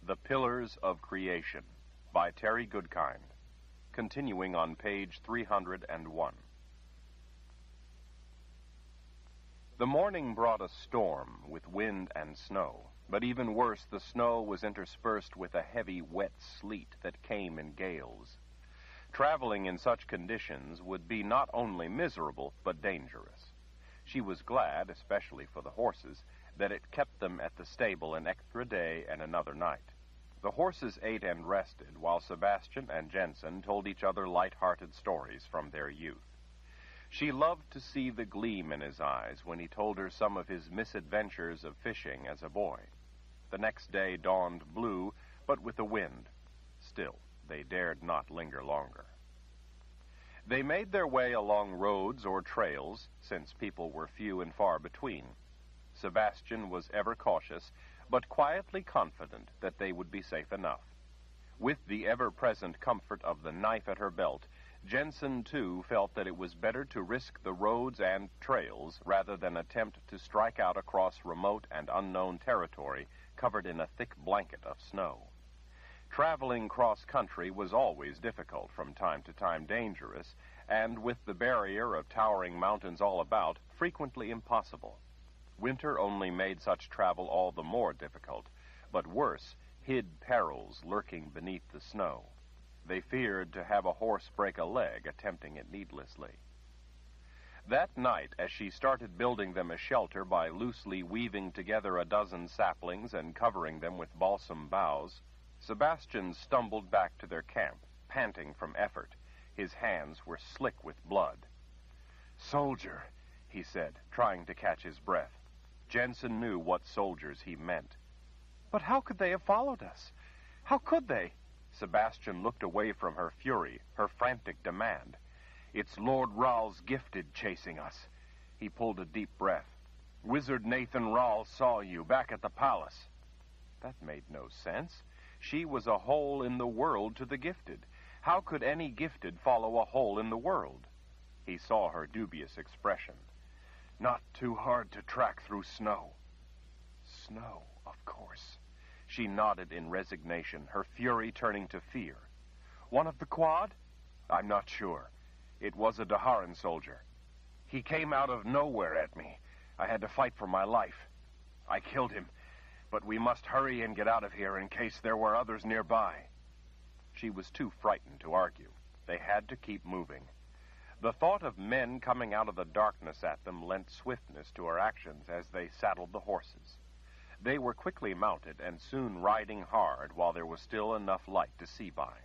The Pillars of Creation by Terry Goodkind, continuing on page 301. The morning brought a storm with wind and snow, but even worse, the snow was interspersed with a heavy, wet sleet that came in gales. Traveling in such conditions would be not only miserable, but dangerous. She was glad, especially for the horses, that it kept them at the stable an extra day and another night. The horses ate and rested, while Sebastian and Jensen told each other light-hearted stories from their youth. She loved to see the gleam in his eyes when he told her some of his misadventures of fishing as a boy. The next day dawned blue, but with a wind. Still, they dared not linger longer. They made their way along roads or trails, since people were few and far between. Sebastian was ever cautious, but quietly confident that they would be safe enough. With the ever-present comfort of the knife at her belt, Jensen, too, felt that it was better to risk the roads and trails rather than attempt to strike out across remote and unknown territory covered in a thick blanket of snow. Traveling cross-country was always difficult, from time to time dangerous, and with the barrier of towering mountains all about, frequently impossible. Winter only made such travel all the more difficult, but worse, hid perils lurking beneath the snow. They feared to have a horse break a leg attempting it needlessly. That night, as she started building them a shelter by loosely weaving together a dozen saplings and covering them with balsam boughs, Sebastian stumbled back to their camp, panting from effort. His hands were slick with blood. "Soldier," he said, trying to catch his breath. Jensen knew what soldiers he meant. "But how could they have followed us? How could they?" Sebastian looked away from her fury, her frantic demand. "It's Lord Ral's gifted chasing us." He pulled a deep breath. "Wizard Nathan Ral saw you back at the palace." That made no sense. She was a hole in the world to the gifted. How could any gifted follow a hole in the world? He saw her dubious expression. "Not too hard to track through snow." Snow, of course. She nodded in resignation, her fury turning to fear. "One of the quad?" "I'm not sure. It was a Daharan soldier. He came out of nowhere at me. I had to fight for my life. I killed him, but we must hurry and get out of here in case there were others nearby." She was too frightened to argue. They had to keep moving. The thought of men coming out of the darkness at them lent swiftness to her actions as they saddled the horses. They were quickly mounted and soon riding hard while there was still enough light to see by.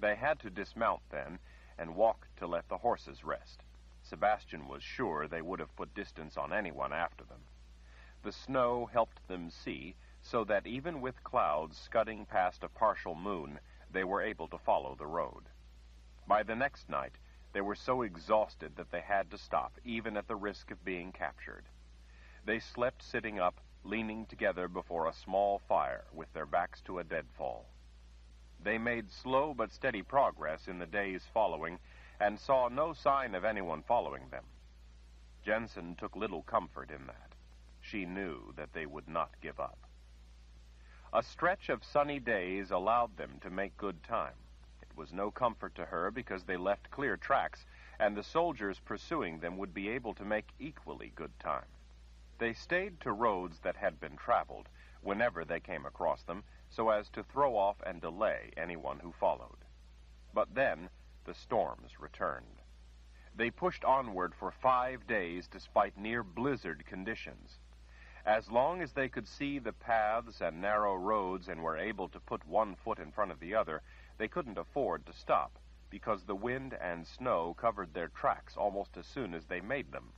They had to dismount then and walk to let the horses rest. Sebastian was sure they would have put distance on anyone after them. The snow helped them see, so that even with clouds scudding past a partial moon, they were able to follow the road. By the next night, they were so exhausted that they had to stop, even at the risk of being captured. They slept sitting up, leaning together before a small fire, with their backs to a deadfall. They made slow but steady progress in the days following, and saw no sign of anyone following them. Jensen took little comfort in that. She knew that they would not give up. A stretch of sunny days allowed them to make good time. It was no comfort to her because they left clear tracks, and the soldiers pursuing them would be able to make equally good time. They stayed to roads that had been traveled, whenever they came across them, so as to throw off and delay anyone who followed. But then the storms returned. They pushed onward for 5 days despite near blizzard conditions. As long as they could see the paths and narrow roads and were able to put one foot in front of the other, they couldn't afford to stop, because the wind and snow covered their tracks almost as soon as they made them.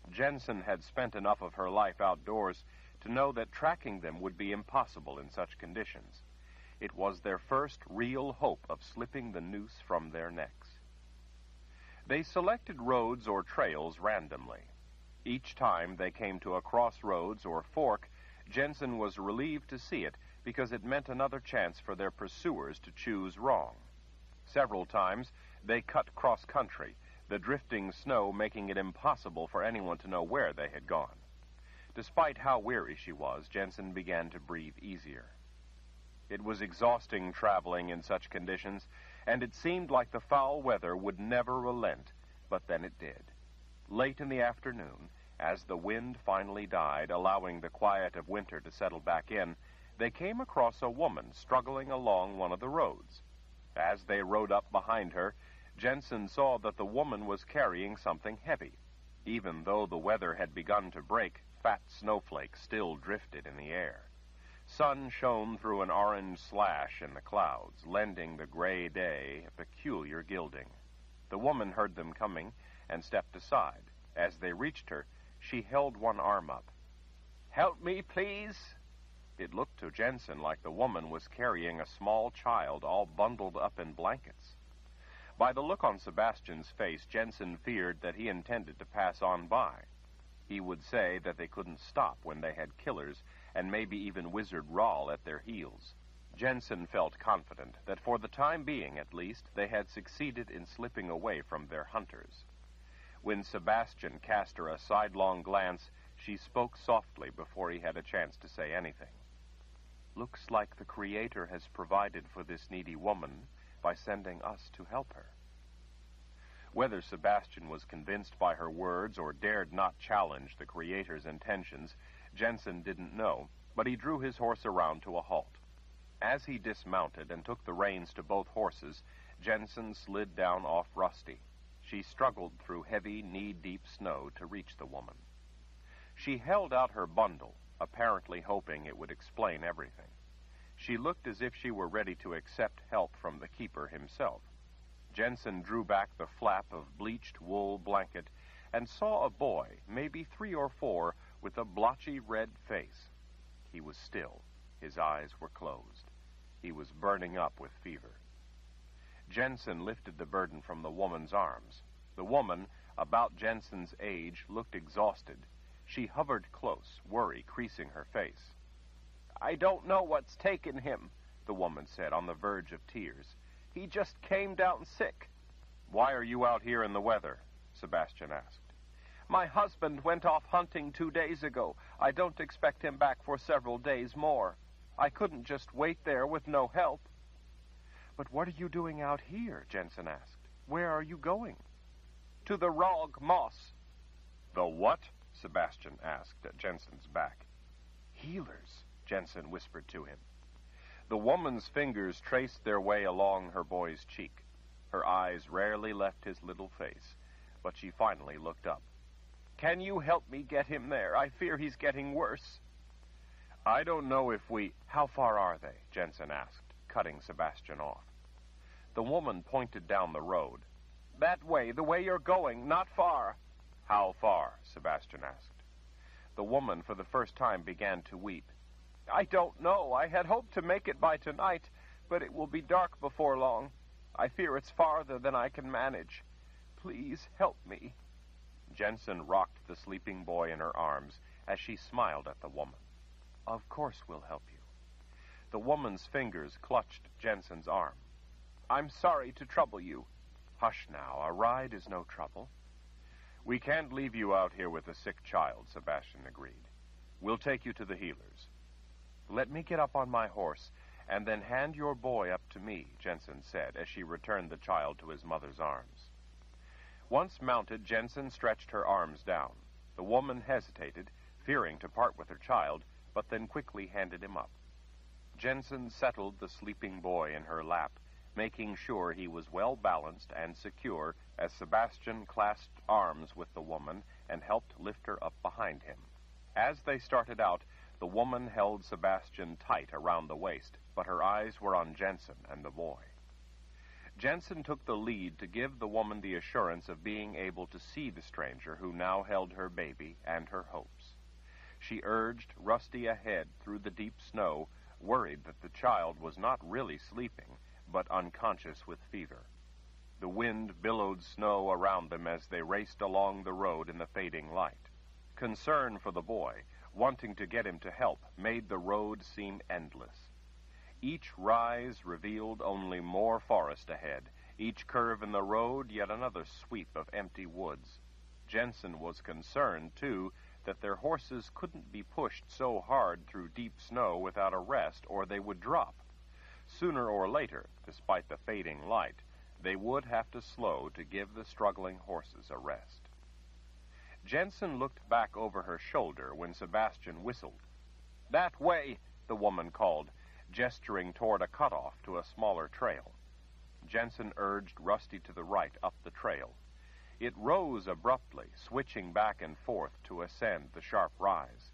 Jensen had spent enough of her life outdoors to know that tracking them would be impossible in such conditions. It was their first real hope of slipping the noose from their necks. They selected roads or trails randomly. Each time they came to a crossroads or fork, Jensen was relieved to see it because it meant another chance for their pursuers to choose wrong. Several times they cut cross-country, the drifting snow making it impossible for anyone to know where they had gone. Despite how weary she was, Jensen began to breathe easier. It was exhausting traveling in such conditions, and it seemed like the foul weather would never relent, but then it did. Late in the afternoon, as the wind finally died, allowing the quiet of winter to settle back in, they came across a woman struggling along one of the roads. As they rode up behind her, Jensen saw that the woman was carrying something heavy. Even though the weather had begun to break, fat snowflakes still drifted in the air. Sun shone through an orange slash in the clouds, lending the gray day a peculiar gilding. The woman heard them coming and stepped aside. As they reached her, she held one arm up. "Help me, please." It looked to Jensen like the woman was carrying a small child all bundled up in blankets. By the look on Sebastian's face, Jensen feared that he intended to pass on by. He would say that they couldn't stop when they had killers, and maybe even Wizard Rawl at their heels. Jensen felt confident that for the time being, at least, they had succeeded in slipping away from their hunters. When Sebastian cast her a sidelong glance, she spoke softly before he had a chance to say anything. "Looks like the Creator has provided for this needy woman by sending us to help her." Whether Sebastian was convinced by her words or dared not challenge the Creator's intentions, Jensen didn't know, but he drew his horse around to a halt. As he dismounted and took the reins to both horses, Jensen slid down off Rusty. She struggled through heavy, knee-deep snow to reach the woman. She held out her bundle, apparently hoping it would explain everything. She looked as if she were ready to accept help from the keeper himself. Jensen drew back the flap of bleached wool blanket and saw a boy, maybe 3 or 4, with a blotchy red face. He was still. His eyes were closed. He was burning up with fever. Jensen lifted the burden from the woman's arms. The woman, about Jensen's age, looked exhausted. She hovered close, worry creasing her face. "I don't know what's taken him," the woman said, on the verge of tears. "He just came down sick." "Why are you out here in the weather?" Sebastian asked. "My husband went off hunting 2 days ago. I don't expect him back for several days more. I couldn't just wait there with no help." "But what are you doing out here?" Jensen asked. "Where are you going?" "To the Rog Moss." "The what?" Sebastian asked at Jensen's back. "Healers," Jensen whispered to him. The woman's fingers traced their way along her boy's cheek. Her eyes rarely left his little face, but she finally looked up. "Can you help me get him there? I fear he's getting worse." "I don't know if we—" "How far are they?" Jensen asked, cutting Sebastian off. The woman pointed down the road. "That way, the way you're going, not far." "How far?" Sebastian asked. The woman for the first time began to weep. "I don't know. I had hoped to make it by tonight, but it will be dark before long. I fear it's farther than I can manage. Please help me." Jensen rocked the sleeping boy in her arms as she smiled at the woman. "Of course we'll help you." The woman's fingers clutched Jensen's arm. "I'm sorry to trouble you." "Hush now. A ride is no trouble." "We can't leave you out here with a sick child," Sebastian agreed. "We'll take you to the healers." "Let me get up on my horse, and then hand your boy up to me," Jensen said, as she returned the child to his mother's arms. Once mounted, Jensen stretched her arms down. The woman hesitated, fearing to part with her child, but then quickly handed him up. Jensen settled the sleeping boy in her lap, making sure he was well balanced and secure as Sebastian clasped arms with the woman and helped lift her up behind him. As they started out, the woman held Sebastian tight around the waist, but her eyes were on Jensen and the boy. Jensen took the lead to give the woman the assurance of being able to see the stranger who now held her baby and her hopes. She urged Rusty ahead through the deep snow, worried that the child was not really sleeping, but unconscious with fever. The wind billowed snow around them as they raced along the road in the fading light. Concern for the boy, wanting to get him to help, made the road seem endless. Each rise revealed only more forest ahead, each curve in the road yet another sweep of empty woods. Jensen was concerned, too, that their horses couldn't be pushed so hard through deep snow without a rest, or they would drop. Sooner or later, despite the fading light, they would have to slow to give the struggling horses a rest. Jensen looked back over her shoulder when Sebastian whistled. "That way," the woman called, gesturing toward a cutoff to a smaller trail. Jensen urged Rusty to the right up the trail. It rose abruptly, switching back and forth to ascend the sharp rise.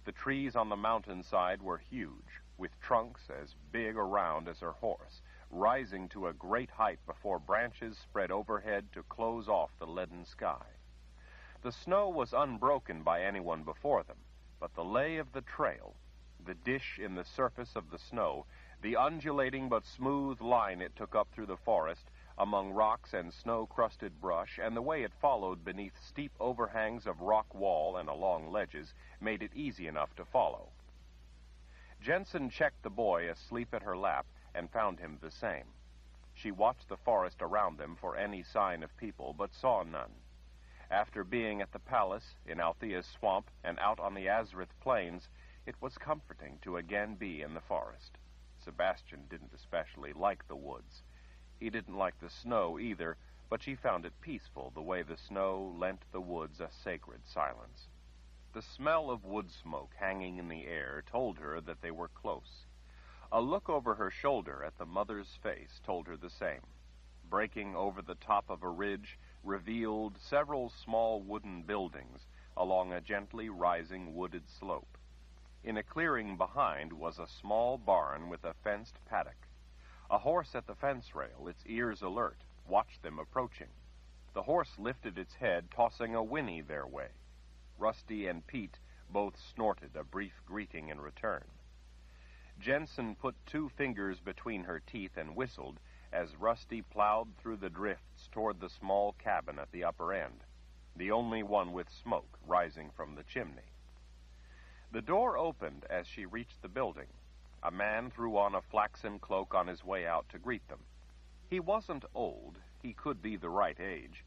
The trees on the mountainside were huge, with trunks as big around as her horse, rising to a great height before branches spread overhead to close off the leaden sky. The snow was unbroken by anyone before them, but the lay of the trail, the dish in the surface of the snow, the undulating but smooth line it took up through the forest, among rocks and snow-crusted brush, and the way it followed beneath steep overhangs of rock wall and along ledges, made it easy enough to follow. Jensen checked the boy asleep at her lap and found him the same. She watched the forest around them for any sign of people, but saw none. After being at the palace, in Althea's swamp, and out on the Azrith plains, it was comforting to again be in the forest. Sebastian didn't especially like the woods. He didn't like the snow either, but she found it peaceful the way the snow lent the woods a sacred silence. The smell of wood smoke hanging in the air told her that they were close. A look over her shoulder at the mother's face told her the same. Breaking over the top of a ridge revealed several small wooden buildings along a gently rising wooded slope. In a clearing behind was a small barn with a fenced paddock. A horse at the fence rail, its ears alert, watched them approaching. The horse lifted its head, tossing a whinny their way. Rusty and Pete both snorted a brief greeting in return. Jensen put 2 fingers between her teeth and whistled as Rusty plowed through the drifts toward the small cabin at the upper end, the only one with smoke rising from the chimney. The door opened as she reached the building. A man threw on a flaxen cloak on his way out to greet them. He wasn't old. He could be the right age.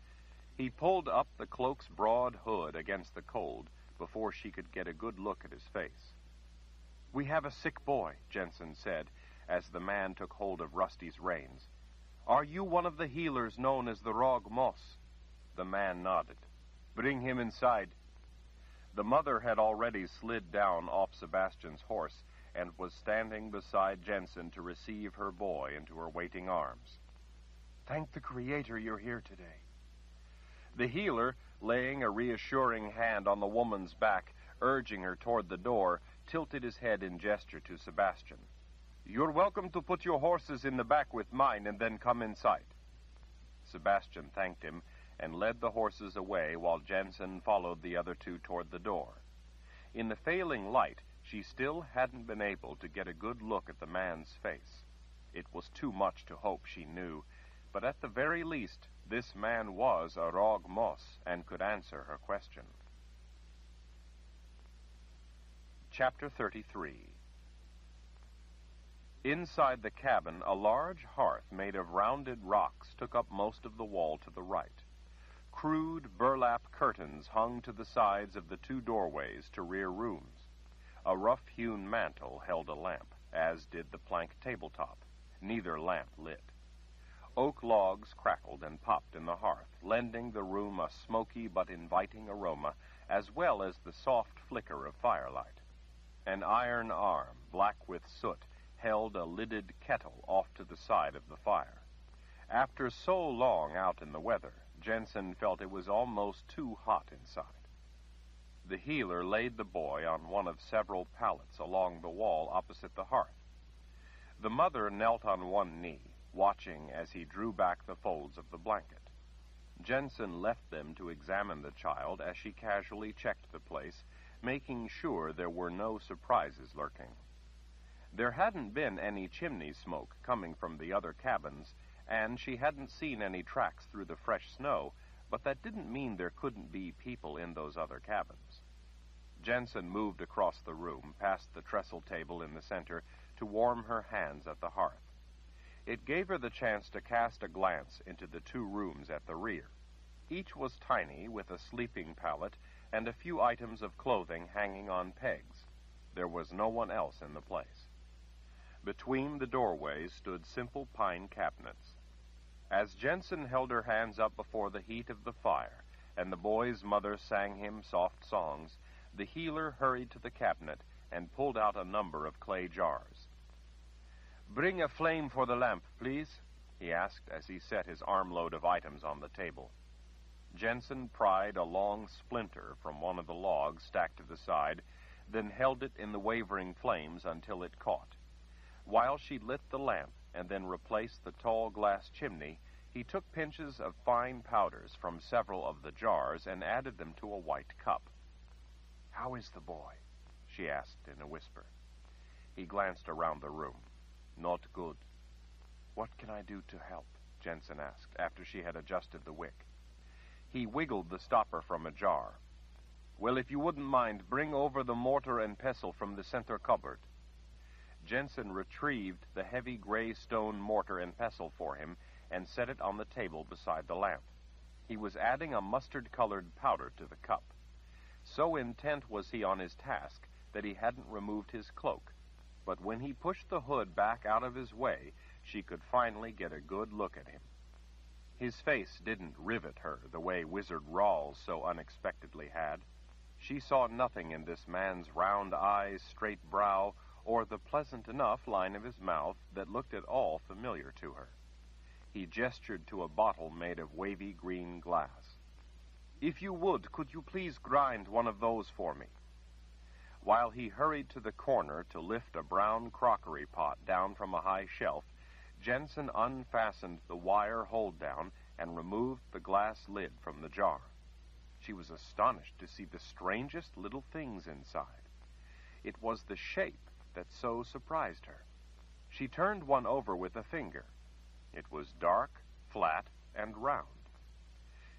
He pulled up the cloak's broad hood against the cold before she could get a good look at his face. "We have a sick boy," Jensen said, as the man took hold of Rusty's reins. "Are you one of the healers known as the Rog Moss?" The man nodded. "Bring him inside." The mother had already slid down off Sebastian's horse and was standing beside Jensen to receive her boy into her waiting arms. "Thank the Creator you're here today." The healer, laying a reassuring hand on the woman's back, urging her toward the door, tilted his head in gesture to Sebastian. "You're welcome to put your horses in the back with mine and then come inside." Sebastian thanked him and led the horses away while Jensen followed the other 2 toward the door. In the failing light, she still hadn't been able to get a good look at the man's face. It was too much to hope she knew, but at the very least, this man was a Rog Moss and could answer her question. Chapter 33. Inside the cabin, a large hearth made of rounded rocks took up most of the wall to the right. Crude burlap curtains hung to the sides of the 2 doorways to rear rooms. A rough-hewn mantel held a lamp, as did the plank tabletop, neither lamp lit. Oak logs crackled and popped in the hearth, lending the room a smoky but inviting aroma, as well as the soft flicker of firelight. An iron arm, black with soot, held a lidded kettle off to the side of the fire. After so long out in the weather, Jensen felt it was almost too hot inside. The healer laid the boy on one of several pallets along the wall opposite the hearth. The mother knelt on one knee, watching as he drew back the folds of the blanket. Jensen left them to examine the child as she casually checked the place, making sure there were no surprises lurking. There hadn't been any chimney smoke coming from the other cabins, and she hadn't seen any tracks through the fresh snow, but that didn't mean there couldn't be people in those other cabins. Jensen moved across the room, past the trestle table in the center, to warm her hands at the hearth. It gave her the chance to cast a glance into the 2 rooms at the rear. Each was tiny, with a sleeping pallet and a few items of clothing hanging on pegs. There was no one else in the place. Between the doorways stood simple pine cabinets. As Jensen held her hands up before the heat of the fire, and the boy's mother sang him soft songs, the healer hurried to the cabinet and pulled out a number of clay jars. "Bring a flame for the lamp, please," he asked as he set his armload of items on the table. Jensen pried a long splinter from one of the logs stacked to the side, then held it in the wavering flames until it caught. While she lit the lamp and then replaced the tall glass chimney, he took pinches of fine powders from several of the jars and added them to a white cup. "How is the boy?" she asked in a whisper. He glanced around the room. "Not good." "What can I do to help?" Jensen asked, after she had adjusted the wick. He wiggled the stopper from a jar. "Well, if you wouldn't mind, bring over the mortar and pestle from the center cupboard." Jensen retrieved the heavy gray stone mortar and pestle for him and set it on the table beside the lamp. He was adding a mustard-colored powder to the cup. So intent was he on his task that he hadn't removed his cloak, but when he pushed the hood back out of his way, she could finally get a good look at him. His face didn't rivet her the way Wizard Rawls so unexpectedly had. She saw nothing in this man's round eyes, straight brow, or the pleasant enough line of his mouth that looked at all familiar to her. He gestured to a bottle made of wavy green glass. "If you would, could you please grind one of those for me?" While he hurried to the corner to lift a brown crockery pot down from a high shelf, Jensen unfastened the wire hold-down and removed the glass lid from the jar. She was astonished to see the strangest little things inside. It was the shape that so surprised her. She turned one over with a finger. It was dark, flat, and round.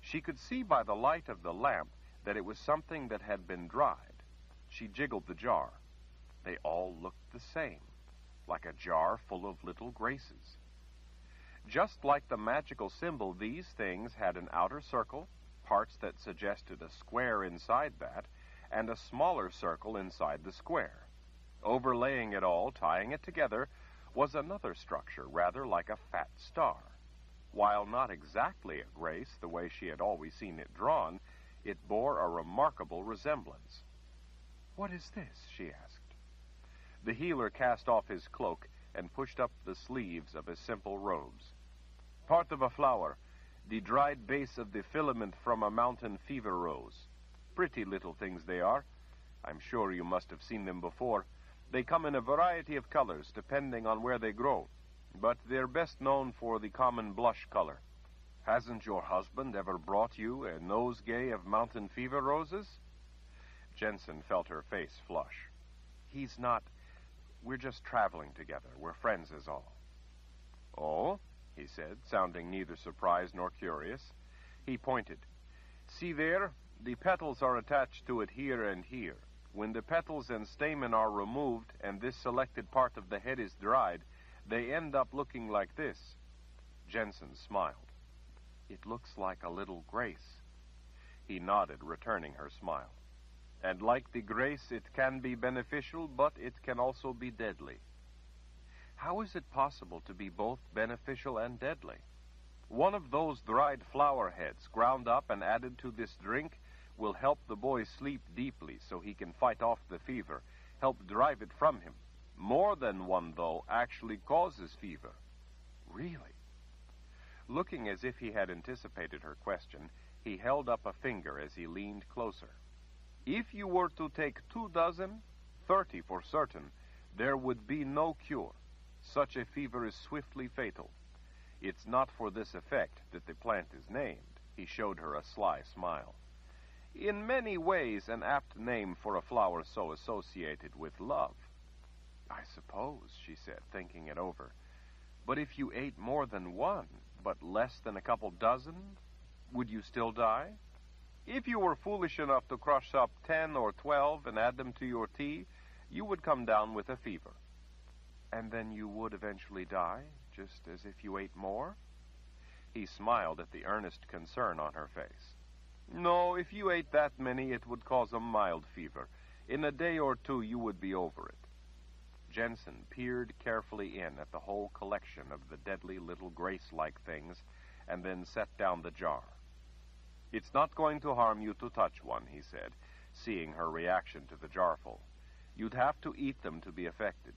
She could see by the light of the lamp that it was something that had been dried. She jiggled the jar. They all looked the same, like a jar full of little graces. Just like the magical symbol, these things had an outer circle, parts that suggested a square inside that, and a smaller circle inside the square. Overlaying it all, tying it together, was another structure rather like a fat star. While not exactly a grace the way she had always seen it drawn, it bore a remarkable resemblance. "What is this?" she asked. The healer cast off his cloak and pushed up the sleeves of his simple robes. "Part of a flower, the dried base of the filament from a mountain fever rose. Pretty little things they are. I'm sure you must have seen them before. They come in a variety of colors, depending on where they grow, but they're best known for the common blush color. Hasn't your husband ever brought you a nosegay of mountain fever roses?" Jensen felt her face flush. "He's not. We're just traveling together. We're friends is all." "Oh?" he said, sounding neither surprised nor curious. He pointed. "See there? The petals are attached to it here and here. When the petals and stamen are removed and this selected part of the head is dried, they end up looking like this." Jensen smiled. "It looks like a little grace." He nodded, returning her smile. "And like the grace, it can be beneficial, but it can also be deadly." "How is it possible to be both beneficial and deadly?" "One of those dried flower heads, ground up and added to this drink, will help the boy sleep deeply so he can fight off the fever, help drive it from him. More than one, though, actually causes fever." "Really?" Looking as if he had anticipated her question, he held up a finger as he leaned closer. "If you were to take 24, 30 for certain, there would be no cure. Such a fever is swiftly fatal. It's not for this effect that the plant is named." He showed her a sly smile. "In many ways an apt name for a flower so associated with love." "I suppose," she said, thinking it over. "But if you ate more than one, but less than a couple dozen, would you still die?" "If you were foolish enough to crush up 10 or 12 and add them to your tea, you would come down with a fever." "And then you would eventually die, just as if you ate more?" He smiled at the earnest concern on her face. "No, if you ate that many, it would cause a mild fever. In a day or two, you would be over it." Jensen peered carefully in at the whole collection of the deadly little grace-like things and then set down the jar. "It's not going to harm you to touch one," he said, seeing her reaction to the jarful. "You'd have to eat them to be affected.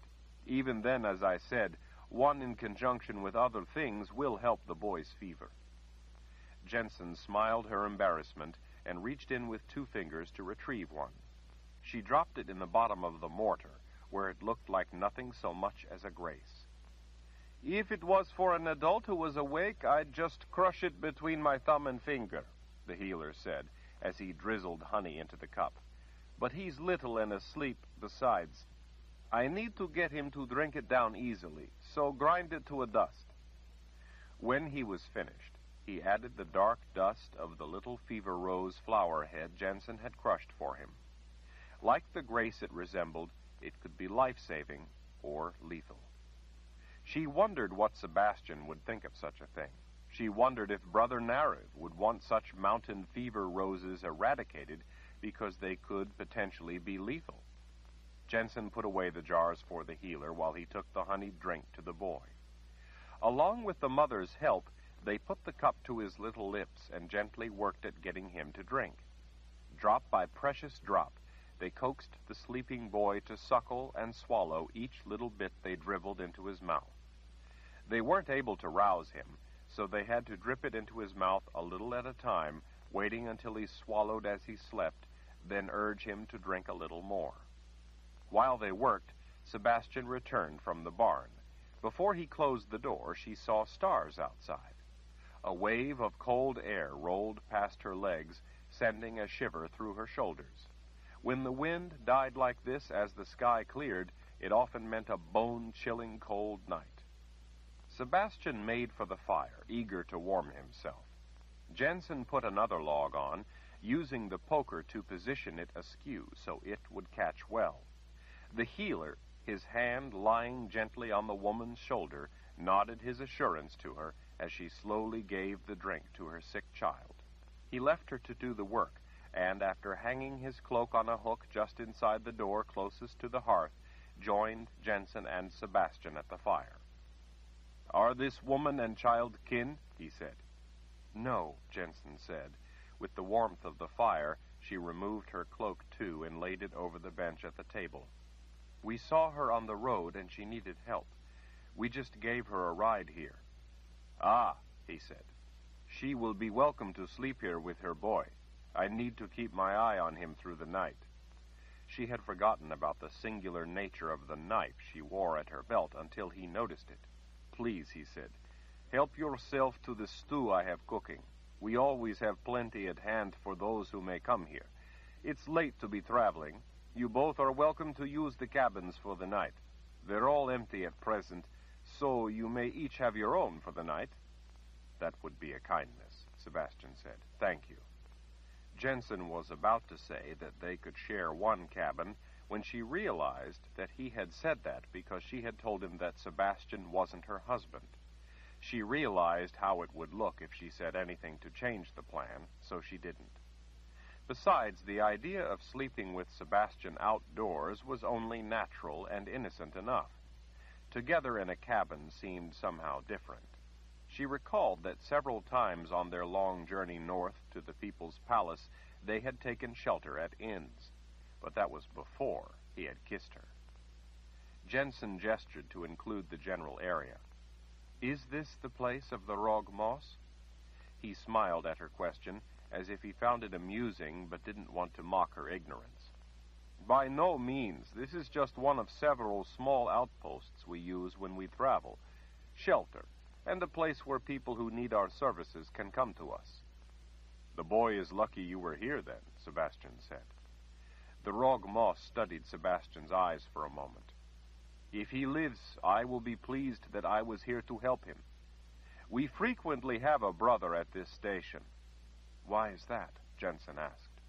Even then, as I said, one in conjunction with other things will help the boy's fever." Jensen smiled her embarrassment and reached in with 2 fingers to retrieve one. She dropped it in the bottom of the mortar, where it looked like nothing so much as a grace. "If it was for an adult who was awake, I'd just crush it between my thumb and finger," the healer said, as he drizzled honey into the cup. "But he's little and asleep besides. I need to get him to drink it down easily, so grind it to a dust." When he was finished, he added the dark dust of the little fever rose flower head Jensen had crushed for him. Like the grace it resembled, it could be life-saving or lethal. She wondered what Sebastian would think of such a thing. She wondered if Brother Nariv would want such mountain fever roses eradicated because they could potentially be lethal. Jensen put away the jars for the healer while he took the honeyed drink to the boy. Along with the mother's help, they put the cup to his little lips and gently worked at getting him to drink. Drop by precious drop, they coaxed the sleeping boy to suckle and swallow each little bit they dribbled into his mouth. They weren't able to rouse him, so they had to drip it into his mouth a little at a time, waiting until he swallowed as he slept, then urge him to drink a little more. While they worked, Sebastian returned from the barn. Before he closed the door, she saw stars outside. A wave of cold air rolled past her legs, sending a shiver through her shoulders. When the wind died like this as the sky cleared, it often meant a bone-chilling cold night. Sebastian made for the fire, eager to warm himself. Jensen put another log on, using the poker to position it askew so it would catch well. The healer, his hand lying gently on the woman's shoulder, nodded his assurance to her as she slowly gave the drink to her sick child. He left her to do the work, and after hanging his cloak on a hook just inside the door closest to the hearth, joined Jensen and Sebastian at the fire. "Are this woman and child kin?" he said. "No," Jensen said. With the warmth of the fire, she removed her cloak too and laid it over the bench at the table. "We saw her on the road and she needed help. We just gave her a ride here." "Ah," he said. "She will be welcome to sleep here with her boy. I need to keep my eye on him through the night." She had forgotten about the singular nature of the knife she wore at her belt until he noticed it. "Please," he said, "help yourself to the stew I have cooking. We always have plenty at hand for those who may come here. It's late to be traveling. You both are welcome to use the cabins for the night. They're all empty at present, so you may each have your own for the night." "That would be a kindness," Sebastian said. "Thank you." Jensen was about to say that they could share one cabin when she realized that he had said that because she had told him that Sebastian wasn't her husband. She realized how it would look if she said anything to change the plan, so she didn't. Besides, the idea of sleeping with Sebastian outdoors was only natural and innocent enough. Together in a cabin seemed somehow different. She recalled that several times on their long journey north to the people's palace, they had taken shelter at inns. But that was before he had kissed her. Jensen gestured to include the general area. "Is this the place of the Rog Moss?" He smiled at her question, as if he found it amusing but didn't want to mock her ignorance. "By no means. This is just one of several small outposts we use when we travel. Shelter, and a place where people who need our services can come to us." "The boy is lucky you were here, then," Sebastian said. The Rog Moss studied Sebastian's eyes for a moment. "If he lives, I will be pleased that I was here to help him. We frequently have a brother at this station." "Why is that?" Jensen asked.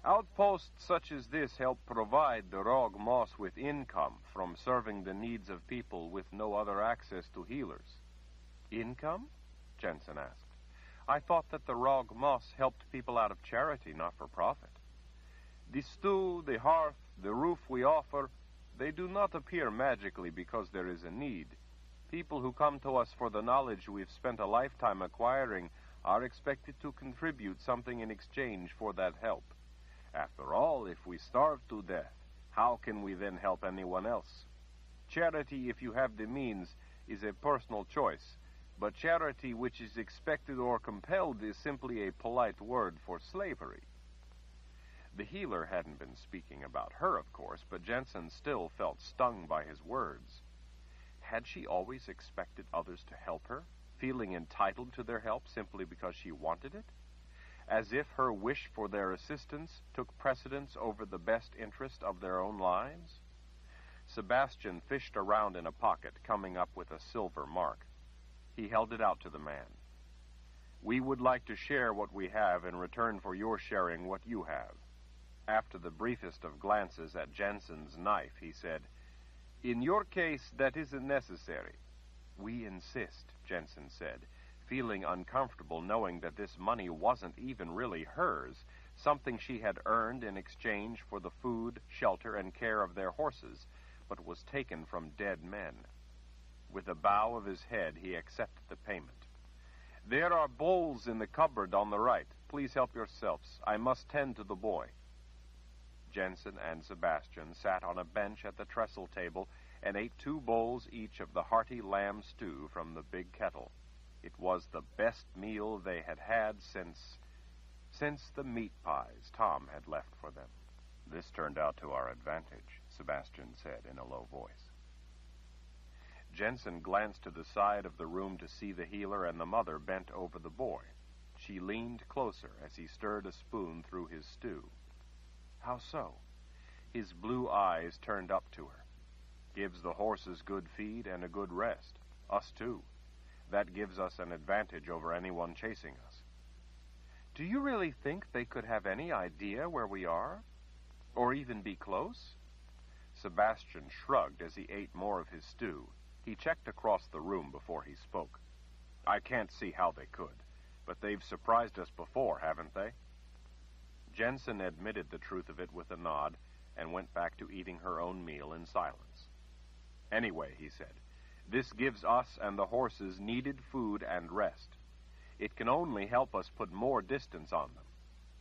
"Outposts such as this help provide the Rog Moss with income from serving the needs of people with no other access to healers." "Income?" Jensen asked. "I thought that the Rog Moss helped people out of charity, not for profit." "The stew, the hearth, the roof we offer, They do not appear magically because there is a need. People who come to us for the knowledge we've spent a lifetime acquiring are expected to contribute something in exchange for that help. After all, if we starve to death, how can we then help anyone else? Charity, if you have the means, is a personal choice, but charity which is expected or compelled is simply a polite word for slavery. The healer hadn't been speaking about her, of course, but Jensen still felt stung by his words. Had she always expected others to help her, feeling entitled to their help simply because she wanted it? As if her wish for their assistance took precedence over the best interest of their own lives? Sebastian fished around in a pocket, coming up with a silver mark. He held it out to the man. "We would like to share what we have in return for your sharing what you have." After the briefest of glances at Jensen's knife, he said, "In your case, that isn't necessary." "We insist," Jensen said, feeling uncomfortable knowing that this money wasn't even really hers, something she had earned in exchange for the food, shelter, and care of their horses, but was taken from dead men. With a bow of his head, he accepted the payment. "There are bowls in the cupboard on the right. Please help yourselves. I must tend to the boy." Jensen and Sebastian sat on a bench at the trestle table and ate 2 bowls each of the hearty lamb stew from the big kettle. It was the best meal they had had since the meat pies Tom had left for them. "This turned out to our advantage," Sebastian said in a low voice. Jensen glanced to the side of the room to see the healer and the mother bent over the boy. She leaned closer as he stirred a spoon through his stew. "How so?" His blue eyes turned up to her. "Gives the horses good feed and a good rest. Us too. That gives us an advantage over anyone chasing us." "Do you really think they could have any idea where we are? Or even be close?" Sebastian shrugged as he ate more of his stew. He checked across the room before he spoke. "I can't see how they could, but they've surprised us before, haven't they?" Jensen admitted the truth of it with a nod and went back to eating her own meal in silence. "Anyway," he said, "this gives us and the horses needed food and rest. It can only help us put more distance on them.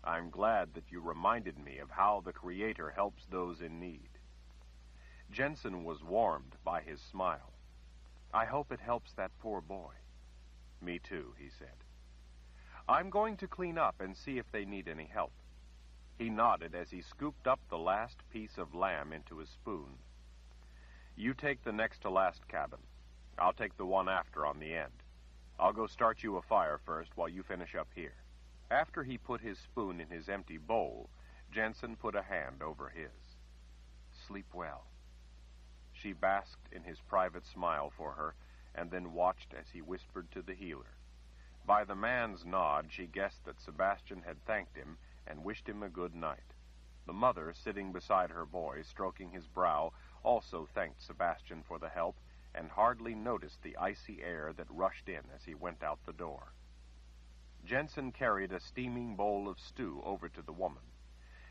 I'm glad that you reminded me of how the Creator helps those in need." Jensen was warmed by his smile. "I hope it helps that poor boy." "Me too," he said. "I'm going to clean up and see if they need any help." He nodded as he scooped up the last piece of lamb into his spoon. "You take the next to last cabin. I'll take the one after on the end. I'll go start you a fire first while you finish up here." After he put his spoon in his empty bowl, Jensen put a hand over his. "Sleep well." She basked in his private smile for her, and then watched as he whispered to the healer. By the man's nod, she guessed that Sebastian had thanked him and wished him a good night. The mother, sitting beside her boy, stroking his brow, also thanked Sebastian for the help, and hardly noticed the icy air that rushed in as he went out the door. Jensen carried a steaming bowl of stew over to the woman.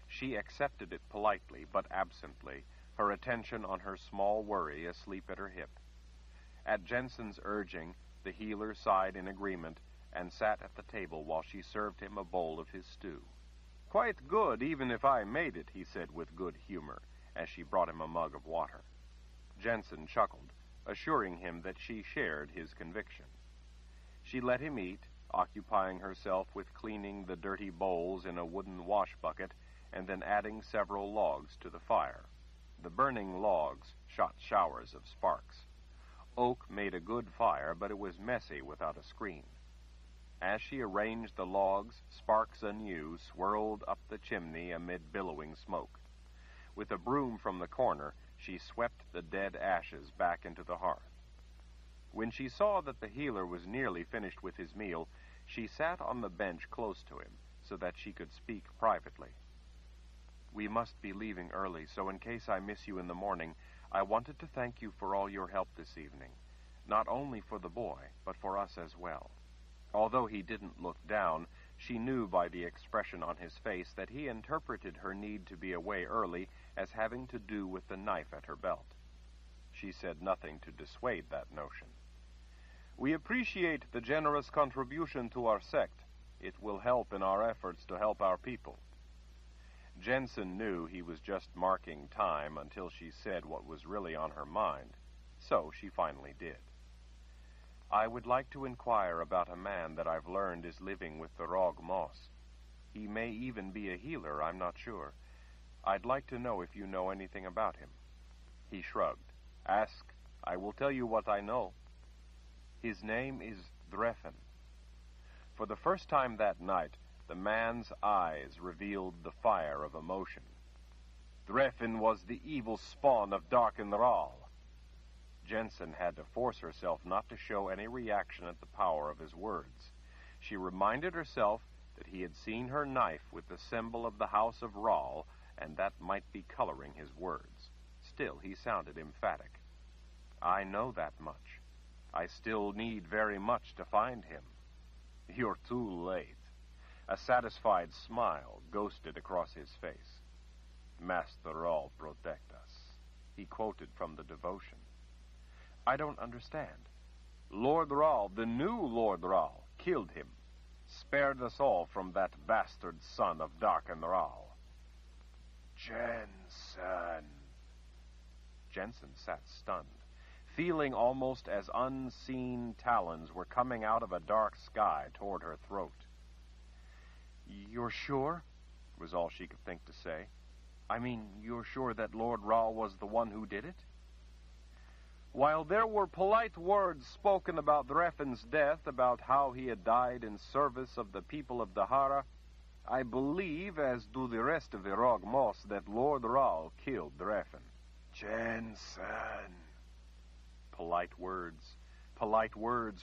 She accepted it politely, but absently, her attention on her small worry asleep at her hip. At Jensen's urging, the healer sighed in agreement and sat at the table while she served him a bowl of his stew. "Quite good, even if I made it," he said with good humor, as she brought him a mug of water. Jensen chuckled, assuring him that she shared his conviction. She let him eat, occupying herself with cleaning the dirty bowls in a wooden wash bucket and then adding several logs to the fire. The burning logs shot showers of sparks. Oak made a good fire, but it was messy without a screen. As she arranged the logs, sparks anew swirled up the chimney amid billowing smoke. With a broom from the corner, she swept the dead ashes back into the hearth. When she saw that the healer was nearly finished with his meal, she sat on the bench close to him so that she could speak privately. "We must be leaving early, so in case I miss you in the morning, I wanted to thank you for all your help this evening, not only for the boy, but for us as well." Although he didn't look down, She knew by the expression on his face that he interpreted her need to be away early as having to do with the knife at her belt. She said nothing to dissuade that notion. "We appreciate the generous contribution to our sect. It will help in our efforts to help our people." Jensen knew he was just marking time until she said what was really on her mind, so she finally did. "I would like to inquire about a man that I've learned is living with the Rog Moss. He may even be a healer, I'm not sure. I'd like to know if you know anything about him." He shrugged. "Ask. I will tell you what I know." "His name is Dreffen." For the first time that night, the man's eyes revealed the fire of emotion. "Dreffen was the evil spawn of Darkenral." Jensen had to force herself not to show any reaction at the power of his words. She reminded herself that he had seen her knife with the symbol of the House of Rahl, and that might be coloring his words. Still, he sounded emphatic. "I know that much. I still need very much to find him." "You're too late." A satisfied smile ghosted across his face. "Master Rahl protect us," he quoted from the devotion. "I don't understand." "Lord Rahl, the new Lord Rahl, killed him. Spared us all from that bastard son of Darkenral." "Jensen." Jensen sat stunned, feeling almost as unseen talons were coming out of a dark sky toward her throat. "You're sure?" was all she could think to say. "I mean, you're sure that Lord Rahl was the one who did it?" "While there were polite words spoken about Dreffen's death, about how he had died in service of the people of Dahara, I believe, as do the rest of the Rog Moss, that Lord Rahl killed Dreffen." "Jensen." Polite words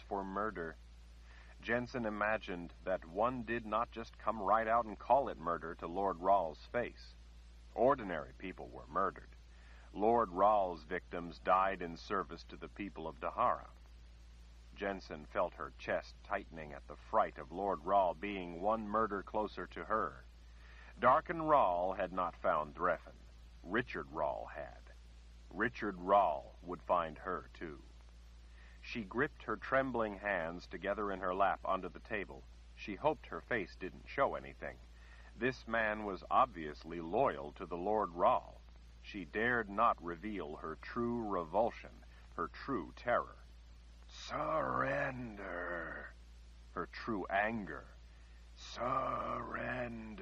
for murder. Jensen imagined that one did not just come right out and call it murder to Lord Rahl's face. Ordinary people were murdered. Lord Rahl's victims died in service to the people of Dahara. Jensen felt her chest tightening at the fright of Lord Rahl being one murder closer to her. Darkenral had not found Dreffen. Richard Rahl had. Richard Rahl would find her, too. She gripped her trembling hands together in her lap under the table. She hoped her face didn't show anything. This man was obviously loyal to the Lord Rahl. She dared not reveal her true revulsion, her true terror. "Surrender." Her true anger. "Surrender."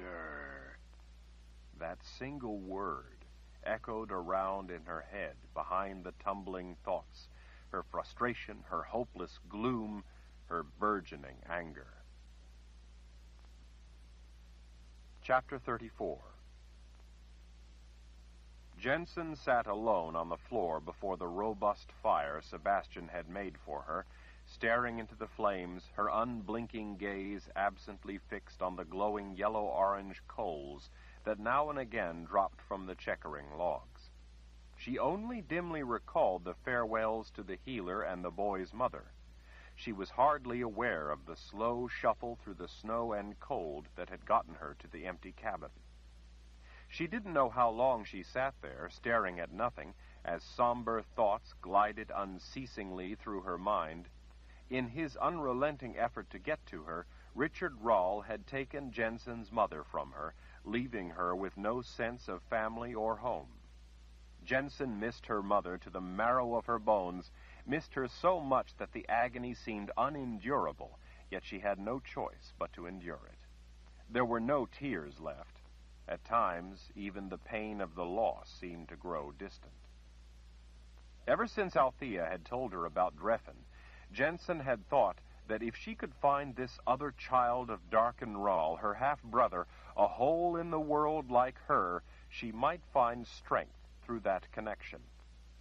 That single word echoed around in her head behind the tumbling thoughts, her frustration, her hopeless gloom, her burgeoning anger. Chapter 34. Jensen sat alone on the floor before the robust fire Sebastian had made for her, staring into the flames, her unblinking gaze absently fixed on the glowing yellow-orange coals that now and again dropped from the checkering logs. She only dimly recalled the farewells to the healer and the boy's mother. She was hardly aware of the slow shuffle through the snow and cold that had gotten her to the empty cabin. She didn't know how long she sat there, staring at nothing, as somber thoughts glided unceasingly through her mind. In his unrelenting effort to get to her, Richard Rahl had taken Jensen's mother from her, leaving her with no sense of family or home. Jensen missed her mother to the marrow of her bones, missed her so much that the agony seemed unendurable, yet she had no choice but to endure it. There were no tears left. At times, even the pain of the loss seemed to grow distant. Ever since Althea had told her about Dreffen, Jensen had thought that if she could find this other child of Darkenral, her half-brother, a hole in the world like her, she might find strength through that connection.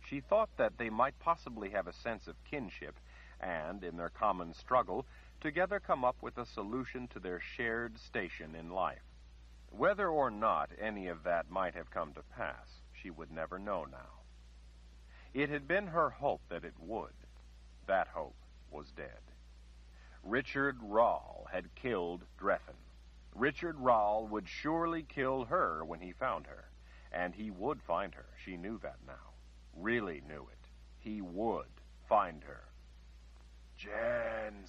She thought that they might possibly have a sense of kinship, and, in their common struggle, together come up with a solution to their shared station in life. Whether or not any of that might have come to pass, she would never know now. It had been her hope that it would. That hope was dead. Richard Rahl had killed Dreffin. Richard Rahl would surely kill her when he found her. And he would find her. She knew that now. Really knew it. He would find her. Jensen.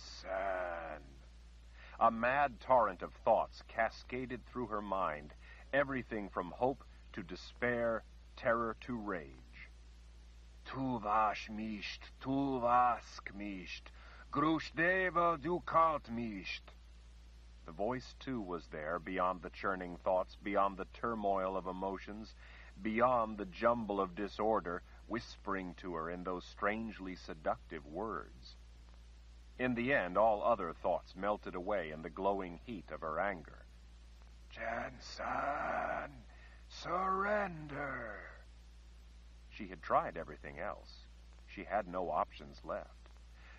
A mad torrent of thoughts cascaded through her mind, everything from hope to despair, terror to rage. Tu vas mischt, tu vask mischt, Grushdeva du kalt mischt. The voice, too, was there, beyond the churning thoughts, beyond the turmoil of emotions, beyond the jumble of disorder, whispering to her in those strangely seductive words. In the end, all other thoughts melted away in the glowing heat of her anger. Jensen, surrender. She had tried everything else. She had no options left.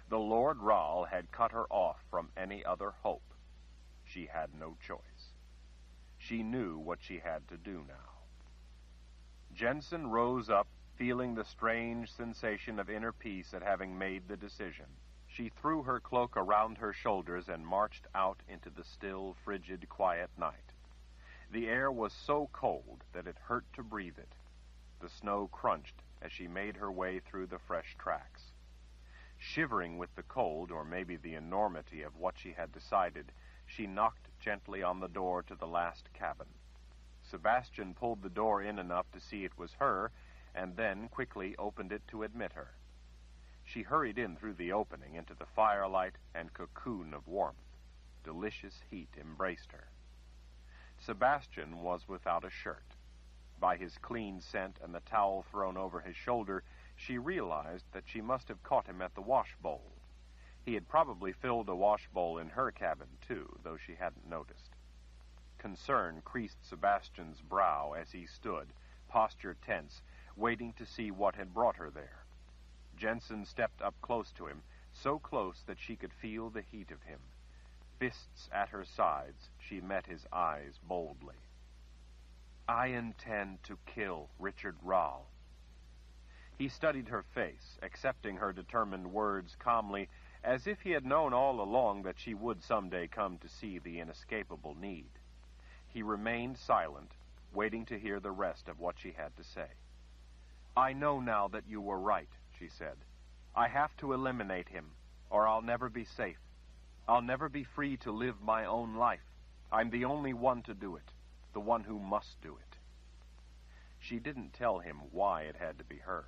The Lord Rahl had cut her off from any other hope. She had no choice. She knew what she had to do now. Jensen rose up, feeling the strange sensation of inner peace at having made the decision. She threw her cloak around her shoulders and marched out into the still, frigid, quiet night. The air was so cold that it hurt to breathe it. The snow crunched as she made her way through the fresh tracks. Shivering with the cold, or maybe the enormity of what she had decided, she knocked gently on the door to the last cabin. Sebastian pulled the door in enough to see it was her, and then quickly opened it to admit her. She hurried in through the opening into the firelight and cocoon of warmth. Delicious heat embraced her. Sebastian was without a shirt. By his clean scent and the towel thrown over his shoulder, she realized that she must have caught him at the wash bowl. He had probably filled a wash bowl in her cabin, too, though she hadn't noticed. Concern creased Sebastian's brow as he stood, posture tense, waiting to see what had brought her there. Jensen stepped up close to him, so close that she could feel the heat of him. Fists at her sides, she met his eyes boldly. I intend to kill Richard Rahl. He studied her face, accepting her determined words calmly, as if he had known all along that she would someday come to see the inescapable need. He remained silent, waiting to hear the rest of what she had to say. I know now that you were right, she said. I have to eliminate him, or I'll never be safe. I'll never be free to live my own life. I'm the only one to do it, the one who must do it. She didn't tell him why it had to be her.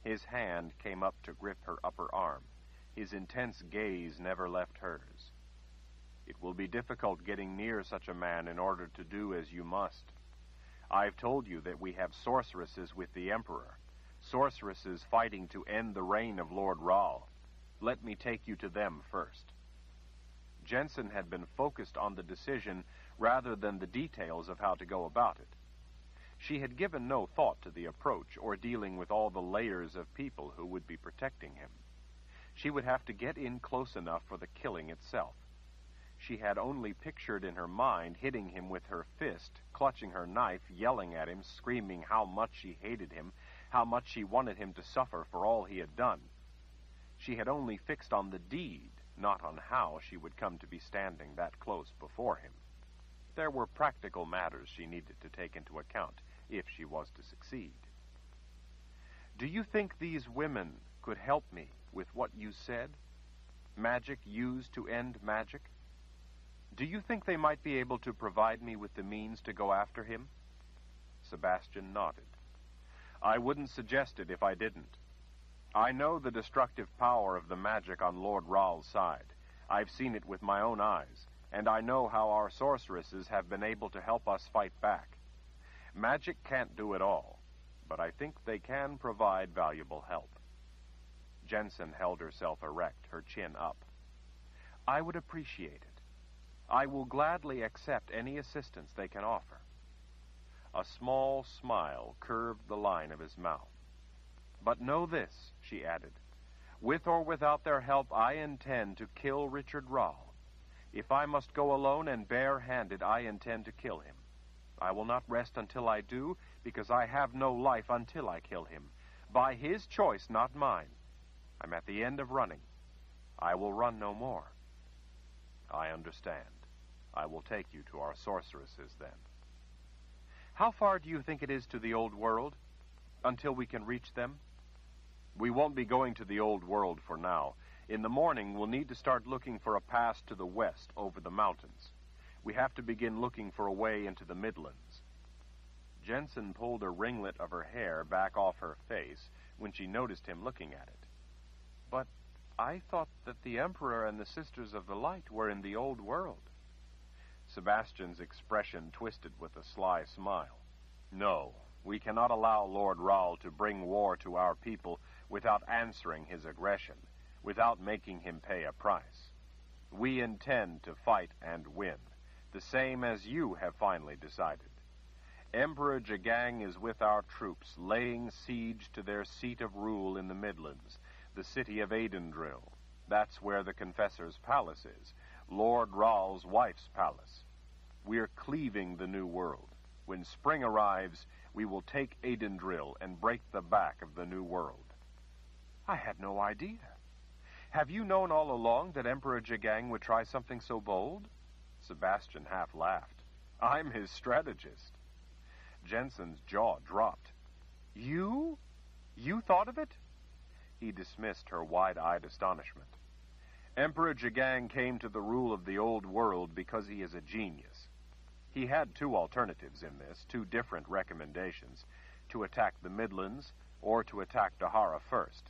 His hand came up to grip her upper arm. His intense gaze never left hers. It will be difficult getting near such a man in order to do as you must. I've told you that we have sorceresses with the Emperor, sorceresses fighting to end the reign of Lord Rahl. Let me take you to them first. Jensen had been focused on the decision rather than the details of how to go about it. She had given no thought to the approach or dealing with all the layers of people who would be protecting him. She would have to get in close enough for the killing itself. She had only pictured in her mind hitting him with her fist, clutching her knife, yelling at him, screaming how much she hated him, how much she wanted him to suffer for all he had done. She had only fixed on the deed, not on how she would come to be standing that close before him. There were practical matters she needed to take into account if she was to succeed. Do you think these women could help me with what you said? Magic used to end magic? Do you think they might be able to provide me with the means to go after him? Sebastian nodded. I wouldn't suggest it if I didn't. I know the destructive power of the magic on Lord Rahl's side. I've seen it with my own eyes, and I know how our sorceresses have been able to help us fight back. Magic can't do it all, but I think they can provide valuable help. Jensen held herself erect, her chin up. I would appreciate it. I will gladly accept any assistance they can offer. A small smile curved the line of his mouth. But know this, she added. With or without their help, I intend to kill Richard Rahl. If I must go alone and bare-handed, I intend to kill him. I will not rest until I do, because I have no life until I kill him. By his choice, not mine. I'm at the end of running. I will run no more." "I understand. I will take you to our sorceresses, then." "How far do you think it is to the old world, until we can reach them?" "We won't be going to the old world for now. In the morning, we'll need to start looking for a pass to the west over the mountains. We have to begin looking for a way into the Midlands." Jensen pulled a ringlet of her hair back off her face when she noticed him looking at it. "But I thought that the Emperor and the Sisters of the Light were in the old world." Sebastian's expression twisted with a sly smile. "No, we cannot allow Lord Raoul to bring war to our people without answering his aggression, without making him pay a price. We intend to fight and win, the same as you have finally decided. Emperor Jagang is with our troops, laying siege to their seat of rule in the Midlands, the city of Aidendril. That's where the Confessor's palace is, Lord Raoul's wife's palace. We're cleaving the new world. When spring arrives, we will take Aidendril and break the back of the new world." "I had no idea. Have you known all along that Emperor Jagang would try something so bold?" Sebastian half laughed. "I'm his strategist." Jensen's jaw dropped. You? You thought of it?" He dismissed her wide-eyed astonishment. "Emperor Jagang came to the rule of the old world because he is a genius. He had two alternatives in this, two different recommendations, to attack the Midlands or to attack Dahara first.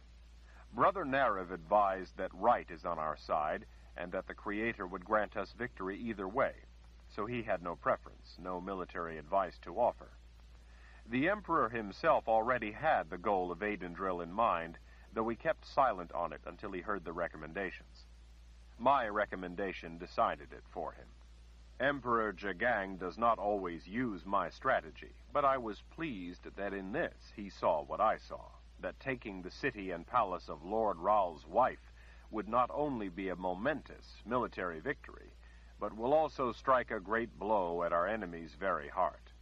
Brother Narav advised that right is on our side and that the Creator would grant us victory either way, so he had no preference, no military advice to offer. The Emperor himself already had the goal of Aidendril in mind, though he kept silent on it until he heard the recommendations. My recommendation decided it for him. Emperor Jagang does not always use my strategy, but I was pleased that in this he saw what I saw, that taking the city and palace of Lord Raoul's wife would not only be a momentous military victory, but will also strike a great blow at our enemy's very heart."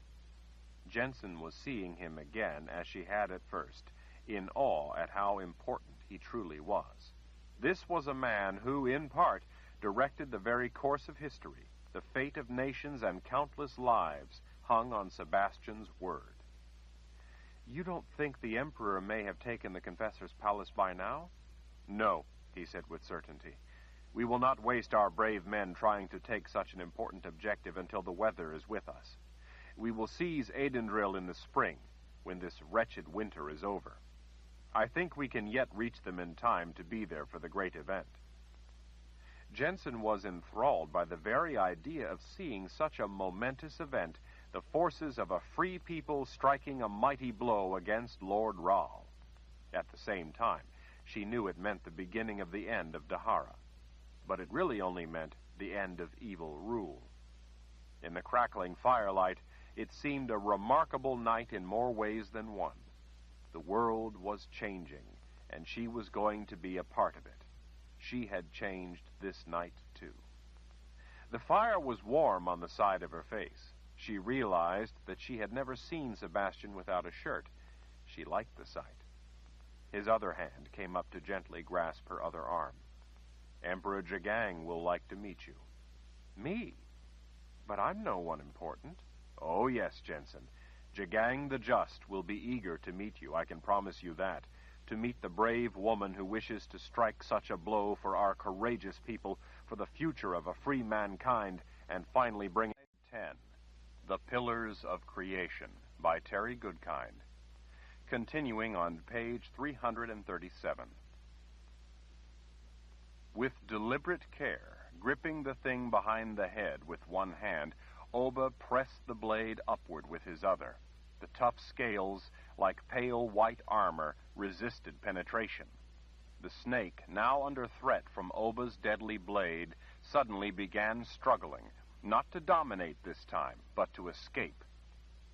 Jensen was seeing him again as she had at first, in awe at how important he truly was. This was a man who, in part, directed the very course of history. The fate of nations and countless lives hung on Sebastian's word. "You don't think the Emperor may have taken the Confessor's palace by now?" "No," he said with certainty. "We will not waste our brave men trying to take such an important objective until the weather is with us. We will seize Aidendril in the spring, when this wretched winter is over. I think we can yet reach them in time to be there for the great event." Jensen was enthralled by the very idea of seeing such a momentous event, the forces of a free people striking a mighty blow against Lord Raoul. At the same time, she knew it meant the beginning of the end of Dahara, but it really only meant the end of evil rule. In the crackling firelight, it seemed a remarkable night in more ways than one. The world was changing, and she was going to be a part of it. She had changed this night, too. The fire was warm on the side of her face. She realized that she had never seen Sebastian without a shirt. She liked the sight. His other hand came up to gently grasp her other arm. "Emperor Jagang will like to meet you." "Me? But I'm no one important." "Oh, yes, Jensen. Jagang the Just will be eager to meet you, I can promise you that, to meet the brave woman who wishes to strike such a blow for our courageous people, for the future of a free mankind, and finally bring 10. The Pillars of Creation by Terry Goodkind. Continuing on page 337. With deliberate care, gripping the thing behind the head with one hand, Oba pressed the blade upward with his other. The tough scales, like pale white armor, resisted penetration. The snake, now under threat from Oba's deadly blade, suddenly began struggling, not to dominate this time, but to escape.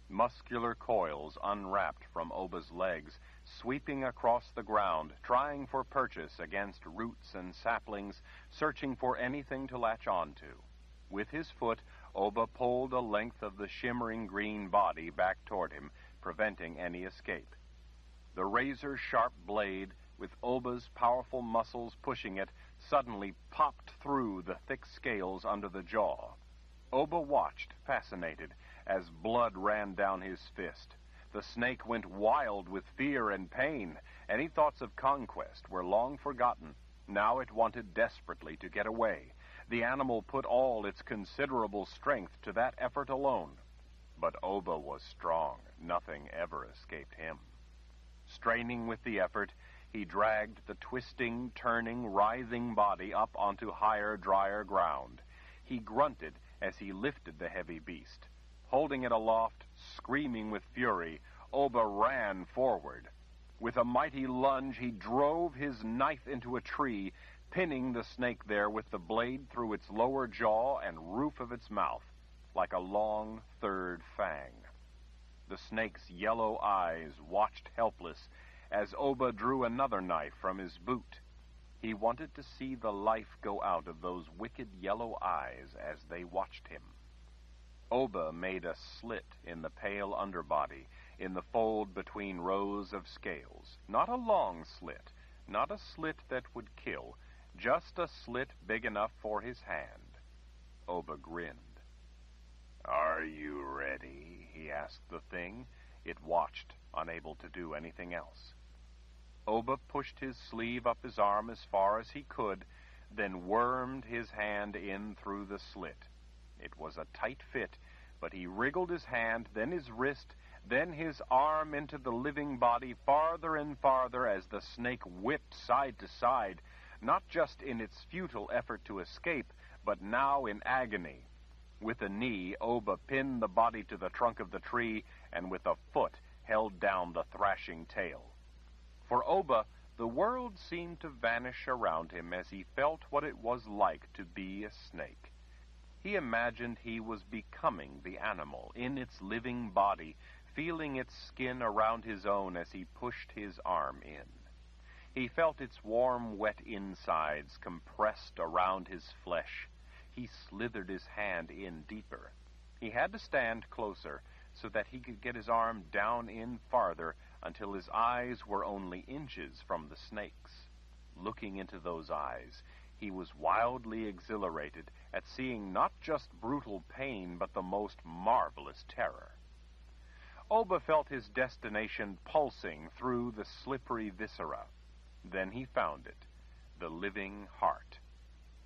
Muscular coils unwrapped from Oba's legs, sweeping across the ground, trying for purchase against roots and saplings, searching for anything to latch on to. With his foot, Oba pulled a length of the shimmering green body back toward him, preventing any escape. The razor-sharp blade with Oba's powerful muscles pushing it, suddenly popped through the thick scales under the jaw. Oba watched, fascinated, as blood ran down his fist. The snake went wild with fear and pain. Any thoughts of conquest were long forgotten. Now it wanted desperately to get away. The animal put all its considerable strength to that effort alone. But Oba was strong. Nothing ever escaped him. Straining with the effort, he dragged the twisting, turning, writhing body up onto higher, drier ground. He grunted as he lifted the heavy beast. Holding it aloft, screaming with fury, Oba ran forward. With a mighty lunge, he drove his knife into a tree, pinning the snake there with the blade through its lower jaw and roof of its mouth, like a long third fang. The snake's yellow eyes watched helpless as Oba drew another knife from his boot. He wanted to see the life go out of those wicked yellow eyes as they watched him. Oba made a slit in the pale underbody, in the fold between rows of scales. Not a long slit, not a slit that would kill, just a slit big enough for his hand. Oba grinned. "Are you ready?" he asked the thing. It watched, unable to do anything else. Oba pushed his sleeve up his arm as far as he could, then wormed his hand in through the slit. It was a tight fit, but he wriggled his hand, then his wrist, then his arm into the living body farther and farther as the snake whipped side to side, not just in its futile effort to escape, but now in agony. With a knee, Oba pinned the body to the trunk of the tree, and with a foot held down the thrashing tail. For Oba, the world seemed to vanish around him as he felt what it was like to be a snake. He imagined he was becoming the animal in its living body, feeling its skin around his own as he pushed his arm in. He felt its warm, wet insides compressed around his flesh. He slithered his hand in deeper. He had to stand closer so that he could get his arm down in farther until his eyes were only inches from the snake's. Looking into those eyes, he was wildly exhilarated at seeing not just brutal pain, but the most marvelous terror. Oba felt his destination pulsing through the slippery viscera. Then he found it, the living heart.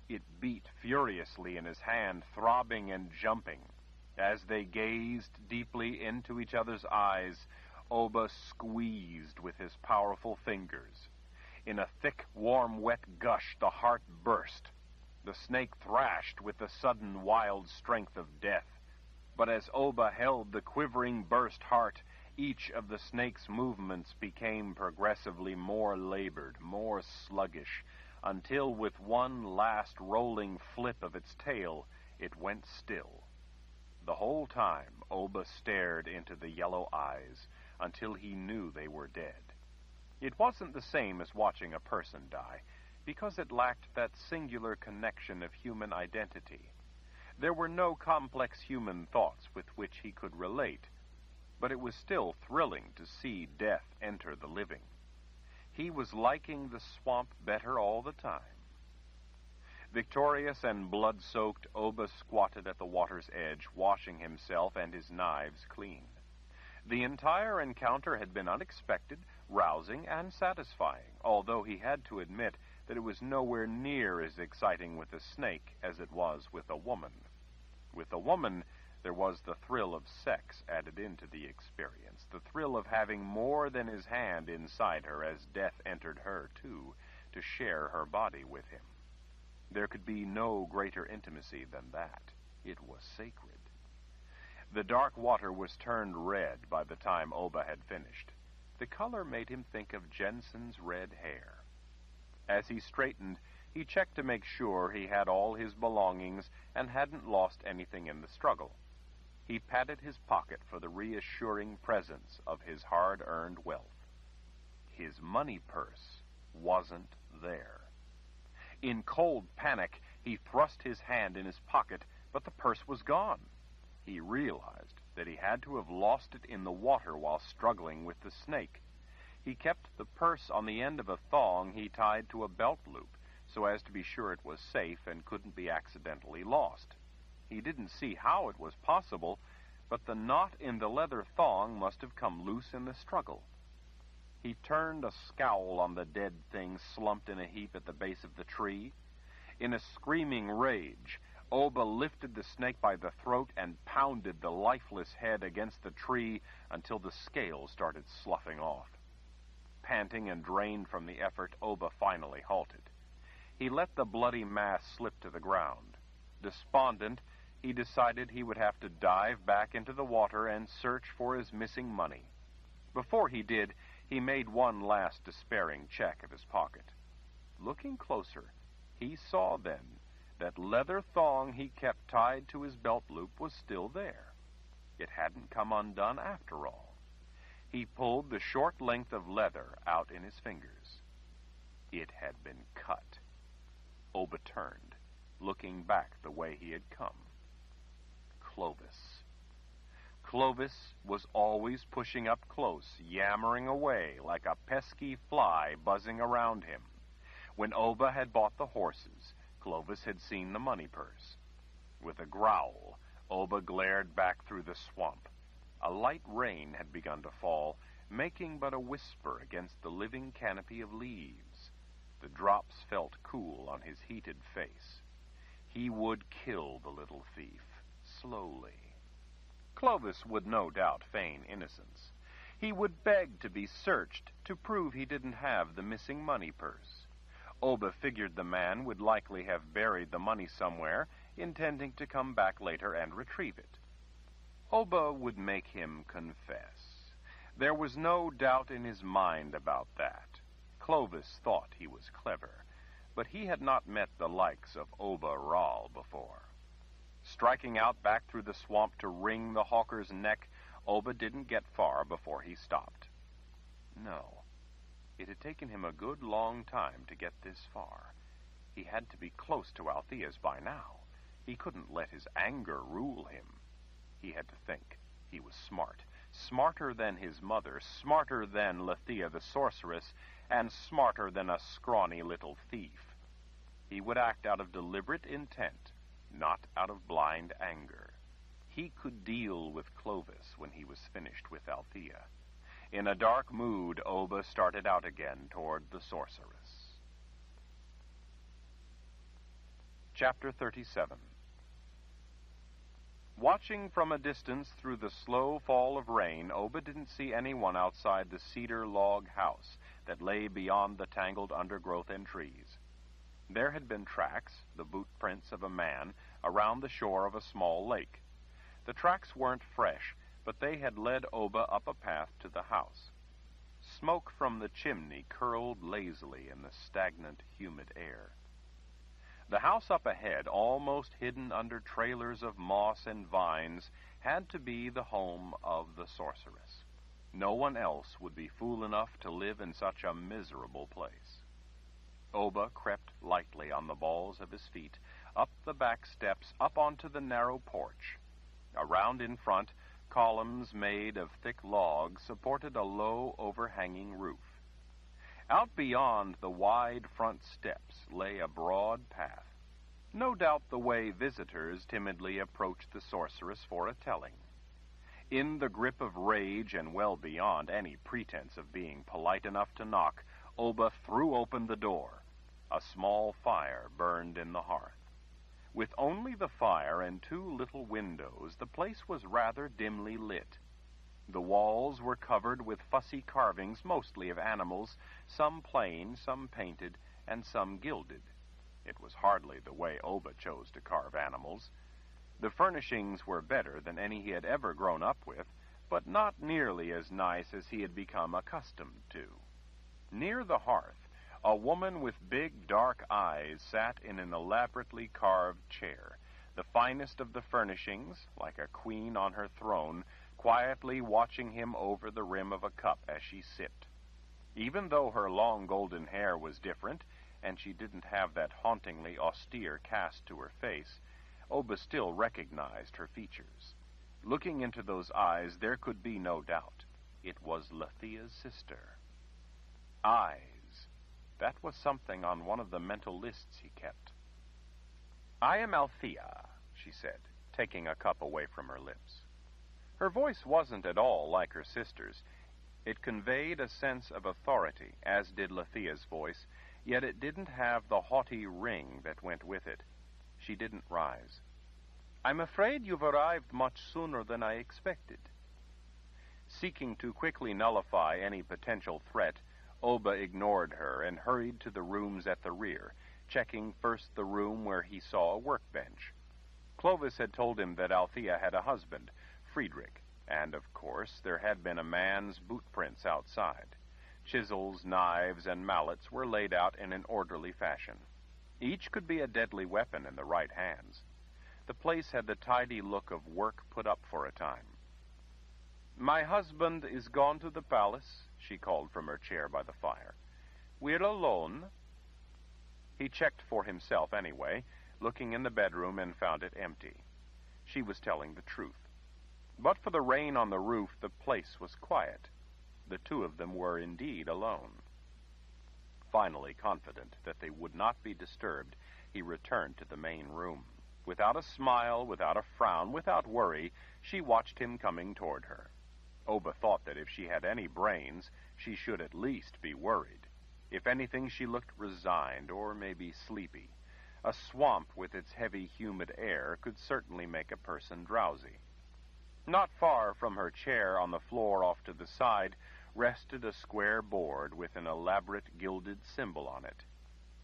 It beat furiously in his hand, throbbing and jumping. As they gazed deeply into each other's eyes, Oba squeezed with his powerful fingers. In a thick, warm, wet gush, the heart burst. The snake thrashed with the sudden, wild strength of death. But as Oba held the quivering, burst heart, each of the snake's movements became progressively more labored, more sluggish, until with one last rolling flip of its tail, it went still. The whole time, Oba stared into the yellow eyes until he knew they were dead. It wasn't the same as watching a person die, because it lacked that singular connection of human identity. There were no complex human thoughts with which he could relate, but it was still thrilling to see death enter the living. He was liking the swamp better all the time. Victorious and blood-soaked, Oba squatted at the water's edge, washing himself and his knives clean. The entire encounter had been unexpected, rousing, and satisfying, although he had to admit that it was nowhere near as exciting with a snake as it was with a woman. With a woman, there was the thrill of sex added into the experience, the thrill of having more than his hand inside her as death entered her, too, to share her body with him. There could be no greater intimacy than that. It was sacred. The dark water was turned red by the time Oba had finished. The color made him think of Jensen's red hair. As he straightened, he checked to make sure he had all his belongings and hadn't lost anything in the struggle. He patted his pocket for the reassuring presence of his hard-earned wealth. His money purse wasn't there. In cold panic, he thrust his hand in his pocket, but the purse was gone. He realized that he had to have lost it in the water while struggling with the snake. He kept the purse on the end of a thong he tied to a belt loop, so as to be sure it was safe and couldn't be accidentally lost. He didn't see how it was possible, but the knot in the leather thong must have come loose in the struggle. He turned a scowl on the dead thing slumped in a heap at the base of the tree. In a screaming rage, Oba lifted the snake by the throat and pounded the lifeless head against the tree until the scales started sloughing off. Panting and drained from the effort, Oba finally halted. He let the bloody mass slip to the ground. Despondent, he decided he would have to dive back into the water and search for his missing money. Before he did, he made one last despairing check of his pocket. Looking closer, he saw then that leather thong he kept tied to his belt loop was still there. It hadn't come undone after all. He pulled the short length of leather out in his fingers. It had been cut. Oba turned, looking back the way he had come. Clovis. Clovis was always pushing up close, yammering away like a pesky fly buzzing around him. When Oba had bought the horses, Clovis had seen the money purse. With a growl, Oba glared back through the swamp. A light rain had begun to fall, making but a whisper against the living canopy of leaves. The drops felt cool on his heated face. He would kill the little thief, slowly. Clovis would no doubt feign innocence. He would beg to be searched to prove he didn't have the missing money purse. Oba figured the man would likely have buried the money somewhere, intending to come back later and retrieve it. Oba would make him confess. There was no doubt in his mind about that. Clovis thought he was clever, but he had not met the likes of Oba Ral before. Striking out back through the swamp to wring the hawker's neck, Oba didn't get far before he stopped. No, it had taken him a good long time to get this far. He had to be close to Althea's by now. He couldn't let his anger rule him. He had to think. He was smart. Smarter than his mother, smarter than Althea the sorceress, and smarter than a scrawny little thief. He would act out of deliberate intent, not out of blind anger. He could deal with Clovis when he was finished with Althea. In a dark mood, Oba started out again toward the sorceress. Chapter 37. Watching from a distance through the slow fall of rain, Oba didn't see anyone outside the cedar log house that lay beyond the tangled undergrowth and trees. There had been tracks, the boot prints of a man, around the shore of a small lake. The tracks weren't fresh, but they had led Oba up a path to the house. Smoke from the chimney curled lazily in the stagnant, humid air. The house up ahead, almost hidden under trailers of moss and vines, had to be the home of the sorceress. No one else would be fool enough to live in such a miserable place. Oba crept lightly on the balls of his feet, up the back steps, up onto the narrow porch. Around in front, columns made of thick logs supported a low, overhanging roof. Out beyond the wide front steps lay a broad path, no doubt the way visitors timidly approached the sorceress for a telling. In the grip of rage and well beyond any pretense of being polite enough to knock, Oba threw open the door. A small fire burned in the hearth. With only the fire and two little windows, the place was rather dimly lit. The walls were covered with fussy carvings, mostly of animals, some plain, some painted, and some gilded. It was hardly the way Oba chose to carve animals. The furnishings were better than any he had ever grown up with, but not nearly as nice as he had become accustomed to. Near the hearth, a woman with big, dark eyes sat in an elaborately carved chair, the finest of the furnishings, like a queen on her throne, quietly watching him over the rim of a cup as she sipped. Even though her long golden hair was different, and she didn't have that hauntingly austere cast to her face, Oba still recognized her features. Looking into those eyes, there could be no doubt. It was Althea's sister. Eyes. That was something on one of the mental lists he kept. "I am Althea," she said, taking a cup away from her lips. Her voice wasn't at all like her sister's. It conveyed a sense of authority, as did Althea's voice, yet it didn't have the haughty ring that went with it. She didn't rise. "I'm afraid you've arrived much sooner than I expected." Seeking to quickly nullify any potential threat, Oba ignored her and hurried to the rooms at the rear, checking first the room where he saw a workbench. Clovis had told him that Althea had a husband, Friedrich, and, of course, there had been a man's boot prints outside. Chisels, knives, and mallets were laid out in an orderly fashion. Each could be a deadly weapon in the right hands. The place had the tidy look of work put up for a time. "My husband is gone to the palace," she called from her chair by the fire. "We're alone." He checked for himself anyway, looking in the bedroom and found it empty. She was telling the truth. But for the rain on the roof, the place was quiet. The two of them were indeed alone. Finally, confident that they would not be disturbed, he returned to the main room. Without a smile, without a frown, without worry, she watched him coming toward her. Oba thought that if she had any brains, she should at least be worried. If anything, she looked resigned, or maybe sleepy. A swamp with its heavy, humid air could certainly make a person drowsy. Not far from her chair on the floor off to the side rested a square board with an elaborate gilded symbol on it.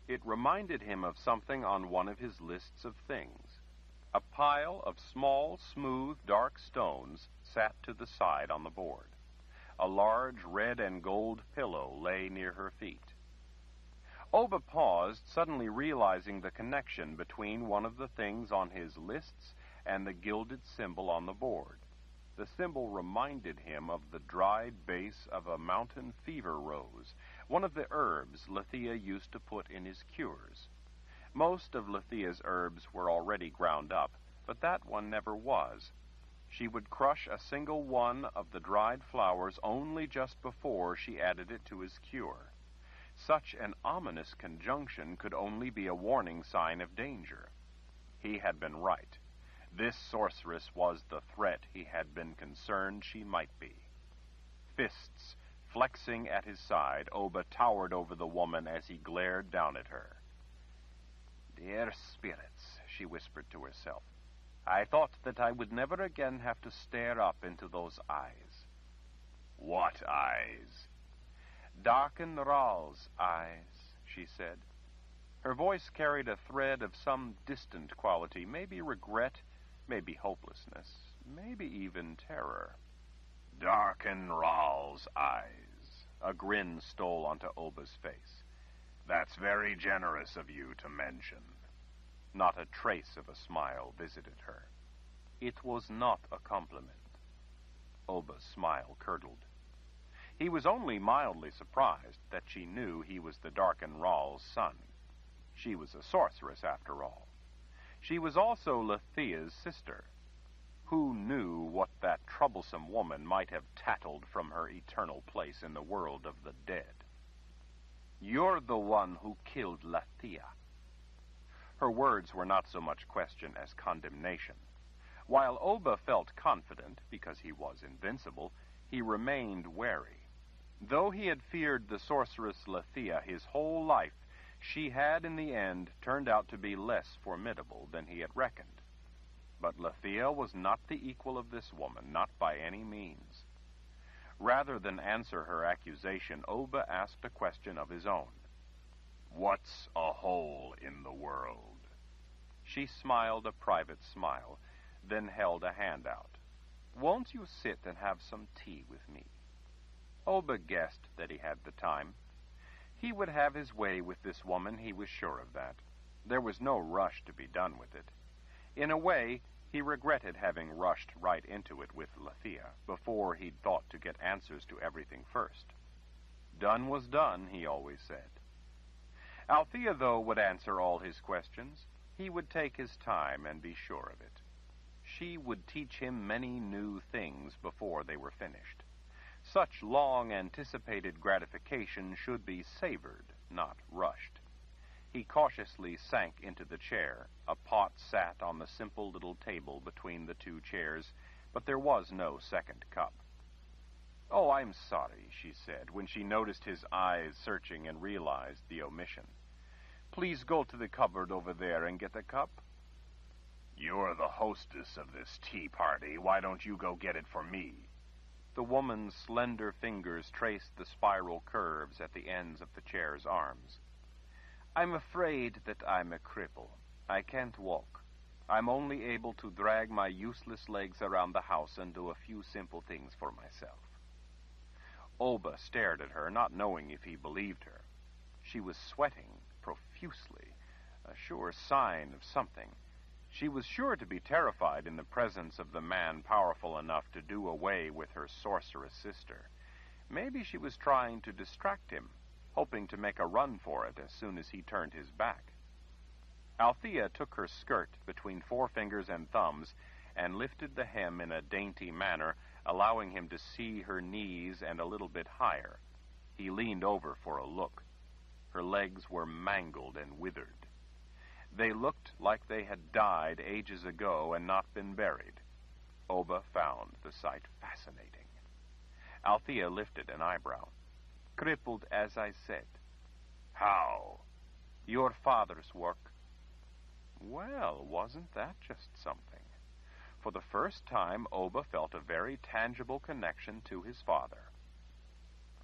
It reminded him of something on one of his lists of things. A pile of small, smooth, dark stones sat to the side on the board. A large red and gold pillow lay near her feet. Oba paused, suddenly realizing the connection between one of the things on his lists and the gilded symbol on the board. The symbol reminded him of the dried base of a mountain fever rose, one of the herbs Althea used to put in his cures. Most of Althea's herbs were already ground up, but that one never was. She would crush a single one of the dried flowers only just before she added it to his cure. Such an ominous conjunction could only be a warning sign of danger. He had been right. This sorceress was the threat he had been concerned she might be. Fists flexing at his side, Oba towered over the woman as he glared down at her. "Dear spirits," she whispered to herself, "I thought that I would never again have to stare up into those eyes." "What eyes?" "Darken Ral's eyes," she said. Her voice carried a thread of some distant quality, maybe regret, maybe hopelessness, maybe even terror. "Darken Ral's eyes." A grin stole onto Oba's face. "That's very generous of you to mention." Not a trace of a smile visited her. It was not a compliment. Oba's smile curdled. He was only mildly surprised that she knew he was the Darken Ral's son. She was a sorceress, after all. She was also Althea's sister. Who knew what that troublesome woman might have tattled from her eternal place in the world of the dead? "You're the one who killed Althea." Her words were not so much question as condemnation. While Oba felt confident, because he was invincible, he remained wary. Though he had feared the sorceress Althea his whole life, she had, in the end, turned out to be less formidable than he had reckoned. But Althea was not the equal of this woman, not by any means. Rather than answer her accusation, Oba asked a question of his own. "What's a hole in the world?" She smiled a private smile, then held a hand out. "Won't you sit and have some tea with me?" Oba guessed that he had the time. He would have his way with this woman, he was sure of that. There was no rush to be done with it. In a way, he regretted having rushed right into it with Althea, before he'd thought to get answers to everything first. Done was done, he always said. Althea, though, would answer all his questions. He would take his time and be sure of it. She would teach him many new things before they were finished. Such long-anticipated gratification should be savored, not rushed. He cautiously sank into the chair. A pot sat on the simple little table between the two chairs, but there was no second cup. "Oh, I'm sorry," she said, when she noticed his eyes searching and realized the omission. "Please go to the cupboard over there and get a cup." "You're the hostess of this tea party. Why don't you go get it for me?" The woman's slender fingers traced the spiral curves at the ends of the chair's arms. "I'm afraid that I'm a cripple. I can't walk. I'm only able to drag my useless legs around the house and do a few simple things for myself." Oba stared at her, not knowing if he believed her. She was sweating profusely, a sure sign of something. She was sure to be terrified in the presence of the man powerful enough to do away with her sorceress sister. Maybe she was trying to distract him, hoping to make a run for it as soon as he turned his back. Althea took her skirt between forefingers and thumbs and lifted the hem in a dainty manner, allowing him to see her knees and a little bit higher. He leaned over for a look. Her legs were mangled and withered. They looked like they had died ages ago and not been buried. Oba found the sight fascinating. Althea lifted an eyebrow. "Crippled, as I said." "How?" "Your father's work." Well, wasn't that just something? For the first time, Oba felt a very tangible connection to his father.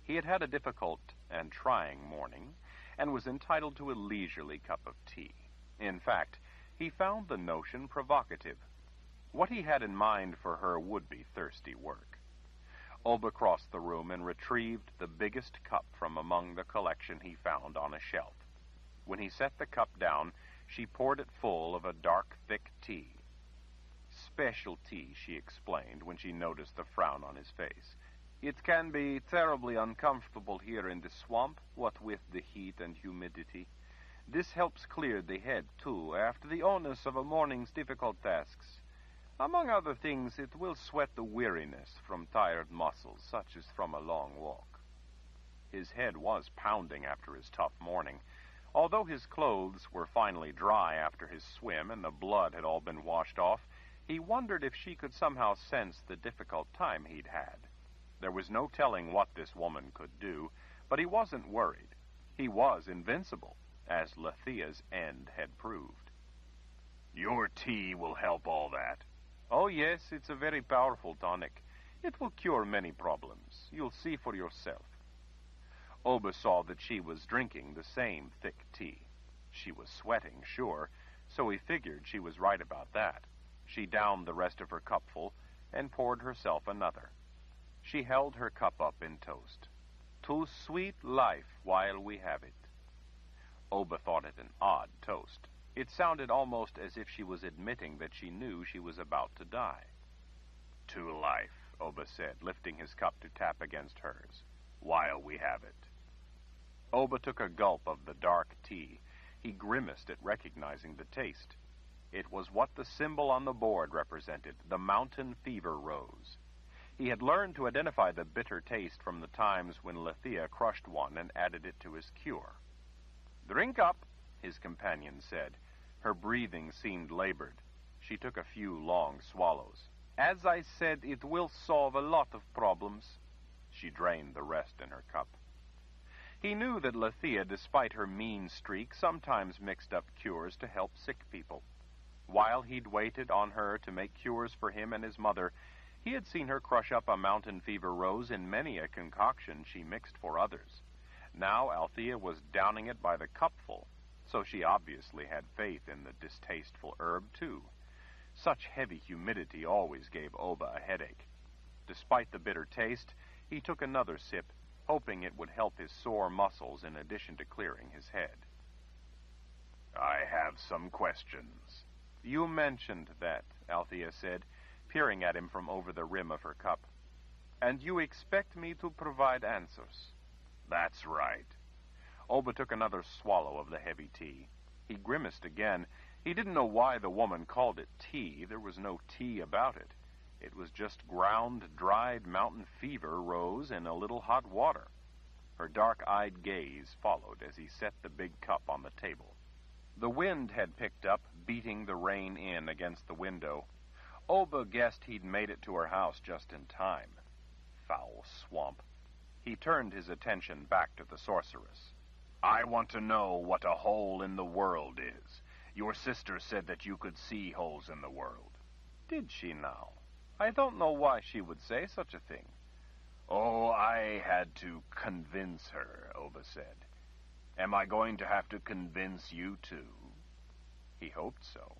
He had had a difficult and trying morning, and was entitled to a leisurely cup of tea. In fact, he found the notion provocative. What he had in mind for her would be thirsty work. Oba crossed the room and retrieved the biggest cup from among the collection he found on a shelf. When he set the cup down, she poured it full of a dark, thick tea. "Special tea," she explained when she noticed the frown on his face. "It can be terribly uncomfortable here in the swamp, what with the heat and humidity. This helps clear the head, too, after the onus of a morning's difficult tasks. Among other things, it will sweat the weariness from tired muscles, such as from a long walk." His head was pounding after his tough morning. Although his clothes were finally dry after his swim and the blood had all been washed off, he wondered if she could somehow sense the difficult time he'd had. There was no telling what this woman could do, but he wasn't worried. He was invincible, as Althea's end had proved. "Your tea will help all that." "Oh, yes, it's a very powerful tonic. It will cure many problems. You'll see for yourself." Oba saw that she was drinking the same thick tea. She was sweating, sure, so he figured she was right about that. She downed the rest of her cupful and poured herself another. She held her cup up in toast. "To sweet life while we have it." Oba thought it an odd toast. It sounded almost as if she was admitting that she knew she was about to die. "To life," Oba said, lifting his cup to tap against hers. "While we have it." Oba took a gulp of the dark tea. He grimaced at recognizing the taste. It was what the symbol on the board represented, the mountain fever rose. He had learned to identify the bitter taste from the times when Althea crushed one and added it to his cure. "Drink up," his companion said. Her breathing seemed labored. She took a few long swallows. "As I said, it will solve a lot of problems." She drained the rest in her cup. He knew that Althea, despite her mean streak, sometimes mixed up cures to help sick people. While he'd waited on her to make cures for him and his mother, he had seen her crush up a mountain fever rose in many a concoction she mixed for others. Now Althea was downing it by the cupful, so she obviously had faith in the distasteful herb, too. Such heavy humidity always gave Oba a headache. Despite the bitter taste, he took another sip, hoping it would help his sore muscles in addition to clearing his head. "I have some questions." "You mentioned that," Althea said, peering at him from over the rim of her cup. "And you expect me to provide answers." "That's right." Oba took another swallow of the heavy tea. He grimaced again. He didn't know why the woman called it tea. There was no tea about it. It was just ground, dried mountain fever rose in a little hot water. Her dark-eyed gaze followed as he set the big cup on the table. The wind had picked up, beating the rain in against the window. Oba guessed he'd made it to her house just in time. Foul swamp. He turned his attention back to the sorceress. I want to know what a hole in the world is. Your sister said that you could see holes in the world. Did she now? I don't know why she would say such a thing. Oh, I had to convince her, Oba said. Am I going to have to convince you too? He hoped so.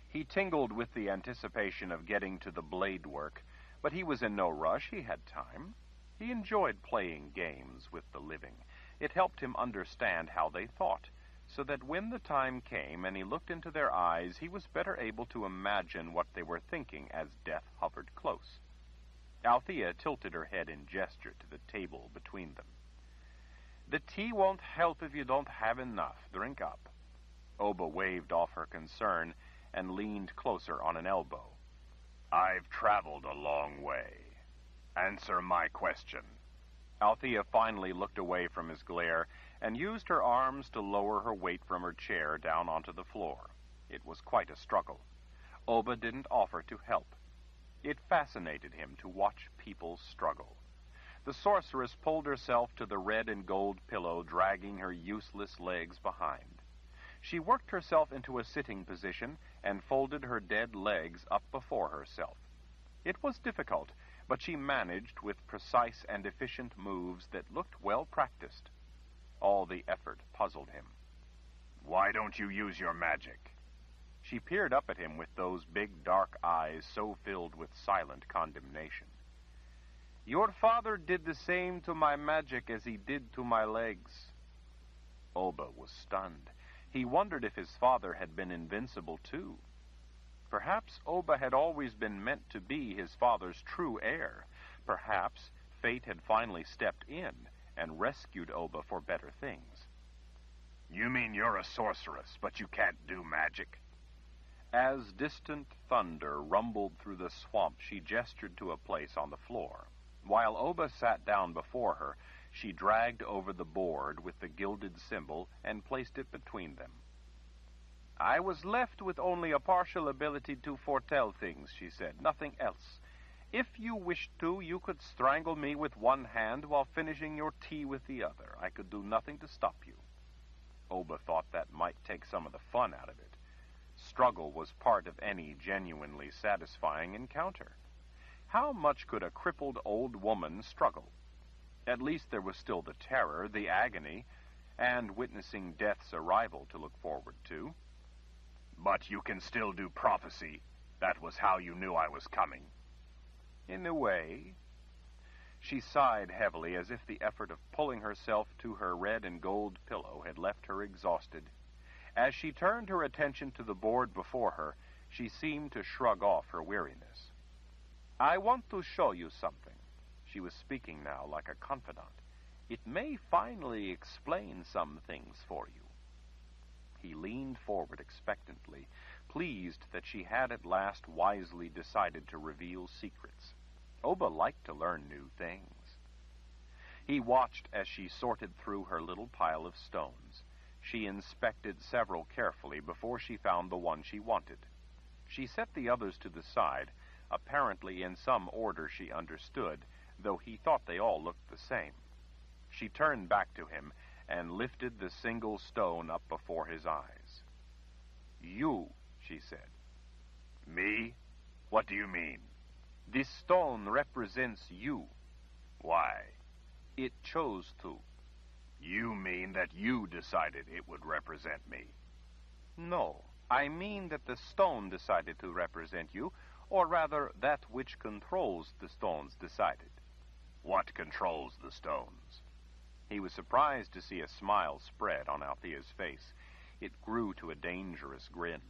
He tingled with the anticipation of getting to the blade work, but he was in no rush. He had time. He enjoyed playing games with the living. It helped him understand how they thought, so that when the time came and he looked into their eyes, he was better able to imagine what they were thinking as death hovered close. Althea tilted her head in gesture to the table between them. The tea won't help if you don't have enough. Drink up. Oba waved off her concern and leaned closer on an elbow. I've traveled a long way. Answer my question. Althea finally looked away from his glare and used her arms to lower her weight from her chair down onto the floor. It was quite a struggle. Oba didn't offer to help. It fascinated him to watch people struggle. The sorceress pulled herself to the red and gold pillow, dragging her useless legs behind. She worked herself into a sitting position and folded her dead legs up before herself. It was difficult, but she managed with precise and efficient moves that looked well practiced. All the effort puzzled him. Why don't you use your magic? She peered up at him with those big dark eyes so filled with silent condemnation. Your father did the same to my magic as he did to my legs. Oba was stunned. He wondered if his father had been invincible too. Perhaps Oba had always been meant to be his father's true heir. Perhaps fate had finally stepped in and rescued Oba for better things. You mean you're a sorceress, but you can't do magic? As distant thunder rumbled through the swamp, she gestured to a place on the floor. While Oba sat down before her, she dragged over the board with the gilded symbol and placed it between them. I was left with only a partial ability to foretell things, she said, nothing else. If you wished to, you could strangle me with one hand while finishing your tea with the other. I could do nothing to stop you. Oba thought that might take some of the fun out of it. Struggle was part of any genuinely satisfying encounter. How much could a crippled old woman struggle? At least there was still the terror, the agony, and witnessing death's arrival to look forward to. But you can still do prophecy. That was how you knew I was coming. In a way. She sighed heavily as if the effort of pulling herself to her red and gold pillow had left her exhausted. As she turned her attention to the board before her, she seemed to shrug off her weariness. I want to show you something. She was speaking now like a confidant. It may finally explain some things for you. He leaned forward expectantly, pleased that she had at last wisely decided to reveal secrets. Oba liked to learn new things. He watched as she sorted through her little pile of stones. She inspected several carefully before she found the one she wanted. She set the others to the side, apparently in some order she understood, though he thought they all looked the same. She turned back to him and lifted the single stone up before his eyes. You, she said. Me? What do you mean? This stone represents you. Why? It chose to. You mean that you decided it would represent me? No, I mean that the stone decided to represent you, or rather, that which controls the stones decided. What controls the stones? He was surprised to see a smile spread on Althea's face. It grew to a dangerous grin.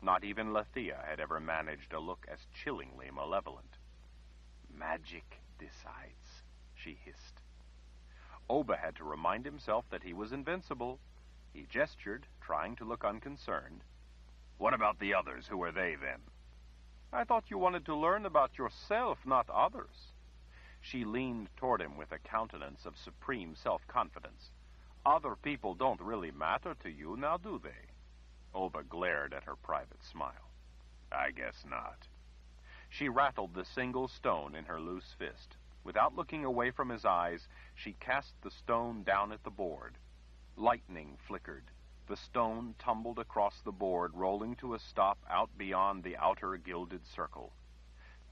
Not even Althea had ever managed a look as chillingly malevolent. Magic decides, she hissed. Oba had to remind himself that he was invincible. He gestured, trying to look unconcerned. What about the others? Who are they, then? I thought you wanted to learn about yourself, not others. She leaned toward him with a countenance of supreme self-confidence. Other people don't really matter to you, now do they? Oba glared at her private smile. I guess not. She rattled the single stone in her loose fist. Without looking away from his eyes, she cast the stone down at the board. Lightning flickered. The stone tumbled across the board, rolling to a stop out beyond the outer gilded circle.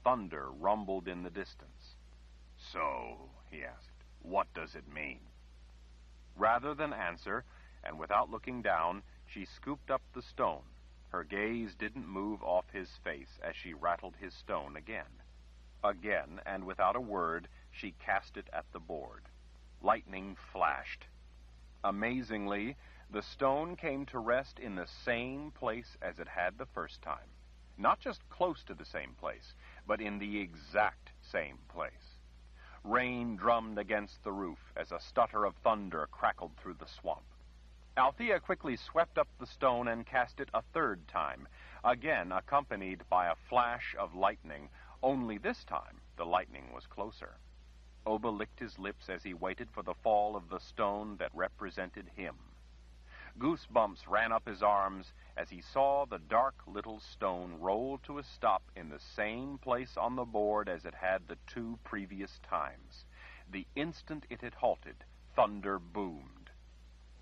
Thunder rumbled in the distance. So, he asked, what does it mean? Rather than answer, and without looking down, she scooped up the stone. Her gaze didn't move off his face as she rattled his stone again. Again, and without a word, she cast it at the board. Lightning flashed. Amazingly, the stone came to rest in the same place as it had the first time. Not just close to the same place, but in the exact same place. Rain drummed against the roof as a stutter of thunder crackled through the swamp. Althea quickly swept up the stone and cast it a third time, again accompanied by a flash of lightning, only this time the lightning was closer. Oba licked his lips as he waited for the fall of the stone that represented him. Goosebumps ran up his arms as he saw the dark little stone roll to a stop in the same place on the board as it had the 2 previous times. The instant it had halted, thunder boomed.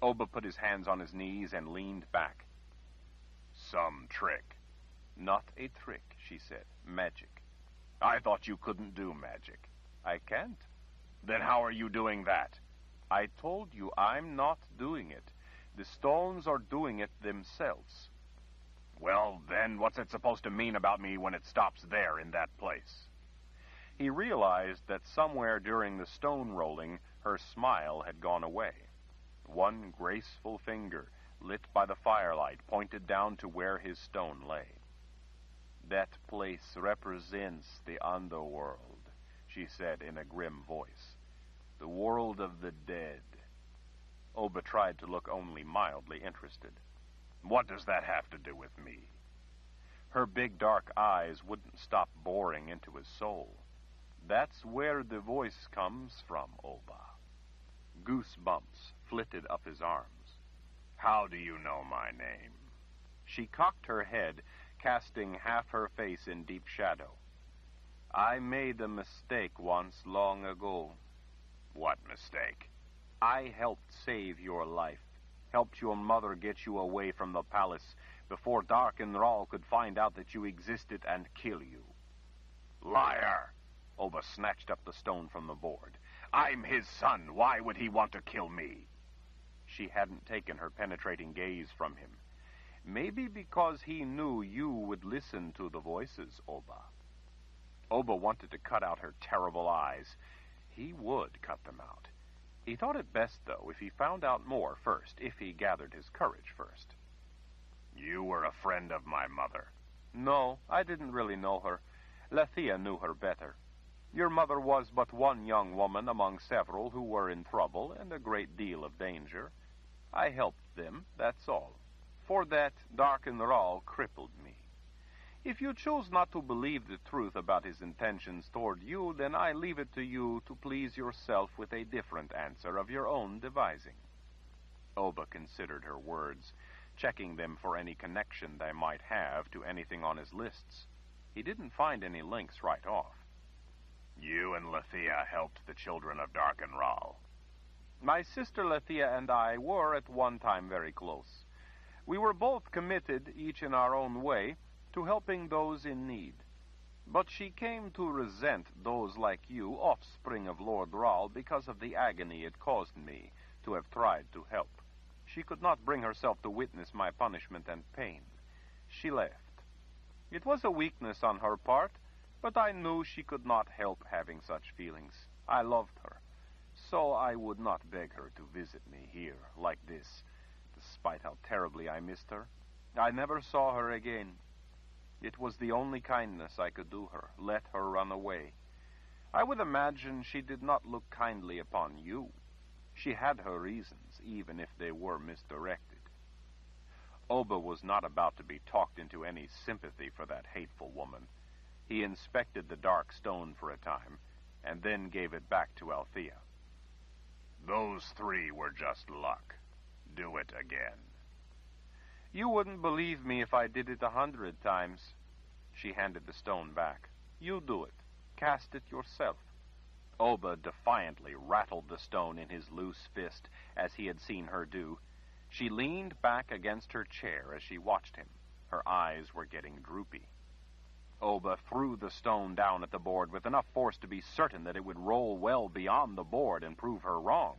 Oba put his hands on his knees and leaned back. Some trick. Not a trick, she said. Magic. I thought you couldn't do magic. I can't. Then how are you doing that? I told you I'm not doing it. The stones are doing it themselves. Well, then, what's it supposed to mean about me when it stops there in that place? He realized that somewhere during the stone rolling, her smile had gone away. One graceful finger, lit by the firelight, pointed down to where his stone lay. That place represents the underworld, she said in a grim voice. The world of the dead. Oba tried to look only mildly interested. What does that have to do with me? Her big dark eyes wouldn't stop boring into his soul. That's where the voice comes from, Oba. Goosebumps flitted up his arms. How do you know my name? She cocked her head, casting half her face in deep shadow. I made a mistake once long ago. What mistake? I helped save your life, helped your mother get you away from the palace before Dark and Thrall could find out that you existed and kill you. Liar! Oba snatched up the stone from the board. I'm his son. Why would he want to kill me? She hadn't taken her penetrating gaze from him. Maybe because he knew you would listen to the voices, Oba. Oba wanted to cut out her terrible eyes. He would cut them out. He thought it best, though, if he found out more first, if he gathered his courage first. You were a friend of my mother. No, I didn't really know her. Althea knew her better. Your mother was but one young woman among several who were in trouble and a great deal of danger. I helped them, that's all. For that, Dark and Thrall crippled me. If you choose not to believe the truth about his intentions toward you, then I leave it to you to please yourself with a different answer of your own devising. Oba considered her words, checking them for any connection they might have to anything on his lists. He didn't find any links right off. You and Althea helped the children of Dark and Thrall. My sister Althea and I were at one time very close. We were both committed, each in our own way, to helping those in need. But she came to resent those like you, offspring of Lord Thrall, because of the agony it caused me to have tried to help. She could not bring herself to witness my punishment and pain. She left. It was a weakness on her part, but I knew she could not help having such feelings. I loved her, so I would not beg her to visit me here, like this, despite how terribly I missed her. I never saw her again. It was the only kindness I could do her, let her run away. I would imagine she did not look kindly upon you. She had her reasons, even if they were misdirected. Oba was not about to be talked into any sympathy for that hateful woman. He inspected the dark stone for a time, and then gave it back to Althea. "Those 3 were just luck. Do it again." "You wouldn't believe me if I did it 100 times. She handed the stone back. "You do it. Cast it yourself." Oba defiantly rattled the stone in his loose fist, as he had seen her do. She leaned back against her chair as she watched him. Her eyes were getting droopy. Oba threw the stone down at the board with enough force to be certain that it would roll well beyond the board and prove her wrong.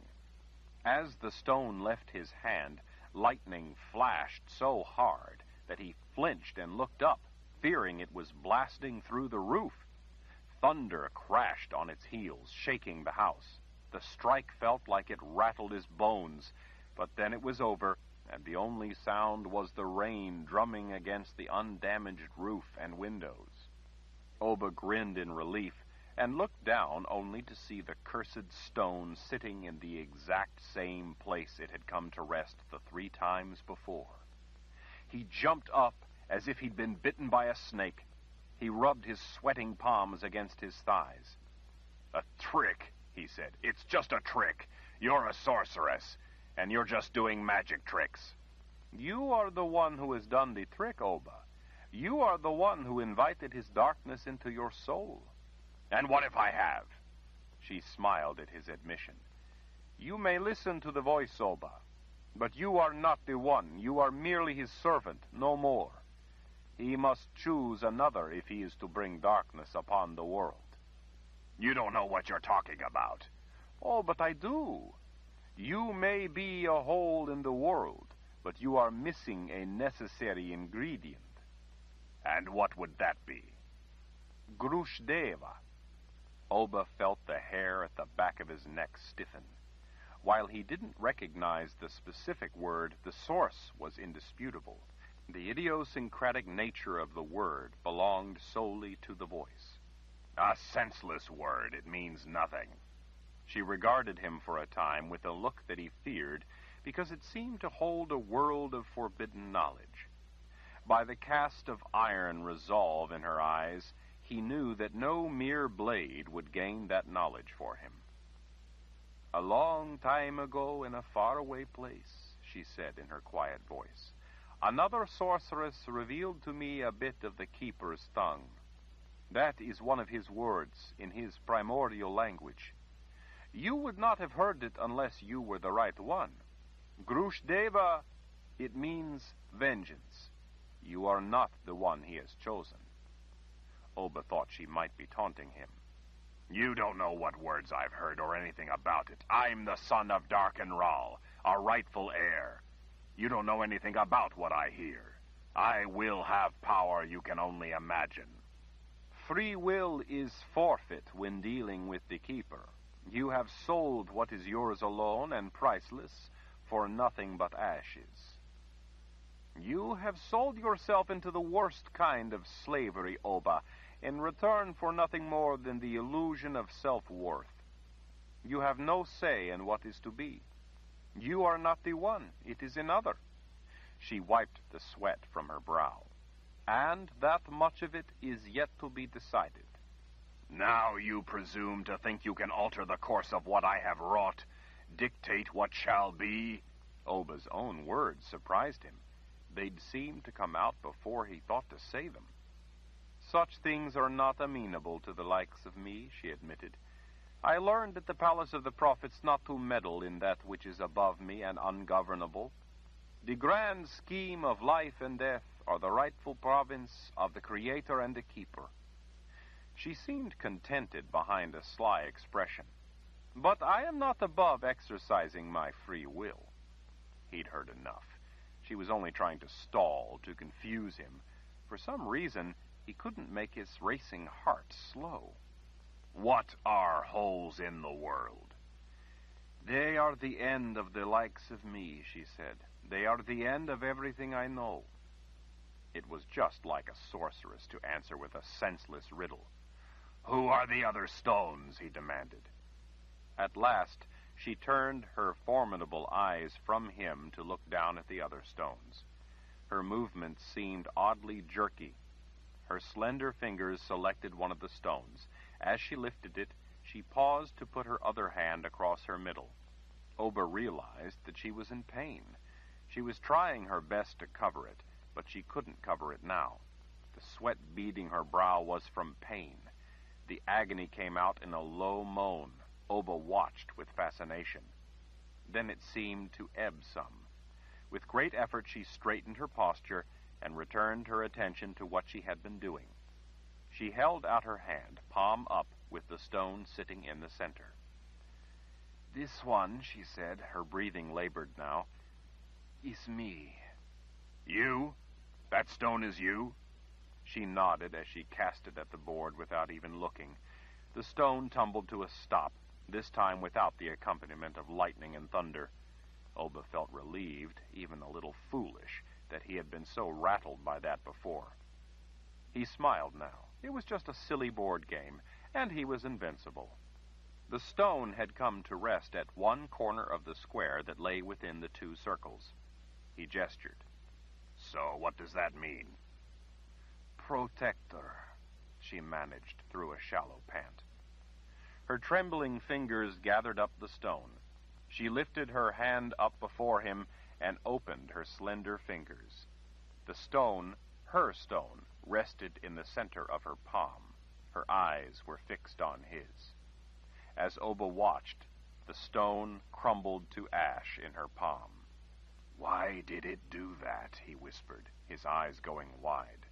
As the stone left his hand, lightning flashed so hard that he flinched and looked up, fearing it was blasting through the roof. Thunder crashed on its heels, shaking the house. The strike felt like it rattled his bones, but then it was over, and the only sound was the rain drumming against the undamaged roof and windows. Oba grinned in relief and looked down only to see the cursed stone sitting in the exact same place it had come to rest the 3 times before. He jumped up as if he'd been bitten by a snake. He rubbed his sweating palms against his thighs. "A trick," he said. "It's just a trick. You're a sorceress, and you're just doing magic tricks." "You are the one who has done the trick, Oba. You are the one who invited his darkness into your soul." "And what if I have?" She smiled at his admission. "You may listen to the voice, Oba, but you are not the one. You are merely his servant, no more. He must choose another if he is to bring darkness upon the world." "You don't know what you're talking about." "Oh, but I do. You may be a hole in the world, but you are missing a necessary ingredient." "And what would that be?" "Grushdeva." Oba felt the hair at the back of his neck stiffen. While he didn't recognize the specific word, the source was indisputable. The idiosyncratic nature of the word belonged solely to the voice. "A senseless word. It means nothing." She regarded him for a time with a look that he feared, because it seemed to hold a world of forbidden knowledge. By the cast of iron resolve in her eyes, he knew that no mere blade would gain that knowledge for him. "A long time ago in a faraway place," she said in her quiet voice, "another sorceress revealed to me a bit of the keeper's tongue. That is one of his words in his primordial language. You would not have heard it unless you were the right one. Grushdeva, it means vengeance. You are not the one he has chosen." Oba thought she might be taunting him. "You don't know what words I've heard or anything about it. I'm the son of Darkenral, a rightful heir. You don't know anything about what I hear. I will have power you can only imagine." "Free will is forfeit when dealing with the keeper. You have sold what is yours alone and priceless for nothing but ashes. You have sold yourself into the worst kind of slavery, Oba, in return for nothing more than the illusion of self-worth. You have no say in what is to be. You are not the one. It is another." She wiped the sweat from her brow. "And that much of it is yet to be decided." "Now you presume to think you can alter the course of what I have wrought, dictate what shall be?" Oba's own words surprised him. They'd seemed to come out before he thought to say them. "Such things are not amenable to the likes of me," she admitted. "I learned at the Palace of the Prophets not to meddle in that which is above me and ungovernable. The grand scheme of life and death are the rightful province of the Creator and the Keeper." She seemed contented behind a sly expression. "But I am not above exercising my free will." He'd heard enough. She was only trying to stall, to confuse him. For some reason, he couldn't make his racing heart slow. "What are holes in the world?" "They are the end of the likes of me," she said. "They are the end of everything I know." It was just like a sorceress to answer with a senseless riddle. "Who are the other stones?" he demanded. At last, she turned her formidable eyes from him to look down at the other stones. Her movements seemed oddly jerky. Her slender fingers selected one of the stones. As she lifted it, she paused to put her other hand across her middle. Oba realized that she was in pain. She was trying her best to cover it, but she couldn't cover it now. The sweat beading her brow was from pain. The agony came out in a low moan. Oba watched with fascination. Then it seemed to ebb some. With great effort, she straightened her posture and returned her attention to what she had been doing. She held out her hand, palm up, with the stone sitting in the center. "This one," she said, her breathing labored now, "is me." "You? That stone is you?" She nodded as she cast it at the board without even looking. The stone tumbled to a stop, this time without the accompaniment of lightning and thunder. Oba felt relieved, even a little foolish, that he had been so rattled by that before. He smiled now. It was just a silly board game, and he was invincible. The stone had come to rest at one corner of the square that lay within the two circles. He gestured. "So what does that mean?" "Protector," she managed through a shallow pant. Her trembling fingers gathered up the stone. She lifted her hand up before him and opened her slender fingers. The stone, her stone, rested in the center of her palm. Her eyes were fixed on his. As Oba watched, the stone crumbled to ash in her palm. "Why did it do that?" he whispered, his eyes going wide.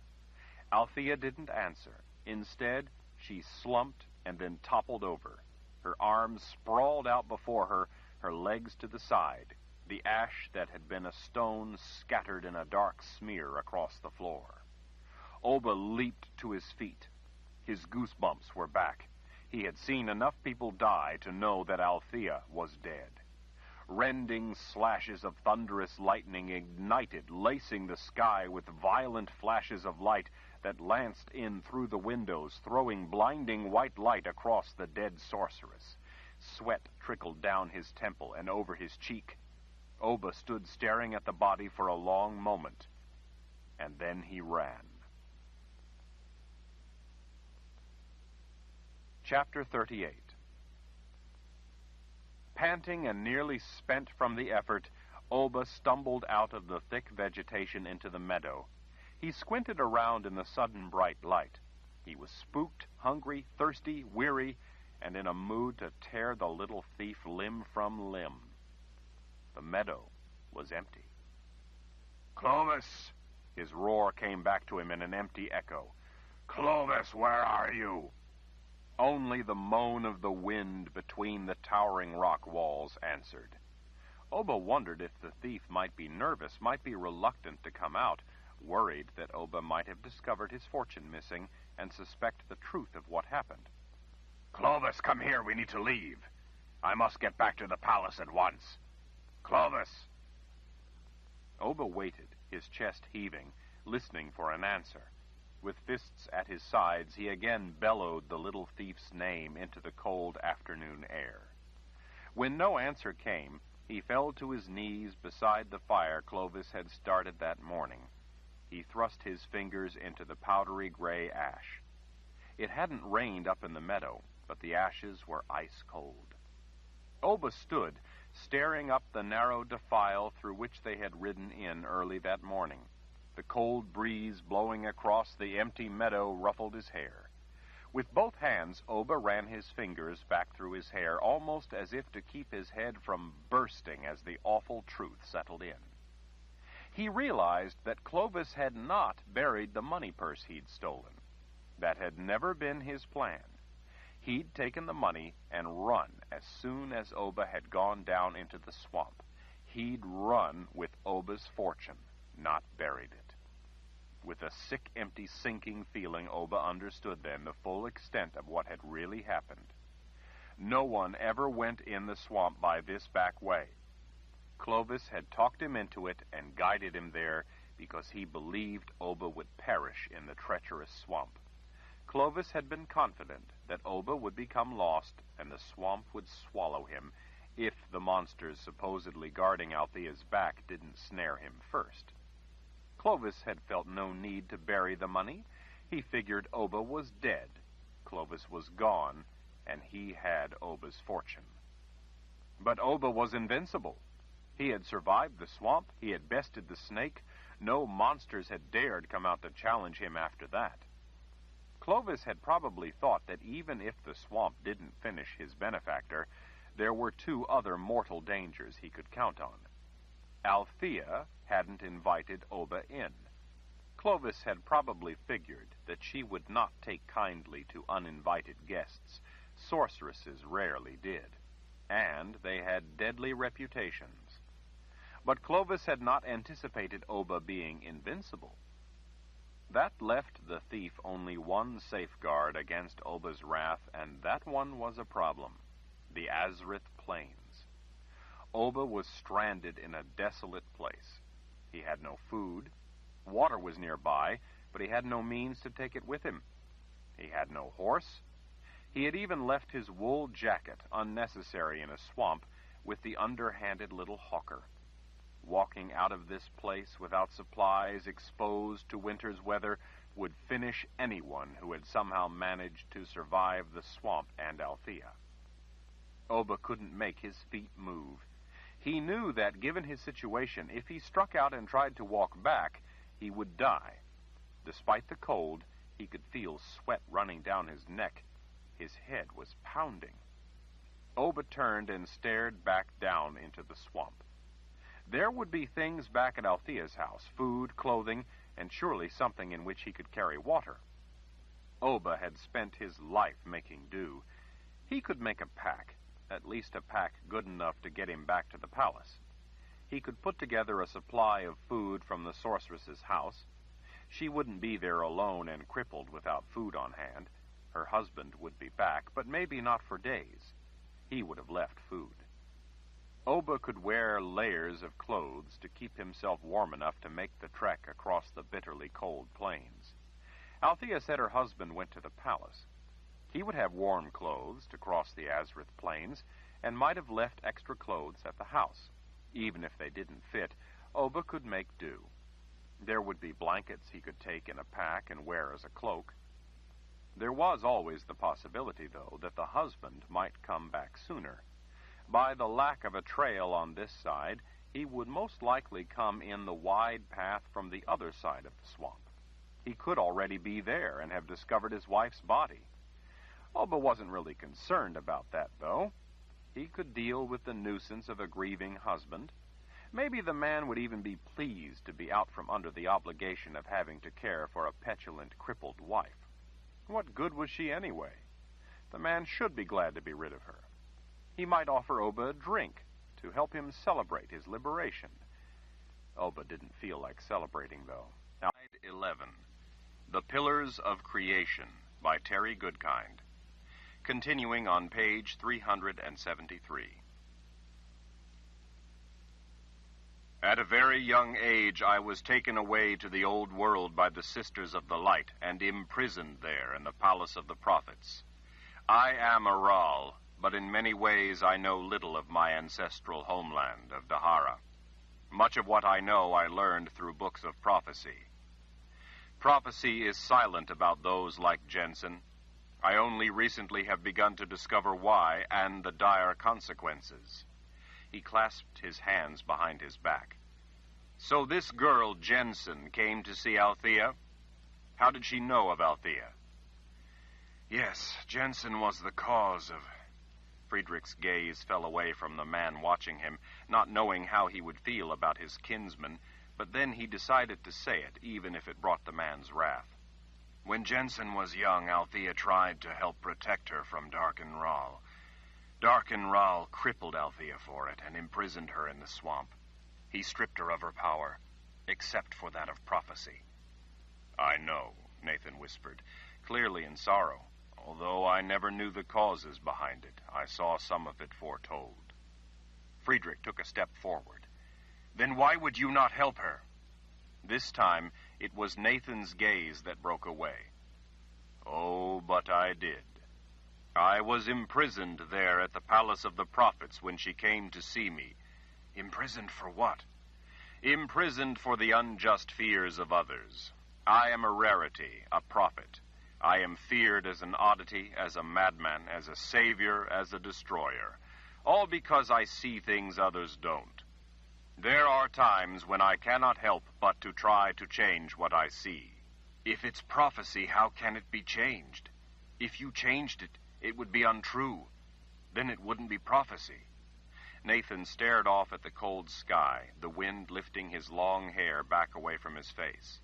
Althea didn't answer. Instead, she slumped and then toppled over. Her arms sprawled out before her, her legs to the side, the ash that had been a stone scattered in a dark smear across the floor. Oba leaped to his feet. His goosebumps were back. He had seen enough people die to know that Althea was dead. Rending slashes of thunderous lightning ignited, lacing the sky with violent flashes of light that lanced in through the windows, throwing blinding white light across the dead sorceress. Sweat trickled down his temple and over his cheek. Oba stood staring at the body for a long moment, and then he ran. Chapter 38. Panting and nearly spent from the effort, Oba stumbled out of the thick vegetation into the meadow. He squinted around in the sudden bright light. He was spooked, hungry, thirsty, weary, and in a mood to tear the little thief limb from limb. The meadow was empty. "Clovis!" His roar came back to him in an empty echo. "Clovis, where are you?" Only the moan of the wind between the towering rock walls answered. Oba wondered if the thief might be nervous, might be reluctant to come out, worried that Oba might have discovered his fortune missing and suspect the truth of what happened. "Clovis, come here. We need to leave. I must get back to the palace at once. Clovis!" Oba waited, his chest heaving, listening for an answer. With fists at his sides, he again bellowed the little thief's name into the cold afternoon air. When no answer came, he fell to his knees beside the fire Clovis had started that morning. He thrust his fingers into the powdery gray ash. It hadn't rained up in the meadow, but the ashes were ice cold. Oba stood, staring up the narrow defile through which they had ridden in early that morning. The cold breeze blowing across the empty meadow ruffled his hair. With both hands, Oba ran his fingers back through his hair, almost as if to keep his head from bursting as the awful truth settled in. He realized that Clovis had not buried the money purse he'd stolen. That had never been his plan. He'd taken the money and run as soon as Oba had gone down into the swamp. He'd run with Oba's fortune, not buried it. With a sick, empty, sinking feeling, Oba understood then the full extent of what had really happened. No one ever went in the swamp by this back way. Clovis had talked him into it and guided him there because he believed Oba would perish in the treacherous swamp. Clovis had been confident that Oba would become lost and the swamp would swallow him if the monsters supposedly guarding Althea's back didn't snare him first. Clovis had felt no need to bury the money. He figured Oba was dead, Clovis was gone, and he had Oba's fortune. But Oba was invincible. He had survived the swamp, he had bested the snake. No monsters had dared come out to challenge him after that. Clovis had probably thought that even if the swamp didn't finish his benefactor, there were two other mortal dangers he could count on. Althea hadn't invited Oba in. Clovis had probably figured that she would not take kindly to uninvited guests. Sorceresses rarely did, and they had deadly reputations. But Clovis had not anticipated Oba being invincible. That left the thief only one safeguard against Oba's wrath, and that one was a problem: the Azrith Plains. Oba was stranded in a desolate place. He had no food. Water was nearby, but he had no means to take it with him. He had no horse. He had even left his wool jacket, unnecessary in a swamp, with the underhanded little hawker. Walking out of this place without supplies, exposed to winter's weather, would finish anyone who had somehow managed to survive the swamp and Althea. Oba couldn't make his feet move. He knew that, given his situation, if he struck out and tried to walk back, he would die. Despite the cold, he could feel sweat running down his neck. His head was pounding. Oba turned and stared back down into the swamp. There would be things back at Althea's house: food, clothing, and surely something in which he could carry water. Oba had spent his life making do. He could make a pack, at least a pack good enough to get him back to the palace. He could put together a supply of food from the sorceress's house. She wouldn't be there alone and crippled without food on hand. Her husband would be back, but maybe not for days. He would have left food. Oba could wear layers of clothes to keep himself warm enough to make the trek across the bitterly cold plains. Althea said her husband went to the palace. He would have warm clothes to cross the Azrith Plains, and might have left extra clothes at the house. Even if they didn't fit, Oba could make do. There would be blankets he could take in a pack and wear as a cloak. There was always the possibility, though, that the husband might come back sooner. By the lack of a trail on this side, he would most likely come in the wide path from the other side of the swamp. He could already be there and have discovered his wife's body. Oba wasn't really concerned about that, though. He could deal with the nuisance of a grieving husband. Maybe the man would even be pleased to be out from under the obligation of having to care for a petulant, crippled wife. What good was she anyway? The man should be glad to be rid of her. He might offer Oba a drink to help him celebrate his liberation. Oba didn't feel like celebrating, though. Now, 11. The Pillars of Creation by Terry Goodkind. Continuing on page 373. At a very young age, I was taken away to the old world by the Sisters of the Light and imprisoned there in the Palace of the Prophets. I am a Ral, but in many ways I know little of my ancestral homeland of Dahara. Much of what I know I learned through books of prophecy. Prophecy is silent about those like Jensen. I only recently have begun to discover why and the dire consequences. He clasped his hands behind his back. So this girl, Jensen, came to see Althea? How did she know of Althea? Yes, Jensen was the cause of... Friedrich's gaze fell away from the man watching him, not knowing how he would feel about his kinsman, but then he decided to say it, even if it brought the man's wrath. When Jensen was young, Althea tried to help protect her from Darken Ral. Darken Ral crippled Althea for it and imprisoned her in the swamp. He stripped her of her power, except for that of prophecy. I know, Nathan whispered, clearly in sorrow. Although I never knew the causes behind it, I saw some of it foretold. Friedrich took a step forward. Then why would you not help her? This time, it was Nathan's gaze that broke away. Oh, but I did. I was imprisoned there at the Palace of the Prophets when she came to see me. Imprisoned for what? Imprisoned for the unjust fears of others. I am a rarity, a prophet. I am feared as an oddity, as a madman, as a savior, as a destroyer, all because I see things others don't. There are times when I cannot help but to try to change what I see. If it's prophecy, how can it be changed? If you changed it, it would be untrue. Then it wouldn't be prophecy. Nathan stared off at the cold sky, the wind lifting his long hair back away from his face.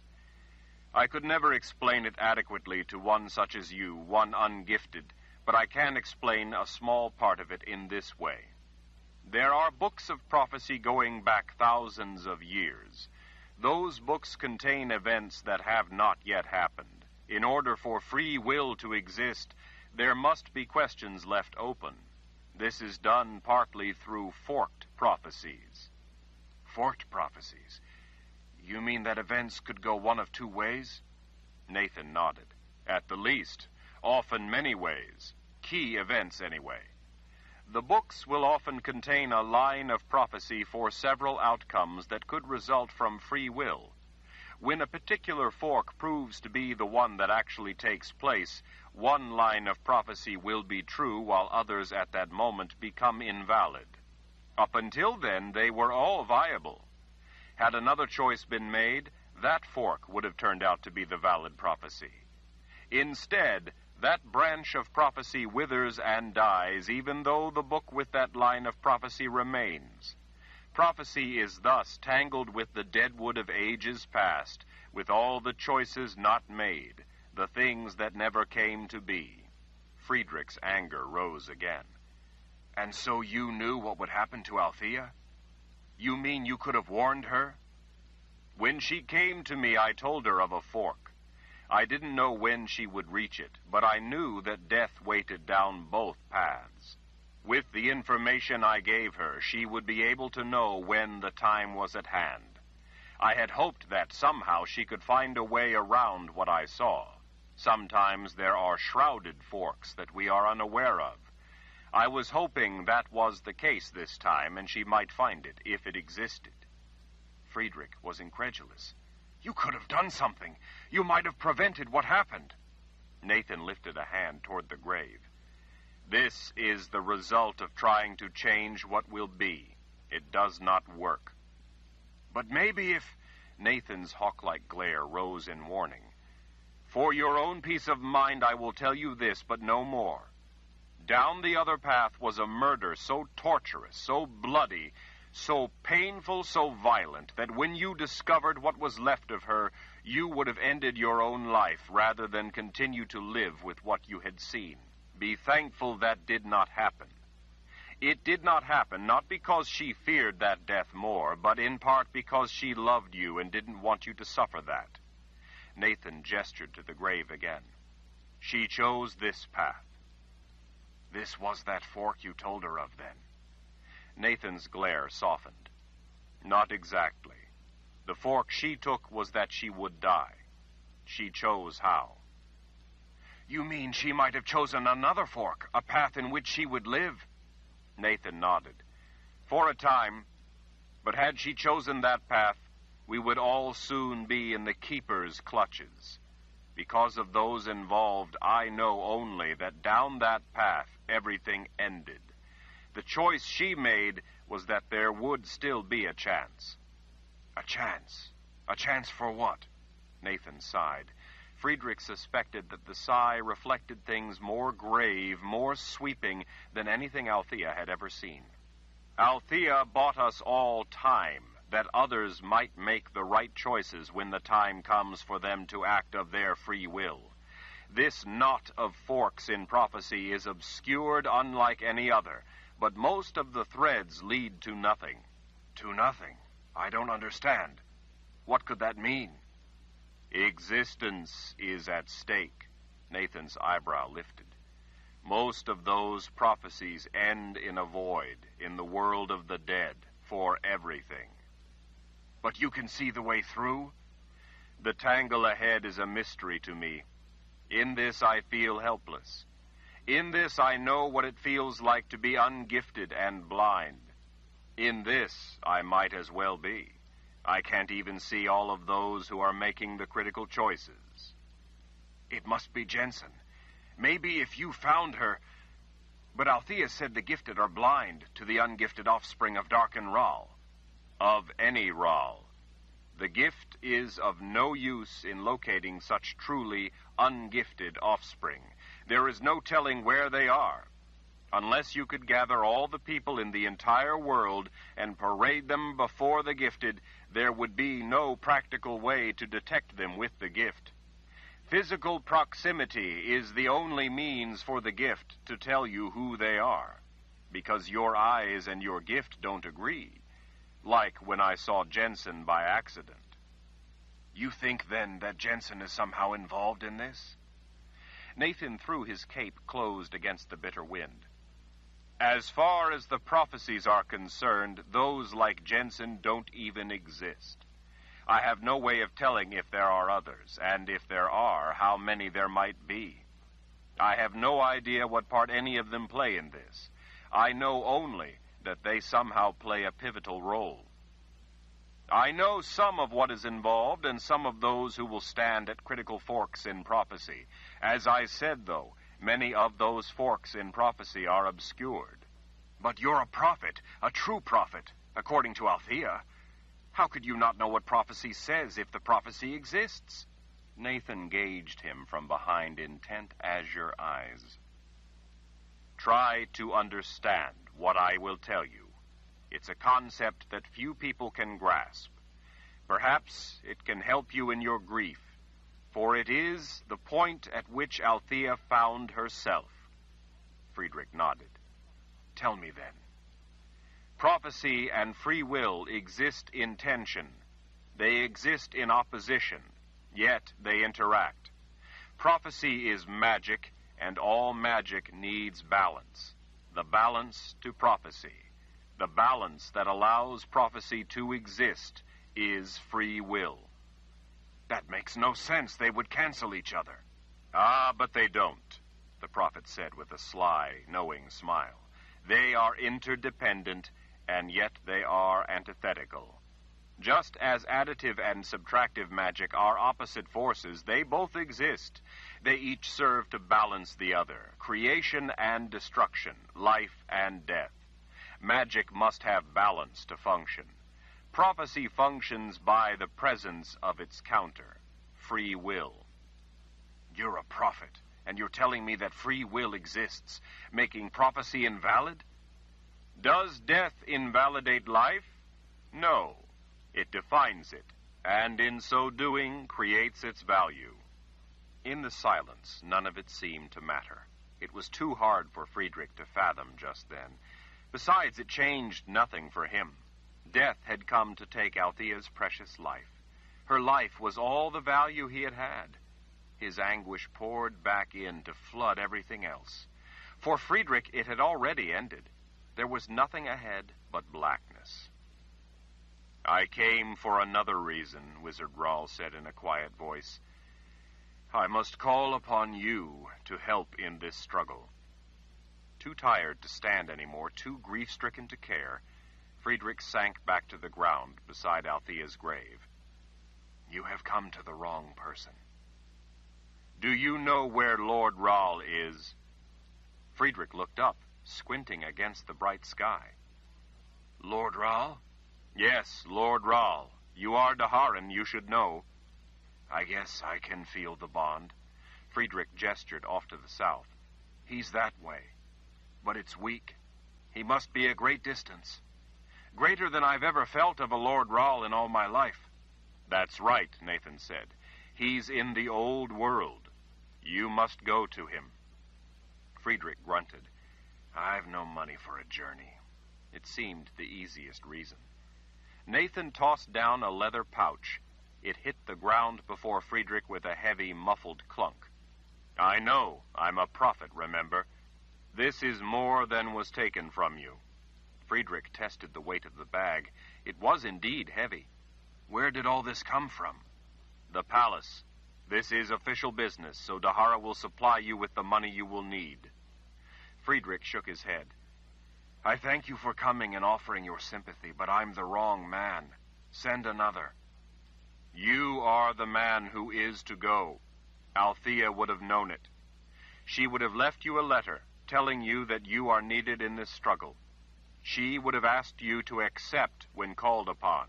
I could never explain it adequately to one such as you, one ungifted, but I can explain a small part of it in this way. There are books of prophecy going back thousands of years. Those books contain events that have not yet happened. In order for free will to exist, there must be questions left open. This is done partly through forked prophecies. Forked prophecies? You mean that events could go one of two ways? Nathan nodded. At the least, often many ways. Key events, anyway. The books will often contain a line of prophecy for several outcomes that could result from free will. When a particular fork proves to be the one that actually takes place, one line of prophecy will be true while others at that moment become invalid. Up until then, they were all viable. Had another choice been made, that fork would have turned out to be the valid prophecy. Instead, that branch of prophecy withers and dies, even though the book with that line of prophecy remains. Prophecy is thus tangled with the deadwood of ages past, with all the choices not made, the things that never came to be. Friedrich's anger rose again. And so you knew what would happen to Althea? You mean you could have warned her? When she came to me, I told her of a fork. I didn't know when she would reach it, but I knew that death waited down both paths. With the information I gave her, she would be able to know when the time was at hand. I had hoped that somehow she could find a way around what I saw. Sometimes there are shrouded forks that we are unaware of. I was hoping that was the case this time, and she might find it, if it existed. Friedrich was incredulous. You could have done something. You might have prevented what happened. Nathan lifted a hand toward the grave. This is the result of trying to change what will be. It does not work. But maybe if... Nathan's hawk-like glare rose in warning. For your own peace of mind, I will tell you this, but no more. Down the other path was a murder so torturous, so bloody, so painful, so violent, that when you discovered what was left of her, you would have ended your own life rather than continue to live with what you had seen. Be thankful that did not happen. It did not happen not because she feared that death more, but in part because she loved you and didn't want you to suffer that. Nathan gestured to the grave again. She chose this path. This was that fork you told her of, then? Nathan's glare softened. Not exactly. The fork she took was that she would die. She chose how. You mean she might have chosen another fork, a path in which she would live? Nathan nodded. For a time. But had she chosen that path, we would all soon be in the Keeper's clutches. Because of those involved, I know only that down that path, everything ended. The choice she made was that there would still be a chance. A chance? A chance for what? Nathan sighed. Friedrich suspected that the sigh reflected things more grave, more sweeping than anything Althea had ever seen. Althea bought us all time, that others might make the right choices when the time comes for them to act of their free will. This knot of forks in prophecy is obscured unlike any other, but most of the threads lead to nothing. To nothing? I don't understand. What could that mean? Existence is at stake. Nathan's eyebrow lifted. Most of those prophecies end in a void, in the world of the dead, for everything. But you can see the way through? The tangle ahead is a mystery to me. In this I feel helpless. In this I know what it feels like to be ungifted and blind. In this I might as well be. I can't even see all of those who are making the critical choices. It must be Jensen. Maybe if you found her... But Althea said the gifted are blind to the ungifted offspring of Dark and Rahl. Of any Rahl. The gift is of no use in locating such truly ungifted offspring. There is no telling where they are. Unless you could gather all the people in the entire world and parade them before the gifted, there would be no practical way to detect them with the gift. Physical proximity is the only means for the gift to tell you who they are, because your eyes and your gift don't agree, like when I saw Jensen by accident. You think, then, that Jensen is somehow involved in this? Nathan threw his cape closed against the bitter wind. As far as the prophecies are concerned, those like Jensen don't even exist. I have no way of telling if there are others, and if there are, how many there might be. I have no idea what part any of them play in this. I know only that they somehow play a pivotal role. I know some of what is involved and some of those who will stand at critical forks in prophecy. As I said, though, many of those forks in prophecy are obscured. But you're a prophet, a true prophet, according to Althea. How could you not know what prophecy says if the prophecy exists? Nathan gauged him from behind intent azure eyes. Try to understand what I will tell you. It's a concept that few people can grasp. Perhaps it can help you in your grief, for it is the point at which Althea found herself. Friedrich nodded. Tell me then. Prophecy and free will exist in tension. They exist in opposition, yet they interact. Prophecy is magic, and all magic needs balance. The balance to prophecy. The balance that allows prophecy to exist is free will. That makes no sense. They would cancel each other. Ah, but they don't, the prophet said with a sly, knowing smile. They are interdependent, and yet they are antithetical. Just as additive and subtractive magic are opposite forces, they both exist. They each serve to balance the other, creation and destruction, life and death. Magic must have balance to function. Prophecy functions by the presence of its counter, free will. You're a prophet, and you're telling me that free will exists, making prophecy invalid? Does death invalidate life? No. It defines it, and in so doing creates its value. In the silence, none of it seemed to matter. It was too hard for Friedrich to fathom just then. Besides, it changed nothing for him. Death had come to take Althea's precious life. Her life was all the value he had had. His anguish poured back in to flood everything else. For Friedrich, it had already ended. There was nothing ahead but blackness. I came for another reason, Wizard Rahl said in a quiet voice. I must call upon you to help in this struggle. Too tired to stand anymore, too grief-stricken to care, Friedrich sank back to the ground beside Althea's grave. You have come to the wrong person. Do you know where Lord Rahl is? Friedrich looked up, squinting against the bright sky. Lord Rahl? Yes, Lord Rahl. You are Daharan, you should know. I guess I can feel the bond. Friedrich gestured off to the south. He's that way. But it's weak. He must be a great distance. Greater than I've ever felt of a Lord Rahl in all my life. That's right, Nathan said. He's in the old world. You must go to him. Friedrich grunted. I've no money for a journey. It seemed the easiest reason. Nathan tossed down a leather pouch. It hit the ground before Friedrich with a heavy, muffled clunk. I know. I'm a prophet, remember? This is more than was taken from you. Friedrich tested the weight of the bag. It was indeed heavy. Where did all this come from? The palace. This is official business, so Dahara will supply you with the money you will need. Friedrich shook his head. I thank you for coming and offering your sympathy, but I'm the wrong man. Send another. You are the man who is to go. Althea would have known it. She would have left you a letter telling you that you are needed in this struggle. She would have asked you to accept when called upon.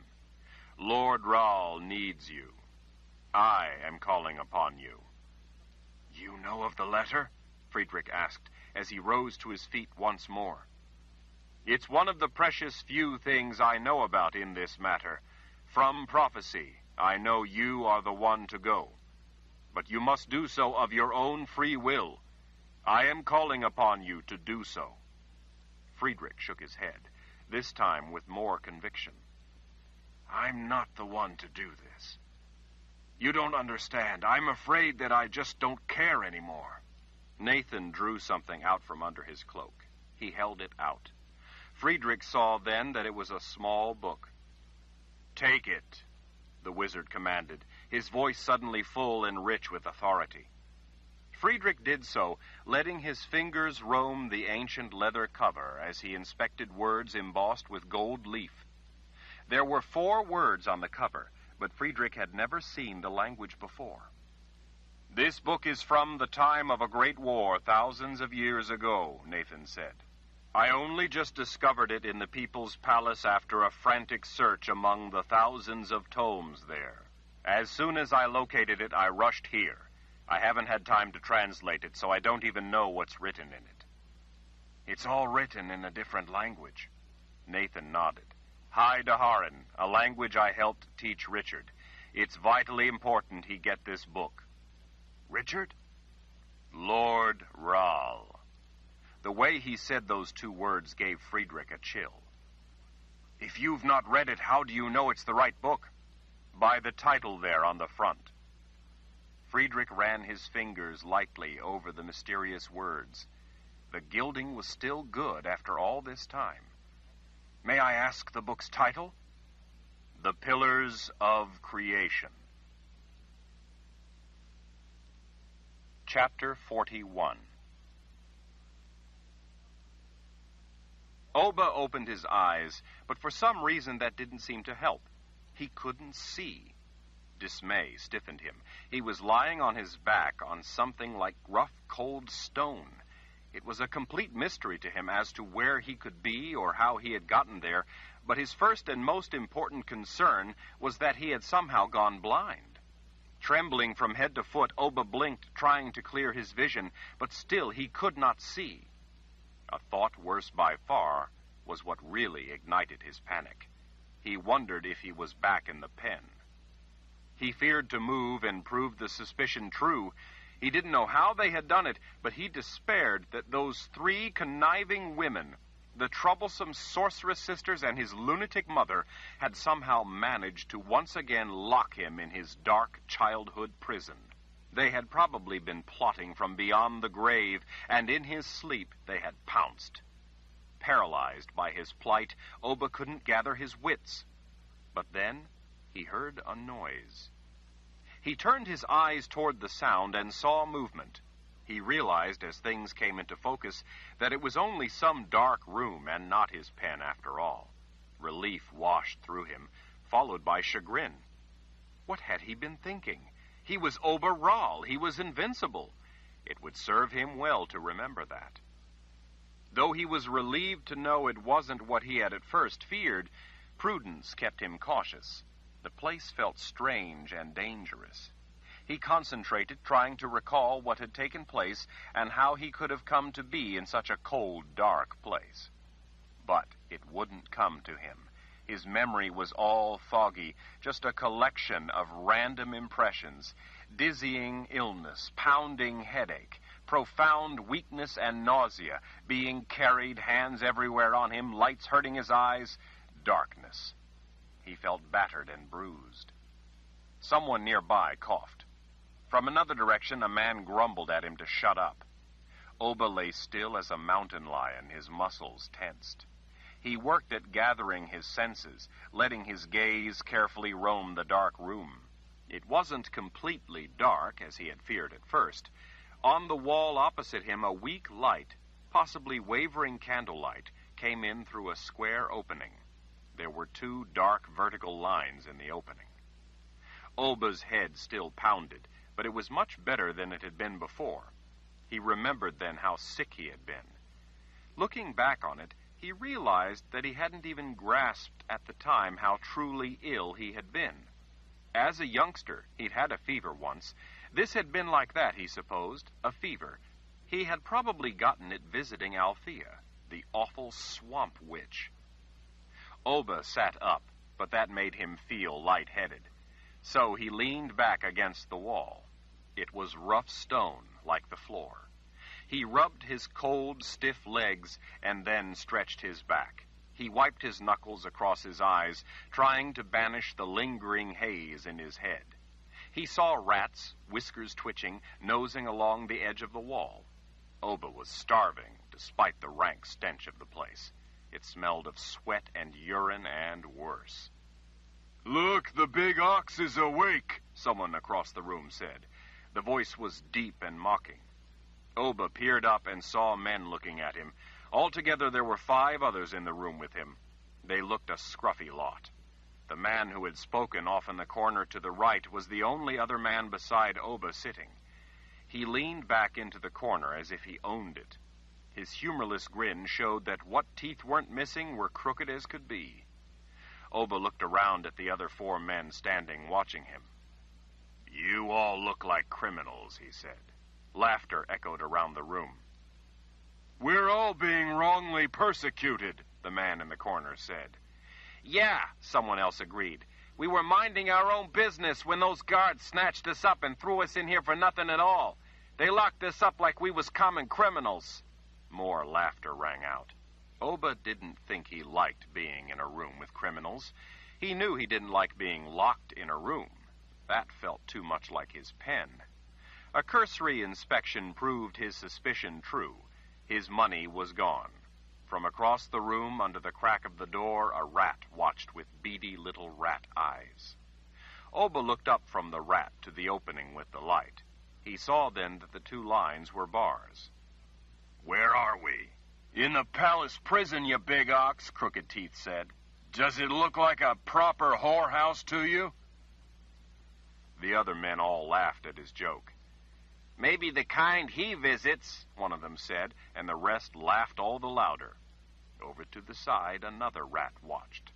Lord Rahl needs you. I am calling upon you. You know of the letter? Friedrich asked as he rose to his feet once more. It's one of the precious few things I know about in this matter. From prophecy, I know you are the one to go. But you must do so of your own free will. I am calling upon you to do so. Friedrich shook his head, this time with more conviction. I'm not the one to do this. You don't understand. I'm afraid that I just don't care anymore. Nathan drew something out from under his cloak. He held it out. Friedrich saw then that it was a small book. Take it, the wizard commanded, his voice suddenly full and rich with authority. Friedrich did so, letting his fingers roam the ancient leather cover as he inspected words embossed with gold leaf. There were 4 words on the cover, but Friedrich had never seen the language before. This book is from the time of a great war thousands of years ago, Nathan said. I only just discovered it in the people's palace after a frantic search among the thousands of tomes there. As soon as I located it, I rushed here. I haven't had time to translate it, so I don't even know what's written in it. It's all written in a different language. Nathan nodded. High Daharan, a language I helped teach Richard. It's vitally important he get this book. Richard? Lord Rahl. The way he said those 2 words gave Friedrich a chill. If you've not read it, how do you know it's the right book? By the title there on the front. Friedrich ran his fingers lightly over the mysterious words. The gilding was still good after all this time. May I ask the book's title? The Pillars of Creation. Chapter 41. Oba opened his eyes, but for some reason that didn't seem to help. He couldn't see. Dismay stiffened him. He was lying on his back on something like rough, cold stone. It was a complete mystery to him as to where he could be or how he had gotten there, but his first and most important concern was that he had somehow gone blind. Trembling from head to foot, Oba blinked, trying to clear his vision, but still he could not see. A thought worse by far was what really ignited his panic. He wondered if he was back in the pen. He feared to move and prove the suspicion true. He didn't know how they had done it, but he despaired that those 3 conniving women, the troublesome sorceress sisters and his lunatic mother, had somehow managed to once again lock him in his dark childhood prison. They had probably been plotting from beyond the grave, and in his sleep they had pounced. Paralyzed by his plight, Oba couldn't gather his wits. But then he heard a noise. He turned his eyes toward the sound and saw movement. He realized as things came into focus that it was only some dark room and not his pen after all. Relief washed through him, followed by chagrin. What had he been thinking? He was Oba Rahl. He was invincible. It would serve him well to remember that. Though he was relieved to know it wasn't what he had at first feared, prudence kept him cautious. The place felt strange and dangerous. He concentrated, trying to recall what had taken place and how he could have come to be in such a cold, dark place. But it wouldn't come to him. His memory was all foggy, just a collection of random impressions, dizzying illness, pounding headache, profound weakness and nausea, being carried, hands everywhere on him, lights hurting his eyes, darkness. He felt battered and bruised. Someone nearby coughed. From another direction, a man grumbled at him to shut up. Oba lay still as a mountain lion, his muscles tensed. He worked at gathering his senses, letting his gaze carefully roam the dark room. It wasn't completely dark, as he had feared at first. On the wall opposite him, a weak light, possibly wavering candlelight, came in through a square opening. There were 2 dark vertical lines in the opening. Oba's head still pounded, but it was much better than it had been before. He remembered then how sick he had been. Looking back on it, he realized that he hadn't even grasped at the time how truly ill he had been. As a youngster, he'd had a fever once. This had been like that, he supposed, a fever. He had probably gotten it visiting Althea, the awful swamp witch. Oba sat up, but that made him feel lightheaded. So he leaned back against the wall. It was rough stone, like the floor. He rubbed his cold, stiff legs and then stretched his back. He wiped his knuckles across his eyes, trying to banish the lingering haze in his head. He saw rats, whiskers twitching, nosing along the edge of the wall. Oba was starving, despite the rank stench of the place. It smelled of sweat and urine and worse. "Look, the big ox is awake," someone across the room said. The voice was deep and mocking. Oba peered up and saw men looking at him. Altogether, there were 5 others in the room with him. They looked a scruffy lot. The man who had spoken off in the corner to the right was the only other man beside Oba sitting. He leaned back into the corner as if he owned it. His humorless grin showed that what teeth weren't missing were crooked as could be. Oba looked around at the other 4 men standing, watching him. "You all look like criminals," he said. Laughter echoed around the room. "We're all being wrongly persecuted," the man in the corner said. "Yeah," someone else agreed. "We were minding our own business when those guards snatched us up and threw us in here for nothing at all. They locked us up like we was common criminals." More laughter rang out. Oba didn't think he liked being in a room with criminals. He knew he didn't like being locked in a room. That felt too much like his pen. A cursory inspection proved his suspicion true. His money was gone. From across the room, under the crack of the door, a rat watched with beady little rat eyes. Oba looked up from the rat to the opening with the light. He saw then that the 2 lines were bars. "Where are we?" "In the palace prison, you big ox," Crooked Teeth said. "Does it look like a proper whorehouse to you?" The other men all laughed at his joke. "Maybe the kind he visits," one of them said, and the rest laughed all the louder. Over to the side, another rat watched.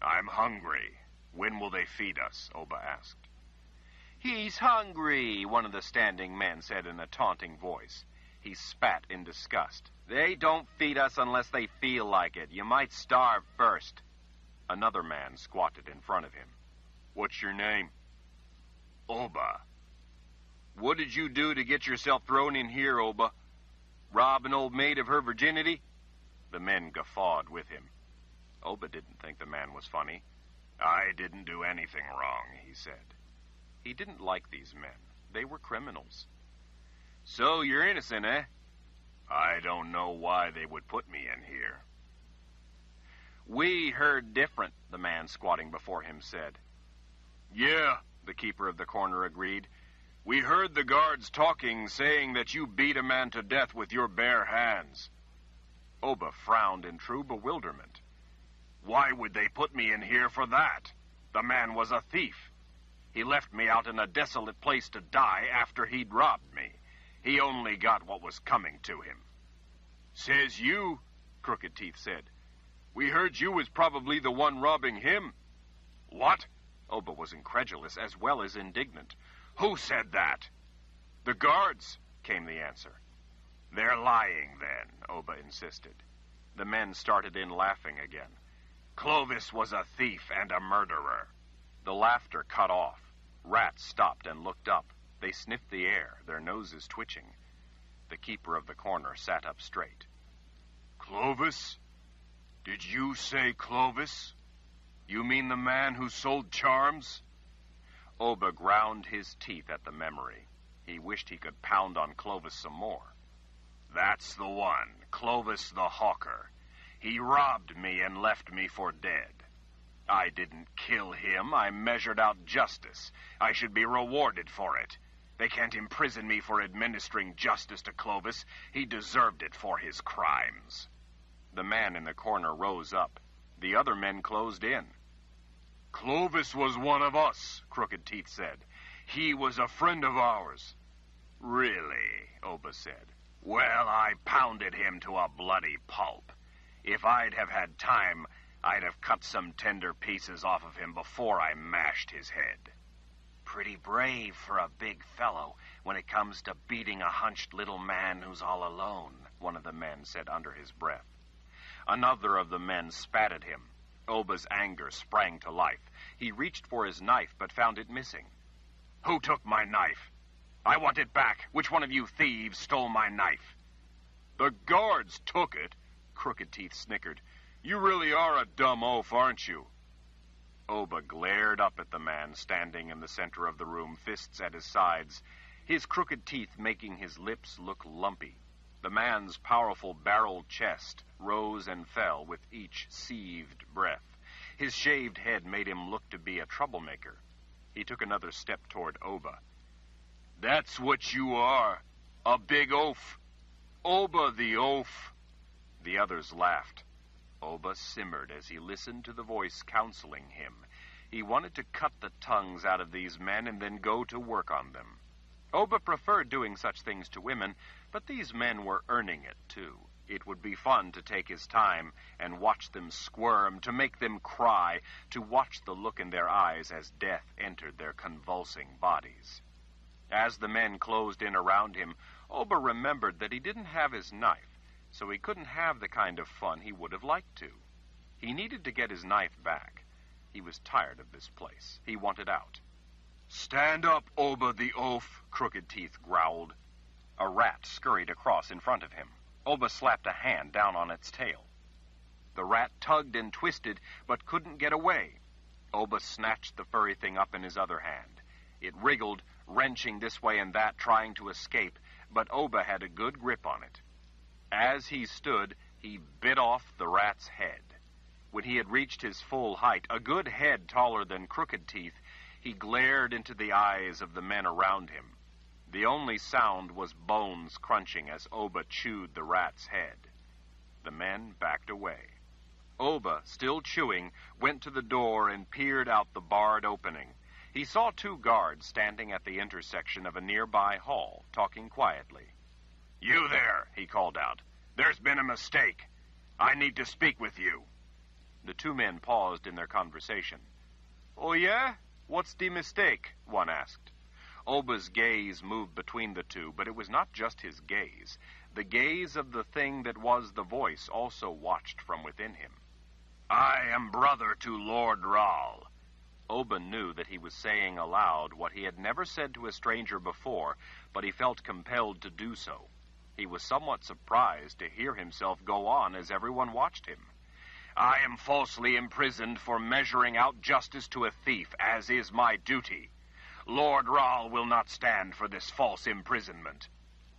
"I'm hungry. When will they feed us?" Oba asked. "He's hungry," one of the standing men said in a taunting voice. He spat in disgust. "They don't feed us unless they feel like it. You might starve first." Another man squatted in front of him. "What's your name?" "Oba." "What did you do to get yourself thrown in here, Oba? Rob an old maid of her virginity?" The men guffawed with him. Oba didn't think the man was funny. "I didn't do anything wrong," he said. He didn't like these men. They were criminals. "So you're innocent, eh?" "I don't know why they would put me in here." "We heard different," the man squatting before him said. "Yeah," the keeper of the corner agreed. "We heard the guards talking, saying that you beat a man to death with your bare hands." Oba frowned in true bewilderment. "Why would they put me in here for that? The man was a thief. He left me out in a desolate place to die after he'd robbed me. He only got what was coming to him." "Says you," Crooked Teeth said. "We heard you was probably the one robbing him." "What?" Oba was incredulous as well as indignant. "Who said that?" "The guards," came the answer. "They're lying, then," Oba insisted. The men started in laughing again. "Clovis was a thief and a murderer." The laughter cut off. Rats stopped and looked up. They sniffed the air, their noses twitching. The keeper of the corner sat up straight. "Clovis? Did you say Clovis? You mean the man who sold charms?" Oba ground his teeth at the memory. He wished he could pound on Clovis some more. "That's the one, Clovis the hawker. He robbed me and left me for dead. I didn't kill him. I measured out justice. I should be rewarded for it. They can't imprison me for administering justice to Clovis. He deserved it for his crimes." The man in the corner rose up. The other men closed in. Clovis was one of us, Crooked Teeth said. He was a friend of ours. Really? Oba said. Well, I pounded him to a bloody pulp. If I'd have had time, I'd have cut some tender pieces off of him before I mashed his head. Pretty brave for a big fellow when it comes to beating a hunched little man who's all alone, one of the men said under his breath. Another of the men spat at him. Oba's anger sprang to life. He reached for his knife, but found it missing. Who took my knife? I want it back. Which one of you thieves stole my knife? The guards took it, Crooked Teeth snickered. You really are a dumb oaf, aren't you? Oba glared up at the man standing in the center of the room, fists at his sides, his crooked teeth making his lips look lumpy. The man's powerful barreled chest rose and fell with each seethed breath. His shaved head made him look to be a troublemaker. He took another step toward Oba. That's what you are, a big oaf. Oba the oaf. The others laughed. Oba simmered as he listened to the voice counseling him. He wanted to cut the tongues out of these men and then go to work on them. Oba preferred doing such things to women, but these men were earning it, too. It would be fun to take his time and watch them squirm, to make them cry, to watch the look in their eyes as death entered their convulsing bodies. As the men closed in around him, Oba remembered that he didn't have his knife, so he couldn't have the kind of fun he would have liked to. He needed to get his knife back. He was tired of this place. He wanted out. Stand up, Oba the oaf, Crooked Teeth growled. A rat scurried across in front of him. Oba slapped a hand down on its tail. The rat tugged and twisted, but couldn't get away. Oba snatched the furry thing up in his other hand. It wriggled, wrenching this way and that, trying to escape, but Oba had a good grip on it. As he stood, he bit off the rat's head. When he had reached his full height, a good head taller than Crooked Teeth, he glared into the eyes of the men around him. The only sound was bones crunching as Oba chewed the rat's head. The men backed away. Oba, still chewing, went to the door and peered out the barred opening. He saw 2 guards standing at the intersection of a nearby hall, talking quietly. You there, he called out. There's been a mistake. I need to speak with you. The 2 men paused in their conversation. Oh, yeah? What's the mistake? One asked. Oba's gaze moved between the 2, but it was not just his gaze. The gaze of the thing that was the voice also watched from within him. I am brother to Lord Ral. Oba knew that he was saying aloud what he had never said to a stranger before, but he felt compelled to do so. He was somewhat surprised to hear himself go on as everyone watched him. I am falsely imprisoned for measuring out justice to a thief, as is my duty. Lord Ral will not stand for this false imprisonment.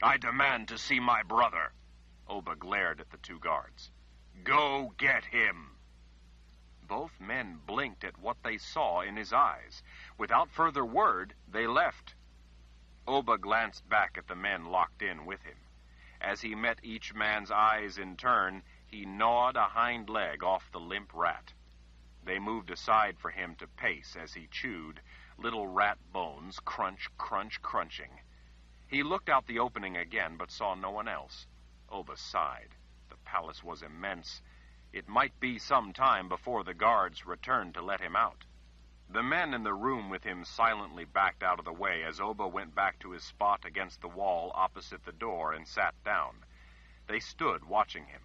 I demand to see my brother. Oba glared at the 2 guards. Go get him. Both men blinked at what they saw in his eyes. Without further word, they left. Oba glanced back at the men locked in with him. As he met each man's eyes in turn, he gnawed a hind leg off the limp rat. They moved aside for him to pace as he chewed, little rat bones crunch, crunch, crunching. He looked out the opening again, but saw no one else. Oba sighed. The palace was immense. It might be some time before the guards returned to let him out. The men in the room with him silently backed out of the way as Oba went back to his spot against the wall opposite the door and sat down. They stood watching him.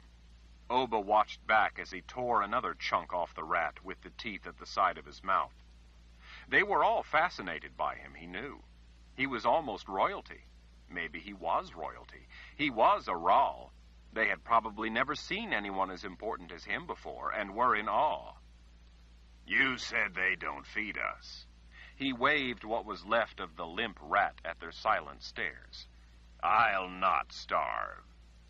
Oba watched back as he tore another chunk off the rat with the teeth at the side of his mouth. They were all fascinated by him, he knew. He was almost royalty. Maybe he was royalty. He was a Ral. They had probably never seen anyone as important as him before, and were in awe. You said they don't feed us. He waved what was left of the limp rat at their silent stares. I'll not starve.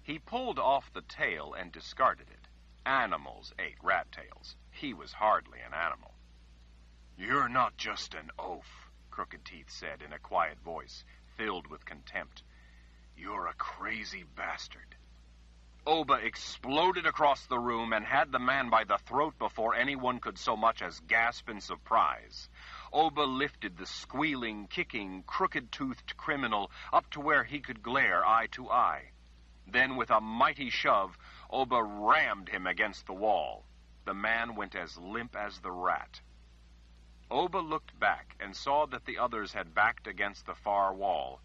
He pulled off the tail and discarded it. Animals ate rat tails. He was hardly an animal. You're not just an oaf, Crooked Teeth said in a quiet voice, filled with contempt. You're a crazy bastard. Oba exploded across the room and had the man by the throat before anyone could so much as gasp in surprise. Oba lifted the squealing, kicking, crooked-toothed criminal up to where he could glare eye to eye. Then, with a mighty shove, Oba rammed him against the wall. The man went as limp as the rat. Oba looked back and saw that the others had backed against the far wall.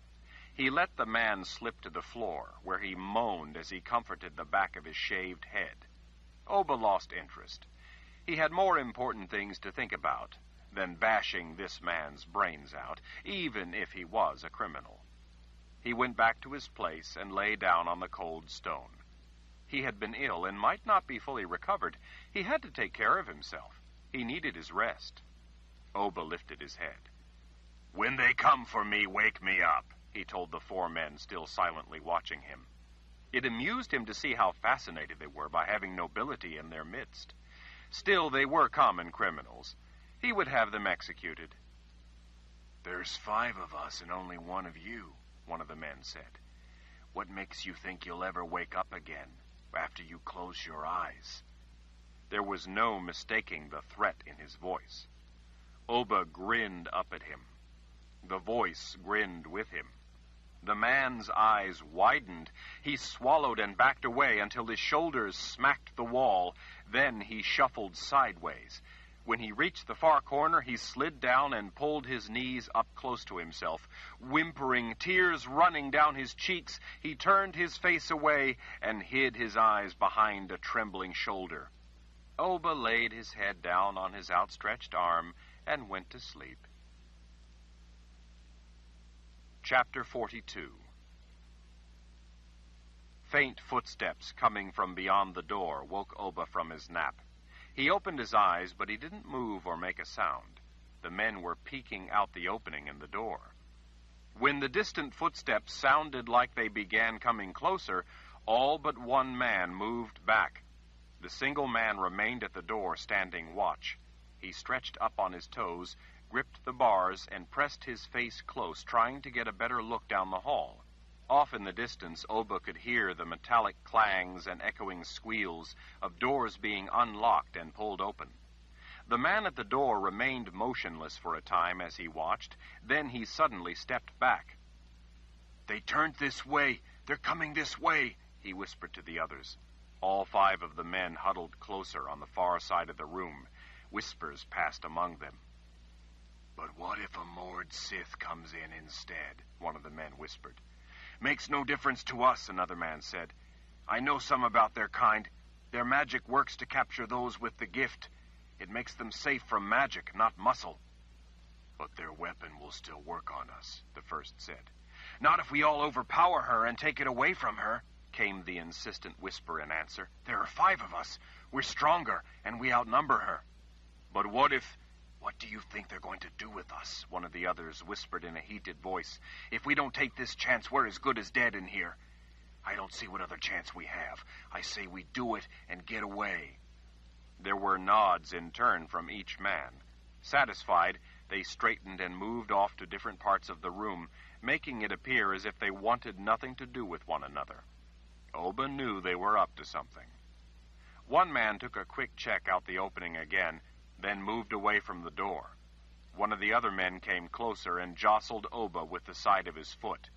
He let the man slip to the floor, where he moaned as he comforted the back of his shaved head. Oba lost interest. He had more important things to think about than bashing this man's brains out, even if he was a criminal. He went back to his place and lay down on the cold stone. He had been ill and might not be fully recovered. He had to take care of himself. He needed his rest. Oba lifted his head. "When they come for me, wake me up," he told the 4 men still silently watching him. It amused him to see how fascinated they were by having nobility in their midst. Still, they were common criminals. He would have them executed. "There's 5 of us and only 1 of you," one of the men said. "What makes you think you'll ever wake up again after you close your eyes?" There was no mistaking the threat in his voice. Oba grinned up at him. The voice grinned with him. The man's eyes widened. He swallowed and backed away until his shoulders smacked the wall. Then he shuffled sideways. When he reached the far corner, he slid down and pulled his knees up close to himself. Whimpering, tears running down his cheeks, he turned his face away and hid his eyes behind a trembling shoulder. Oba laid his head down on his outstretched arm and went to sleep. Chapter 42. Faint footsteps coming from beyond the door woke Oba from his nap. He opened his eyes, but he didn't move or make a sound. The men were peeking out the opening in the door. When the distant footsteps sounded like they began coming closer, all but 1 man moved back. The single man remained at the door, standing watch. He stretched up on his toes, gripped the bars, and pressed his face close, trying to get a better look down the hall. Off in the distance, Oba could hear the metallic clangs and echoing squeals of doors being unlocked and pulled open. The man at the door remained motionless for a time as he watched. Then he suddenly stepped back. "They turned this way. They're coming this way," he whispered to the others. All 5 of the men huddled closer on the far side of the room. Whispers passed among them. "But what if a Mord Sith comes in instead?" one of the men whispered. "Makes no difference to us," another man said. "I know some about their kind. Their magic works to capture those with the gift. It makes them safe from magic, not muscle." "But their weapon will still work on us," the first said. "Not if we all overpower her and take it away from her," came the insistent whisper in answer. "There are 5 of us. We're stronger, and we outnumber her." "But what if—" "What do you think they're going to do with us?" one of the others whispered in a heated voice. "If we don't take this chance, we're as good as dead in here." "I don't see what other chance we have. I say we do it and get away." There were nods in turn from each man. Satisfied, they straightened and moved off to different parts of the room, making it appear as if they wanted nothing to do with one another. Oba knew they were up to something. One man took a quick check out the opening again, then moved away from the door. One of the other men came closer and jostled Oba with the side of his foot.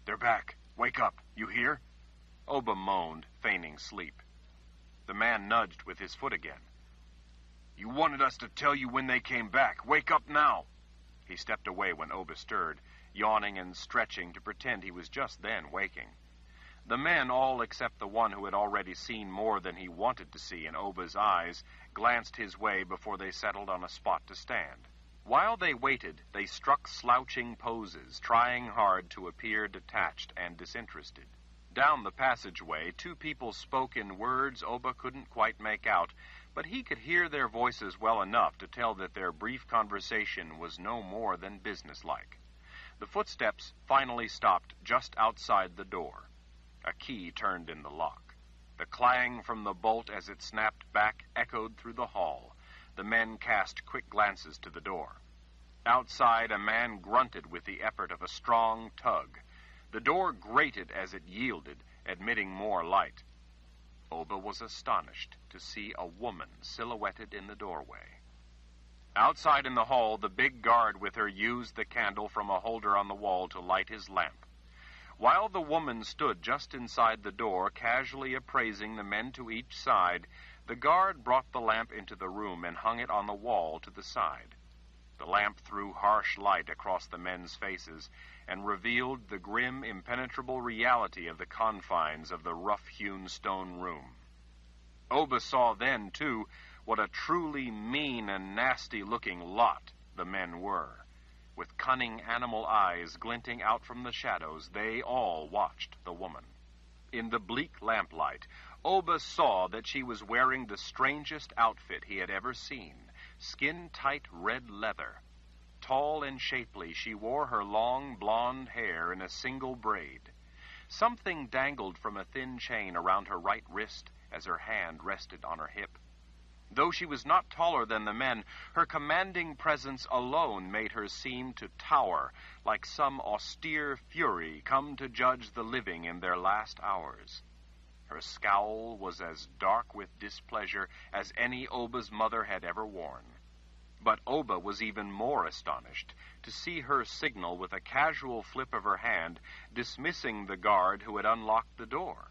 "They're back. Wake up. You hear?" Oba moaned, feigning sleep. The man nudged with his foot again. "You wanted us to tell you when they came back. Wake up now." He stepped away when Oba stirred, yawning and stretching to pretend he was just then waking. The men, all except the one who had already seen more than he wanted to see in Oba's eyes, glanced his way before they settled on a spot to stand. While they waited, they struck slouching poses, trying hard to appear detached and disinterested. Down the passageway, 2 people spoke in words Oba couldn't quite make out, but he could hear their voices well enough to tell that their brief conversation was no more than businesslike. The footsteps finally stopped just outside the door. A key turned in the lock. The clang from the bolt as it snapped back echoed through the hall. The men cast quick glances to the door. Outside, a man grunted with the effort of a strong tug. The door grated as it yielded, admitting more light. Oba was astonished to see a woman silhouetted in the doorway. Outside in the hall, the big guard with her used the candle from a holder on the wall to light his lamp. While the woman stood just inside the door, casually appraising the men to each side, the guard brought the lamp into the room and hung it on the wall to the side. The lamp threw harsh light across the men's faces and revealed the grim, impenetrable reality of the confines of the rough-hewn stone room. Oba saw then, too, what a truly mean and nasty-looking lot the men were. With cunning animal eyes glinting out from the shadows, they all watched the woman. In the bleak lamplight, Oba saw that she was wearing the strangest outfit he had ever seen, skin-tight red leather. Tall and shapely, she wore her long blonde hair in a single braid. Something dangled from a thin chain around her right wrist as her hand rested on her hip. Though she was not taller than the men, her commanding presence alone made her seem to tower like some austere fury come to judge the living in their last hours. Her scowl was as dark with displeasure as any Oba's mother had ever worn. But Oba was even more astonished to see her signal with a casual flip of her hand, dismissing the guard who had unlocked the door.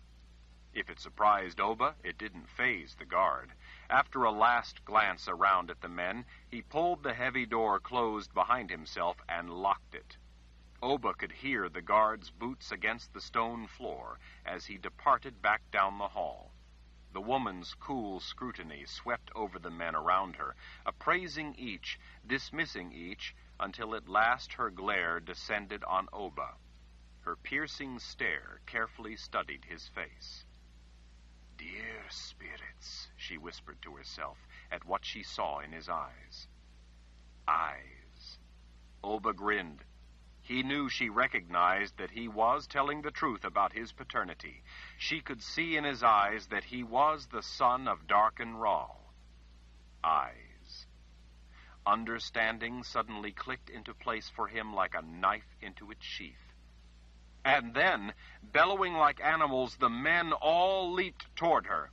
If it surprised Oba, it didn't faze the guard. After a last glance around at the men, he pulled the heavy door closed behind himself and locked it. Oba could hear the guard's boots against the stone floor as he departed back down the hall. The woman's cool scrutiny swept over the men around her, appraising each, dismissing each, until at last her glare descended on Oba. Her piercing stare carefully studied his face. "Dear spirits," she whispered to herself at what she saw in his eyes. Eyes. Oba grinned. He knew she recognized that he was telling the truth about his paternity. She could see in his eyes that he was the son of Darken Ral. Eyes. Understanding suddenly clicked into place for him like a knife into its sheath. And then, bellowing like animals, the men all leaped toward her.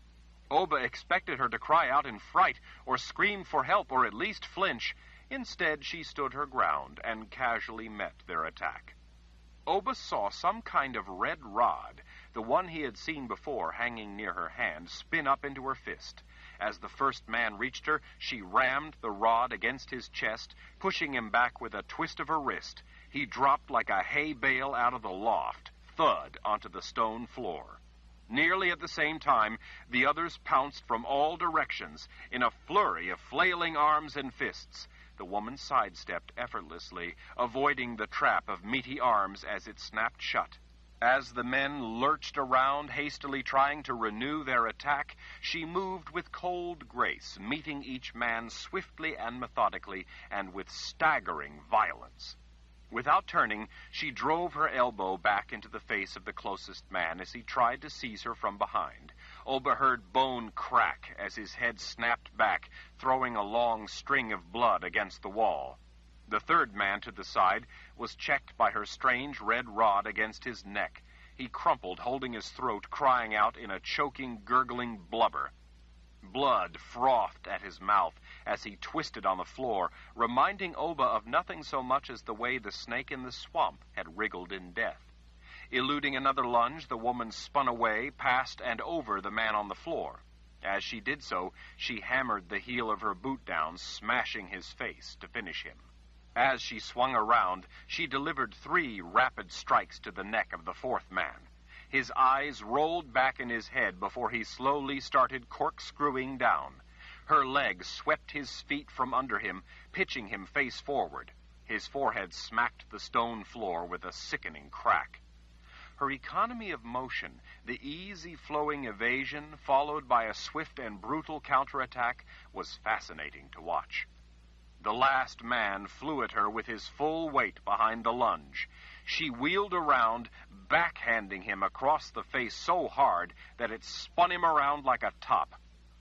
Oba expected her to cry out in fright, or scream for help, or at least flinch. Instead, she stood her ground and casually met their attack. Oba saw some kind of red rod, the one he had seen before hanging near her hand, spin up into her fist. As the first man reached her, she rammed the rod against his chest, pushing him back with a twist of her wrist. He dropped like a hay bale out of the loft, thud onto the stone floor. Nearly at the same time, the others pounced from all directions in a flurry of flailing arms and fists. The woman sidestepped effortlessly, avoiding the trap of meaty arms as it snapped shut. As the men lurched around, hastily trying to renew their attack, she moved with cold grace, meeting each man swiftly and methodically, and with staggering violence. Without turning, she drove her elbow back into the face of the closest man as he tried to seize her from behind. Oba heard bone crack as his head snapped back, throwing a long string of blood against the wall. The third man to the side was checked by her strange red rod against his neck. He crumpled, holding his throat, crying out in a choking, gurgling blubber. Blood frothed at his mouth as he twisted on the floor, reminding Oba of nothing so much as the way the snake in the swamp had wriggled in death. Eluding another lunge, the woman spun away, past and over the man on the floor. As she did so, she hammered the heel of her boot down, smashing his face to finish him. As she swung around, she delivered 3 rapid strikes to the neck of the fourth man. His eyes rolled back in his head before he slowly started corkscrewing down. Her legs swept his feet from under him, pitching him face forward. His forehead smacked the stone floor with a sickening crack. Her economy of motion, the easy-flowing evasion followed by a swift and brutal counterattack, was fascinating to watch. The last man flew at her with his full weight behind the lunge. She wheeled around, backhanding him across the face so hard that it spun him around like a top.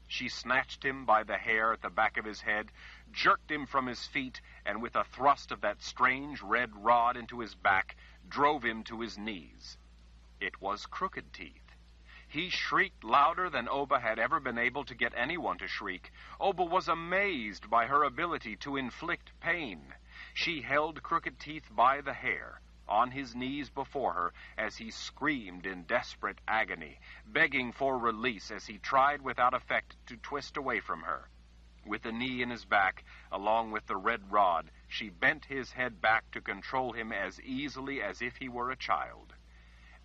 She snatched him by the hair at the back of his head, jerked him from his feet, and with a thrust of that strange red rod into his back, drove him to his knees. It was Crooked Teeth. He shrieked louder than Oba had ever been able to get anyone to shriek. Oba was amazed by her ability to inflict pain. She held Crooked Teeth by the hair, on his knees before her, as he screamed in desperate agony, begging for release as he tried without effect to twist away from her. With the knee in his back, along with the red rod, she bent his head back to control him as easily as if he were a child.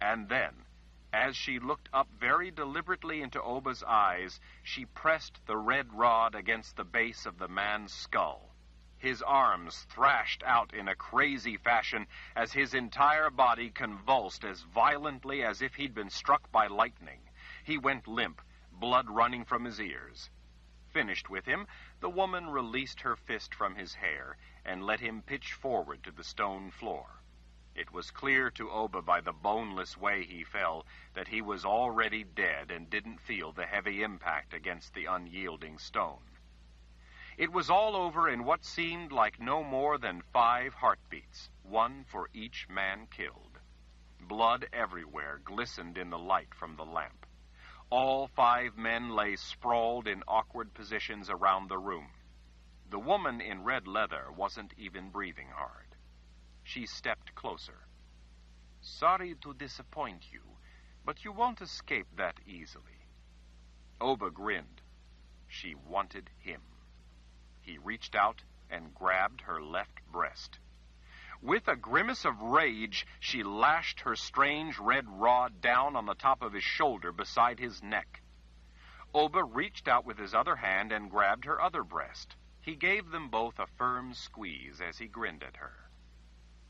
And then, as she looked up very deliberately into Oba's eyes, she pressed the red rod against the base of the man's skull. His arms thrashed out in a crazy fashion as his entire body convulsed as violently as if he'd been struck by lightning. He went limp, blood running from his ears. Finished with him, the woman released her fist from his hair and let him pitch forward to the stone floor. It was clear to Oba by the boneless way he fell that he was already dead and didn't feel the heavy impact against the unyielding stone. It was all over in what seemed like no more than 5 heartbeats, one for each man killed. Blood everywhere glistened in the light from the lamp. All 5 men lay sprawled in awkward positions around the room. The woman in red leather wasn't even breathing hard. She stepped closer. "Sorry to disappoint you, but you won't escape that easily." Oba grinned. She wanted him. He reached out and grabbed her left breast. With a grimace of rage, she lashed her strange red rod down on the top of his shoulder beside his neck. Oba reached out with his other hand and grabbed her other breast. He gave them both a firm squeeze as he grinned at her.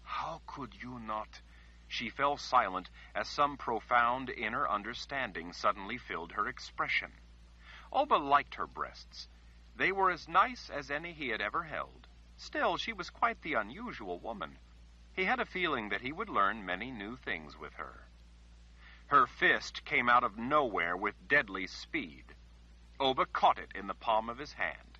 "How could you not?" She fell silent as some profound inner understanding suddenly filled her expression. Oba liked her breasts. They were as nice as any he had ever held. Still, she was quite the unusual woman. He had a feeling that he would learn many new things with her. Her fist came out of nowhere with deadly speed. Oba caught it in the palm of his hand.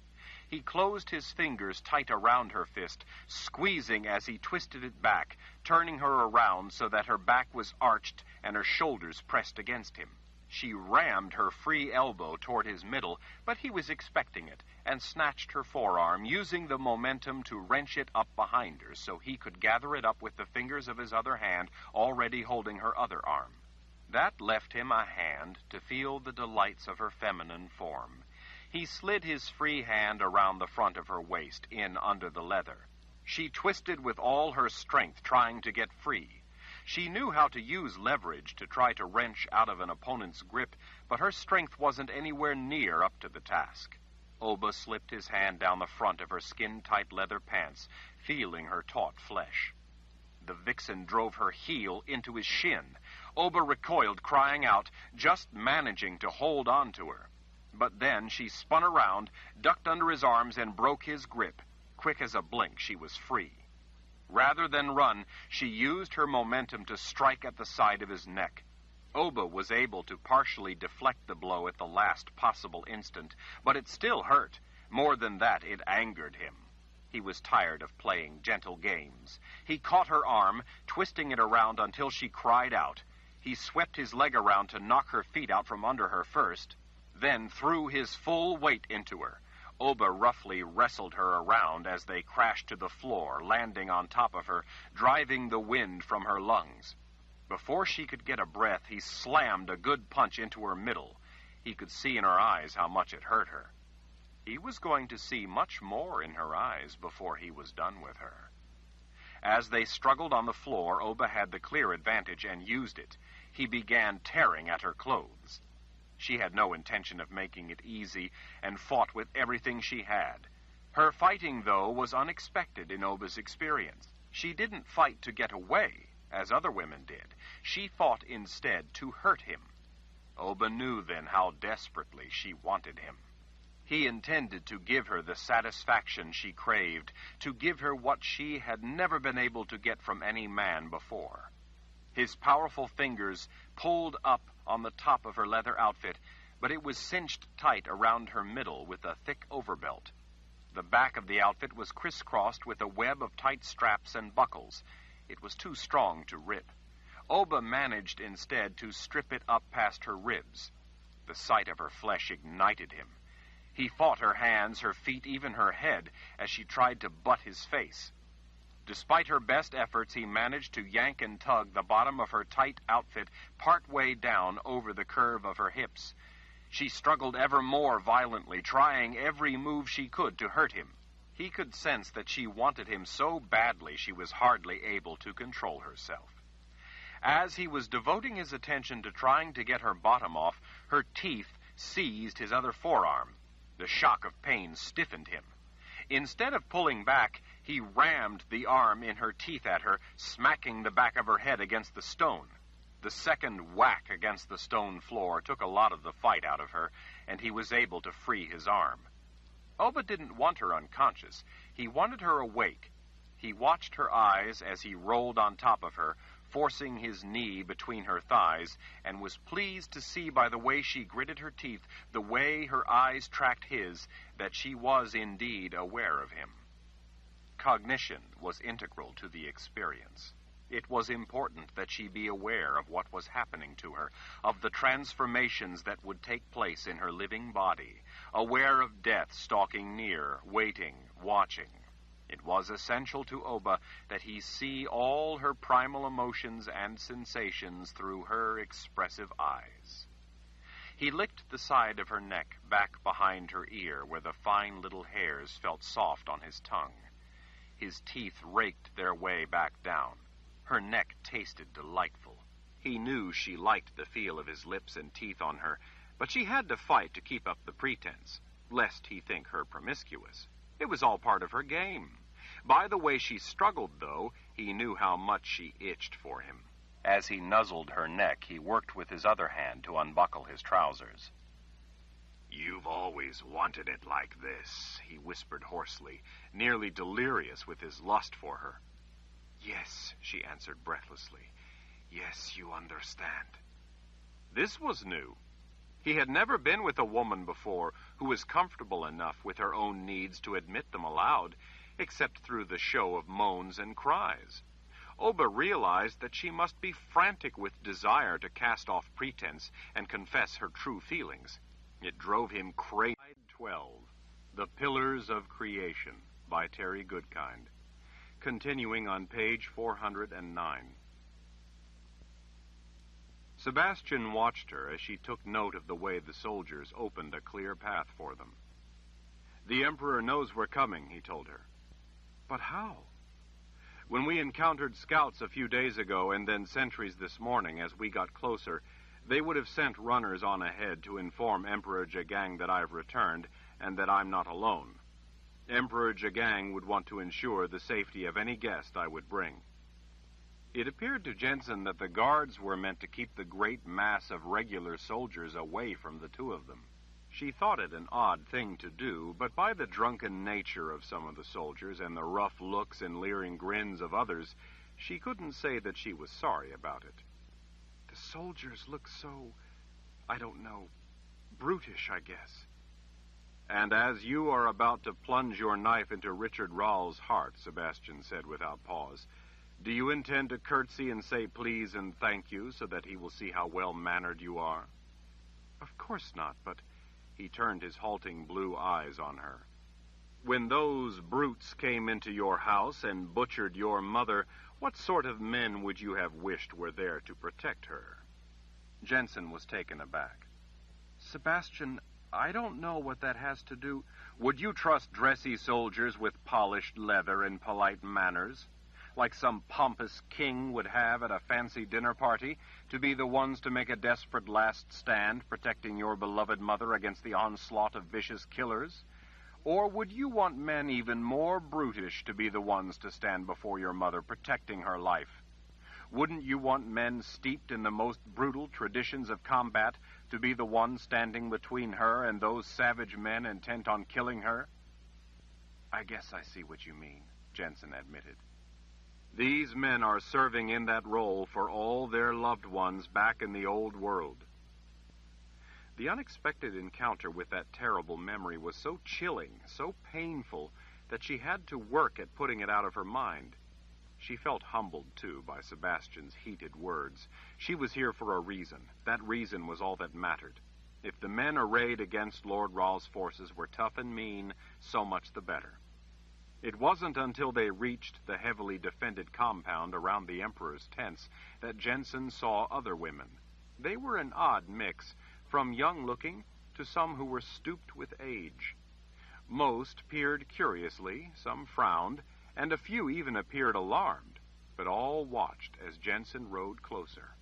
He closed his fingers tight around her fist, squeezing as he twisted it back, turning her around so that her back was arched and her shoulders pressed against him. She rammed her free elbow toward his middle, but he was expecting it, and snatched her forearm, using the momentum to wrench it up behind her so he could gather it up with the fingers of his other hand already holding her other arm. That left him a hand to feel the delights of her feminine form. He slid his free hand around the front of her waist, in under the leather. She twisted with all her strength, trying to get free. She knew how to use leverage to try to wrench out of an opponent's grip, but her strength wasn't anywhere near up to the task. Oba slipped his hand down the front of her skin-tight leather pants, feeling her taut flesh. The vixen drove her heel into his shin. Oba recoiled, crying out, just managing to hold on to her. But then she spun around, ducked under his arms, and broke his grip. Quick as a blink, she was free. Rather than run, she used her momentum to strike at the side of his neck. Oba was able to partially deflect the blow at the last possible instant, but it still hurt. More than that, it angered him. He was tired of playing gentle games. He caught her arm, twisting it around until she cried out. He swept his leg around to knock her feet out from under her first, then threw his full weight into her. Oba roughly wrestled her around as they crashed to the floor, landing on top of her, driving the wind from her lungs. Before she could get a breath, he slammed a good punch into her middle. He could see in her eyes how much it hurt her. He was going to see much more in her eyes before he was done with her. As they struggled on the floor, Oba had the clear advantage and used it. He began tearing at her clothes. She had no intention of making it easy and fought with everything she had. Her fighting, though, was unexpected in Oba's experience. She didn't fight to get away, as other women did. She fought instead to hurt him. Oba knew then how desperately she wanted him. He intended to give her the satisfaction she craved, to give her what she had never been able to get from any man before. His powerful fingers pulled up on the top of her leather outfit, but it was cinched tight around her middle with a thick overbelt. The back of the outfit was crisscrossed with a web of tight straps and buckles. It was too strong to rip. Oba managed instead to strip it up past her ribs. The sight of her flesh ignited him. He fought her hands, her feet, even her head, as she tried to butt his face. Despite her best efforts, he managed to yank and tug the bottom of her tight outfit part way down over the curve of her hips. She struggled ever more violently, trying every move she could to hurt him. He could sense that she wanted him so badly she was hardly able to control herself. As he was devoting his attention to trying to get her bottom off, her teeth seized his other forearm. The shock of pain stiffened him. Instead of pulling back, he rammed the arm in her teeth at her, smacking the back of her head against the stone. The second whack against the stone floor took a lot of the fight out of her, and he was able to free his arm. Oba didn't want her unconscious. He wanted her awake. He watched her eyes as he rolled on top of her, forcing his knee between her thighs, and was pleased to see by the way she gritted her teeth, the way her eyes tracked his, that she was indeed aware of him. Cognition was integral to the experience. It was important that she be aware of what was happening to her, of the transformations that would take place in her living body, aware of death stalking near, waiting, watching. It was essential to Oba that he see all her primal emotions and sensations through her expressive eyes. He licked the side of her neck back behind her ear where the fine little hairs felt soft on his tongue. His teeth raked their way back down. Her neck tasted delightful. He knew she liked the feel of his lips and teeth on her, but she had to fight to keep up the pretense, lest he think her promiscuous. It was all part of her game. By the way she struggled, though, he knew how much she itched for him. As he nuzzled her neck, he worked with his other hand to unbuckle his trousers. "You've always wanted it like this," he whispered hoarsely, nearly delirious with his lust for her. "Yes," she answered breathlessly. "Yes, you understand." This was new. He had never been with a woman before who was comfortable enough with her own needs to admit them aloud, except through the show of moans and cries. Oba realized that she must be frantic with desire to cast off pretense and confess her true feelings. It drove him crazy. 12. The Pillars of Creation by Terry Goodkind. Continuing on page 409. Sebastian watched her as she took note of the way the soldiers opened a clear path for them. "The Emperor knows we're coming," he told her. "But how?" "When we encountered scouts a few days ago and then sentries this morning as we got closer, they would have sent runners on ahead to inform Emperor Jagang that I've returned and that I'm not alone. Emperor Jagang would want to ensure the safety of any guest I would bring." It appeared to Jensen that the guards were meant to keep the great mass of regular soldiers away from the two of them. She thought it an odd thing to do, but by the drunken nature of some of the soldiers and the rough looks and leering grins of others, she couldn't say that she was sorry about it. "The soldiers look so, I don't know, brutish, I guess." "And as you are about to plunge your knife into Richard Rawle's heart," Sebastian said without pause, "do you intend to curtsy and say please and thank you so that he will see how well-mannered you are?" "Of course not, but..." He turned his halting blue eyes on her. "When those brutes came into your house and butchered your mother, what sort of men would you have wished were there to protect her?" Jensen was taken aback. "Sebastian, I don't know what that has to do..." "Would you trust dressy soldiers with polished leather and polite manners, like some pompous king would have at a fancy dinner party, to be the ones to make a desperate last stand, protecting your beloved mother against the onslaught of vicious killers? Or would you want men even more brutish to be the ones to stand before your mother, protecting her life? Wouldn't you want men steeped in the most brutal traditions of combat to be the ones standing between her and those savage men intent on killing her?" "I guess I see what you mean," Jensen admitted. "These men are serving in that role for all their loved ones back in the old world." The unexpected encounter with that terrible memory was so chilling, so painful, that she had to work at putting it out of her mind. She felt humbled, too, by Sebastian's heated words. She was here for a reason. That reason was all that mattered. If the men arrayed against Lord Ral's forces were tough and mean, so much the better. It wasn't until they reached the heavily defended compound around the Emperor's tents that Jensen saw other women. They were an odd mix, from young-looking to some who were stooped with age. Most peered curiously, some frowned, and a few even appeared alarmed, but all watched as Jensen rode closer.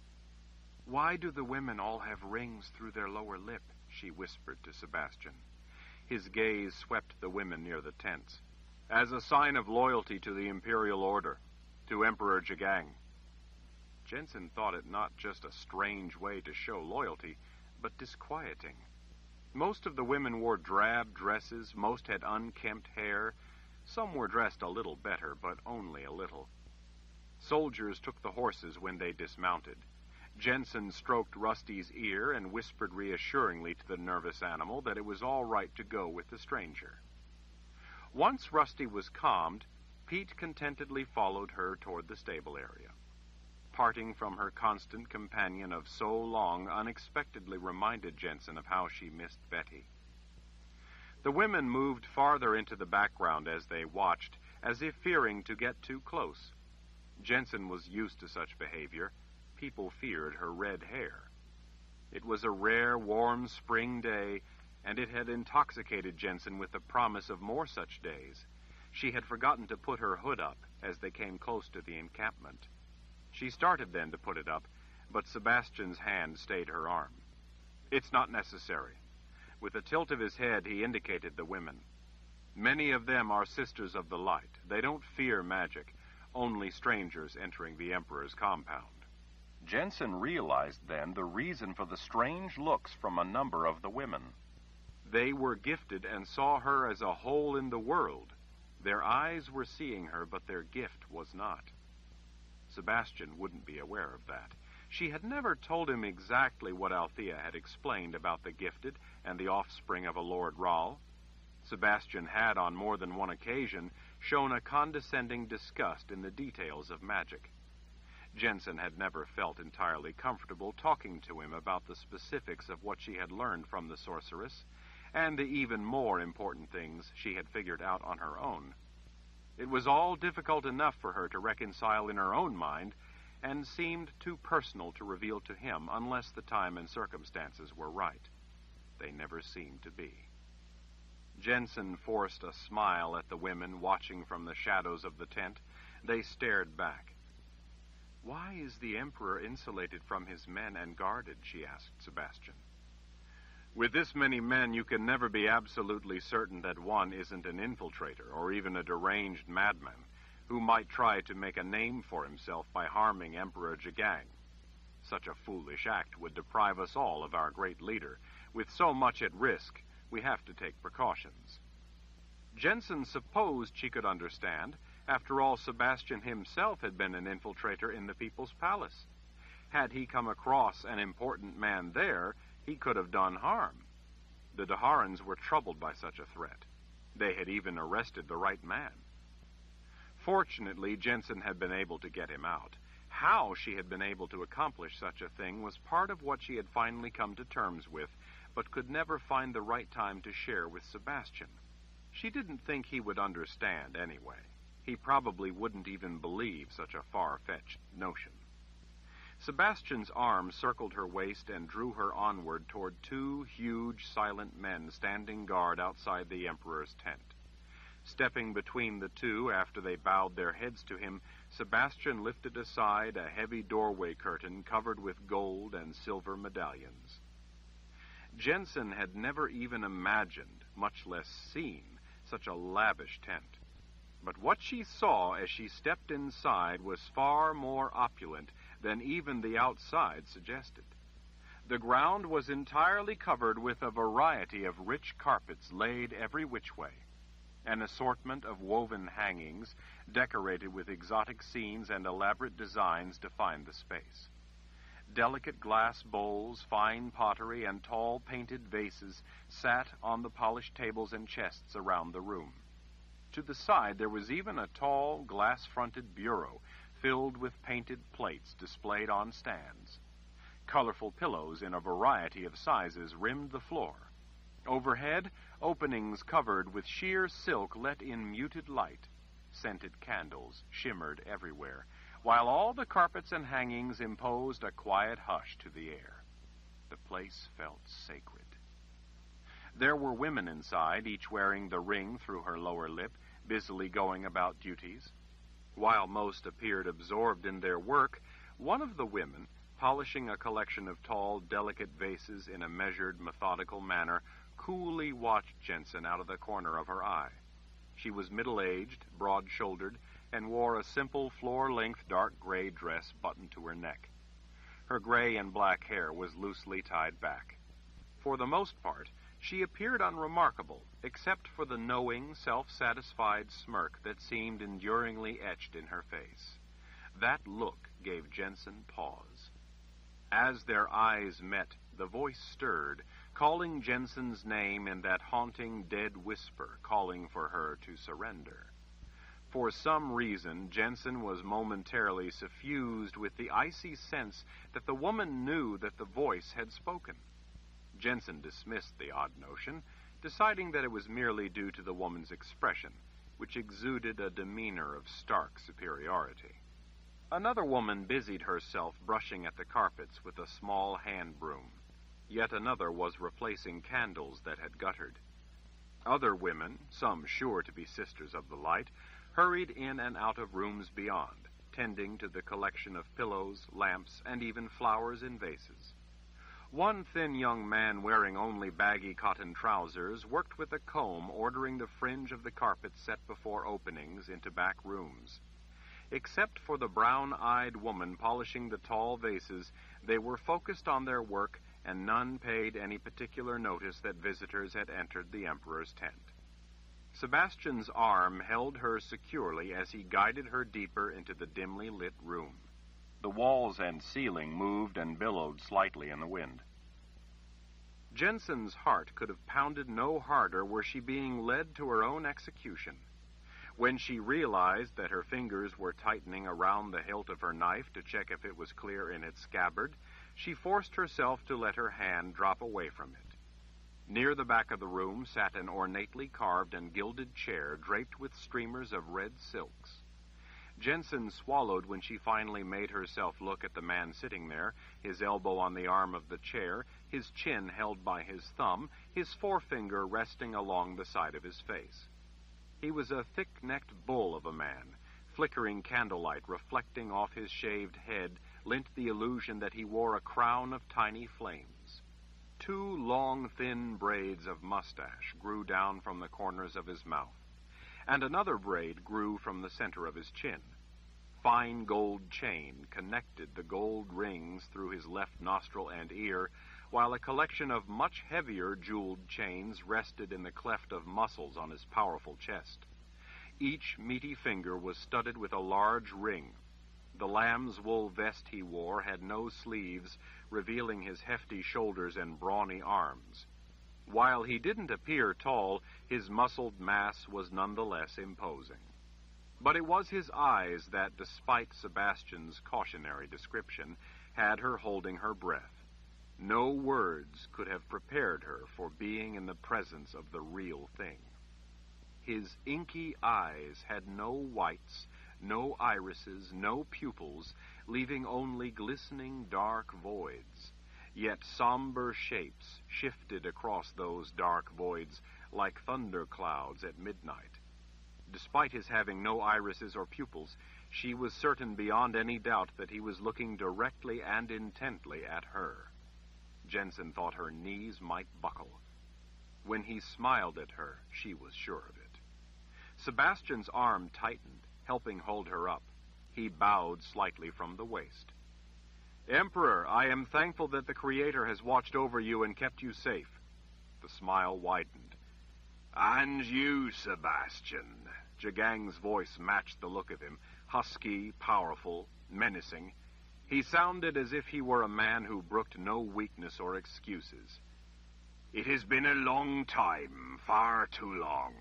"Why do the women all have rings through their lower lip?" she whispered to Sebastian. His gaze swept the women near the tents. "As a sign of loyalty to the Imperial Order, to Emperor Jagang." Jensen thought it not just a strange way to show loyalty, but disquieting. Most of the women wore drab dresses, most had unkempt hair. Some were dressed a little better, but only a little. Soldiers took the horses when they dismounted. Jensen stroked Rusty's ear and whispered reassuringly to the nervous animal that it was all right to go with the stranger. Once Rusty was calmed, Pete contentedly followed her toward the stable area. Parting from her constant companion of so long unexpectedly reminded Jensen of how she missed Betty. The women moved farther into the background as they watched, as if fearing to get too close. Jensen was used to such behavior. People feared her red hair. It was a rare, warm spring day, and it had intoxicated Jensen with the promise of more such days. She had forgotten to put her hood up as they came close to the encampment. She started then to put it up, but Sebastian's hand stayed her arm. "It's not necessary." With a tilt of his head, he indicated the women. "Many of them are Sisters of the Light. They don't fear magic, only strangers entering the Emperor's compound." Jensen realized then the reason for the strange looks from a number of the women. They were gifted and saw her as a whole in the world. Their eyes were seeing her, but their gift was not. Sebastian wouldn't be aware of that. She had never told him exactly what Althea had explained about the gifted and the offspring of a Lord Ral. Sebastian had, on more than one occasion, shown a condescending disgust in the details of magic. Jensen had never felt entirely comfortable talking to him about the specifics of what she had learned from the sorceress, and the even more important things she had figured out on her own. It was all difficult enough for her to reconcile in her own mind, and seemed too personal to reveal to him unless the time and circumstances were right. They never seemed to be. Jensen forced a smile at the women watching from the shadows of the tent. They stared back. "Why is the Emperor insulated from his men and guarded?" she asked Sebastian. "With this many men, you can never be absolutely certain that one isn't an infiltrator or even a deranged madman who might try to make a name for himself by harming Emperor Jagang. Such a foolish act would deprive us all of our great leader. With so much at risk, we have to take precautions." Jensen supposed she could understand. After all, Sebastian himself had been an infiltrator in the People's Palace. Had he come across an important man there, he could have done harm. The Daharans were troubled by such a threat. They had even arrested the right man. Fortunately, Jensen had been able to get him out. How she had been able to accomplish such a thing was part of what she had finally come to terms with, but could never find the right time to share with Sebastian. She didn't think he would understand anyway. He probably wouldn't even believe such a far-fetched notion. Sebastian's arm circled her waist and drew her onward toward two huge, silent men standing guard outside the Emperor's tent. Stepping between the two after they bowed their heads to him, Sebastian lifted aside a heavy doorway curtain covered with gold and silver medallions. Jensen had never even imagined, much less seen, such a lavish tent. But what she saw as she stepped inside was far more opulent than even the outside suggested. The ground was entirely covered with a variety of rich carpets laid every which way. An assortment of woven hangings, decorated with exotic scenes and elaborate designs, defined the space. Delicate glass bowls, fine pottery, and tall painted vases sat on the polished tables and chests around the room. To the side there was even a tall, glass-fronted bureau filled with painted plates displayed on stands. Colorful pillows in a variety of sizes rimmed the floor. Overhead, openings covered with sheer silk let in muted light. Scented candles shimmered everywhere, while all the carpets and hangings imposed a quiet hush to the air. The place felt sacred. There were women inside, each wearing the ring through her lower lip, busily going about duties. While most appeared absorbed in their work, one of the women, polishing a collection of tall, delicate vases in a measured, methodical manner, coolly watched Jensen out of the corner of her eye. She was middle-aged, broad-shouldered, and wore a simple floor-length dark gray dress buttoned to her neck. Her gray and black hair was loosely tied back. For the most part, she appeared unremarkable, except for the knowing, self-satisfied smirk that seemed enduringly etched in her face. That look gave Jensen pause. As their eyes met, the voice stirred, calling Jensen's name in that haunting, dead whisper, calling for her to surrender. For some reason, Jensen was momentarily suffused with the icy sense that the woman knew that the voice had spoken. Jensen dismissed the odd notion, deciding that it was merely due to the woman's expression, which exuded a demeanor of stark superiority. Another woman busied herself brushing at the carpets with a small hand broom. Yet another was replacing candles that had guttered. Other women, some sure to be sisters of the light, hurried in and out of rooms beyond, tending to the collection of pillows, lamps, and even flowers in vases. One thin young man wearing only baggy cotton trousers worked with a comb ordering the fringe of the carpet set before openings into back rooms. Except for the brown-eyed woman polishing the tall vases, they were focused on their work, and none paid any particular notice that visitors had entered the Emperor's tent. Sebastian's arm held her securely as he guided her deeper into the dimly lit room. The walls and ceiling moved and billowed slightly in the wind. Jensen's heart could have pounded no harder were she being led to her own execution. When she realized that her fingers were tightening around the hilt of her knife to check if it was clear in its scabbard, she forced herself to let her hand drop away from it. Near the back of the room sat an ornately carved and gilded chair draped with streamers of red silks. Jensen swallowed when she finally made herself look at the man sitting there, his elbow on the arm of the chair, his chin held by his thumb, his forefinger resting along the side of his face. He was a thick-necked bull of a man. Flickering candlelight reflecting off his shaved head lent the illusion that he wore a crown of tiny flames. 2 long, thin braids of mustache grew down from the corners of his mouth, and another braid grew from the center of his chin. Fine gold chain connected the gold rings through his left nostril and ear, while a collection of much heavier jeweled chains rested in the cleft of muscles on his powerful chest. Each meaty finger was studded with a large ring. The lamb's wool vest he wore had no sleeves, revealing his hefty shoulders and brawny arms. While he didn't appear tall, his muscled mass was nonetheless imposing. But it was his eyes that, despite Sebastian's cautionary description, had her holding her breath. No words could have prepared her for being in the presence of the real thing. His inky eyes had no whites, no irises, no pupils, leaving only glistening dark voids. Yet somber shapes shifted across those dark voids like thunder clouds at midnight. Despite his having no irises or pupils, she was certain beyond any doubt that he was looking directly and intently at her. Jensen thought her knees might buckle. When he smiled at her, she was sure of it. Sebastian's arm tightened, helping hold her up. He bowed slightly from the waist. "Emperor, I am thankful that the Creator has watched over you and kept you safe." The smile widened. "And you, Sebastian." Jagang's voice matched the look of him, husky, powerful, menacing. He sounded as if he were a man who brooked no weakness or excuses. "It has been a long time, far too long.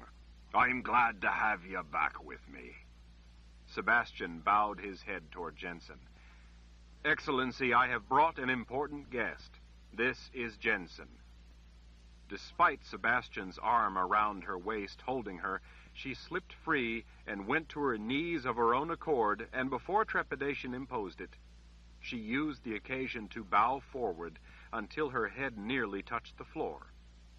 I'm glad to have you back with me. Sebastian bowed his head toward Jensen. Excellency, I have brought an important guest. This is Jensen. Despite Sebastian's arm around her waist holding her, she slipped free and went to her knees of her own accord, and before trepidation imposed it, she used the occasion to bow forward until her head nearly touched the floor.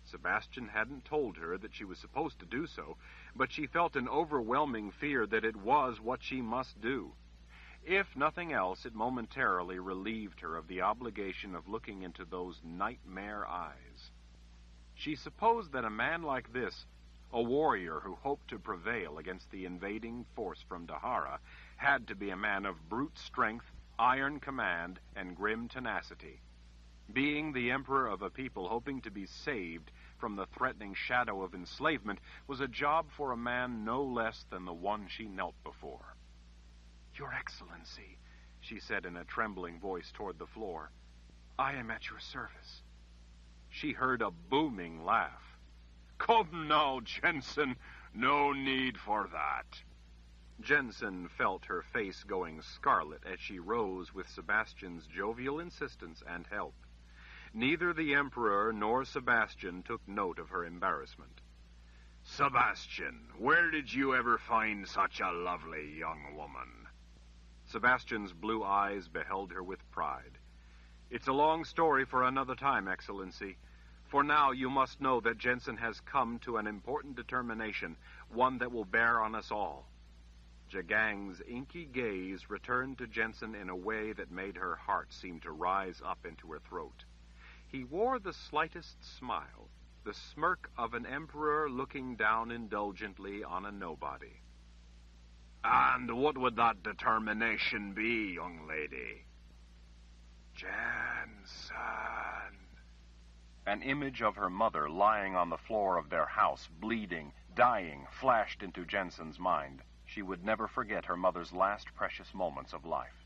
Sebastian hadn't told her that she was supposed to do so, but she felt an overwhelming fear that it was what she must do. If nothing else, it momentarily relieved her of the obligation of looking into those nightmare eyes. She supposed that a man like this, a warrior who hoped to prevail against the invading force from Dahara, had to be a man of brute strength, iron command, and grim tenacity. Being the emperor of a people hoping to be saved from the threatening shadow of enslavement was a job for a man no less than the one she knelt before. "Your Excellency," she said in a trembling voice toward the floor, "I am at your service." She heard a booming laugh. Come now, Jensen. No need for that. Jensen felt her face going scarlet as she rose with Sebastian's jovial insistence and help. Neither the Emperor nor Sebastian took note of her embarrassment. Sebastian, where did you ever find such a lovely young woman? Sebastian's blue eyes beheld her with pride. "It's a long story for another time, Excellency. For now, you must know that Jensen has come to an important determination, one that will bear on us all." Jagang's inky gaze returned to Jensen in a way that made her heart seem to rise up into her throat. He wore the slightest smile, the smirk of an emperor looking down indulgently on a nobody. "And what would that determination be, young lady?" "Jensen." An image of her mother lying on the floor of their house, bleeding, dying, flashed into Jensen's mind. She would never forget her mother's last precious moments of life.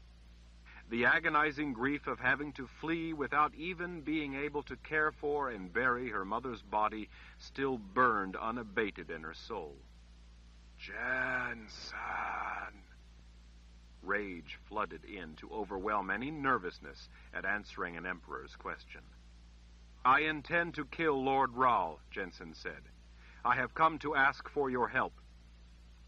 The agonizing grief of having to flee without even being able to care for and bury her mother's body still burned unabated in her soul. "Jensen." Rage flooded in to overwhelm any nervousness at answering an emperor's question. "I intend to kill Lord Rahl," Jensen said. "I have come to ask for your help."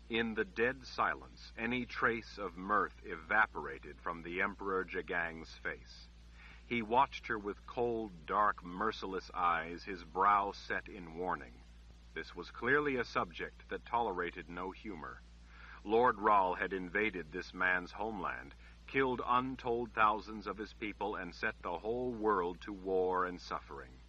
In the dead silence, any trace of mirth evaporated from the Emperor Jagang's face. He watched her with cold, dark, merciless eyes, his brow set in warning. This was clearly a subject that tolerated no humor. Lord Rahl had invaded this man's homeland, killed untold thousands of his people, and set the whole world to war and suffering.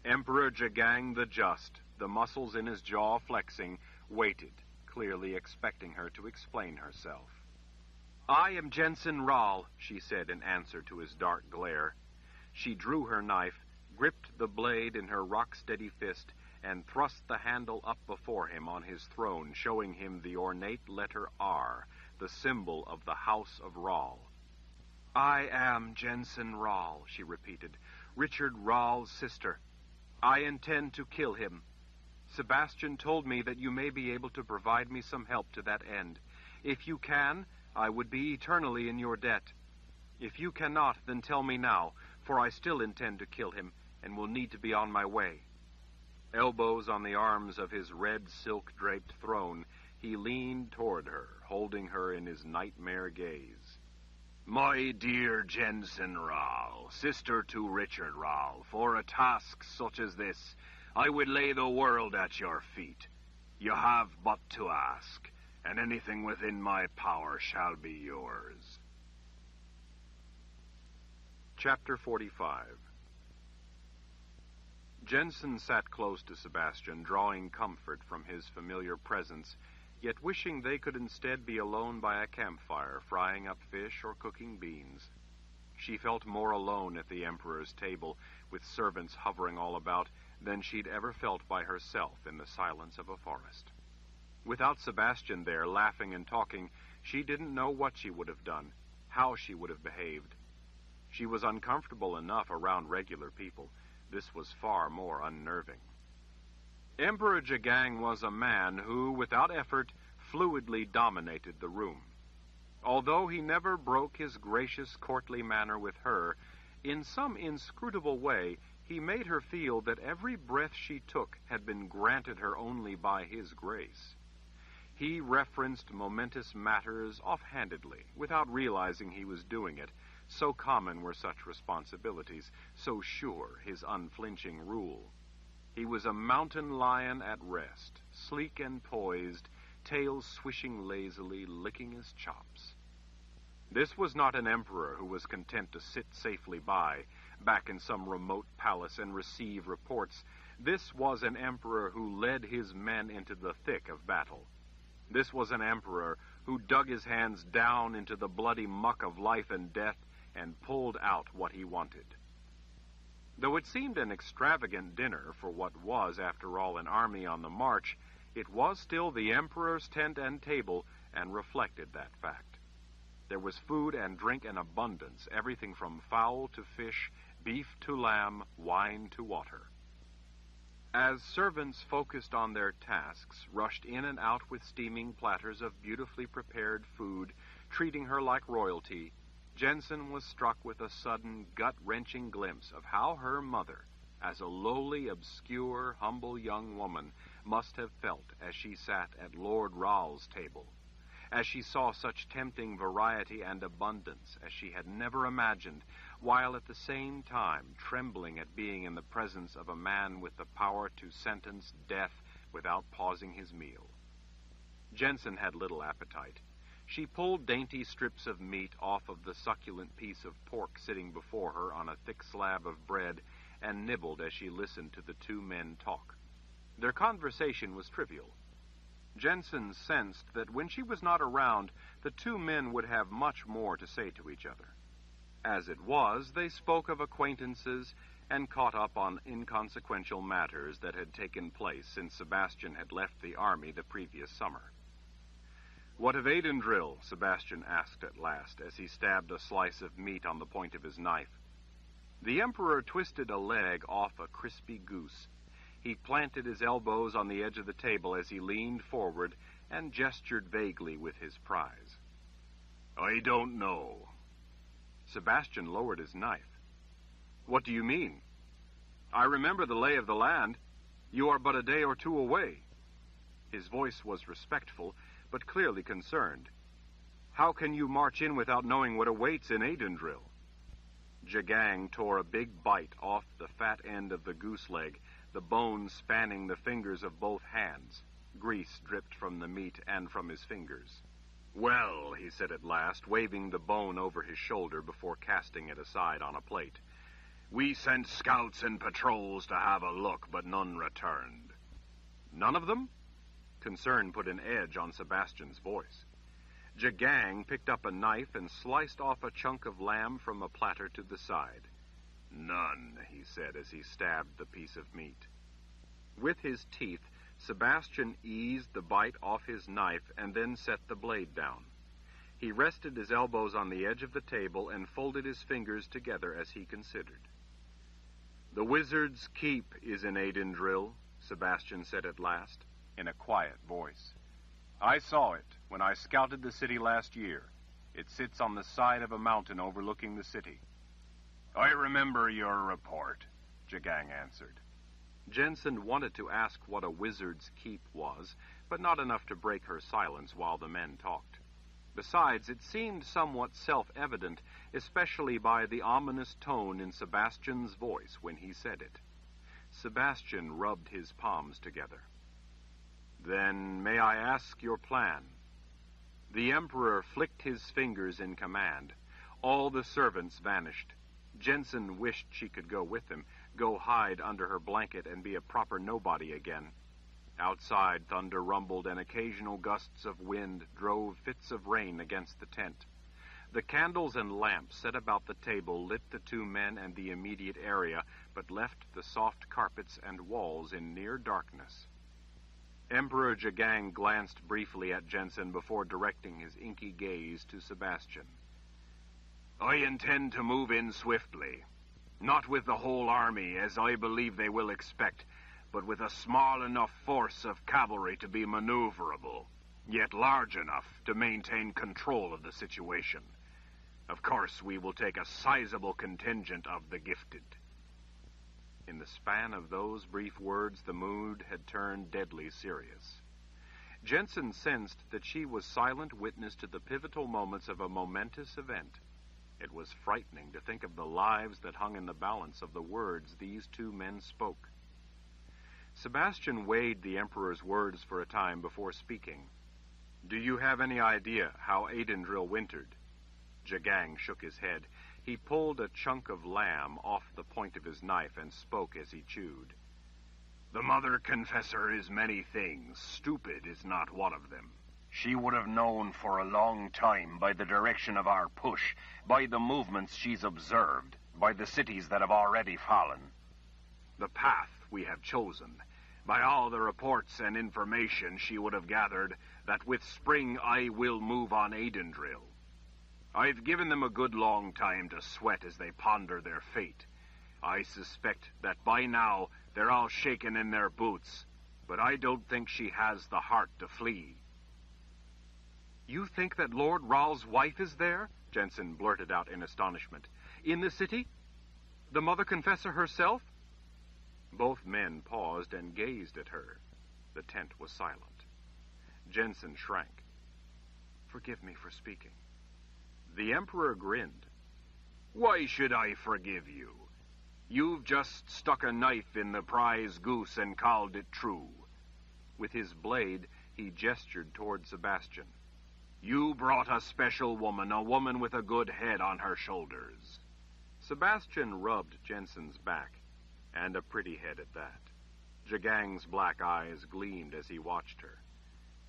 Emperor Jagang the Just, the muscles in his jaw flexing, waited, clearly expecting her to explain herself. "I am Jensen Rahl," she said in answer to his dark glare. She drew her knife, gripped the blade in her rock-steady fist, and thrust the handle up before him on his throne, showing him the ornate letter R, the symbol of the House of Rahl. "I am Jensen Rahl," she repeated, "Richard Rahl's sister. I intend to kill him. Sebastian told me that you may be able to provide me some help to that end. If you can, I would be eternally in your debt. If you cannot, then tell me now, for I still intend to kill him, and will need to be on my way." Elbows on the arms of his red silk-draped throne, he leaned toward her, holding her in his nightmare gaze. "My dear Jensen Rahl, sister to Richard Rahl, for a task such as this, I would lay the world at your feet. You have but to ask, and anything within my power shall be yours." Chapter 45. Jensen sat close to Sebastian, drawing comfort from his familiar presence, yet wishing they could instead be alone by a campfire, frying up fish or cooking beans. She felt more alone at the Emperor's table, with servants hovering all about, than she'd ever felt by herself in the silence of a forest. Without Sebastian there, laughing and talking, she didn't know what she would have done, how she would have behaved. She was uncomfortable enough around regular people. This was far more unnerving. Emperor Jagang was a man who, without effort, fluidly dominated the room. Although he never broke his gracious, courtly manner with her, in some inscrutable way he made her feel that every breath she took had been granted her only by his grace. He referenced momentous matters offhandedly, without realizing he was doing it. So common were such responsibilities, so sure his unflinching rule. He was a mountain lion at rest, sleek and poised, tail swishing lazily, licking his chops. This was not an emperor who was content to sit safely by, back in some remote palace, and receive reports. This was an emperor who led his men into the thick of battle. This was an emperor who dug his hands down into the bloody muck of life and death and pulled out what he wanted. Though it seemed an extravagant dinner for what was, after all, an army on the march, it was still the emperor's tent and table, and reflected that fact. There was food and drink in abundance, everything from fowl to fish, beef to lamb, wine to water. As servants focused on their tasks, rushed in and out with steaming platters of beautifully prepared food, treating her like royalty, Jensen was struck with a sudden, gut-wrenching glimpse of how her mother, as a lowly, obscure, humble young woman, must have felt as she sat at Lord Ral's table, as she saw such tempting variety and abundance as she had never imagined, while at the same time trembling at being in the presence of a man with the power to sentence death without pausing his meal. Jensen had little appetite. She pulled dainty strips of meat off of the succulent piece of pork sitting before her on a thick slab of bread and nibbled as she listened to the two men talk. Their conversation was trivial. Jensen sensed that when she was not around, the two men would have much more to say to each other. As it was, they spoke of acquaintances and caught up on inconsequential matters that had taken place since Sebastian had left the army the previous summer. "What of Aidendrill?" Sebastian asked at last, as he stabbed a slice of meat on the point of his knife. The Emperor twisted a leg off a crispy goose. He planted his elbows on the edge of the table as he leaned forward and gestured vaguely with his prize. "I don't know." Sebastian lowered his knife. "What do you mean?" "I remember the lay of the land. You are but a day or two away." His voice was respectful, but clearly concerned. "How can you march in without knowing what awaits in Aidendrill?" Jagang tore a big bite off the fat end of the goose leg, the bone spanning the fingers of both hands. Grease dripped from the meat and from his fingers. "Well," he said at last, waving the bone over his shoulder before casting it aside on a plate, "we sent scouts and patrols to have a look, but none returned." "None of them?" Concern put an edge on Sebastian's voice. Jagang picked up a knife and sliced off a chunk of lamb from a platter to the side. "None," he said as he stabbed the piece of meat. With his teeth, Sebastian eased the bite off his knife and then set the blade down. He rested his elbows on the edge of the table and folded his fingers together as he considered. "The wizard's keep is in Aidendrill," Sebastian said at last, in a quiet voice. "I saw it when I scouted the city last year. It sits on the side of a mountain overlooking the city." "I remember your report," Jagang answered. Jensen wanted to ask what a wizard's keep was, but not enough to break her silence while the men talked. Besides, it seemed somewhat self-evident, especially by the ominous tone in Sebastian's voice when he said it. Sebastian rubbed his palms together. "Then may I ask your plan?" The Emperor flicked his fingers in command. All the servants vanished. Jensen wished she could go with them, go hide under her blanket and be a proper nobody again. Outside, thunder rumbled and occasional gusts of wind drove fits of rain against the tent. The candles and lamps set about the table lit the two men and the immediate area, but left the soft carpets and walls in near darkness. Emperor Jagang glanced briefly at Jensen before directing his inky gaze to Sebastian. "I intend to move in swiftly. Not with the whole army, as I believe they will expect, but with a small enough force of cavalry to be maneuverable, yet large enough to maintain control of the situation. Of course, we will take a sizable contingent of the gifted." In the span of those brief words, the mood had turned deadly serious. Jensen sensed that she was silent witness to the pivotal moments of a momentous event. It was frightening to think of the lives that hung in the balance of the words these two men spoke. Sebastian weighed the Emperor's words for a time before speaking. "Do you have any idea how Adendril wintered?" Jagang shook his head. He pulled a chunk of lamb off the point of his knife and spoke as he chewed. "The Mother Confessor is many things. Stupid is not one of them. She would have known for a long time by the direction of our push, by the movements she's observed, by the cities that have already fallen." The path we have chosen. By all the reports and information she would have gathered that with spring I will move on Adendril. I've given them a good long time to sweat as they ponder their fate. I suspect that by now they're all shaken in their boots, but I don't think she has the heart to flee. "You think that Lord Ral's wife is there?" Jensen blurted out in astonishment. "In the city? The Mother Confessor herself?" Both men paused and gazed at her. The tent was silent. Jensen shrank. "Forgive me for speaking." The Emperor grinned. "Why should I forgive you? You've just stuck a knife in the prize goose and called it true." With his blade, he gestured toward Sebastian. "You brought a special woman, a woman with a good head on her shoulders." Sebastian rubbed Jensen's back, and a pretty head at that. Jagang's black eyes gleamed as he watched her.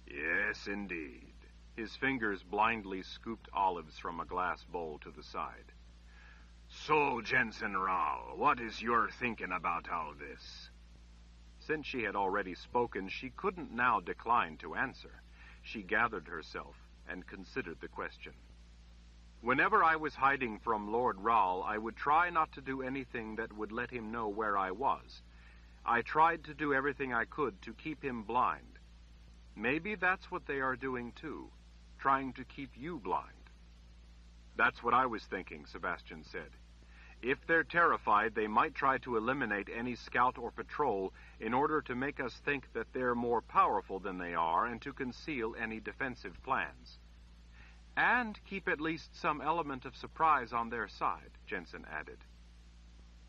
"Yes, indeed." His fingers blindly scooped olives from a glass bowl to the side. "So, Jensen Ral, what is your thinking about all this?" Since she had already spoken, she couldn't now decline to answer. She gathered herself and considered the question. "Whenever I was hiding from Lord Ral, I would try not to do anything that would let him know where I was. I tried to do everything I could to keep him blind. Maybe that's what they are doing too, trying to keep you blind." "That's what I was thinking," Sebastian said. "If they're terrified, they might try to eliminate any scout or patrol in order to make us think that they're more powerful than they are and to conceal any defensive plans. And keep at least some element of surprise on their side," Jensen added.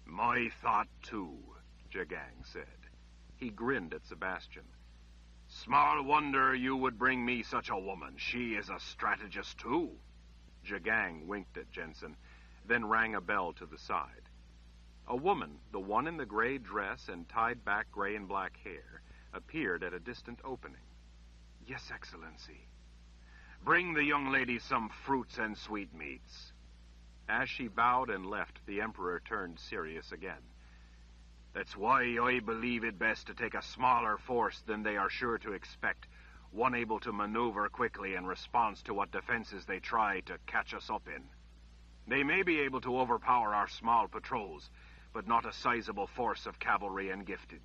"My thought, too," Jagang said. He grinned at Sebastian. "Small wonder you would bring me such a woman. She is a strategist, too." Jagang winked at Jensen, then rang a bell to the side. A woman, the one in the gray dress and tied back gray and black hair, appeared at a distant opening. "Yes, Excellency." "Bring the young lady some fruits and sweetmeats." As she bowed and left, the Emperor turned serious again. "That's why I believe it best to take a smaller force than they are sure to expect, one able to maneuver quickly in response to what defenses they try to catch us up in. They may be able to overpower our small patrols, but not a sizable force of cavalry and gifted.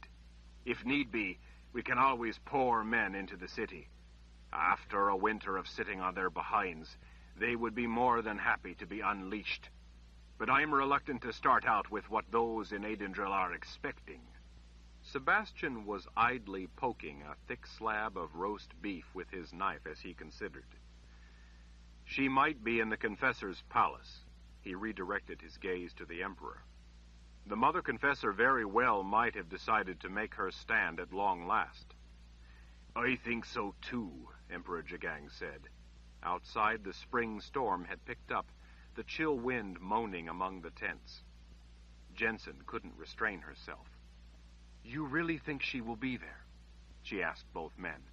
If need be, we can always pour men into the city. After a winter of sitting on their behinds, they would be more than happy to be unleashed. But I'm reluctant to start out with what those in Adendril are expecting." Sebastian was idly poking a thick slab of roast beef with his knife as he considered. "She might be in the Confessor's palace." He redirected his gaze to the Emperor. "The Mother Confessor very well might have decided to make her stand at long last." "I think so, too," Emperor Jagang said. Outside, the spring storm had picked up, the chill wind moaning among the tents. Jensen couldn't restrain herself. "You really think she will be there?" she asked both men.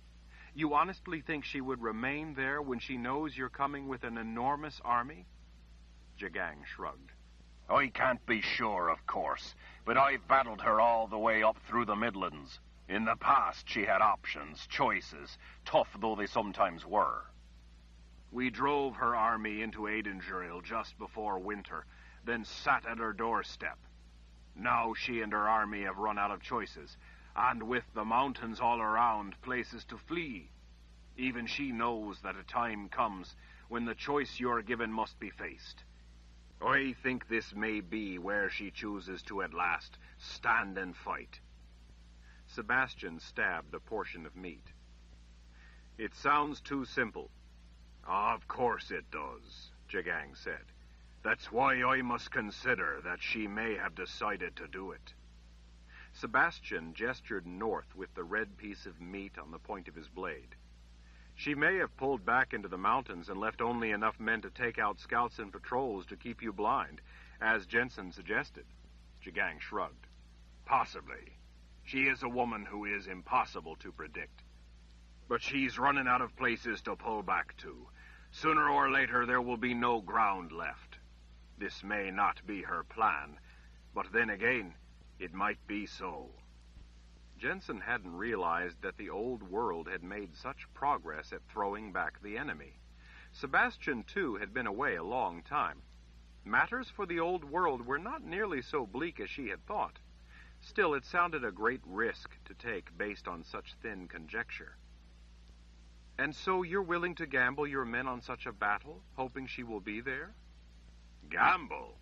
"You honestly think she would remain there when she knows you're coming with an enormous army?" Jagang shrugged. "I can't be sure, of course, but I've battled her all the way up through the Midlands. In the past, she had options, choices, tough though they sometimes were." "We drove her army into Adendril just before winter, then sat at her doorstep. Now she and her army have run out of choices. and with the mountains all around, places to flee. Even she knows that a time comes when the choice you're given must be faced. I think this may be where she chooses to at last stand and fight." Sebastian stabbed a portion of meat. "It sounds too simple." "Of course it does," Jagang said. "That's why I must consider that she may have decided to do it." Sebastian gestured north with the red piece of meat on the point of his blade. "She may have pulled back into the mountains and left only enough men to take out scouts and patrols to keep you blind, as Jensen suggested." Jagang shrugged. "Possibly. She is a woman who is impossible to predict. But she's running out of places to pull back to. Sooner or later there will be no ground left. This may not be her plan, but then again, it might be so." Jensen hadn't realized that the old world had made such progress at throwing back the enemy. Sebastian, too, had been away a long time. Matters for the old world were not nearly so bleak as she had thought. Still, it sounded a great risk to take based on such thin conjecture. "And so you're willing to gamble your men on such a battle, hoping she will be there?" "Gamble?"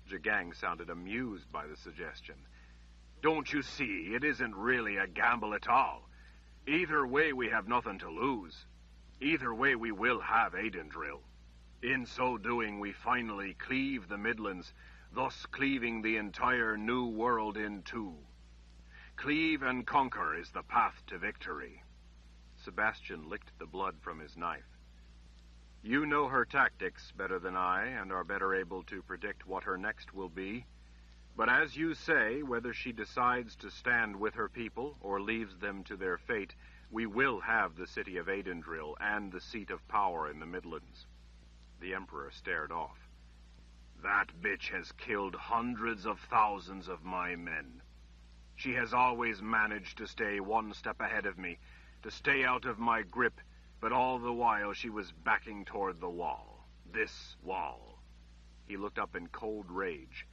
Jagang sounded amused by the suggestion. "Don't you see, it isn't really a gamble at all. Either way, we have nothing to lose. Either way, we will have Adendril. In so doing, we finally cleave the Midlands, thus cleaving the entire new world in two. Cleave and conquer is the path to victory." Sebastian licked the blood from his knife. "You know her tactics better than I, and are better able to predict what her next will be. But as you say, whether she decides to stand with her people or leaves them to their fate, we will have the city of Adendril and the seat of power in the Midlands." The Emperor stared off. "That bitch has killed hundreds of thousands of my men. She has always managed to stay one step ahead of me, to stay out of my grip, but all the while she was backing toward the wall. This wall." He looked up in cold rage.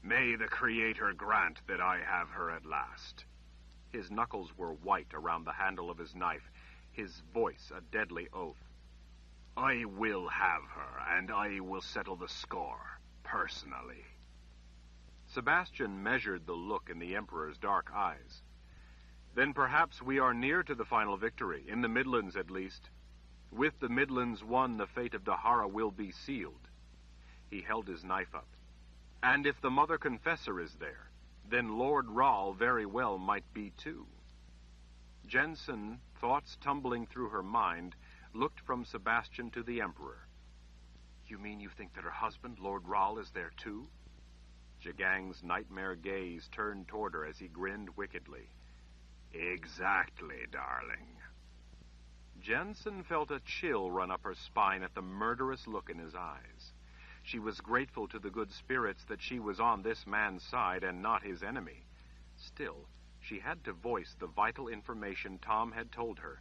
"May the Creator grant that I have her at last." His knuckles were white around the handle of his knife, his voice a deadly oath. "I will have her, and I will settle the score, personally." Sebastian measured the look in the Emperor's dark eyes. "Then perhaps we are near to the final victory, in the Midlands at least. With the Midlands won, the fate of Dahara will be sealed." He held his knife up. "And if the Mother Confessor is there, then Lord Rahl very well might be too." Jensen, thoughts tumbling through her mind, looked from Sebastian to the Emperor. "You mean you think that her husband, Lord Rahl, is there too?" Jagang's nightmare gaze turned toward her as he grinned wickedly. "Exactly, darling." Jensen felt a chill run up her spine at the murderous look in his eyes. She was grateful to the good spirits that she was on this man's side and not his enemy. Still, she had to voice the vital information Tom had told her.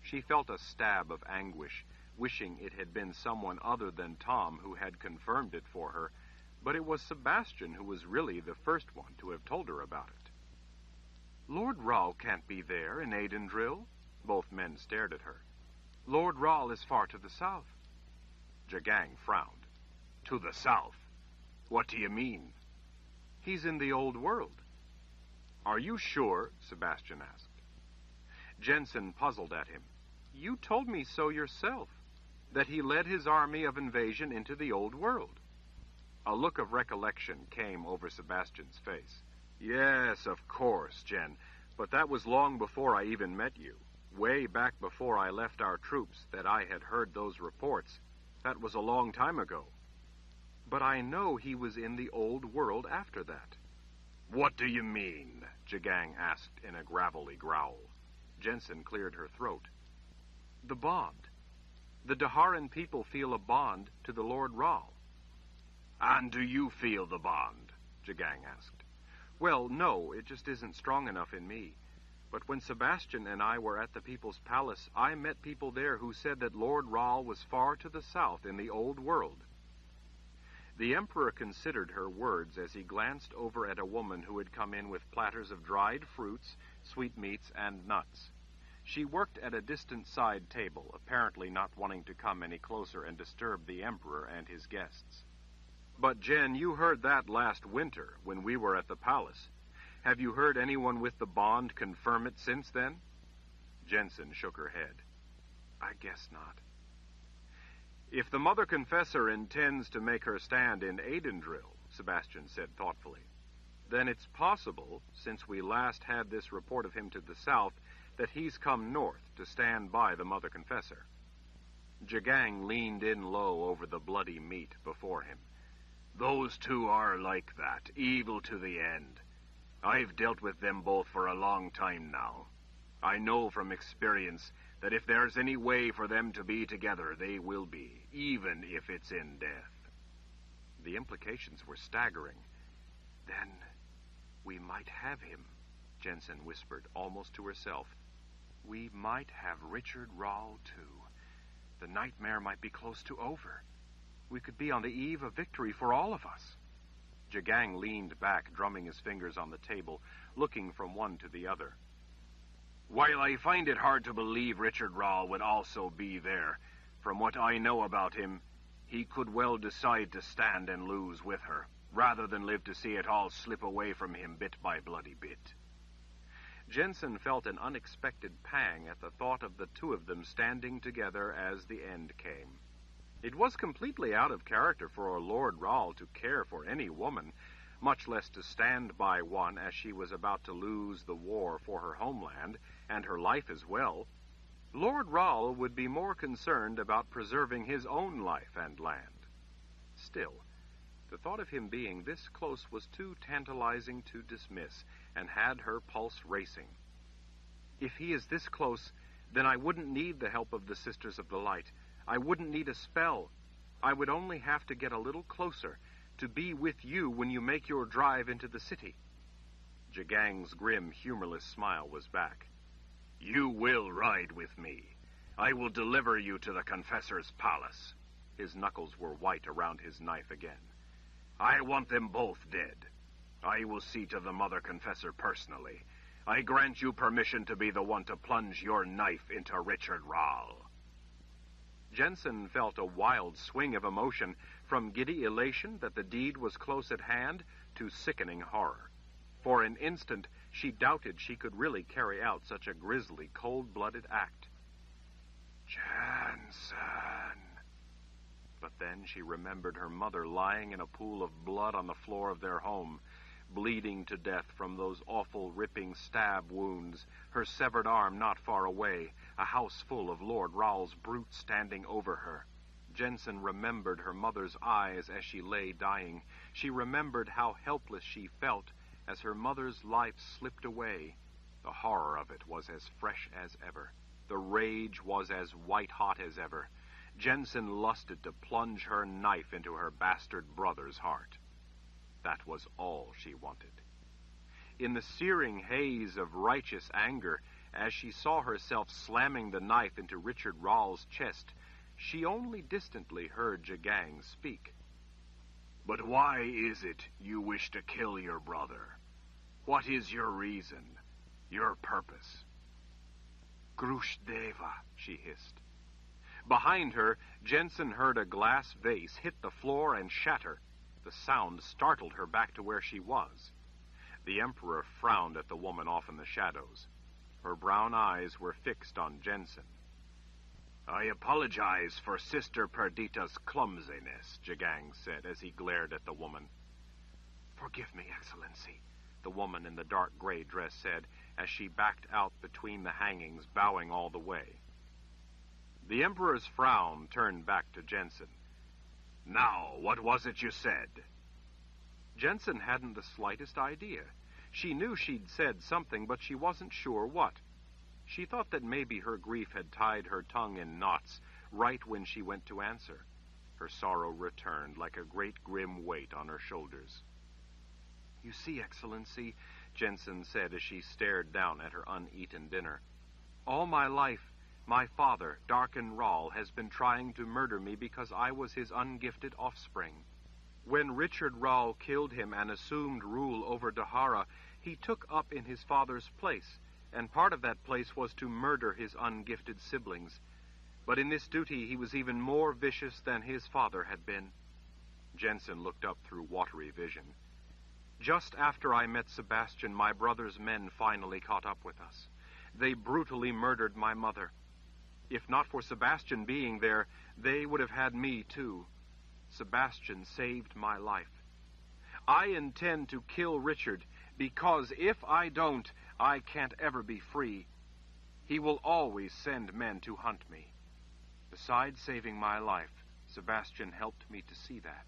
She felt a stab of anguish, wishing it had been someone other than Tom who had confirmed it for her, but it was Sebastian who was really the first one to have told her about it. "Lord Rahl can't be there in Adendril." Both men stared at her. "Lord Rahl is far to the south." Jagang frowned. "To the south? What do you mean?" "He's in the old world." "Are you sure?" Sebastian asked. Jensen puzzled at him. "You told me so yourself, that he led his army of invasion into the old world." A look of recollection came over Sebastian's face. "Yes, of course, Jen, but that was long before I even met you. Way back before I left our troops that I had heard those reports. That was a long time ago. But I know he was in the old world after that." "What do you mean?" Jagang asked in a gravelly growl. Jensen cleared her throat. "The bond. The Daharan people feel a bond to the Lord Rahl." "And do you feel the bond?" Jagang asked. "Well, no, it just isn't strong enough in me. But when Sebastian and I were at the People's Palace, I met people there who said that Lord Rahl was far to the south in the old world." The Emperor considered her words as he glanced over at a woman who had come in with platters of dried fruits, sweetmeats, and nuts. She worked at a distant side table, apparently not wanting to come any closer and disturb the Emperor and his guests. "But, Jen, you heard that last winter when we were at the palace. Have you heard anyone with the bond confirm it since then?" Jensen shook her head. "I guess not." "If the Mother Confessor intends to make her stand in Aidendrill," Sebastian said thoughtfully, "then it's possible, since we last had this report of him to the south, that he's come north to stand by the Mother Confessor." Jagang leaned in low over the bloody meat before him. "Those two are like that, evil to the end. I've dealt with them both for a long time now. I know from experience that if there's any way for them to be together, they will be, even if it's in death." The implications were staggering. "Then we might have him," Jensen whispered, almost to herself. "We might have Richard Rahl, too. The nightmare might be close to over. We could be on the eve of victory for all of us." Jagang leaned back, drumming his fingers on the table, looking from one to the other. "While I find it hard to believe Richard Rahl would also be there, from what I know about him, he could well decide to stand and lose with her, rather than live to see it all slip away from him bit by bloody bit." Jensen felt an unexpected pang at the thought of the two of them standing together as the end came. It was completely out of character for Lord Rahl to care for any woman, much less to stand by one as she was about to lose the war for her homeland, and her life as well. Lord Rahl would be more concerned about preserving his own life and land. Still, the thought of him being this close was too tantalizing to dismiss, and had her pulse racing. "If he is this close, then I wouldn't need the help of the Sisters of the Light. I wouldn't need a spell. I would only have to get a little closer, to be with you when you make your drive into the city." Jagang's grim, humorless smile was back. "You will ride with me. I will deliver you to the Confessor's palace." His knuckles were white around his knife again. "I want them both dead. I will see to the Mother Confessor personally. I grant you permission to be the one to plunge your knife into Richard Rahl." Jensen felt a wild swing of emotion, from giddy elation that the deed was close at hand to sickening horror. For an instant, she doubted she could really carry out such a grisly, cold-blooded act. "Jensen." But then she remembered her mother lying in a pool of blood on the floor of their home, bleeding to death from those awful, ripping stab wounds, her severed arm not far away, a house full of Lord Rahl's brutes standing over her. Jensen remembered her mother's eyes as she lay dying. She remembered how helpless she felt as her mother's life slipped away. The horror of it was as fresh as ever. The rage was as white-hot as ever. Jensen lusted to plunge her knife into her bastard brother's heart. That was all she wanted. In the searing haze of righteous anger, as she saw herself slamming the knife into Richard Rahl's chest, she only distantly heard Jagang speak. "But why is it you wish to kill your brother? What is your reason, your purpose?" "Grushdeva," she hissed. Behind her, Jensen heard a glass vase hit the floor and shatter. The sound startled her back to where she was. The Emperor frowned at the woman off in the shadows. Her brown eyes were fixed on Jensen. "I apologize for Sister Perdita's clumsiness," Jagang said as he glared at the woman. "Forgive me, Excellency," the woman in the dark gray dress said as she backed out between the hangings, bowing all the way. The Emperor's frown turned back to Jensen. "Now, what was it you said?" Jensen hadn't the slightest idea. She knew she'd said something, but she wasn't sure what. She thought that maybe her grief had tied her tongue in knots right when she went to answer. Her sorrow returned like a great grim weight on her shoulders. "You see, Excellency," Jensen said as she stared down at her uneaten dinner, "all my life, my father, Darken Rahl, has been trying to murder me because I was his ungifted offspring. When Richard Rall killed him and assumed rule over Dahara, he took up in his father's place, and part of that place was to murder his ungifted siblings. But in this duty he was even more vicious than his father had been. Jensen looked up through watery vision. Just after I met Sebastian, my brother's men finally caught up with us. They brutally murdered my mother. If not for Sebastian being there, they would have had me too. Sebastian saved my life. I intend to kill Richard, because if I don't, I can't ever be free. He will always send men to hunt me. Besides saving my life, Sebastian helped me to see that.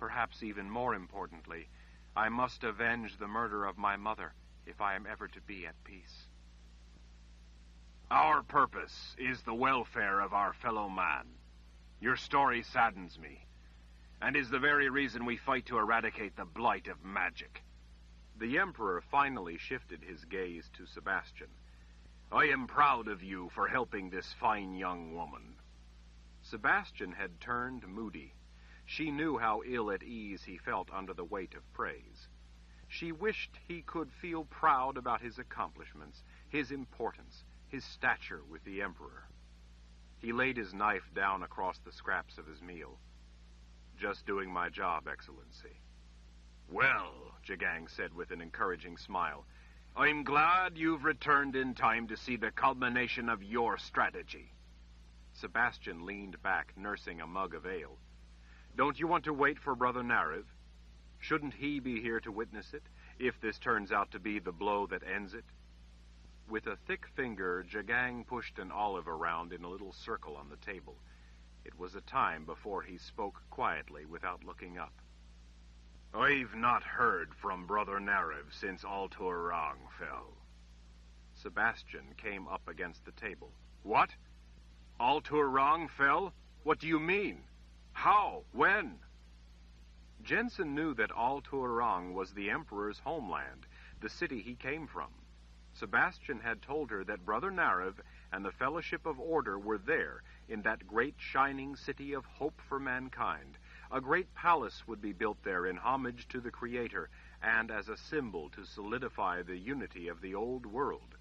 Perhaps even more importantly, I must avenge the murder of my mother if I am ever to be at peace. Our purpose is the welfare of our fellow man. Your story saddens me, and is the very reason we fight to eradicate the blight of magic. The Emperor finally shifted his gaze to Sebastian. I am proud of you for helping this fine young woman. Sebastian had turned moody. She knew how ill at ease he felt under the weight of praise. She wished he could feel proud about his accomplishments, his importance, his stature with the Emperor. He laid his knife down across the scraps of his meal. Just doing my job, Excellency. Well, Jagang said with an encouraging smile, I'm glad you've returned in time to see the culmination of your strategy. Sebastian leaned back, nursing a mug of ale. Don't you want to wait for Brother Nariv? Shouldn't he be here to witness it, if this turns out to be the blow that ends it? With a thick finger, Jagang pushed an olive around in a little circle on the table. It was a time before he spoke quietly without looking up. I've not heard from Brother Nariv since Althea fell. Sebastian came up against the table. What? Althea fell? What do you mean? How? When? Jensen knew that Althea was the Emperor's homeland, the city he came from. Sebastian had told her that Brother Nariv and the Fellowship of Order were there, in that great shining city of hope for mankind. A great palace would be built there in homage to the Creator, and as a symbol to solidify the unity of the old world.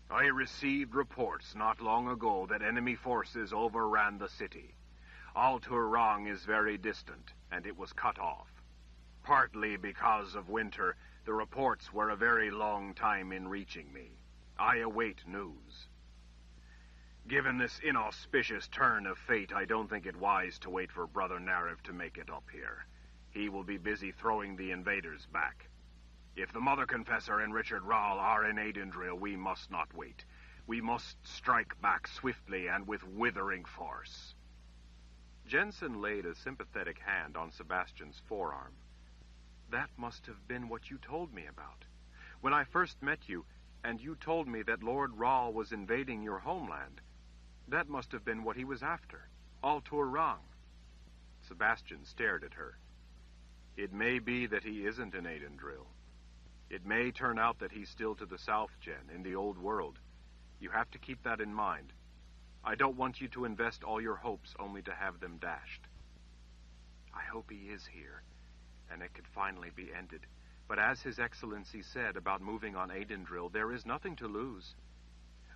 I received reports not long ago that enemy forces overran the city. Althea is very distant, and it was cut off. Partly because of winter, the reports were a very long time in reaching me. I await news. Given this inauspicious turn of fate, I don't think it wise to wait for Brother Nariv to make it up here. He will be busy throwing the invaders back. If the Mother Confessor and Richard Rall are in Aidendril, we must not wait. We must strike back swiftly and with withering force. Jensen laid a sympathetic hand on Sebastian's forearm. That must have been what you told me about. When I first met you, and you told me that Lord Rall was invading your homeland, that must have been what he was after, Althea. Sebastian stared at her. It may be that he isn't in Aidendril. It may turn out that he's still to the south, Jen, in the old world. You have to keep that in mind. I don't want you to invest all your hopes only to have them dashed. I hope he is here, and it could finally be ended. But as His Excellency said about moving on Aidendril, there is nothing to lose.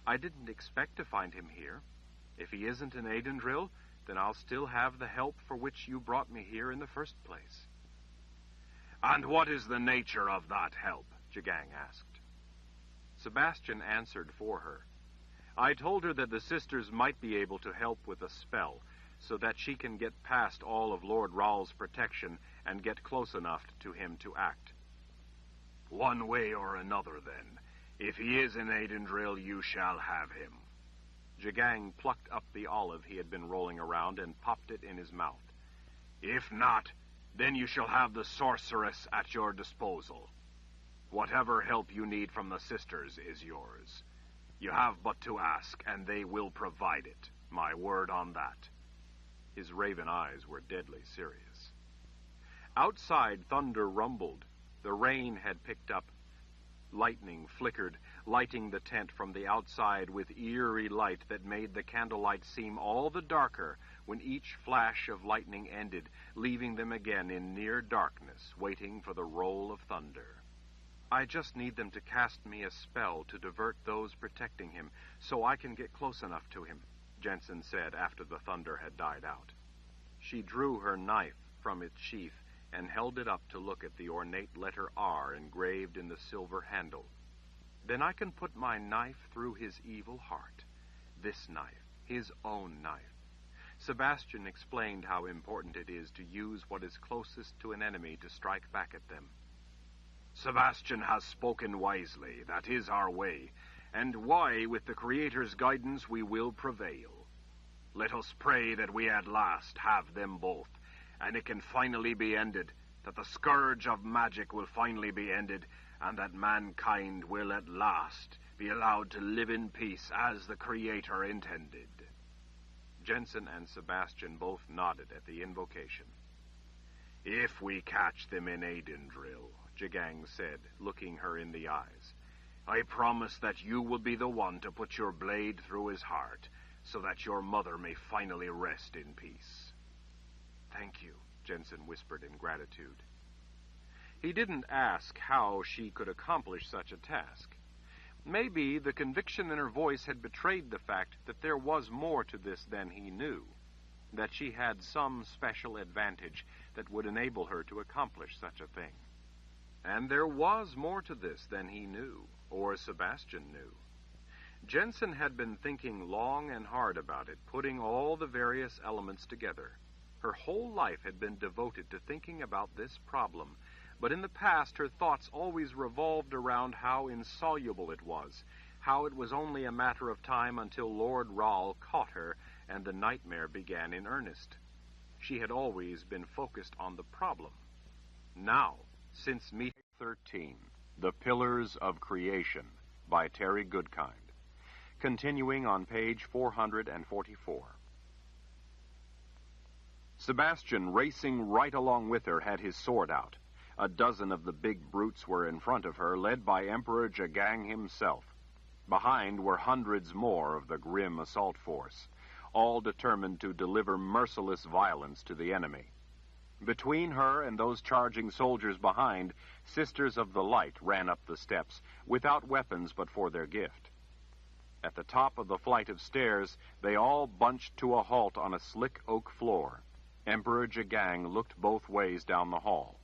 I didn't expect to find him here. If he isn't in Aidendril, then I'll still have the help for which you brought me here in the first place. And what is the nature of that help? Jagang asked. Sebastian answered for her. I told her that the sisters might be able to help with a spell, so that she can get past all of Lord Rall's protection and get close enough to him to act. One way or another, then. If he is in Aidendril, you shall have him. Jagang plucked up the olive he had been rolling around and popped it in his mouth. If not, then you shall have the sorceress at your disposal. Whatever help you need from the sisters is yours. You have but to ask, and they will provide it. My word on that. His raven eyes were deadly serious. Outside, thunder rumbled. The rain had picked up. Lightning flickered, lighting the tent from the outside with eerie light that made the candlelight seem all the darker when each flash of lightning ended, leaving them again in near darkness, waiting for the roll of thunder. I just need them to cast me a spell to divert those protecting him, so I can get close enough to him, Jensen said after the thunder had died out. She drew her knife from its sheath and held it up to look at the ornate letter R engraved in the silver handle. Then I can put my knife through his evil heart. This knife, his own knife. Sebastian explained how important it is to use what is closest to an enemy to strike back at them. Sebastian has spoken wisely. That is our way. And why, with the Creator's guidance, we will prevail. Let us pray that we at last have them both, and it can finally be ended, that the scourge of magic will finally be ended, and that mankind will at last be allowed to live in peace as the Creator intended. Jensen and Sebastian both nodded at the invocation. If we catch them in Aidendrill, Jagang said, looking her in the eyes, I promise that you will be the one to put your blade through his heart, so that your mother may finally rest in peace. Thank you, Jensen whispered in gratitude. He didn't ask how she could accomplish such a task. Maybe the conviction in her voice had betrayed the fact that there was more to this than he knew, that she had some special advantage that would enable her to accomplish such a thing. And there was more to this than he knew, or Sebastian knew. Jensen had been thinking long and hard about it, putting all the various elements together. Her whole life had been devoted to thinking about this problem, but in the past her thoughts always revolved around how insoluble it was, how it was only a matter of time until Lord Rahl caught her and the nightmare began in earnest. She had always been focused on the problem. Now, since meeting 13, The Pillars of Creation, by Terry Goodkind. Continuing on page 444. Sebastian, racing right along with her, had his sword out. A dozen of the big brutes were in front of her, led by Emperor Jagang himself. Behind were hundreds more of the grim assault force, all determined to deliver merciless violence to the enemy. Between her and those charging soldiers behind, Sisters of the Light ran up the steps, without weapons but for their gift. At the top of the flight of stairs, they all bunched to a halt on a slick oak floor. Emperor Jagang looked both ways down the hall.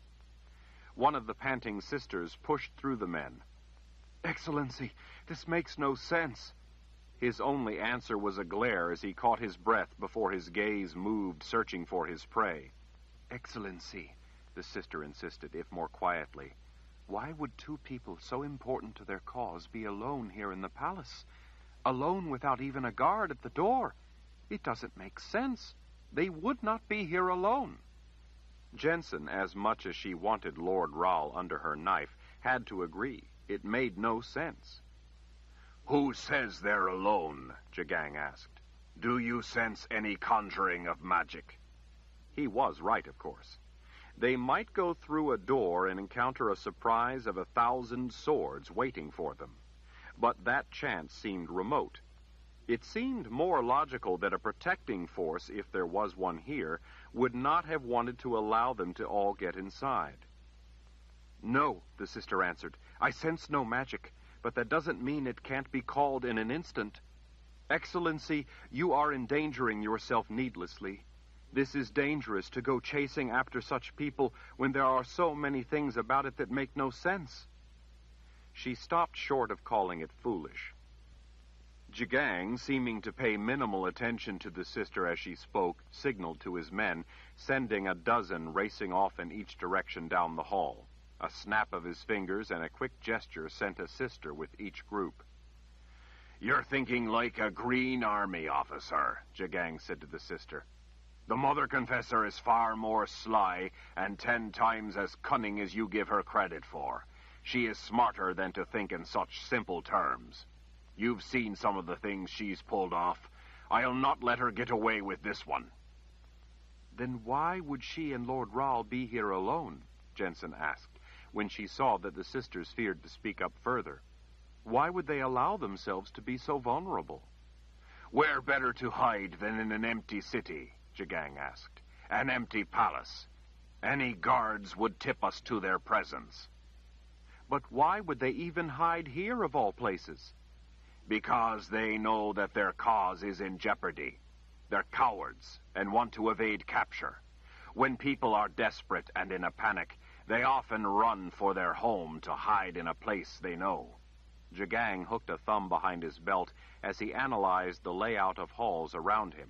One of the panting sisters pushed through the men. "Excellency, this makes no sense." His only answer was a glare as he caught his breath before his gaze moved, searching for his prey. "Excellency," the sister insisted, if more quietly, "why would two people so important to their cause be alone here in the palace? Alone without even a guard at the door? It doesn't make sense. They would not be here alone." Jensen, as much as she wanted Lord Rahl under her knife, had to agree. It made no sense. "Who says they're alone?" Jagang asked. "Do you sense any conjuring of magic?" He was right, of course. They might go through a door and encounter a surprise of 1,000 swords waiting for them. But that chance seemed remote. It seemed more logical that a protecting force, if there was one here, would not have wanted to allow them to all get inside. "No," the sister answered. "I sense no magic, but that doesn't mean it can't be called in an instant. Excellency, you are endangering yourself needlessly. This is dangerous, to go chasing after such people when there are so many things about it that make no sense." She stopped short of calling it foolish. Jagang, seeming to pay minimal attention to the sister as she spoke, signaled to his men, sending a dozen racing off in each direction down the hall. A snap of his fingers and a quick gesture sent a sister with each group. "You're thinking like a Green Army officer," Jagang said to the sister. "The Mother Confessor is far more sly and 10 times as cunning as you give her credit for. She is smarter than to think in such simple terms. You've seen some of the things she's pulled off. I'll not let her get away with this one." "Then why would she and Lord Rahl be here alone?" Jensen asked, when she saw that the sisters feared to speak up further. "Why would they allow themselves to be so vulnerable?" "Where better to hide than in an empty city?" Jagang asked. An empty palace. Any guards would tip us to their presence. But why would they even hide here, of all places? Because they know that their cause is in jeopardy. They're cowards and want to evade capture. When people are desperate and in a panic, they often run for their home to hide in a place they know. Jagang hooked a thumb behind his belt as he analyzed the layout of halls around him.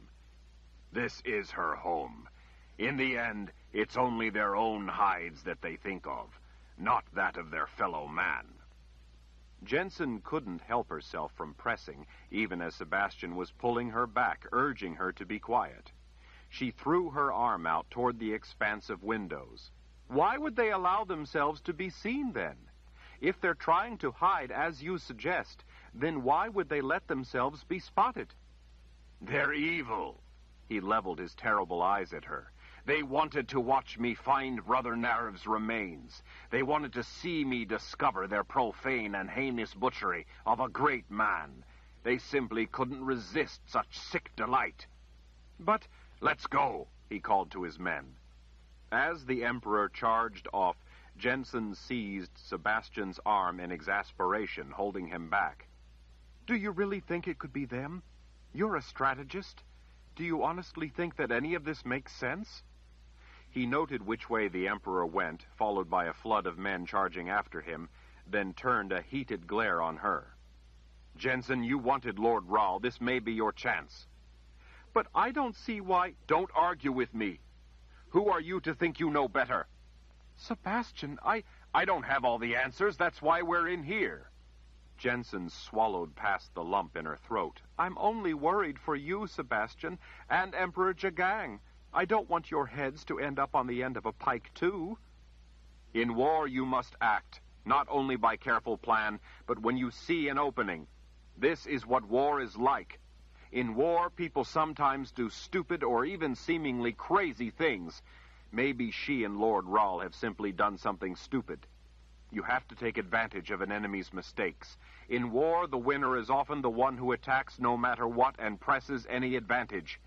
This is her home. In the end, it's only their own hides that they think of, not that of their fellow man. Jensen couldn't help herself from pressing, even as Sebastian was pulling her back, urging her to be quiet. She threw her arm out toward the expanse of windows. Why would they allow themselves to be seen, then? If they're trying to hide, as you suggest, then why would they let themselves be spotted? They're evil. He leveled his terrible eyes at her. They wanted to watch me find Brother Narev's remains. They wanted to see me discover their profane and heinous butchery of a great man. They simply couldn't resist such sick delight. But, let's go, he called to his men. As the Emperor charged off, Jensen seized Sebastian's arm in exasperation, holding him back. Do you really think it could be them? You're a strategist. Do you honestly think that any of this makes sense? He noted which way the Emperor went, followed by a flood of men charging after him, then turned a heated glare on her. Jensen, you wanted Lord Rahl. This may be your chance. But I don't see why... Don't argue with me. Who are you to think you know better? Sebastian, I don't have all the answers. That's why we're in here. Jensen swallowed past the lump in her throat. I'm only worried for you, Sebastian, and Emperor Jagang. I don't want your heads to end up on the end of a pike, too. In war, you must act, not only by careful plan, but when you see an opening. This is what war is like. In war, people sometimes do stupid or even seemingly crazy things. Maybe she and Lord Rahl have simply done something stupid. You have to take advantage of an enemy's mistakes. In war, the winner is often the one who attacks no matter what and presses any advantage.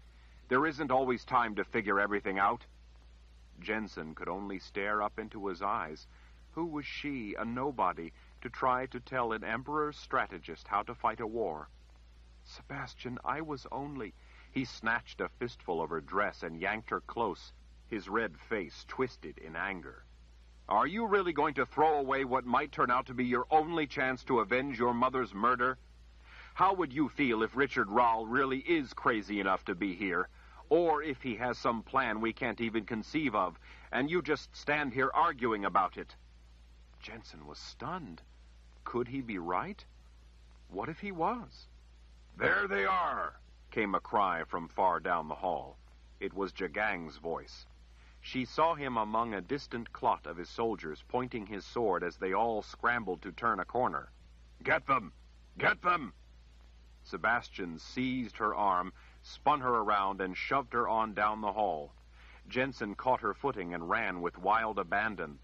There isn't always time to figure everything out. Jensen could only stare up into his eyes. Who was she, a nobody, to try to tell an emperor's strategist how to fight a war? Sebastian, I was only... He snatched a fistful of her dress and yanked her close, his red face twisted in anger. Are you really going to throw away what might turn out to be your only chance to avenge your mother's murder? How would you feel if Richard Rahl really is crazy enough to be here? Or if he has some plan we can't even conceive of, and you just stand here arguing about it? Jensen was stunned. Could he be right? What if he was? There they are, came a cry from far down the hall. It was Jagang's voice. She saw him among a distant clot of his soldiers, pointing his sword as they all scrambled to turn a corner. Get them! Get them! Sebastian seized her arm, spun her around, and shoved her on down the hall. Jensen caught her footing and ran with wild abandon.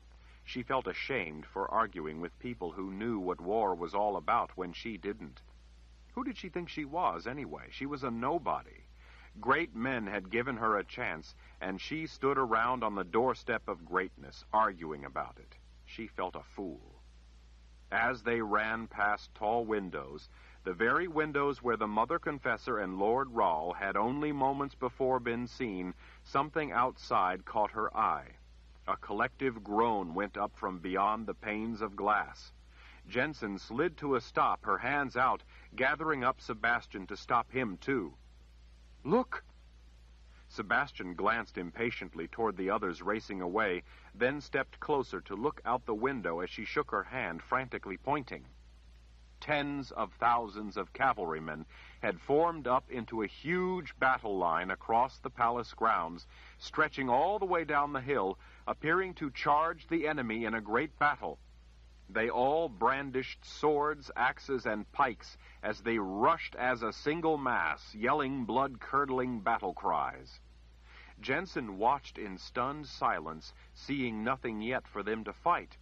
She felt ashamed for arguing with people who knew what war was all about when she didn't. Who did she think she was, anyway? She was a nobody. Great men had given her a chance, and she stood around on the doorstep of greatness, arguing about it. She felt a fool. As they ran past tall windows, the very windows where the Mother Confessor and Lord Rahl had only moments before been seen, something outside caught her eye. A collective groan went up from beyond the panes of glass. Jensen slid to a stop, her hands out, gathering up Sebastian to stop him, too. Look! Sebastian glanced impatiently toward the others racing away, then stepped closer to look out the window as she shook her hand, frantically pointing. Tens of thousands of cavalrymen had formed up into a huge battle line across the palace grounds, stretching all the way down the hill, appearing to charge the enemy in a great battle. They all brandished swords, axes, and pikes as they rushed as a single mass, yelling blood-curdling battle cries. Jensen watched in stunned silence, seeing nothing yet for them to fight.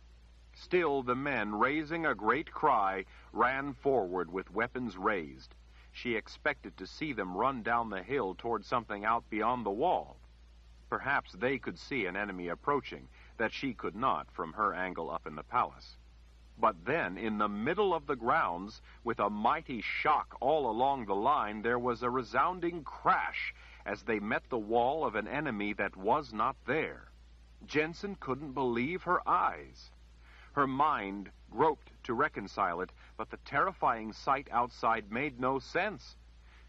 Still, the men, raising a great cry, ran forward with weapons raised. she expected to see them run down the hill toward something out beyond the wall. Perhaps they could see an enemy approaching that she could not from her angle up in the palace. But then, in the middle of the grounds, with a mighty shock all along the line, there was a resounding crash as they met the wall of an enemy that was not there. Jensen couldn't believe her eyes. Her mind groped to reconcile it, but the terrifying sight outside made no sense.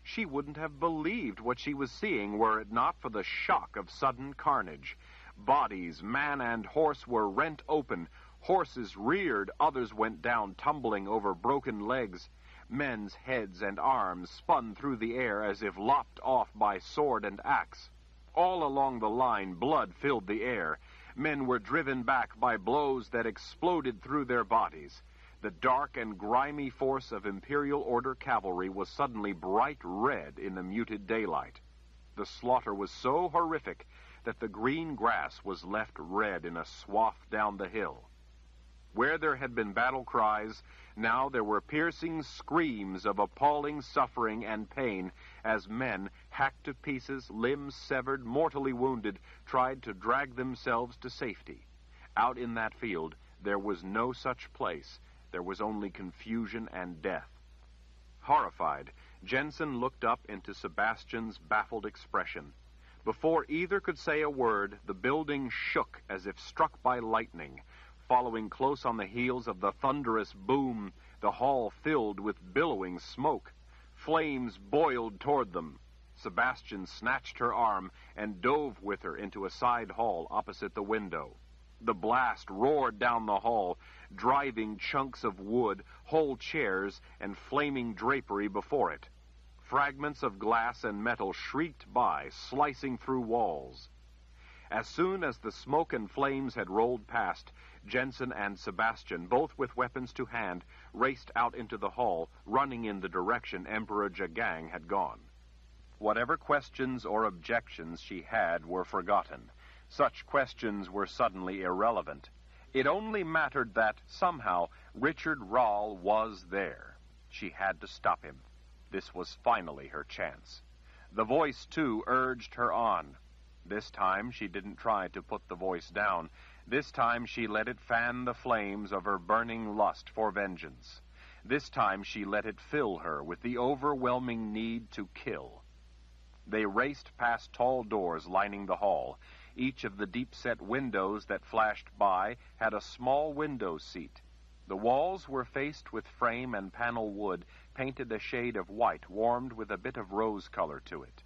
She wouldn't have believed what she was seeing were it not for the shock of sudden carnage. Bodies, man and horse, were rent open. Horses reared, others went down, tumbling over broken legs. Men's heads and arms spun through the air as if lopped off by sword and axe. All along the line, blood filled the air. Men were driven back by blows that exploded through their bodies. The dark and grimy force of Imperial Order cavalry was suddenly bright red in the muted daylight. The slaughter was so horrific that the green grass was left red in a swath down the hill. Where there had been battle cries, now there were piercing screams of appalling suffering and pain as men, hacked to pieces, limbs severed, mortally wounded, tried to drag themselves to safety. Out in that field, there was no such place. There was only confusion and death. Horrified, Jensen looked up into Sebastian's baffled expression. Before either could say a word, the building shook as if struck by lightning. Following close on the heels of the thunderous boom, the hall filled with billowing smoke. Flames boiled toward them. Sebastian snatched her arm and dove with her into a side hall opposite the window. The blast roared down the hall, driving chunks of wood, whole chairs, and flaming drapery before it. Fragments of glass and metal shrieked by, slicing through walls. As soon as the smoke and flames had rolled past, Jensen and Sebastian, both with weapons to hand, raced out into the hall, running in the direction Emperor Jagang had gone. Whatever questions or objections she had were forgotten. Such questions were suddenly irrelevant. It only mattered that, somehow, Richard Rahl was there. She had to stop him. This was finally her chance. The voice, too, urged her on. This time she didn't try to put the voice down. This time she let it fan the flames of her burning lust for vengeance. This time she let it fill her with the overwhelming need to kill. They raced past tall doors lining the hall. Each of the deep-set windows that flashed by had a small window seat. The walls were faced with frame and panel wood, painted a shade of white, warmed with a bit of rose color to it.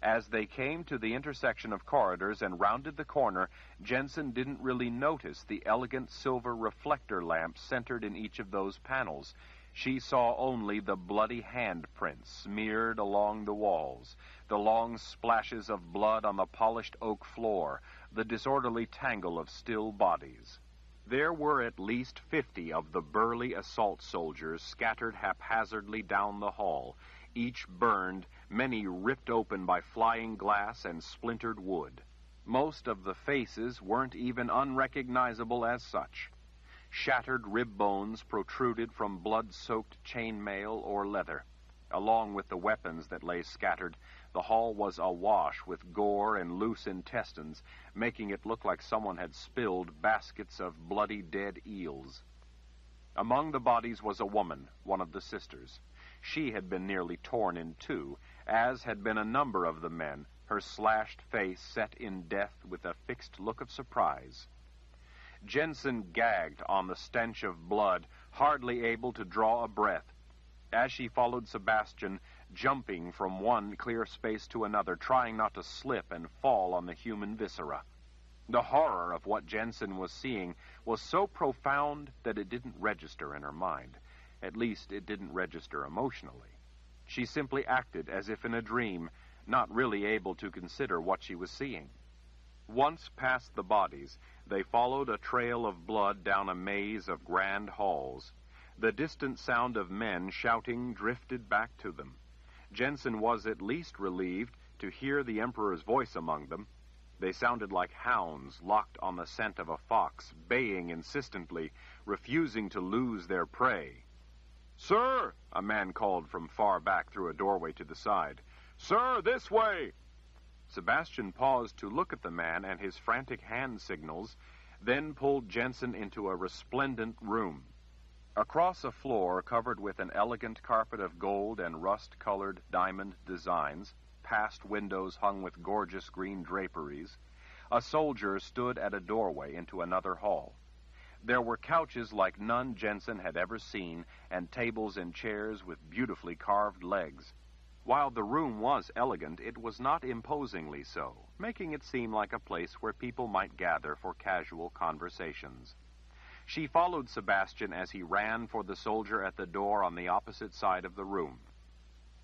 As they came to the intersection of corridors and rounded the corner, Jensen didn't really notice the elegant silver reflector lamps centered in each of those panels. She saw only the bloody handprints smeared along the walls, the long splashes of blood on the polished oak floor, the disorderly tangle of still bodies. There were at least 50 of the burly assault soldiers scattered haphazardly down the hall, each burned, many ripped open by flying glass and splintered wood. Most of the faces weren't even unrecognizable as such. Shattered rib bones protruded from blood-soaked chainmail or leather. Along with the weapons that lay scattered, the hall was awash with gore and loose intestines, making it look like someone had spilled baskets of bloody dead eels. Among the bodies was a woman, one of the sisters. She had been nearly torn in two, as had been a number of the men, her slashed face set in death with a fixed look of surprise. Jensen gagged on the stench of blood, hardly able to draw a breath. As she followed Sebastian, jumping from one clear space to another, trying not to slip and fall on the human viscera. The horror of what Jensen was seeing was so profound that it didn't register in her mind. At least, it didn't register emotionally. She simply acted as if in a dream, not really able to consider what she was seeing. Once past the bodies, they followed a trail of blood down a maze of grand halls. The distant sound of men shouting drifted back to them. Jensen was at least relieved to hear the Emperor's voice among them. They sounded like hounds locked on the scent of a fox, baying insistently, refusing to lose their prey. "Sir," a man called from far back through a doorway to the side. "Sir, this way!" Sebastian paused to look at the man and his frantic hand signals, then pulled Jensen into a resplendent room. Across a floor covered with an elegant carpet of gold and rust-colored diamond designs, past windows hung with gorgeous green draperies, a soldier stood at a doorway into another hall. There were couches like none Jensen had ever seen, and tables and chairs with beautifully carved legs. While the room was elegant, it was not imposingly so, making it seem like a place where people might gather for casual conversations. She followed Sebastian as he ran for the soldier at the door on the opposite side of the room.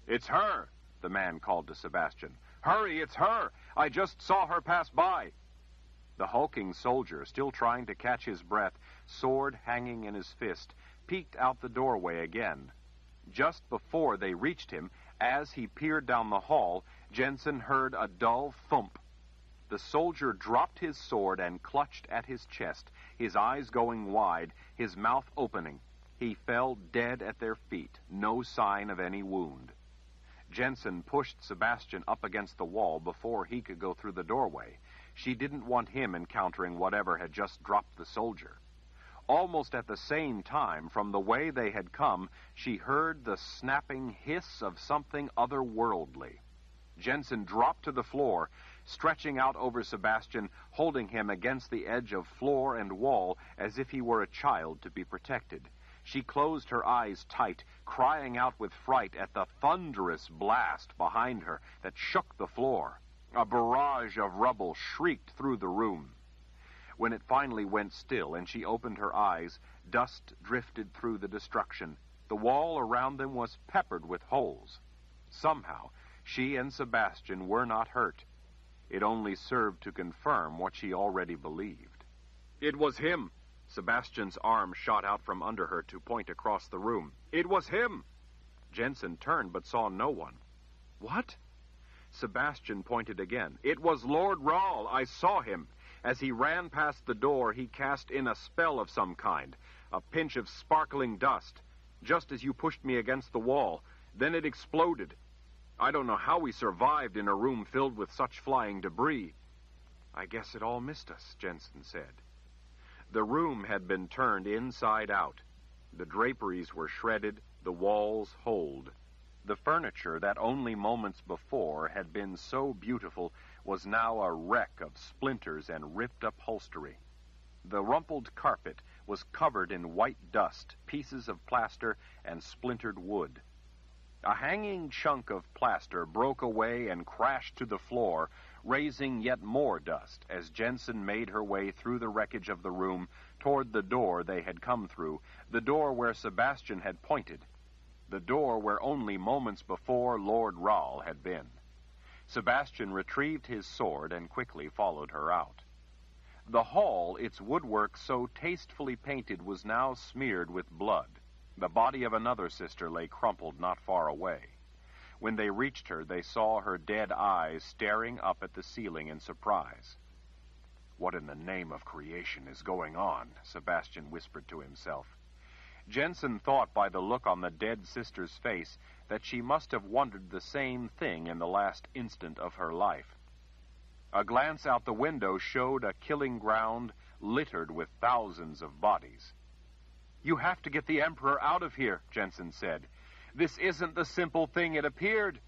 "It's her," the man called to Sebastian. "Hurry, it's her! I just saw her pass by." The hulking soldier, still trying to catch his breath, sword hanging in his fist, peeked out the doorway again. Just before they reached him, as he peered down the hall, Jensen heard a dull thump. The soldier dropped his sword and clutched at his chest, his eyes going wide, his mouth opening. He fell dead at their feet, no sign of any wound. Jensen pushed Sebastian up against the wall before he could go through the doorway. She didn't want him encountering whatever had just dropped the soldier. Almost at the same time, from the way they had come, she heard the snapping hiss of something otherworldly. Jensen dropped to the floor, stretching out over Sebastian, holding him against the edge of floor and wall as if he were a child to be protected. She closed her eyes tight, crying out with fright at the thunderous blast behind her that shook the floor. A barrage of rubble shrieked through the room. When it finally went still and she opened her eyes, dust drifted through the destruction. The wall around them was peppered with holes. Somehow, she and Sebastian were not hurt. It only served to confirm what she already believed. It was him! Sebastian's arm shot out from under her to point across the room. It was him! Jensen turned but saw no one. What? Sebastian pointed again. It was Lord Rahl. I saw him. As he ran past the door, he cast in a spell of some kind, a pinch of sparkling dust, just as you pushed me against the wall. Then it exploded. I don't know how we survived in a room filled with such flying debris. I guess it all missed us, Jensen said. The room had been turned inside out. The draperies were shredded, the walls holed. The furniture that only moments before had been so beautiful was now a wreck of splinters and ripped upholstery. The rumpled carpet was covered in white dust, pieces of plaster, and splintered wood. A hanging chunk of plaster broke away and crashed to the floor, raising yet more dust as Jensen made her way through the wreckage of the room toward the door they had come through, the door where Sebastian had pointed, the door where only moments before Lord Rahl had been. Sebastian retrieved his sword and quickly followed her out. The hall, its woodwork so tastefully painted, was now smeared with blood. The body of another sister lay crumpled not far away. When they reached her, they saw her dead eyes staring up at the ceiling in surprise. What in the name of creation is going on? Sebastian whispered to himself. Jensen thought by the look on the dead sister's face that she must have wondered the same thing in the last instant of her life. A glance out the window showed a killing ground littered with thousands of bodies. You have to get the Emperor out of here, Jensen said. This isn't the simple thing it appeared.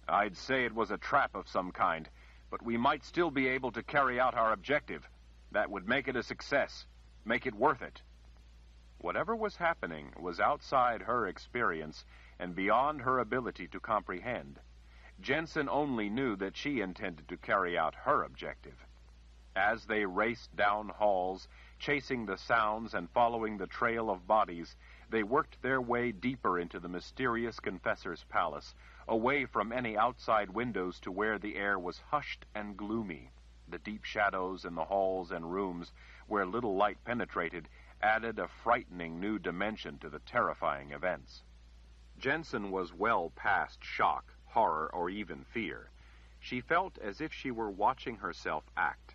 I'd say it was a trap of some kind, but we might still be able to carry out our objective. That would make it a success, make it worth it. Whatever was happening was outside her experience and beyond her ability to comprehend. Jensen only knew that she intended to carry out her objective. As they raced down halls, chasing the sounds and following the trail of bodies, they worked their way deeper into the mysterious confessor's palace, away from any outside windows to where the air was hushed and gloomy. The deep shadows in the halls and rooms, where little light penetrated, added a frightening new dimension to the terrifying events. Jensen was well past shock, horror, or even fear. She felt as if she were watching herself act.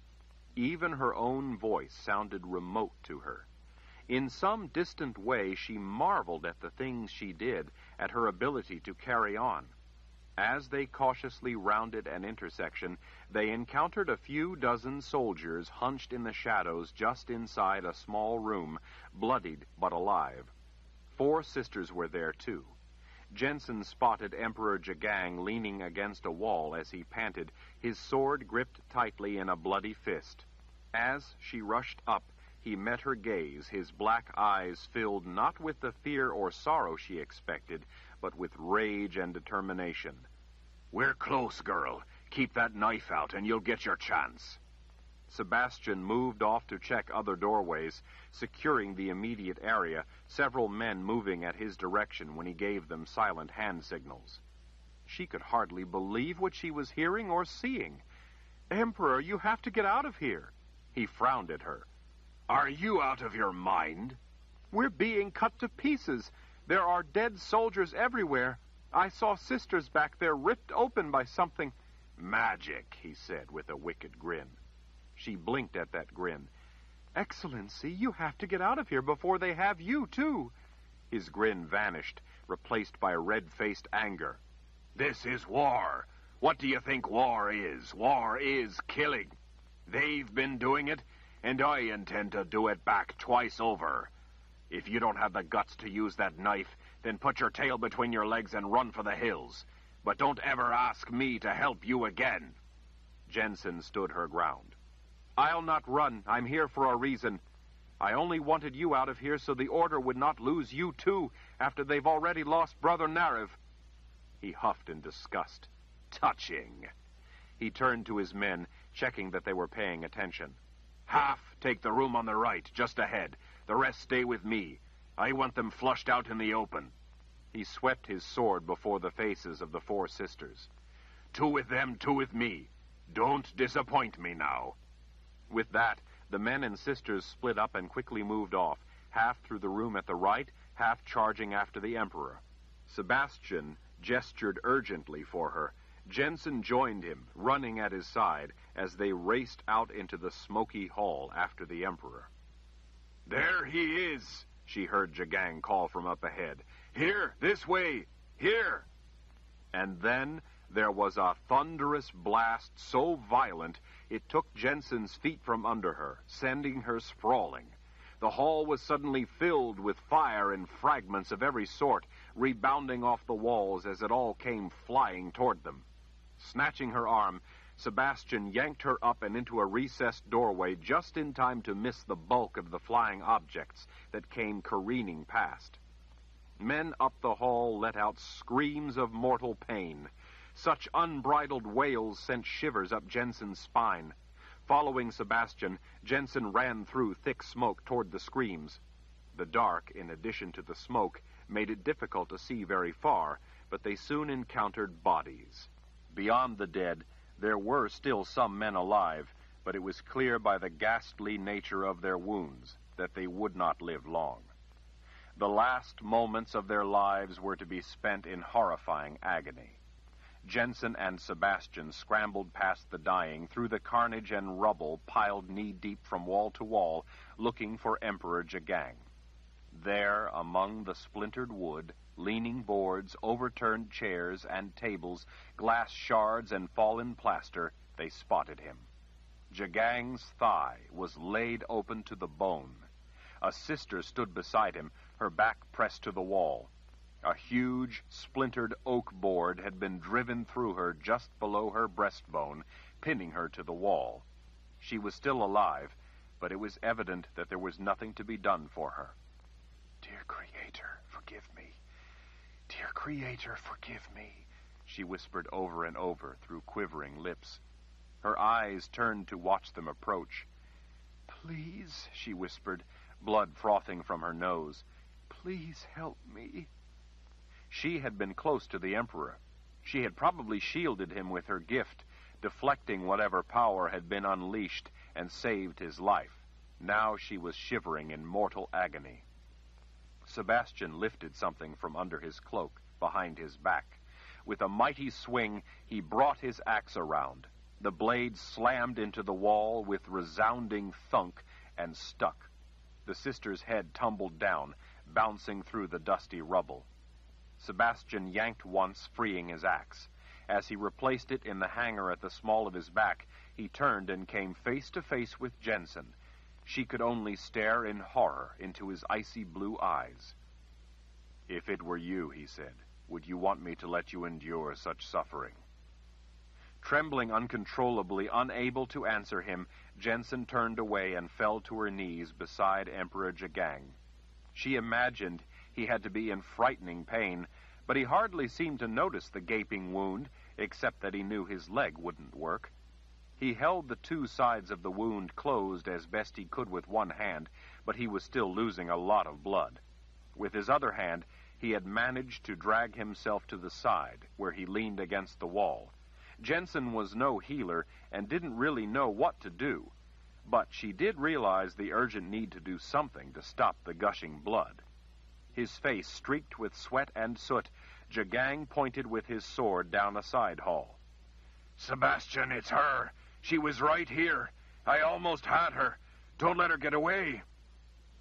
Even her own voice sounded remote to her. In some distant way, she marveled at the things she did, at her ability to carry on. As they cautiously rounded an intersection, they encountered a few dozen soldiers hunched in the shadows just inside a small room, bloodied but alive. 4 sisters were there, too. Jensen spotted Emperor Jagang leaning against a wall as he panted, his sword gripped tightly in a bloody fist. As she rushed up, he met her gaze, his black eyes filled not with the fear or sorrow she expected, but with rage and determination. "We're close, girl. Keep that knife out and you'll get your chance." Sebastian moved off to check other doorways, securing the immediate area, several men moving at his direction when he gave them silent hand signals. She could hardly believe what she was hearing or seeing. "Emperor, you have to get out of here." He frowned at her. "Are you out of your mind?" "We're being cut to pieces. There are dead soldiers everywhere. I saw sisters back there ripped open by something." "Magic," he said with a wicked grin. She blinked at that grin. "Excellency, you have to get out of here before they have you, too." His grin vanished, replaced by red-faced anger. "This is war. What do you think war is? War is killing. They've been doing it, and I intend to do it back twice over. If you don't have the guts to use that knife, then put your tail between your legs and run for the hills. But don't ever ask me to help you again." Jensen stood her ground. "I'll not run. I'm here for a reason. I only wanted you out of here so the Order would not lose you, too, after they've already lost Brother Nariv." He huffed in disgust. "Touching." He turned to his men, checking that they were paying attention. "Half take the room on the right, just ahead. The rest stay with me. I want them flushed out in the open." He swept his sword before the faces of the 4 sisters. 2 with them, 2 with me. Don't disappoint me now." With that, the men and sisters split up and quickly moved off, half through the room at the right, half charging after the Emperor. Sebastian gestured urgently for her. Jensen joined him, running at his side, as they raced out into the smoky hall after the Emperor. "There he is," she heard Jagang call from up ahead. "Here, this way, here." And then there was a thunderous blast so violent it took Jensen's feet from under her, sending her sprawling. The hall was suddenly filled with fire and fragments of every sort, rebounding off the walls as it all came flying toward them. Snatching her arm, Sebastian yanked her up and into a recessed doorway just in time to miss the bulk of the flying objects that came careening past. Men up the hall let out screams of mortal pain. Such unbridled wails sent shivers up Jensen's spine. Following Sebastian, Jensen ran through thick smoke toward the screams. The dark, in addition to the smoke, made it difficult to see very far, but they soon encountered bodies. Beyond the dead, there were still some men alive, but it was clear by the ghastly nature of their wounds that they would not live long. The last moments of their lives were to be spent in horrifying agony. Jensen and Sebastian scrambled past the dying through the carnage and rubble piled knee-deep from wall to wall, looking for Emperor Jagang. There, among the splintered wood, leaning boards, overturned chairs and tables, glass shards and fallen plaster, they spotted him. Jagang's thigh was laid open to the bone. A sister stood beside him, her back pressed to the wall. A huge, splintered oak board had been driven through her just below her breastbone, pinning her to the wall. She was still alive, but it was evident that there was nothing to be done for her. "Dear Creator, forgive me. Dear Creator, forgive me," she whispered over and over through quivering lips. Her eyes turned to watch them approach. "Please," she whispered, blood frothing from her nose. "Please help me." She had been close to the Emperor. She had probably shielded him with her gift, deflecting whatever power had been unleashed, and saved his life. Now she was shivering in mortal agony. Sebastian lifted something from under his cloak, behind his back. With a mighty swing, he brought his axe around. The blade slammed into the wall with resounding thunk and stuck. the sister's head tumbled down, bouncing through the dusty rubble. Sebastian yanked once, freeing his axe. As he replaced it in the hanger at the small of his back, he turned and came face to face with Jensen. She could only stare in horror into his icy blue eyes. "If it were you," he said, "would you want me to let you endure such suffering?" Trembling uncontrollably, unable to answer him, Jensen turned away and fell to her knees beside Emperor Jagang. She imagined he had to be in frightening pain, but he hardly seemed to notice the gaping wound, except that he knew his leg wouldn't work. He held the two sides of the wound closed as best he could with one hand, but he was still losing a lot of blood. With his other hand, he had managed to drag himself to the side, where he leaned against the wall. Jensen was no healer and didn't really know what to do, but she did realize the urgent need to do something to stop the gushing blood. His face streaked with sweat and soot, Jagang pointed with his sword down a side hall. "Sebastian, it's her. She was right here. I almost had her. Don't let her get away."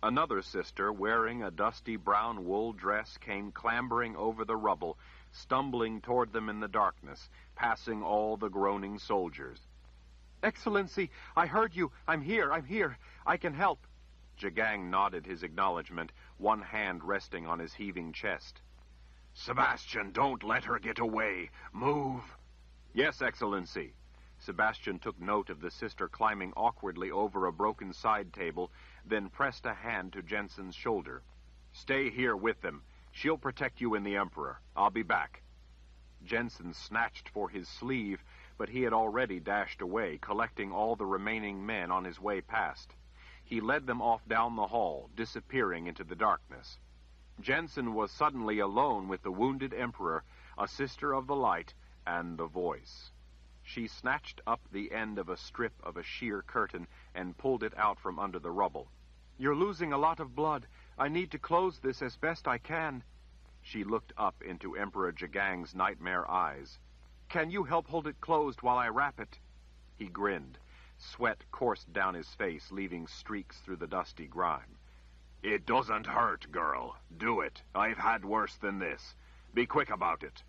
Another sister, wearing a dusty brown wool dress, came clambering over the rubble, stumbling toward them in the darkness, passing all the groaning soldiers. "Excellency, I heard you. I'm here. I can help." Jagang nodded his acknowledgement, one hand resting on his heaving chest. "Sebastian, don't let her get away. Move." "Yes, Excellency." Sebastian took note of the sister climbing awkwardly over a broken side table, then pressed a hand to Jensen's shoulder. "Stay here with them. She'll protect you and the Emperor. I'll be back." Jensen snatched for his sleeve, but he had already dashed away, collecting all the remaining men on his way past. He led them off down the hall, disappearing into the darkness. Jensen was suddenly alone with the wounded Emperor, a sister of the light, and the voice. She snatched up the end of a strip of a sheer curtain and pulled it out from under the rubble. "You're losing a lot of blood. I need to close this as best I can." She looked up into Emperor Jagang's nightmare eyes. "Can you help hold it closed while I wrap it?" He grinned. Sweat coursed down his face, leaving streaks through the dusty grime. "It doesn't hurt, girl. Do it. I've had worse than this. Be quick about it."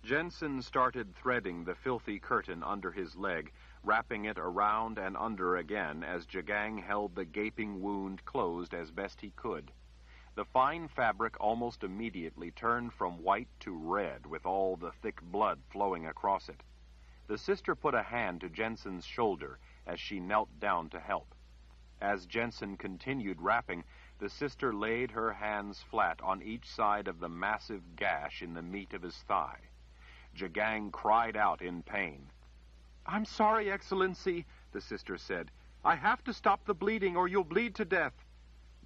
Jensen started threading the filthy curtain under his leg, wrapping it around and under again as Jagang held the gaping wound closed as best he could. The fine fabric almost immediately turned from white to red, with all the thick blood flowing across it. The sister put a hand to Jensen's shoulder as she knelt down to help. As Jensen continued wrapping, the sister laid her hands flat on each side of the massive gash in the meat of his thigh. Jagang cried out in pain. "I'm sorry, Excellency," the sister said. "I have to stop the bleeding or you'll bleed to death."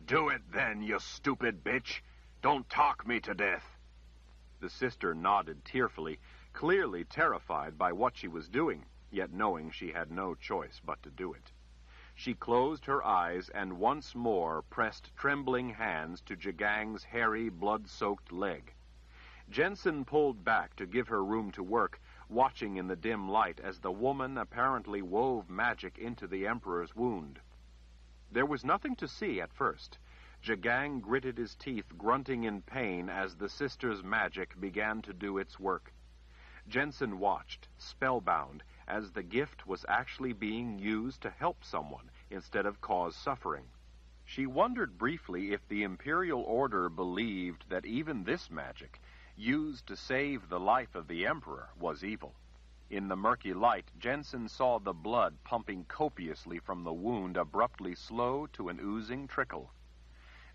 "Do it then, you stupid bitch. Don't talk me to death." The sister nodded tearfully, clearly terrified by what she was doing, yet knowing she had no choice but to do it. She closed her eyes and once more pressed trembling hands to Jagang's hairy, blood-soaked leg. Jensen pulled back to give her room to work, watching in the dim light as the woman apparently wove magic into the Emperor's wound. There was nothing to see at first. Jagang gritted his teeth, grunting in pain as the sister's magic began to do its work. Jensen watched, spellbound, as the gift was actually being used to help someone instead of cause suffering. She wondered briefly if the Imperial Order believed that even this magic, used to save the life of the Emperor, was evil. In the murky light, Jensen saw the blood pumping copiously from the wound abruptly slow to an oozing trickle.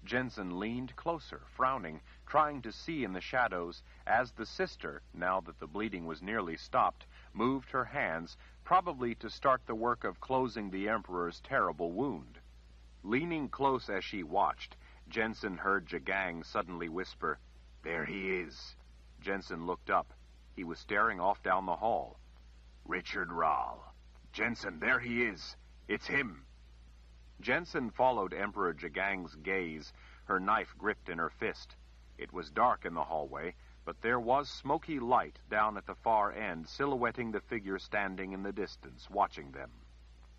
Jensen leaned closer, frowning, trying to see in the shadows, as the sister, now that the bleeding was nearly stopped, moved her hands, probably to start the work of closing the Emperor's terrible wound. Leaning close as she watched, Jensen heard Jagang suddenly whisper, "There he is." Jensen looked up. He was staring off down the hall. "Richard Rahl. Jensen, there he is. It's him." Jensen followed Emperor Jagang's gaze, her knife gripped in her fist. It was dark in the hallway, but there was smoky light down at the far end, silhouetting the figure standing in the distance, watching them.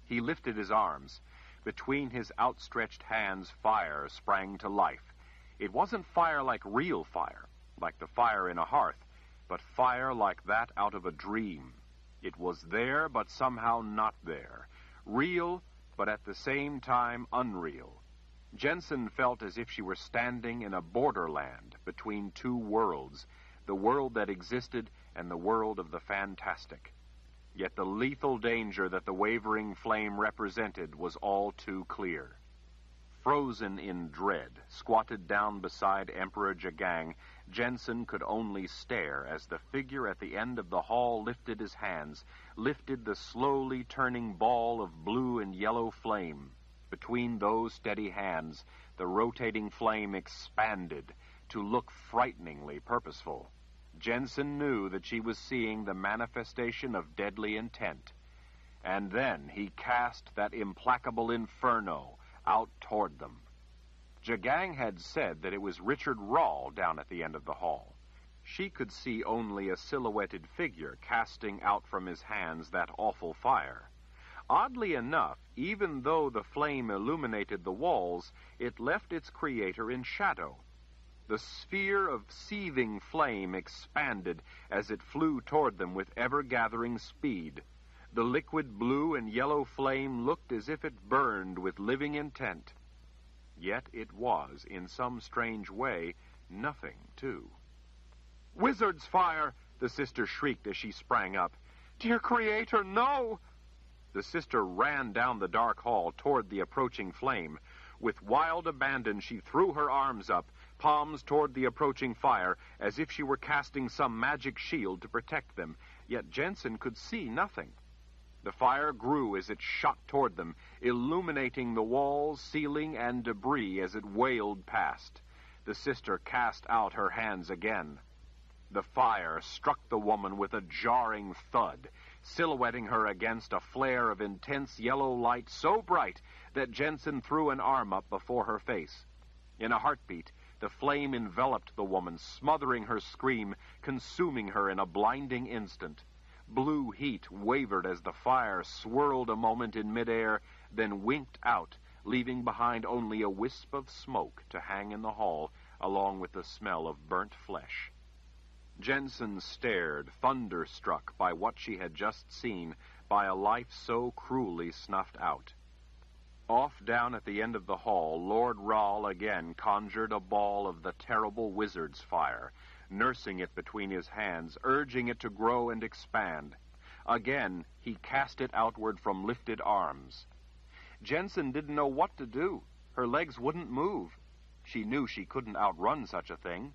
He lifted his arms. Between his outstretched hands, fire sprang to life. It wasn't fire like real fire, like the fire in a hearth, but fire like that out of a dream. It was there, but somehow not there. Real, but at the same time unreal. Jensen felt as if she were standing in a borderland between two worlds, the world that existed and the world of the fantastic. Yet the lethal danger that the wavering flame represented was all too clear. Frozen in dread, squatted down beside Emperor Jagang, Jensen could only stare as the figure at the end of the hall lifted his hands, lifted the slowly turning ball of blue and yellow flame. Between those steady hands, the rotating flame expanded to look frighteningly purposeful. Jensen knew that she was seeing the manifestation of deadly intent. And then he cast that implacable inferno out toward them. Jagang had said that it was Richard Rahl down at the end of the hall. She could see only a silhouetted figure casting out from his hands that awful fire. Oddly enough, even though the flame illuminated the walls, it left its creator in shadow. The sphere of seething flame expanded as it flew toward them with ever-gathering speed. The liquid blue and yellow flame looked as if it burned with living intent. Yet it was, in some strange way, nothing, too. "Wizard's fire!" the sister shrieked as she sprang up. "Dear Creator, no!" The sister ran down the dark hall toward the approaching flame. With wild abandon, she threw her arms up, palms toward the approaching fire, as if she were casting some magic shield to protect them. Yet Jensen could see nothing. The fire grew as it shot toward them, illuminating the walls, ceiling, and debris as it wailed past. The sister cast out her hands again. The fire struck the woman with a jarring thud, silhouetting her against a flare of intense yellow light so bright that Jensen threw an arm up before her face. In a heartbeat, the flame enveloped the woman, smothering her scream, consuming her in a blinding instant. Blue heat wavered as the fire swirled a moment in midair, then winked out, leaving behind only a wisp of smoke to hang in the hall, along with the smell of burnt flesh. Jensen stared, thunderstruck by what she had just seen, by a life so cruelly snuffed out. Off down at the end of the hall, Lord Rahl again conjured a ball of the terrible wizard's fire, nursing it between his hands, urging it to grow and expand. Again, he cast it outward from lifted arms. Jensen didn't know what to do. Her legs wouldn't move. She knew she couldn't outrun such a thing.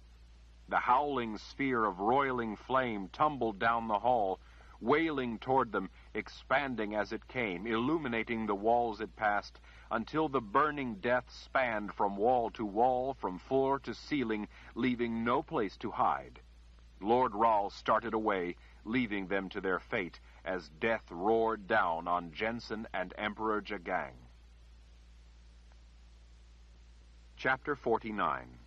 The howling sphere of roiling flame tumbled down the hall, wailing toward them, expanding as it came, illuminating the walls it passed, until the burning death spanned from wall to wall, from floor to ceiling, leaving no place to hide. Lord Rahl started away, leaving them to their fate, as death roared down on Jensen and Emperor Jagang. Chapter 49.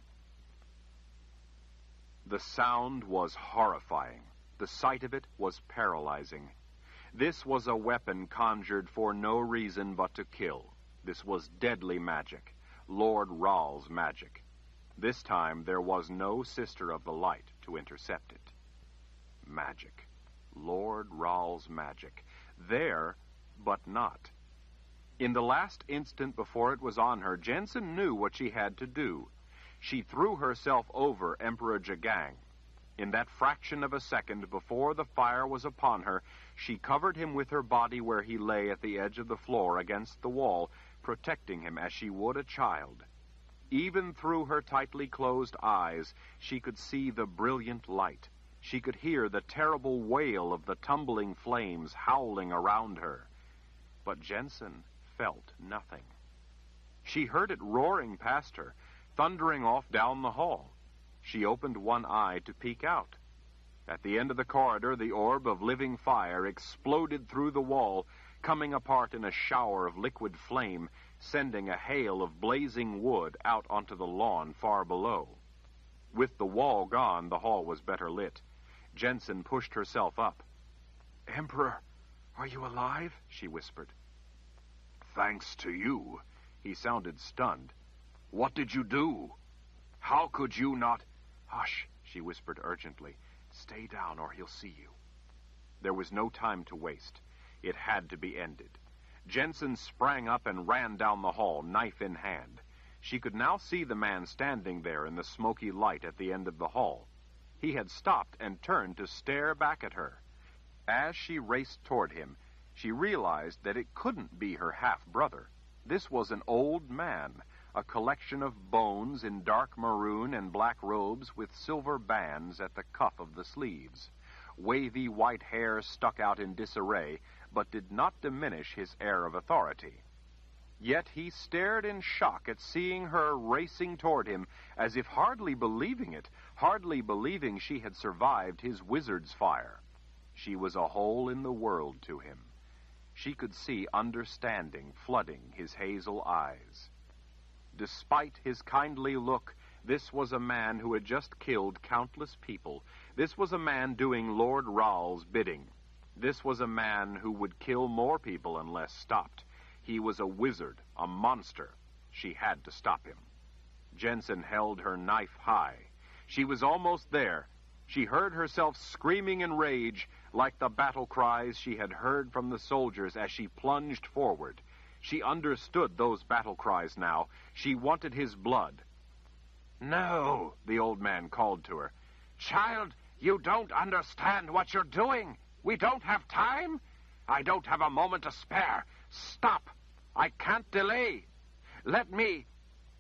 The sound was horrifying. The sight of it was paralyzing. This was a weapon conjured for no reason but to kill. This was deadly magic, Lord Rahl's magic. This time there was no Sister of the Light to intercept it. Magic. Lord Rahl's magic. There, but not. In the last instant before it was on her, Jensen knew what she had to do. She threw herself over Emperor Jagang. In that fraction of a second before the fire was upon her, she covered him with her body where he lay at the edge of the floor against the wall, protecting him as she would a child. Even through her tightly closed eyes, she could see the brilliant light. She could hear the terrible wail of the tumbling flames howling around her. But Jensen felt nothing. She heard it roaring past her, thundering off down the hall. She opened one eye to peek out. At the end of the corridor, the orb of living fire exploded through the wall, coming apart in a shower of liquid flame, sending a hail of blazing wood out onto the lawn far below. With the wall gone, the hall was better lit. Jensen pushed herself up. "Emperor, are you alive?" she whispered. Thanks to you. He sounded stunned. What did you do? How could you not... Hush, she whispered urgently. Stay down or he'll see you. There was no time to waste. It had to be ended. Jensen sprang up and ran down the hall, knife in hand. She could now see the man standing there in the smoky light at the end of the hall. He had stopped and turned to stare back at her. As she raced toward him, she realized that it couldn't be her half-brother. This was an old man, a collection of bones in dark maroon and black robes with silver bands at the cuff of the sleeves. Wavy white hair stuck out in disarray, but did not diminish his air of authority. Yet he stared in shock at seeing her racing toward him, as if hardly believing it, hardly believing she had survived his wizard's fire. She was a hole in the world to him. She could see understanding flooding his hazel eyes. Despite his kindly look, this was a man who had just killed countless people. This was a man doing Lord Ral's bidding. This was a man who would kill more people unless stopped. He was a wizard, a monster. She had to stop him. Jensen held her knife high. She was almost there. She heard herself screaming in rage, like the battle cries she had heard from the soldiers as she plunged forward. She understood those battle cries now. She wanted his blood. No, the old man called to her. Child, you don't understand what you're doing. We don't have time. I don't have a moment to spare. Stop. I can't delay. Let me...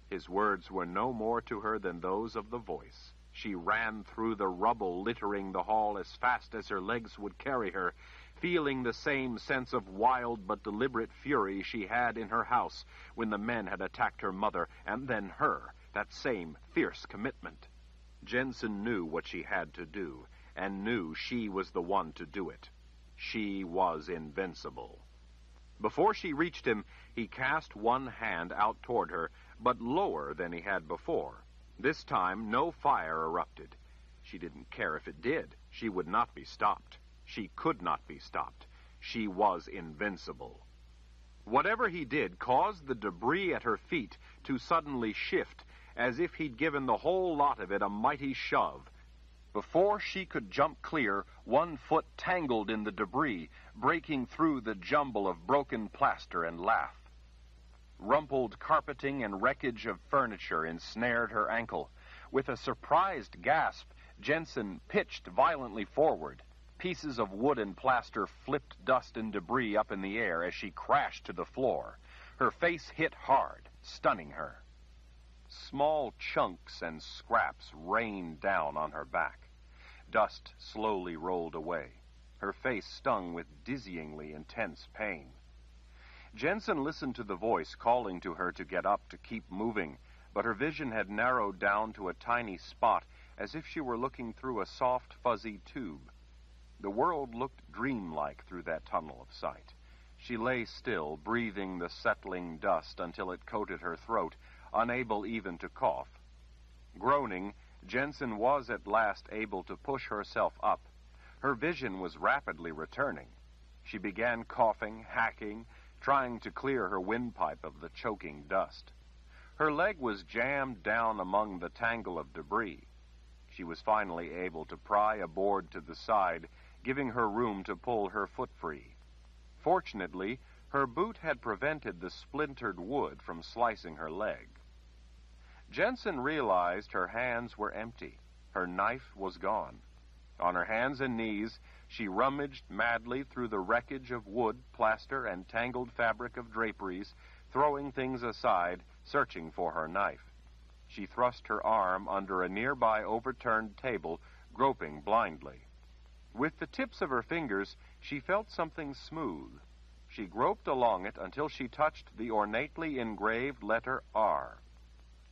His words were no more to her than those of the voice. She ran through the rubble littering the hall as fast as her legs would carry her, feeling the same sense of wild but deliberate fury she had in her house when the men had attacked her mother, and then her, that same fierce commitment. Jensen knew what she had to do, and knew she was the one to do it. She was invincible. Before she reached him, he cast one hand out toward her, but lower than he had before. This time, no fire erupted. She didn't care if it did. She would not be stopped. She could not be stopped. She was invincible. Whatever he did caused the debris at her feet to suddenly shift, as if he'd given the whole lot of it a mighty shove. Before she could jump clear, one foot tangled in the debris, breaking through the jumble of broken plaster and lath. Rumpled carpeting and wreckage of furniture ensnared her ankle. With a surprised gasp, Jensen pitched violently forward. Pieces of wood and plaster flipped dust and debris up in the air as she crashed to the floor. Her face hit hard, stunning her. Small chunks and scraps rained down on her back. Dust slowly rolled away. Her face stung with dizzyingly intense pain. Jensen listened to the voice calling to her to get up, to keep moving, but her vision had narrowed down to a tiny spot, as if she were looking through a soft, fuzzy tube. The world looked dreamlike through that tunnel of sight. She lay still, breathing the settling dust until it coated her throat, unable even to cough. Groaning, Jensen was at last able to push herself up. Her vision was rapidly returning. She began coughing, hacking, trying to clear her windpipe of the choking dust. Her leg was jammed down among the tangle of debris. She was finally able to pry a board to the side, giving her room to pull her foot free. Fortunately, her boot had prevented the splintered wood from slicing her leg. Jensen realized her hands were empty. Her knife was gone. On her hands and knees, she rummaged madly through the wreckage of wood, plaster, and tangled fabric of draperies, throwing things aside, searching for her knife. She thrust her arm under a nearby overturned table, groping blindly. With the tips of her fingers, she felt something smooth. She groped along it until she touched the ornately engraved letter R.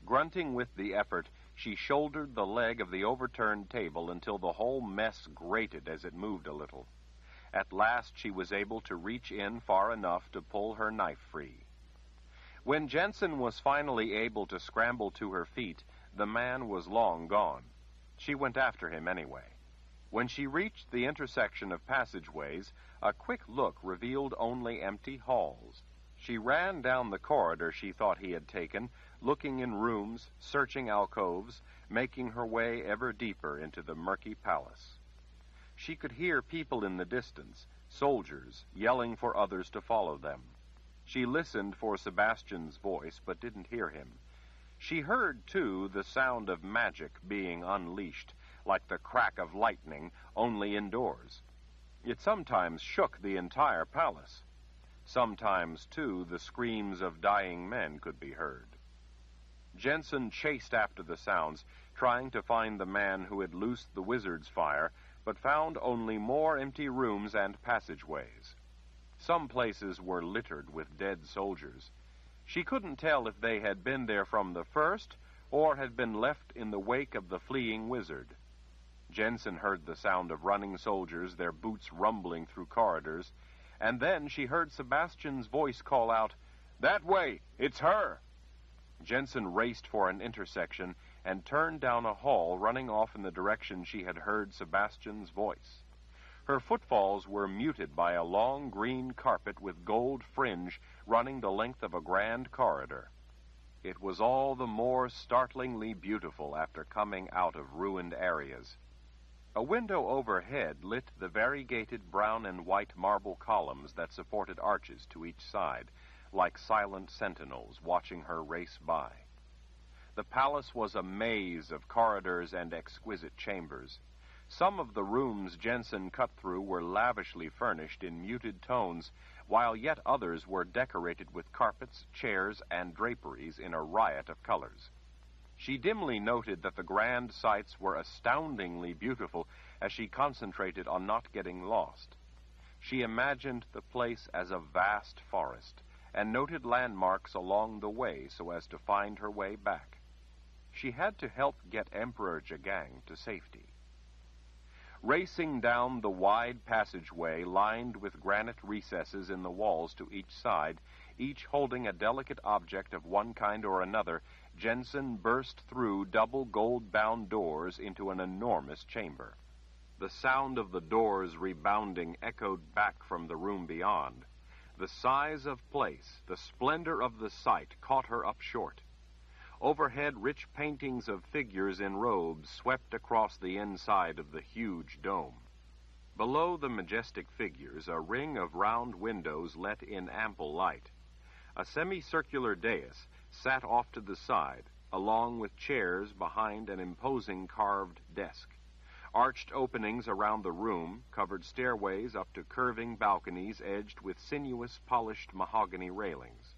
Grunting with the effort, she shouldered the leg of the overturned table until the whole mess grated as it moved a little. At last she was able to reach in far enough to pull her knife free. When Jensen was finally able to scramble to her feet, the man was long gone. She went after him anyway. When she reached the intersection of passageways, a quick look revealed only empty halls. She ran down the corridor she thought he had taken, looking in rooms, searching alcoves, making her way ever deeper into the murky palace. She could hear people in the distance, soldiers, yelling for others to follow them. She listened for Sebastian's voice, but didn't hear him. She heard, too, the sound of magic being unleashed, like the crack of lightning, only indoors. It sometimes shook the entire palace. Sometimes, too, the screams of dying men could be heard. Jensen chased after the sounds, trying to find the man who had loosed the wizard's fire, but found only more empty rooms and passageways. Some places were littered with dead soldiers. She couldn't tell if they had been there from the first or had been left in the wake of the fleeing wizard. Jensen heard the sound of running soldiers, their boots rumbling through corridors, and then she heard Sebastian's voice call out, "That way! It's her!" Jensen raced for an intersection and turned down a hall, running off in the direction she had heard Sebastian's voice. Her footfalls were muted by a long green carpet with gold fringe running the length of a grand corridor. It was all the more startlingly beautiful after coming out of ruined areas. A window overhead lit the variegated brown and white marble columns that supported arches to each side, like silent sentinels watching her race by. The palace was a maze of corridors and exquisite chambers. Some of the rooms Jensen cut through were lavishly furnished in muted tones, while yet others were decorated with carpets, chairs, and draperies in a riot of colors. She dimly noted that the grand sights were astoundingly beautiful as she concentrated on not getting lost. She imagined the place as a vast forest and noted landmarks along the way so as to find her way back. She had to help get Emperor Jagang to safety. Racing down the wide passageway lined with granite recesses in the walls to each side, each holding a delicate object of one kind or another, Jensen burst through double gold-bound doors into an enormous chamber. The sound of the doors rebounding echoed back from the room beyond. The size of place, the splendor of the sight caught her up short. Overhead, rich paintings of figures in robes swept across the inside of the huge dome. Below the majestic figures, a ring of round windows let in ample light. A semicircular dais sat off to the side, along with chairs behind an imposing carved desk. Arched openings around the room covered stairways up to curving balconies edged with sinuous, polished mahogany railings.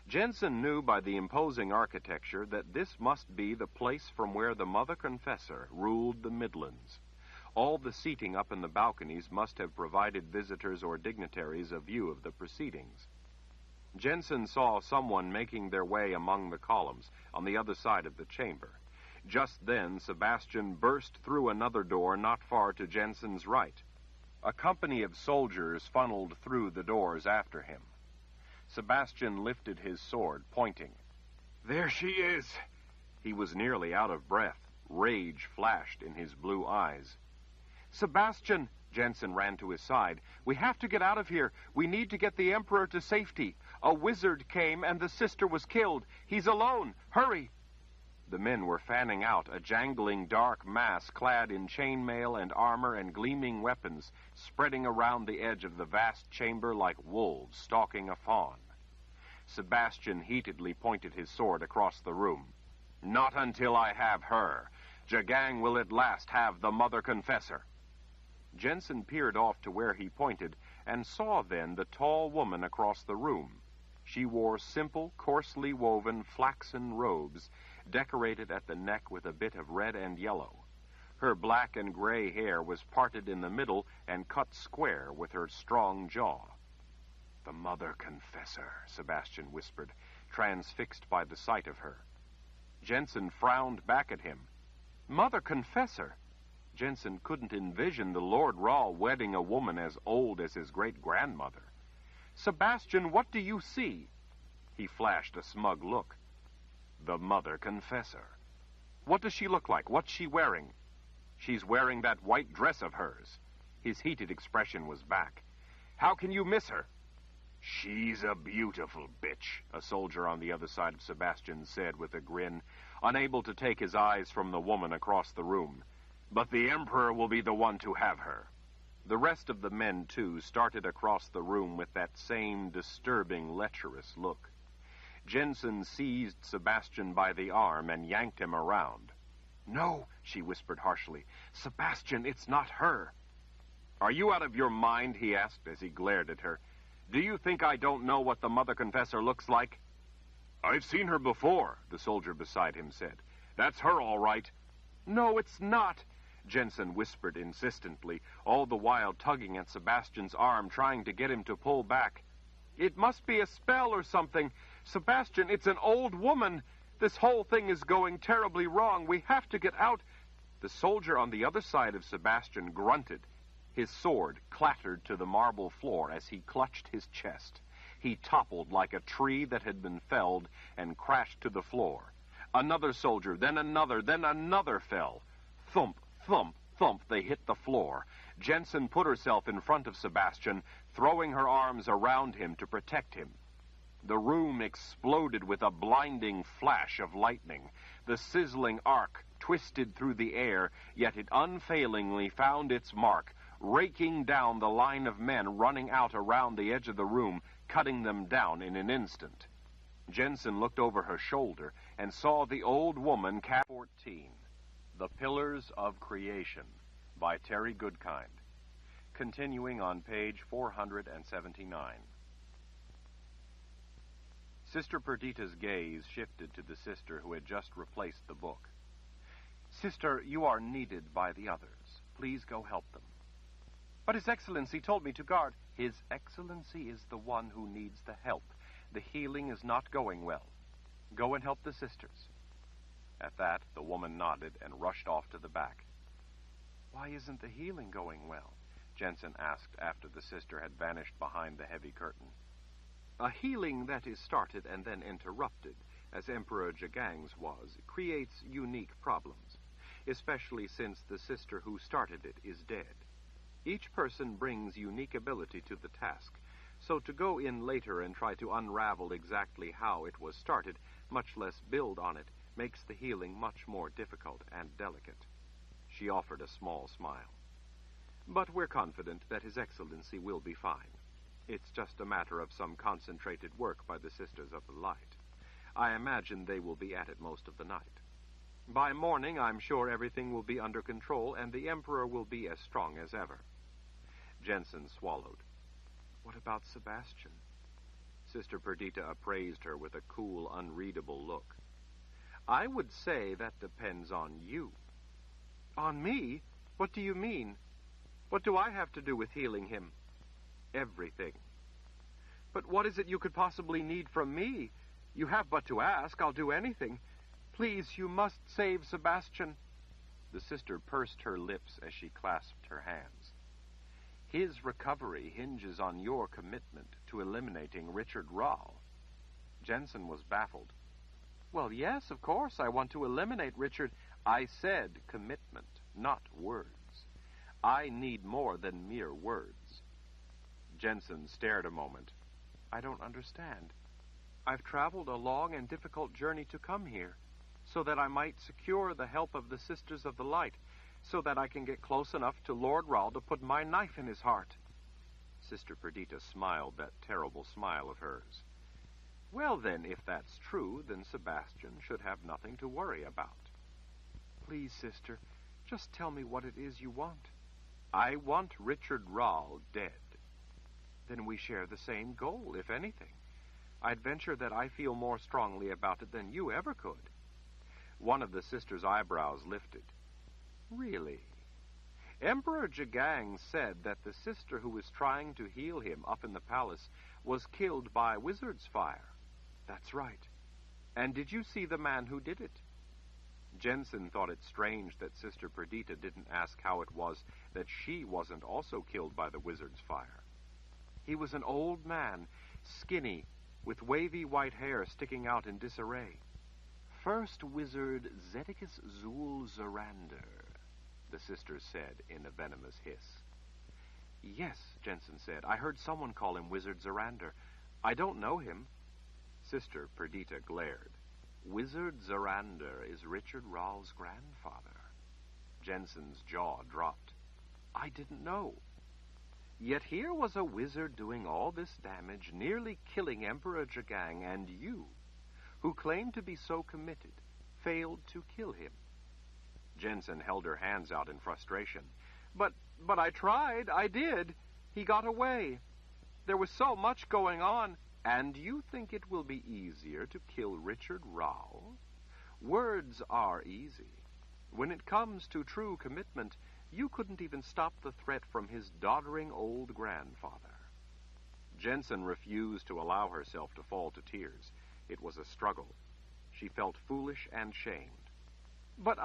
Jensen knew by the imposing architecture that this must be the place from where the Mother Confessor ruled the Midlands. All the seating up in the balconies must have provided visitors or dignitaries a view of the proceedings. Jensen saw someone making their way among the columns on the other side of the chamber. Just then, Sebastian burst through another door not far to Jensen's right. A company of soldiers funneled through the doors after him. Sebastian lifted his sword, pointing. "There she is!" He was nearly out of breath. Rage flashed in his blue eyes. "Sebastian!" Jensen ran to his side. "We have to get out of here. We need to get the Emperor to safety. A wizard came and the sister was killed. He's alone. Hurry!" The men were fanning out, a jangling dark mass clad in chainmail and armor and gleaming weapons, spreading around the edge of the vast chamber like wolves stalking a fawn. Sebastian heatedly pointed his sword across the room. "Not until I have her. Jagang will at last have the Mother Confessor." Jensen peered off to where he pointed and saw then the tall woman across the room. She wore simple, coarsely woven flaxen robes, decorated at the neck with a bit of red and yellow. Her black and gray hair was parted in the middle and cut square with her strong jaw. "The Mother Confessor," Sebastian whispered, transfixed by the sight of her. Jensen frowned back at him. "Mother Confessor?" Jensen couldn't envision the Lord Rahl wedding a woman as old as his great-grandmother. "Sebastian, what do you see?" He flashed a smug look. "The Mother Confessor." "What does she look like? What's she wearing?" "She's wearing that white dress of hers." His heated expression was back. "How can you miss her?" She's a beautiful bitch, a soldier on the other side of Sebastian said with a grin, unable to take his eyes from the woman across the room. But the Emperor will be the one to have her. The rest of the men, too, started across the room with that same disturbing, lecherous look. Jensen seized Sebastian by the arm and yanked him around. "No," she whispered harshly. "Sebastian, it's not her." "Are you out of your mind?" he asked as he glared at her. "Do you think I don't know what the Mother Confessor looks like?" "I've seen her before," the soldier beside him said. "That's her, all right." "No, it's not," Jensen whispered insistently, all the while tugging at Sebastian's arm, trying to get him to pull back. "It must be a spell or something. Sebastian, it's an old woman. This whole thing is going terribly wrong. We have to get out." The soldier on the other side of Sebastian grunted. His sword clattered to the marble floor as he clutched his chest. He toppled like a tree that had been felled and crashed to the floor. Another soldier, then another fell. Thump, thump, thump, they hit the floor. Jensen put herself in front of Sebastian, throwing her arms around him to protect him. The room exploded with a blinding flash of lightning. The sizzling arc twisted through the air, yet it unfailingly found its mark, raking down the line of men running out around the edge of the room, cutting them down in an instant. Jensen looked over her shoulder and saw the old woman 14. The Pillars of Creation by Terry Goodkind. Continuing on page 479. Sister Perdita's gaze shifted to the sister who had just replaced the book. "Sister, you are needed by the others. Please go help them." "But His Excellency told me to guard." "His Excellency is the one who needs the help. The healing is not going well. Go and help the sisters." At that, the woman nodded and rushed off to the back. "Why isn't the healing going well?" Jensen asked after the sister had vanished behind the heavy curtain. "A healing that is started and then interrupted, as Emperor Jagang's was, creates unique problems, especially since the sister who started it is dead. Each person brings unique ability to the task, so to go in later and try to unravel exactly how it was started, much less build on it, makes the healing much more difficult and delicate." She offered a small smile. "But we're confident that His Excellency will be fine. It's just a matter of some concentrated work by the Sisters of the Light. I imagine they will be at it most of the night. By morning, I'm sure everything will be under control, and the Emperor will be as strong as ever." Jensen swallowed. "What about Sebastian?" Sister Perdita appraised her with a cool, unreadable look. "I would say that depends on you." "On me? What do you mean? What do I have to do with healing him?" "Everything." "But what is it you could possibly need from me? You have but to ask. I'll do anything. Please, you must save Sebastian." The sister pursed her lips as she clasped her hands. "His recovery hinges on your commitment to eliminating Richard Rahl." Jensen was baffled. "Well, yes, of course, I want to eliminate Richard." "I said commitment, not words. I need more than mere words." Jensen stared a moment. "I don't understand. I've traveled a long and difficult journey to come here, so that I might secure the help of the Sisters of the Light, so that I can get close enough to Lord Rahl to put my knife in his heart." Sister Perdita smiled that terrible smile of hers. "Well, then, if that's true, then Sebastian should have nothing to worry about." "Please, sister, just tell me what it is you want." "I want Richard Rahl dead." "Then we share the same goal, if anything. I'd venture that I feel more strongly about it than you ever could." One of the sisters' eyebrows lifted. "Really? Emperor Jagang said that the sister who was trying to heal him up in the palace was killed by wizard's fire." "That's right." "And did you see the man who did it?" Jensen thought it strange that Sister Perdita didn't ask how it was that she wasn't also killed by the wizard's fire. "He was an old man, skinny, with wavy white hair sticking out in disarray." "First wizard Zedekus Zul Zorander," the sister said in a venomous hiss. "Yes," Jensen said. "I heard someone call him Wizard Zorander. I don't know him. Sister Perdita glared. Wizard Zorander is Richard Rawle's grandfather. Jensen's jaw dropped. I didn't know. Yet here was a wizard doing all this damage, nearly killing Emperor Jagang, and you, who claimed to be so committed, failed to kill him. Jensen held her hands out in frustration. But I tried. I did. He got away. There was so much going on. And you think it will be easier to kill Richard Rawle? Words are easy. When it comes to true commitment, you couldn't even stop the threat from his doddering old grandfather. Jensen refused to allow herself to fall to tears. It was a struggle. She felt foolish and shamed. But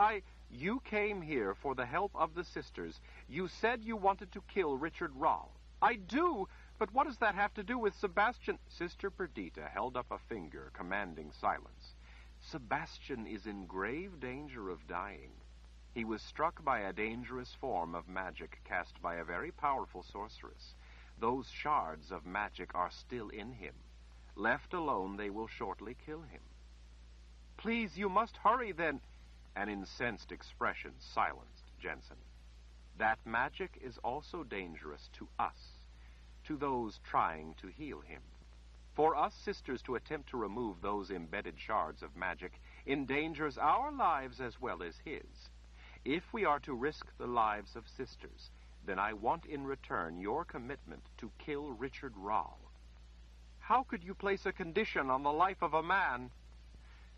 you came here for the help of the sisters. You said you wanted to kill Richard Rawle. I do, but what does that have to do with Sebastian? Sister Perdita held up a finger, commanding silence. Sebastian is in grave danger of dying. He was struck by a dangerous form of magic cast by a very powerful sorceress. Those shards of magic are still in him. Left alone, they will shortly kill him. Please, you must hurry then. An incensed expression silenced Jensen. That magic is also dangerous to us, to those trying to heal him. For us sisters to attempt to remove those embedded shards of magic endangers our lives as well as his. If we are to risk the lives of sisters, then I want in return your commitment to kill Richard Rawle. How could you place a condition on the life of a man?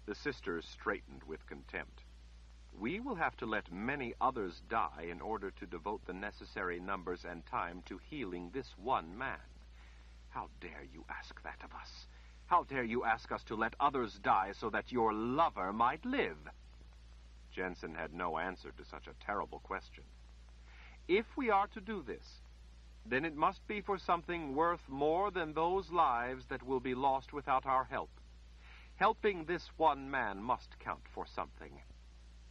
The sisters straightened with contempt. We will have to let many others die in order to devote the necessary numbers and time to healing this one man. How dare you ask that of us? How dare you ask us to let others die so that your lover might live? Jensen had no answer to such a terrible question. If we are to do this, then it must be for something worth more than those lives that will be lost without our help. Helping this one man must count for something.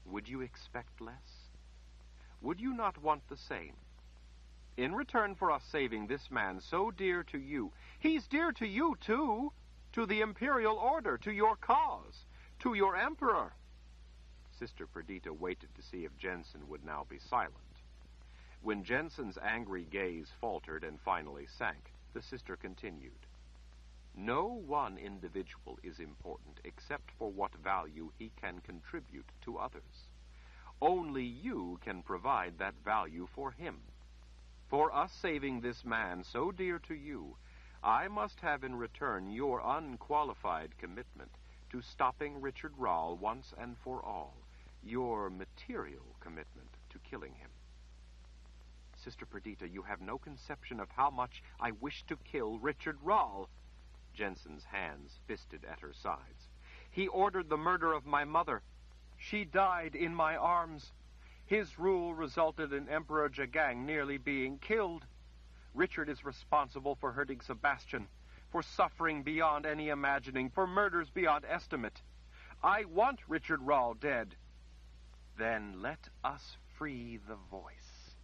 Would you expect less? Would you not want the same? In return for us saving this man so dear to you, he's dear to you, too, to the imperial order, to your cause, to your emperor. Sister Perdita waited to see if Jensen would now be silent. When Jensen's angry gaze faltered and finally sank, the sister continued. No one individual is important except for what value he can contribute to others. Only you can provide that value for him. For us saving this man so dear to you, I must have in return your unqualified commitment to stopping Richard Rawle once and for all, your material commitment to killing him. Sister Perdita, you have no conception of how much I wish to kill Richard Rawle. Jensen's hands fisted at her sides. He ordered the murder of my mother. She died in my arms. His rule resulted in Emperor Jagang nearly being killed. Richard is responsible for hurting Sebastian, for suffering beyond any imagining, for murders beyond estimate. I want Richard Rawle dead. Then let us free the voice.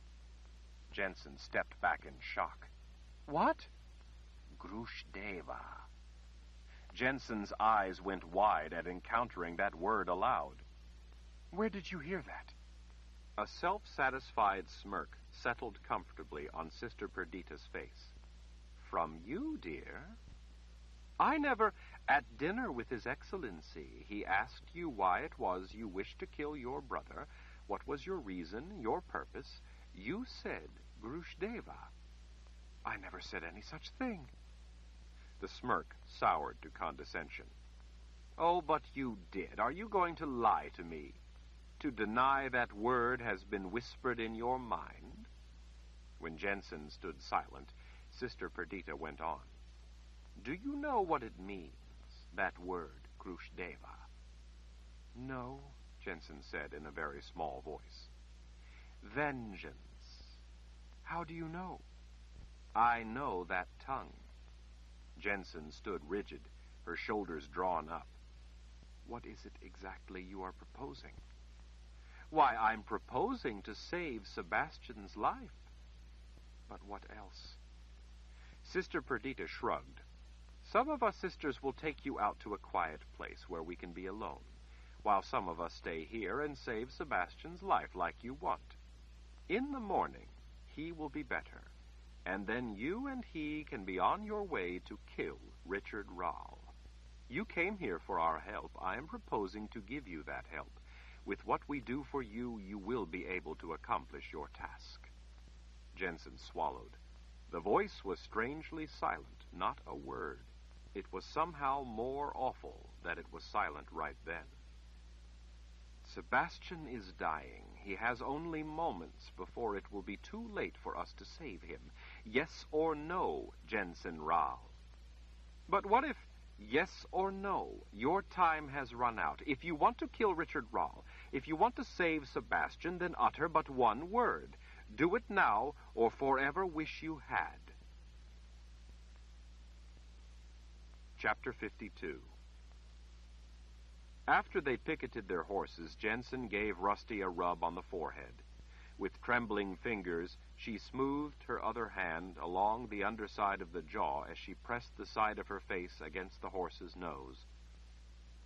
Jensen stepped back in shock. What? Grushdeva. Jensen's eyes went wide at encountering that word aloud. Where did you hear that? A self-satisfied smirk settled comfortably on Sister Perdita's face. From you, dear? I never... At dinner with His Excellency, he asked you why it was you wished to kill your brother. What was your reason, your purpose? You said Grushdeva. I never said any such thing. The smirk soured to condescension. Oh, but you did. Are you going to lie to me? To deny that word has been whispered in your mind? When Jensen stood silent, Sister Perdita went on. Do you know what it means, that word, Grushdeva? No, Jensen said in a very small voice. Vengeance. How do you know? I know that tongue. Jensen stood rigid, her shoulders drawn up. What is it exactly you are proposing? Why, I'm proposing to save Sebastian's life. But what else? Sister Perdita shrugged. Some of us sisters will take you out to a quiet place where we can be alone, while some of us stay here and save Sebastian's life like you want. In the morning, he will be better, and then you and he can be on your way to kill Richard Rall. You came here for our help. I am proposing to give you that help. With what we do for you, you will be able to accomplish your task." Jensen swallowed. The voice was strangely silent, not a word. It was somehow more awful that it was silent right then. "Sebastian is dying. He has only moments before it will be too late for us to save him. Yes or no, Jensen Rall?" "But what if..." "Yes or no, your time has run out. If you want to kill Richard Rall, if you want to save Sebastian, then utter but one word. Do it now, or forever wish you had." Chapter 52. After they picketed their horses, Jensen gave Rusty a rub on the forehead. With trembling fingers, she smoothed her other hand along the underside of the jaw as she pressed the side of her face against the horse's nose.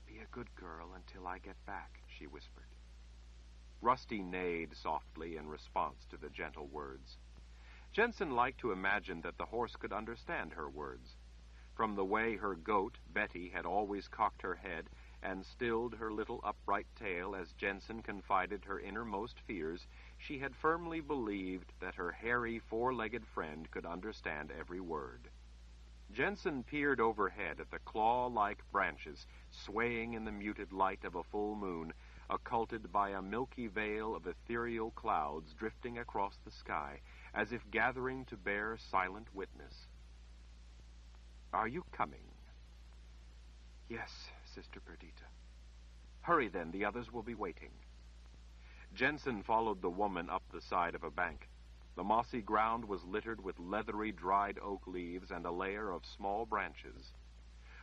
"Be a good girl until I get back," she whispered. Rusty neighed softly in response to the gentle words. Jensen liked to imagine that the horse could understand her words. From the way her goat, Betty, had always cocked her head and stilled her little upright tail as Jensen confided her innermost fears, she had firmly believed that her hairy, four-legged friend could understand every word. Jensen peered overhead at the claw-like branches swaying in the muted light of a full moon, occulted by a milky veil of ethereal clouds drifting across the sky, as if gathering to bear silent witness. "Are you coming?" "Yes, Sister Perdita." "Hurry then, the others will be waiting." Jensen followed the woman up the side of a bank. The mossy ground was littered with leathery dried oak leaves and a layer of small branches.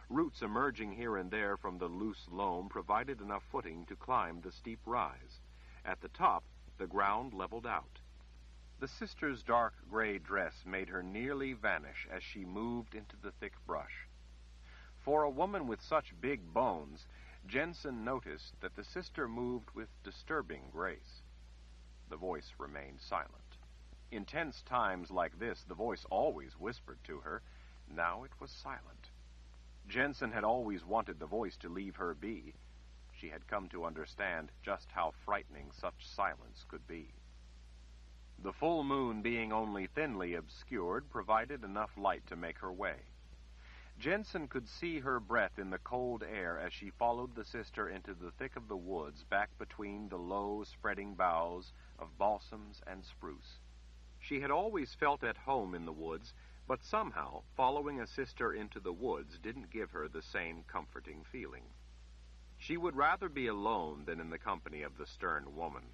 Roots emerging here and there from the loose loam provided enough footing to climb the steep rise. At the top, the ground leveled out. The sister's dark gray dress made her nearly vanish as she moved into the thick brush. For a woman with such big bones, Jensen noticed that the sister moved with disturbing grace. The voice remained silent. In tense times like this, the voice always whispered to her. Now it was silent. Jensen had always wanted the voice to leave her be. She had come to understand just how frightening such silence could be. The full moon, being only thinly obscured, provided enough light to make her way. Jensen could see her breath in the cold air as she followed the sister into the thick of the woods back between the low, spreading boughs of balsams and spruce. She had always felt at home in the woods, but somehow following a sister into the woods didn't give her the same comforting feeling. She would rather be alone than in the company of the stern woman.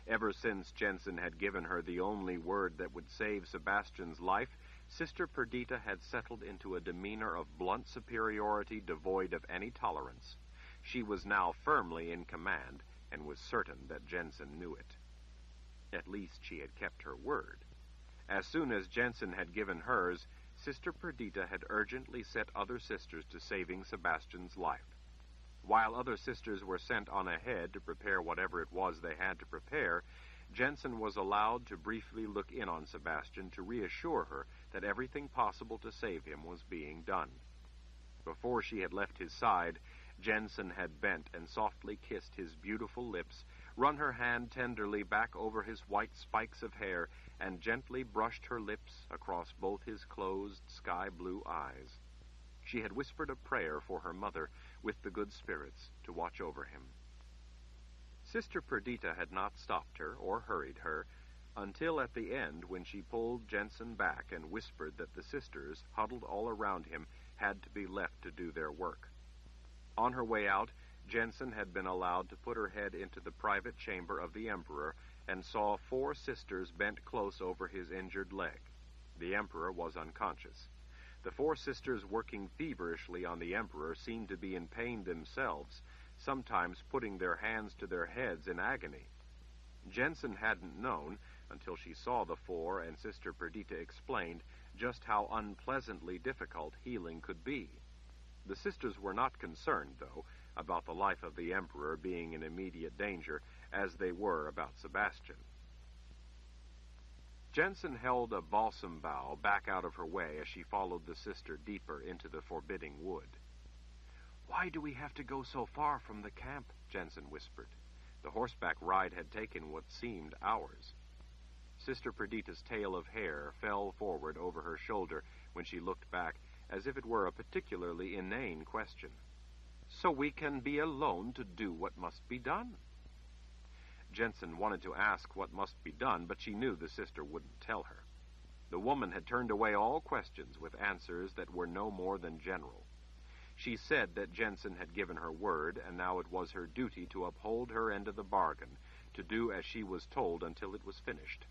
Ever since Jensen had given her the only word that would save Sebastian's life, Sister Perdita had settled into a demeanor of blunt superiority devoid of any tolerance. She was now firmly in command, and was certain that Jensen knew it. At least she had kept her word. As soon as Jensen had given hers, Sister Perdita had urgently set other sisters to saving Sebastian's life. While other sisters were sent on ahead to prepare whatever it was they had to prepare, Jensen was allowed to briefly look in on Sebastian to reassure her that everything possible to save him was being done. Before she had left his side, Jensen had bent and softly kissed his beautiful lips, run her hand tenderly back over his white spikes of hair, and gently brushed her lips across both his closed sky-blue eyes. She had whispered a prayer for her mother, with the good spirits, to watch over him. Sister Perdita had not stopped her or hurried her until at the end, when she pulled Jensen back and whispered that the sisters, huddled all around him, had to be left to do their work. On her way out, Jensen had been allowed to put her head into the private chamber of the Emperor and saw 4 sisters bent close over his injured leg. The Emperor was unconscious. The 4 sisters working feverishly on the Emperor seemed to be in pain themselves, sometimes putting their hands to their heads in agony. Jensen hadn't known, until she saw the 4 and Sister Perdita explained, just how unpleasantly difficult healing could be. The sisters were not concerned, though, about the life of the Emperor being in immediate danger, as they were about Sebastian. Jensen held a balsam bough back out of her way as she followed the sister deeper into the forbidding wood. "Why do we have to go so far from the camp?" Jensen whispered. The horseback ride had taken what seemed hours. Sister Perdita's tail of hair fell forward over her shoulder when she looked back, as if it were a particularly inane question. "So we can be alone to do what must be done." Jensen wanted to ask what must be done, but she knew the sister wouldn't tell her. The woman had turned away all questions with answers that were no more than general. She said that Jensen had given her word, and now it was her duty to uphold her end of the bargain, to do as she was told until it was finished.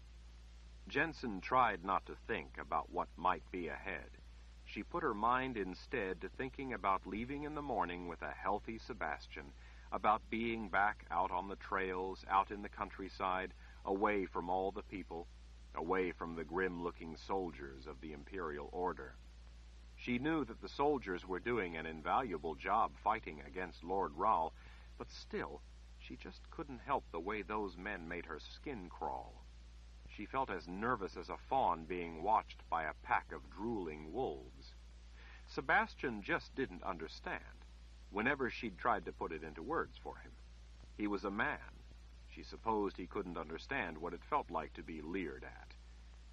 Jensen tried not to think about what might be ahead. She put her mind instead to thinking about leaving in the morning with a healthy Sebastian, about being back out on the trails, out in the countryside, away from all the people, away from the grim-looking soldiers of the Imperial Order. She knew that the soldiers were doing an invaluable job fighting against Lord Rahl, but still, she just couldn't help the way those men made her skin crawl. She felt as nervous as a fawn being watched by a pack of drooling wolves. Sebastian just didn't understand, whenever she'd tried to put it into words for him. He was a man. She supposed he couldn't understand what it felt like to be leered at.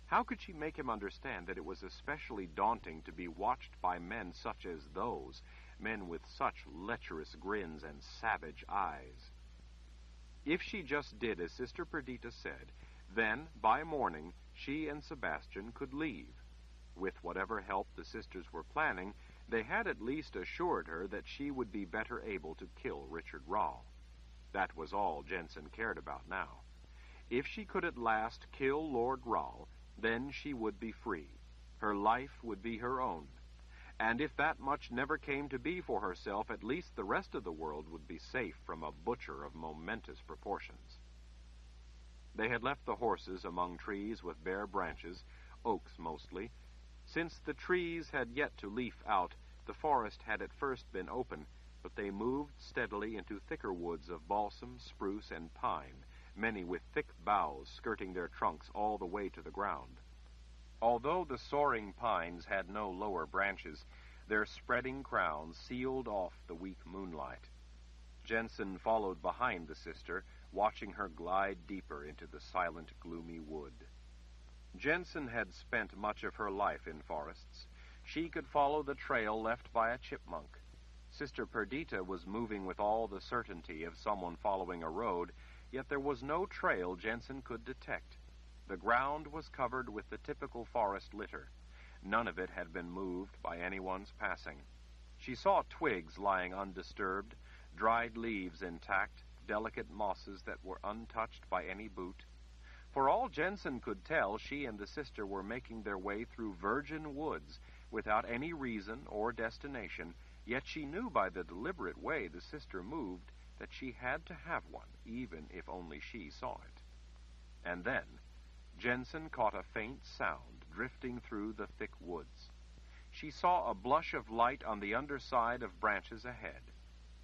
How could she make him understand that it was especially daunting to be watched by men such as those, men with such lecherous grins and savage eyes? If she just did as Sister Perdita said, then, by morning, she and Sebastian could leave. With whatever help the sisters were planning, they had at least assured her that she would be better able to kill Richard Rahl. That was all Jensen cared about now. If she could at last kill Lord Rahl, then she would be free. Her life would be her own. And if that much never came to be for herself, at least the rest of the world would be safe from a butcher of momentous proportions. They had left the horses among trees with bare branches, oaks mostly. Since the trees had yet to leaf out, the forest had at first been open, but they moved steadily into thicker woods of balsam, spruce, and pine, many with thick boughs skirting their trunks all the way to the ground. Although the soaring pines had no lower branches, their spreading crowns sealed off the weak moonlight. Jensen followed behind the sister, watching her glide deeper into the silent, gloomy wood. Jensen had spent much of her life in forests. She could follow the trail left by a chipmunk. Sister Perdita was moving with all the certainty of someone following a road, yet there was no trail Jensen could detect. The ground was covered with the typical forest litter. None of it had been moved by anyone's passing. She saw twigs lying undisturbed, dried leaves intact, delicate mosses that were untouched by any boot. For all Jensen could tell, she and the sister were making their way through virgin woods without any reason or destination, yet she knew by the deliberate way the sister moved that she had to have one, even if only she saw it. And then, Jensen caught a faint sound drifting through the thick woods. She saw a blush of light on the underside of branches ahead.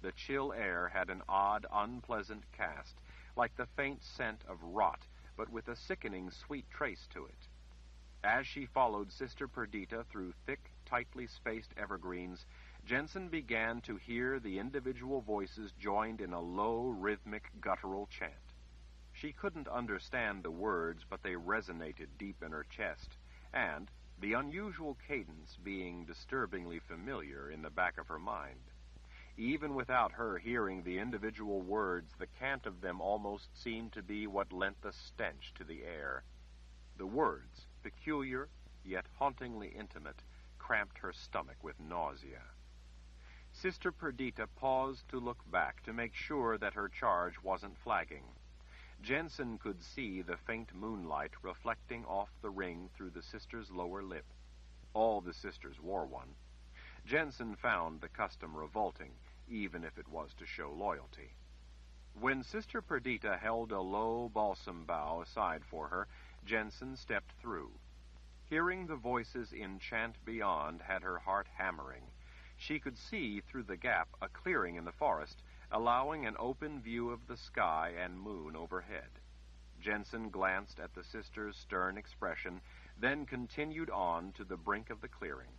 The chill air had an odd, unpleasant cast, like the faint scent of rot, but with a sickening sweet trace to it. As she followed Sister Perdita through thick, tightly spaced evergreens, Jensen began to hear the individual voices joined in a low, rhythmic, guttural chant. She couldn't understand the words, but they resonated deep in her chest, and, the unusual cadence being disturbingly familiar in the back of her mind. Even without her hearing the individual words, the cant of them almost seemed to be what lent the stench to the air. The words, peculiar, yet hauntingly intimate, cramped her stomach with nausea. Sister Perdita paused to look back to make sure that her charge wasn't flagging. Jensen could see the faint moonlight reflecting off the ring through the sister's lower lip. All the sisters wore one. Jensen found the custom revolting, even if it was to show loyalty. When Sister Perdita held a low balsam bough aside for her, Jensen stepped through. Hearing the voices in chant beyond had her heart hammering. She could see through the gap a clearing in the forest, allowing an open view of the sky and moon overhead. Jensen glanced at the sister's stern expression, then continued on to the brink of the clearing.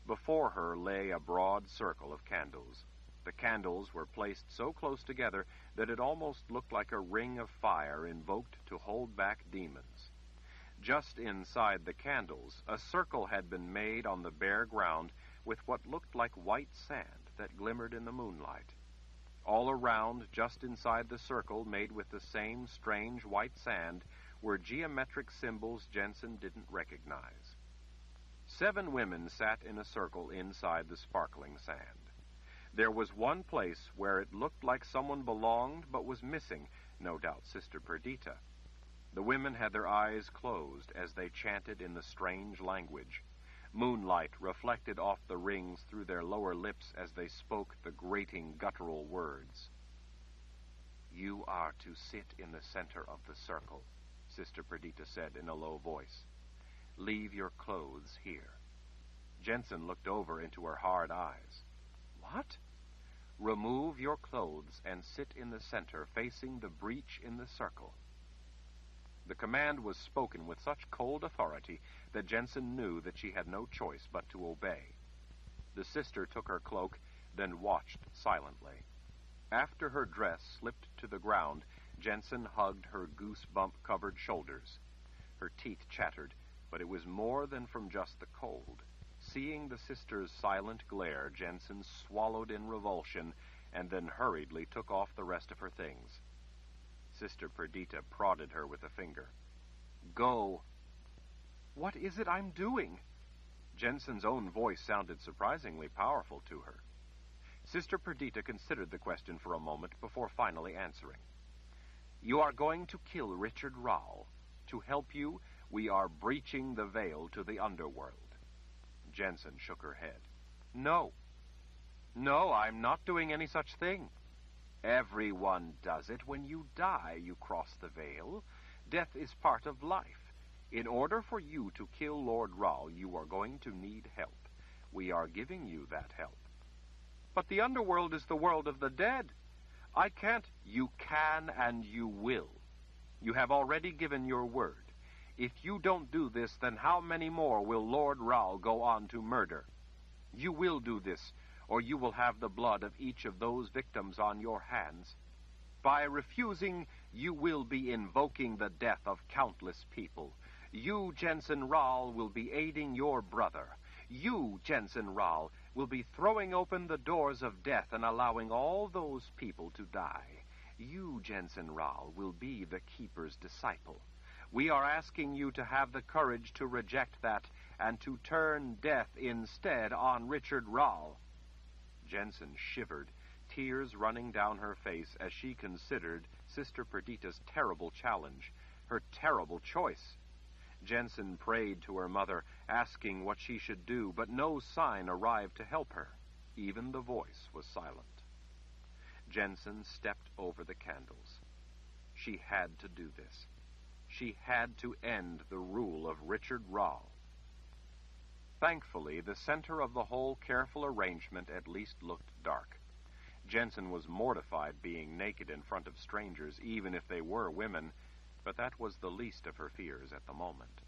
Before her lay a broad circle of candles. The candles were placed so close together that it almost looked like a ring of fire invoked to hold back demons. Just inside the candles, a circle had been made on the bare ground with what looked like white sand that glimmered in the moonlight. All around, just inside the circle made with the same strange white sand, were geometric symbols Jensen didn't recognize. 7 women sat in a circle inside the sparkling sand. There was one place where it looked like someone belonged but was missing, no doubt Sister Perdita. The women had their eyes closed as they chanted in the strange language. Moonlight reflected off the rings through their lower lips as they spoke the grating guttural words. "You are to sit in the center of the circle," Sister Perdita said in a low voice. "Leave your clothes here." Jensen looked over into her hard eyes. "What?" "Remove your clothes and sit in the center, facing the breach in the circle." The command was spoken with such cold authority that Jensen knew that she had no choice but to obey. The sister took her cloak, then watched silently. After her dress slipped to the ground, Jensen hugged her goosebump-covered shoulders. Her teeth chattered, but it was more than from just the cold. Seeing the sister's silent glare, Jensen swallowed in revulsion and then hurriedly took off the rest of her things. Sister Perdita prodded her with a finger. "Go." "What is it I'm doing?" Jensen's own voice sounded surprisingly powerful to her. Sister Perdita considered the question for a moment before finally answering. "You are going to kill Richard Rowell. To help you, we are breaching the veil to the underworld." Jensen shook her head. No, I'm not doing any such thing." "Everyone does it. When you die, you cross the veil. Death is part of life. In order for you to kill Lord Rowell, you are going to need help. We are giving you that help." "But the underworld is the world of the dead. I can't." "You can and you will. You have already given your word. If you don't do this, then how many more will Lord Rowell go on to murder? You will do this, or you will have the blood of each of those victims on your hands. By refusing, you will be invoking the death of countless people. You, Jensen Rowell, will be aiding your brother. You, Jensen Rowell, will be throwing open the doors of death and allowing all those people to die. You, Jensen Rowell, will be the Keeper's disciple. We are asking you to have the courage to reject that and to turn death instead on Richard Rowell." Jensen shivered, tears running down her face as she considered Sister Perdita's terrible challenge, her terrible choice. Jensen prayed to her mother, asking what she should do, but no sign arrived to help her. Even the voice was silent. Jensen stepped over the candles. She had to do this. She had to end the rule of Richard Rowell. Thankfully, the center of the whole careful arrangement at least looked dark. Jensen was mortified being naked in front of strangers, even if they were women, but that was the least of her fears at the moment.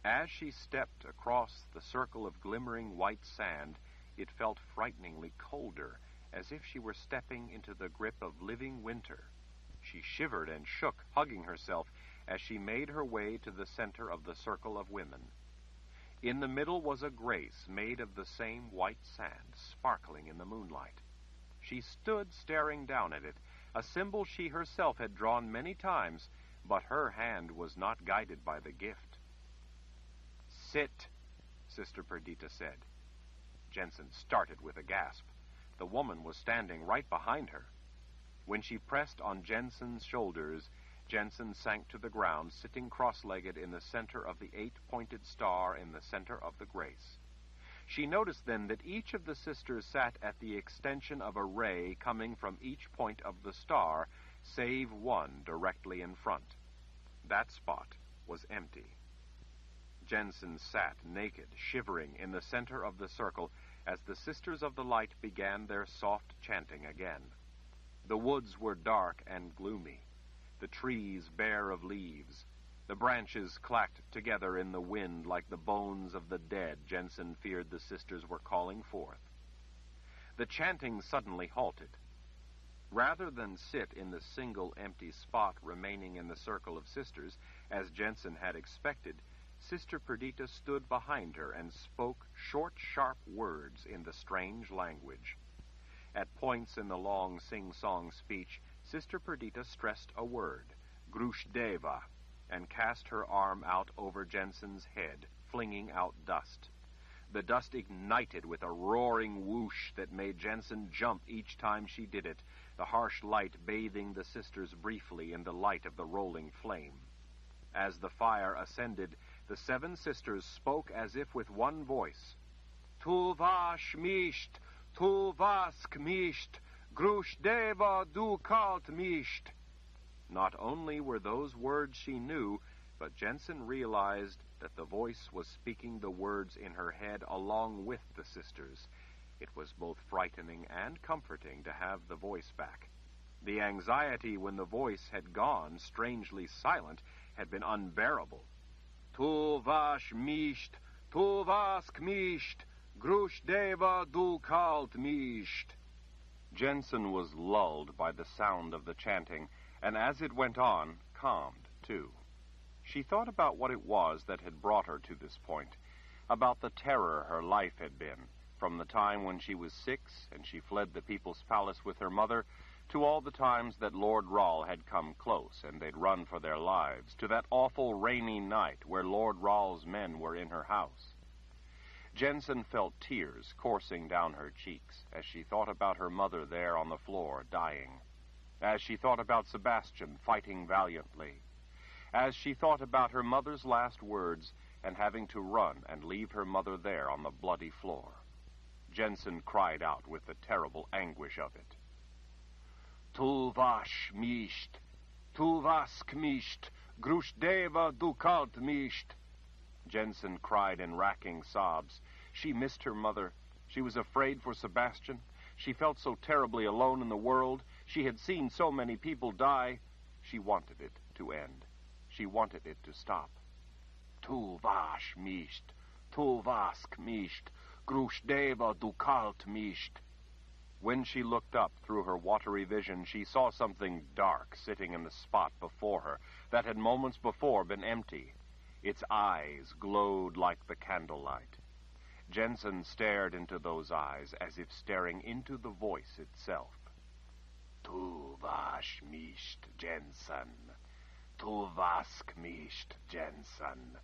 As she stepped across the circle of glimmering white sand, it felt frighteningly colder, as if she were stepping into the grip of living winter. She shivered and shook, hugging herself, as she made her way to the center of the circle of women. In the middle was a grace made of the same white sand, sparkling in the moonlight. She stood staring down at it, a symbol she herself had drawn many times, but her hand was not guided by the gift. "Sit," Sister Perdita said. Jensen started with a gasp. The woman was standing right behind her. When she pressed on Jensen's shoulders, Jensen sank to the ground, sitting cross-legged in the center of the 8-pointed star in the center of the grace. She noticed then that each of the sisters sat at the extension of a ray coming from each point of the star, save one directly in front. That spot was empty. Jensen sat naked, shivering, in the center of the circle as the Sisters of the Light began their soft chanting again. The woods were dark and gloomy, the trees bare of leaves. The branches clacked together in the wind like the bones of the dead Jensen feared the sisters were calling forth. The chanting suddenly halted. Rather than sit in the single empty spot remaining in the circle of sisters, as Jensen had expected, Sister Perdita stood behind her and spoke short, sharp words in the strange language. At points in the long sing-song speech, Sister Perdita stressed a word, Grushdeva, and cast her arm out over Jensen's head, flinging out dust. The dust ignited with a roaring whoosh that made Jensen jump each time she did it, the harsh light bathing the sisters briefly in the light of the rolling flame. As the fire ascended, the 7 sisters spoke as if with one voice. Tu vas misht, tu vas kmisht, Grushdeva du kalt misht. Not only were those words she knew, but Jensen realized that the voice was speaking the words in her head along with the sisters. It was both frightening and comforting to have the voice back. The anxiety when the voice had gone, strangely silent, had been unbearable. Tu vas misht, tu vas kmisht, Grushdeva du kalt misht. Jensen was lulled by the sound of the chanting, and as it went on, calmed, too. She thought about what it was that had brought her to this point, about the terror her life had been, from the time when she was 6 and she fled the People's Palace with her mother, to all the times that Lord Rahl had come close and they'd run for their lives, to that awful rainy night where Lord Rahl's men were in her house. Jensen felt tears coursing down her cheeks as she thought about her mother there on the floor, dying, as she thought about Sebastian fighting valiantly, as she thought about her mother's last words and having to run and leave her mother there on the bloody floor. Jensen cried out with the terrible anguish of it. Tu vas misht, tu vas kmisht, Grushdeva du kalt misht. Jensen cried in racking sobs. She missed her mother. She was afraid for Sebastian. She felt so terribly alone in the world. She had seen so many people die. She wanted it to end. She wanted it to stop. Tu vas misht, tu vas kmisht, Grushdeva du kalt misht. When she looked up through her watery vision, she saw something dark sitting in the spot before her that had moments before been empty. Its eyes glowed like the candlelight. Jensen stared into those eyes as if staring into the voice itself. Tu vas misht, Jensen. Tu vas kmisht, Jensen.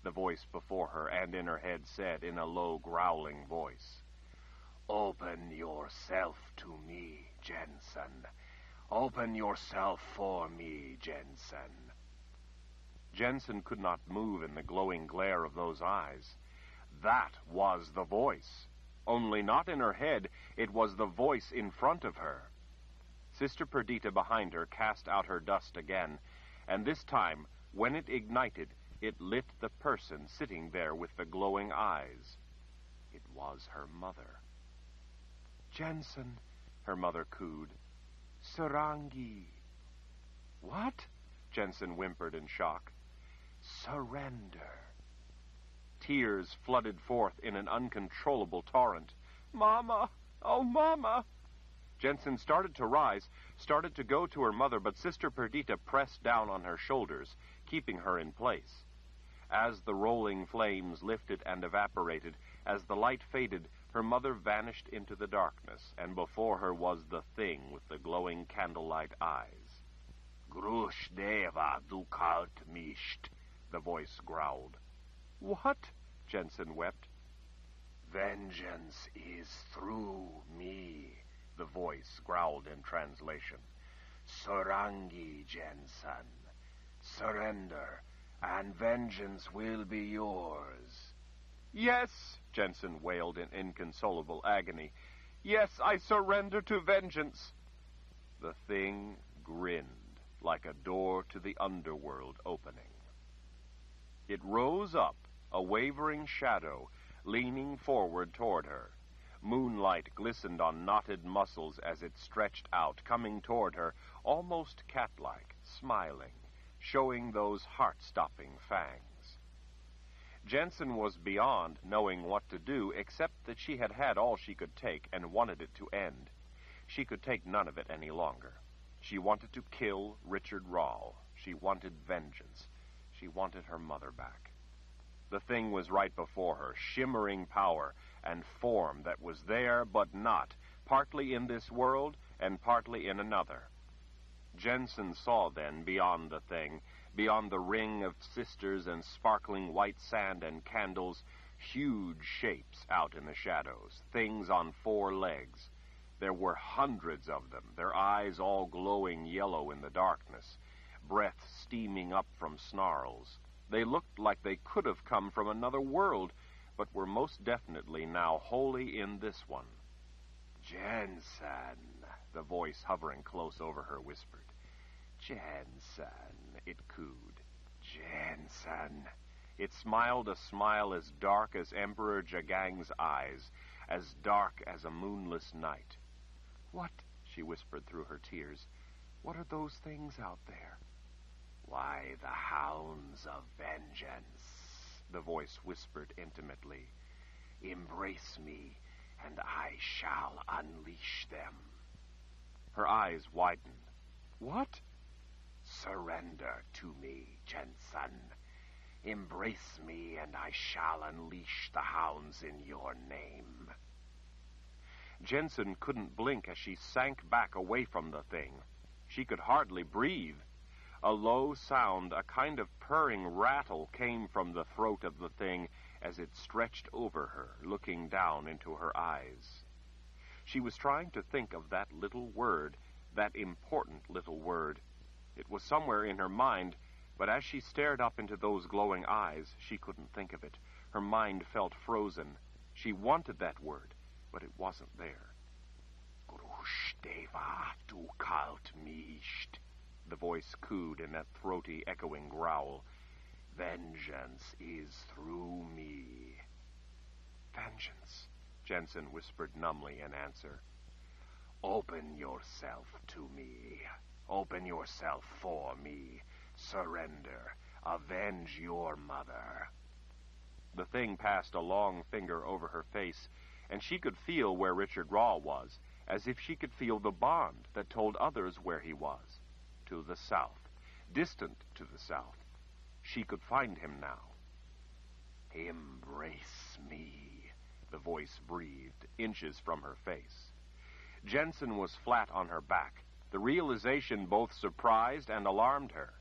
The voice before her and in her head said in a low, growling voice. Open yourself to me, Jensen. Open yourself for me, Jensen. Jensen could not move in the glowing glare of those eyes. That was the voice. Only not in her head, it was the voice in front of her. Sister Perdita behind her cast out her dust again, and this time, when it ignited, it lit the person sitting there with the glowing eyes. It was her mother. Jensen, her mother cooed. Sarangi. What? Jensen whimpered in shock. Surrender. Tears flooded forth in an uncontrollable torrent. Mama! Oh, Mama! Jensen started to rise, started to go to her mother, but Sister Perdita pressed down on her shoulders, keeping her in place. As the rolling flames lifted and evaporated, as the light faded, her mother vanished into the darkness, and before her was the thing with the glowing candlelight eyes. Grushdeva du kalt misht, the voice growled. What? Jensen wept. Vengeance is through me, the voice growled in translation. Sarangi, Jensen. Surrender, and vengeance will be yours. Yes, Jensen wailed in inconsolable agony. Yes, I surrender to vengeance. The thing grinned like a door to the underworld opening. It rose up, a wavering shadow, leaning forward toward her. Moonlight glistened on knotted muscles as it stretched out, coming toward her, almost cat-like, smiling, showing those heart-stopping fangs. Jensen was beyond knowing what to do, except that she had had all she could take and wanted it to end. She could take none of it any longer. She wanted to kill Richard Rahl. She wanted vengeance. She wanted her mother back. The thing was right before her, shimmering power and form that was there but not, partly in this world and partly in another. Jensen saw then beyond the thing, beyond the ring of sisters and sparkling white sand and candles, huge shapes out in the shadows, things on 4 legs. There were hundreds of them, their eyes all glowing yellow in the darkness, breath steaming up from snarls. They looked like they could have come from another world, but were most definitely now wholly in this one. "Jensen," the voice hovering close over her whispered. "Jensen," it cooed. "Jensen." It smiled a smile as dark as Emperor Jagang's eyes, as dark as a moonless night. "What," she whispered through her tears, "what are those things out there?" "Why, the hounds of vengeance," the voice whispered intimately. "Embrace me, and I shall unleash them." Her eyes widened. "What?" "Surrender to me, Jensen. Embrace me, and I shall unleash the hounds in your name." Jensen couldn't blink as she sank back away from the thing. She could hardly breathe. A low sound, a kind of purring rattle, came from the throat of the thing as it stretched over her, looking down into her eyes. She was trying to think of that little word, that important little word. It was somewhere in her mind, but as she stared up into those glowing eyes, she couldn't think of it. Her mind felt frozen. She wanted that word, but it wasn't there. "Grushdeva du kalt mischt," the voice cooed in that throaty, echoing growl. "Vengeance is through me." "Vengeance," Jensen whispered numbly in answer. "Open yourself to me. Open yourself for me. Surrender. Avenge your mother." The thing passed a long finger over her face, and she could feel where Richard Rahl was, as if she could feel the bond that told others where he was. To the south, distant to the south. She could find him now. "Embrace me," the voice breathed, inches from her face. Jensen was flat on her back. The realization both surprised and alarmed her.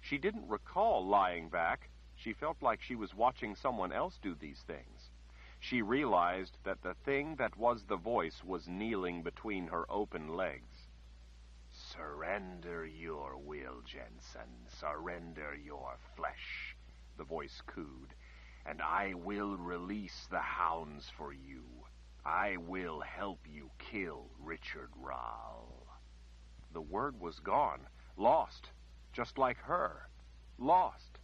She didn't recall lying back. She felt like she was watching someone else do these things. She realized that the thing that was the voice was kneeling between her open legs. "Surrender your will, Jensen. Surrender your flesh," the voice cooed, "and I will release the hounds for you. I will help you kill Richard Rahl." The word was gone, lost, just like her, lost.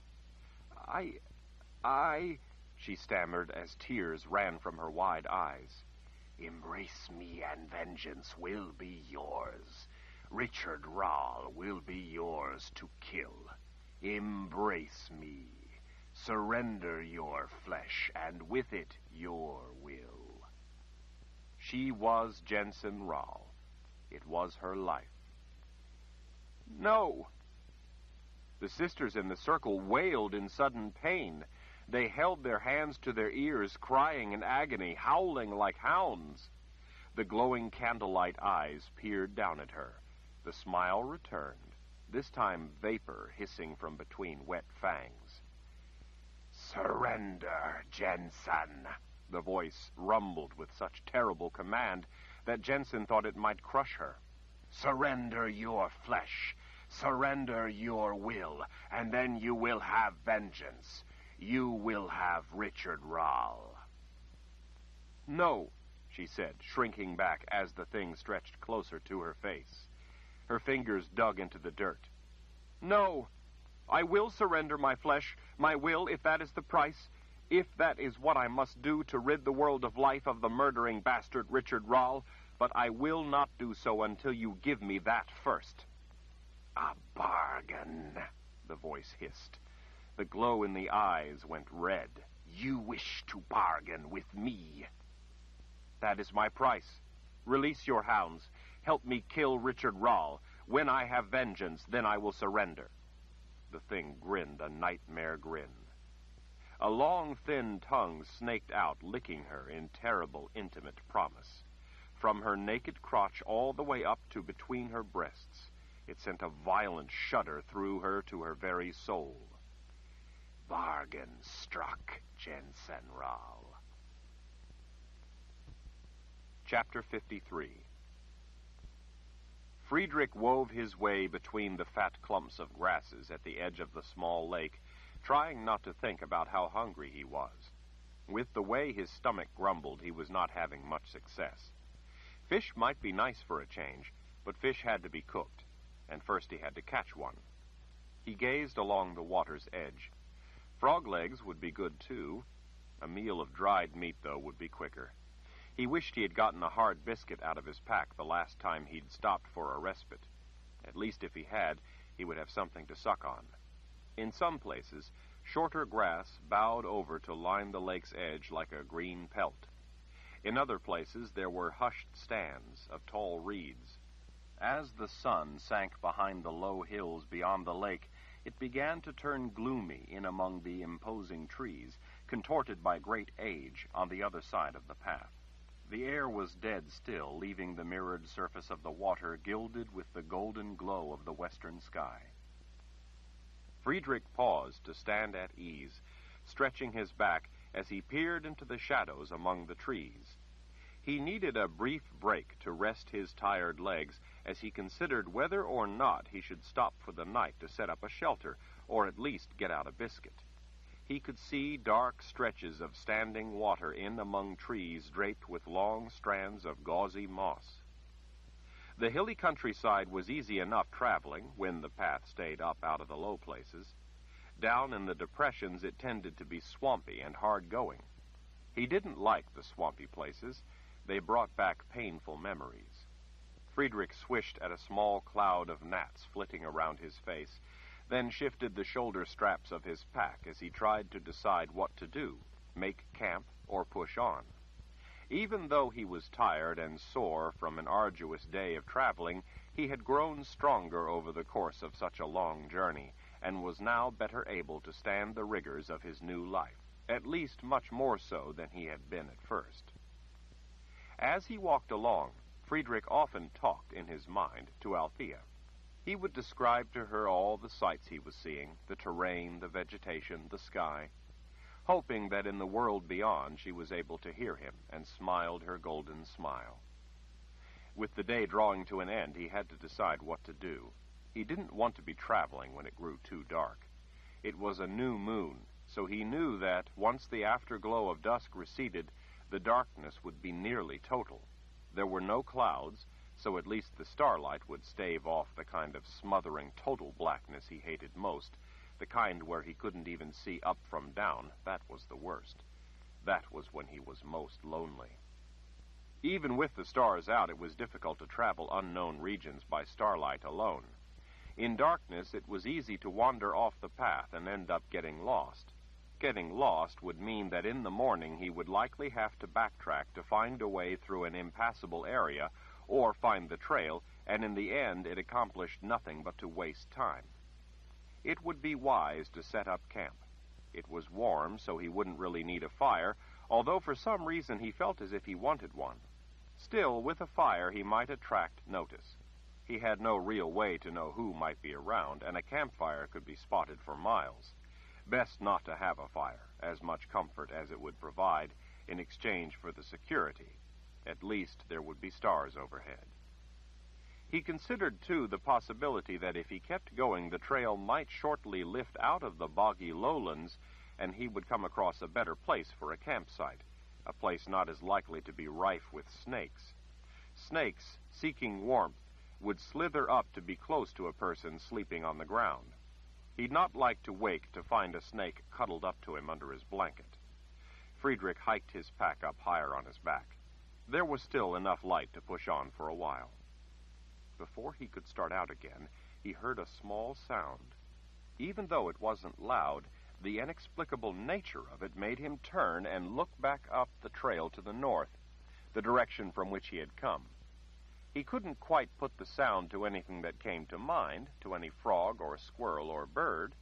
I, she stammered as tears ran from her wide eyes. "Embrace me and vengeance will be yours. Richard Rahl will be yours to kill. Embrace me. Surrender your flesh, and with it your will." She was Jensen Rahl. It was her life. "No!" The sisters in the circle wailed in sudden pain. They held their hands to their ears, crying in agony, howling like hounds. The glowing candlelight eyes peered down at her. The smile returned, this time vapor hissing from between wet fangs. "Surrender, Jensen," the voice rumbled with such terrible command that Jensen thought it might crush her. "Surrender your flesh. Surrender your will, and then you will have vengeance. You will have Richard Rahl." "No," she said, shrinking back as the thing stretched closer to her face. Her fingers dug into the dirt. "No, I will surrender my flesh, my will, if that is the price. if that is what I must do to rid the world of life of the murdering bastard Richard Rall, but I will not do so until you give me that first." "A bargain," the voice hissed. The glow in the eyes went red. "You wish to bargain with me?" "That is my price. Release your hounds. Help me kill Richard Rall. When I have vengeance, then I will surrender." The thing grinned a nightmare grin. A long, thin tongue snaked out, licking her in terrible, intimate promise. From her naked crotch all the way up to between her breasts, it sent a violent shudder through her to her very soul. "Bargain struck, Jensen Rall." Chapter 53. Friedrich wove his way between the fat clumps of grasses at the edge of the small lake, trying not to think about how hungry he was. With the way his stomach grumbled, he was not having much success. Fish might be nice for a change, but fish had to be cooked, and first he had to catch one. He gazed along the water's edge. Frog legs would be good, too. A meal of dried meat, though, would be quicker. He wished he had gotten a hard biscuit out of his pack the last time he'd stopped for a respite. At least if he had, he would have something to suck on. In some places, shorter grass bowed over to line the lake's edge like a green pelt. In other places, there were hushed stands of tall reeds. As the sun sank behind the low hills beyond the lake, it began to turn gloomy in among the imposing trees, contorted by great age on the other side of the path. The air was dead still, leaving the mirrored surface of the water gilded with the golden glow of the western sky. Friedrich paused to stand at ease, stretching his back as he peered into the shadows among the trees. He needed a brief break to rest his tired legs as he considered whether or not he should stop for the night to set up a shelter, or at least get out a biscuit. He could see dark stretches of standing water in among trees draped with long strands of gauzy moss. The hilly countryside was easy enough traveling when the path stayed up out of the low places. Down in the depressions it tended to be swampy and hard going. He didn't like the swampy places. They brought back painful memories. Friedrich swished at a small cloud of gnats flitting around his face, then shifted the shoulder straps of his pack as he tried to decide what to do, make camp or push on. Even though he was tired and sore from an arduous day of traveling, he had grown stronger over the course of such a long journey, and was now better able to stand the rigors of his new life, at least much more so than he had been at first. As he walked along, Friedrich often talked in his mind to Althea. He would describe to her all the sights he was seeing, the terrain, the vegetation, the sky, hoping that in the world beyond she was able to hear him, and smiled her golden smile. With the day drawing to an end, he had to decide what to do. He didn't want to be traveling when it grew too dark. It was a new moon, so he knew that once the afterglow of dusk receded, the darkness would be nearly total. There were no clouds, so at least the starlight would stave off the kind of smothering total blackness he hated most, the kind where he couldn't even see up from down. That was the worst. That was when he was most lonely. Even with the stars out, it was difficult to travel unknown regions by starlight alone. In darkness, it was easy to wander off the path and end up getting lost. Getting lost would mean that in the morning he would likely have to backtrack to find a way through an impassable area, or find the trail, and in the end it accomplished nothing but to waste time. It would be wise to set up camp. It was warm, so he wouldn't really need a fire, although for some reason he felt as if he wanted one. Still, with a fire he might attract notice. He had no real way to know who might be around, and a campfire could be spotted for miles. Best not to have a fire, as much comfort as it would provide in exchange for the security. At least there would be stars overhead. He considered, too, the possibility that if he kept going, the trail might shortly lift out of the boggy lowlands, and he would come across a better place for a campsite, a place not as likely to be rife with snakes. Snakes, seeking warmth, would slither up to be close to a person sleeping on the ground. He'd not like to wake to find a snake cuddled up to him under his blanket. Friedrich hiked his pack up higher on his back. There was still enough light to push on for a while. Before he could start out again, he heard a small sound. Even though it wasn't loud, the inexplicable nature of it made him turn and look back up the trail to the north, the direction from which he had come. He couldn't quite put the sound to anything that came to mind, to any frog or squirrel or bird.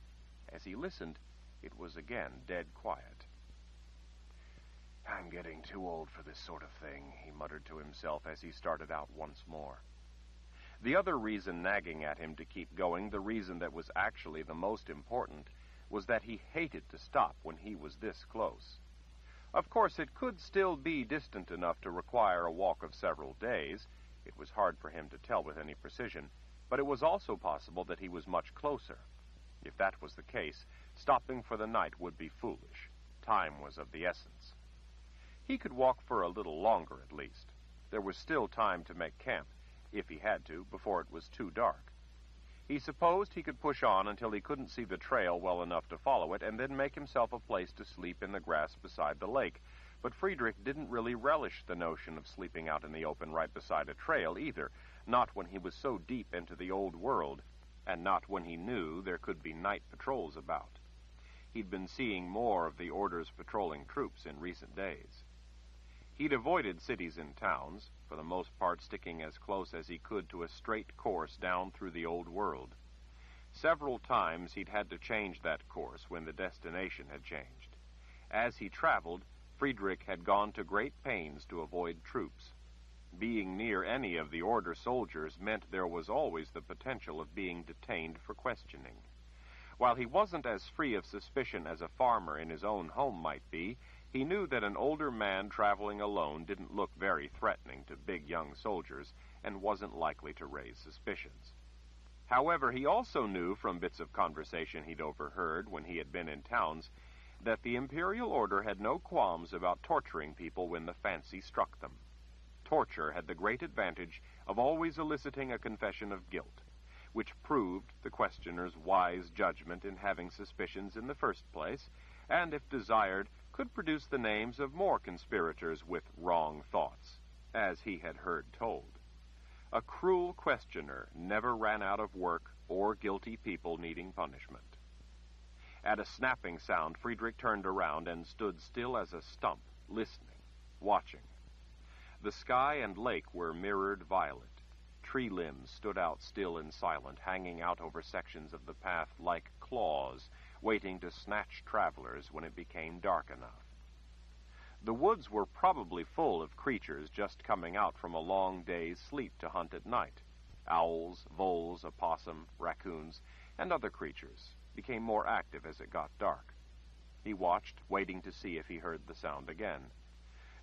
As he listened, it was again dead quiet. "I'm getting too old for this sort of thing," he muttered to himself as he started out once more. The other reason nagging at him to keep going, the reason that was actually the most important, was that he hated to stop when he was this close. Of course, it could still be distant enough to require a walk of several days. It was hard for him to tell with any precision, but it was also possible that he was much closer. If that was the case, stopping for the night would be foolish. Time was of the essence. He could walk for a little longer at least. There was still time to make camp, if he had to, before it was too dark. He supposed he could push on until he couldn't see the trail well enough to follow it, and then make himself a place to sleep in the grass beside the lake. But Friedrich didn't really relish the notion of sleeping out in the open right beside a trail either, not when he was so deep into the old world, and not when he knew there could be night patrols about. He'd been seeing more of the Order's patrolling troops in recent days. He'd avoided cities and towns, for the most part sticking as close as he could to a straight course down through the old world. Several times he'd had to change that course when the destination had changed. As he traveled, Friedrich had gone to great pains to avoid troops. Being near any of the Order soldiers meant there was always the potential of being detained for questioning. While he wasn't as free of suspicion as a farmer in his own home might be, he knew that an older man traveling alone didn't look very threatening to big young soldiers and wasn't likely to raise suspicions. However, he also knew from bits of conversation he'd overheard when he had been in towns that the Imperial Order had no qualms about torturing people when the fancy struck them. Torture had the great advantage of always eliciting a confession of guilt, which proved the questioner's wise judgment in having suspicions in the first place, and, if desired, could produce the names of more conspirators with wrong thoughts, as he had heard told. A cruel questioner never ran out of work or guilty people needing punishment. At a snapping sound, Friedrich turned around and stood still as a stump, listening, watching. The sky and lake were mirrored violet. Tree limbs stood out still and silent, hanging out over sections of the path like claws, waiting to snatch travelers when it became dark enough. The woods were probably full of creatures just coming out from a long day's sleep to hunt at night. Owls, voles, opossum, raccoons, and other creatures became more active as it got dark. He watched, waiting to see if he heard the sound again.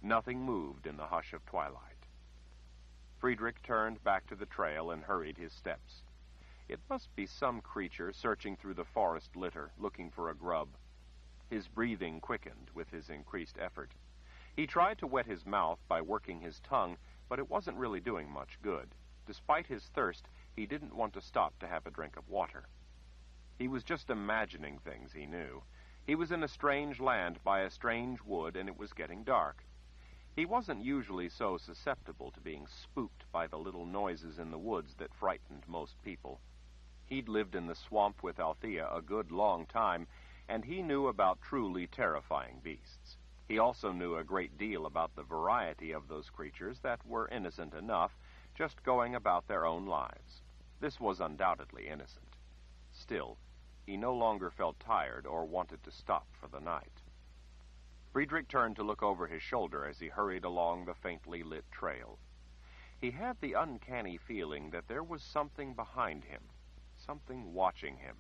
Nothing moved in the hush of twilight. Friedrich turned back to the trail and hurried his steps. It must be some creature searching through the forest litter, looking for a grub. His breathing quickened with his increased effort. He tried to wet his mouth by working his tongue, but it wasn't really doing much good. Despite his thirst, he didn't want to stop to have a drink of water. He was just imagining things, he knew. He was in a strange land by a strange wood, and it was getting dark. He wasn't usually so susceptible to being spooked by the little noises in the woods that frightened most people. He'd lived in the swamp with Althea a good long time, and he knew about truly terrifying beasts. He also knew a great deal about the variety of those creatures that were innocent enough, just going about their own lives. This was undoubtedly innocent. Still, he no longer felt tired or wanted to stop for the night. Friedrich turned to look over his shoulder as he hurried along the faintly lit trail. He had the uncanny feeling that there was something behind him, something watching him.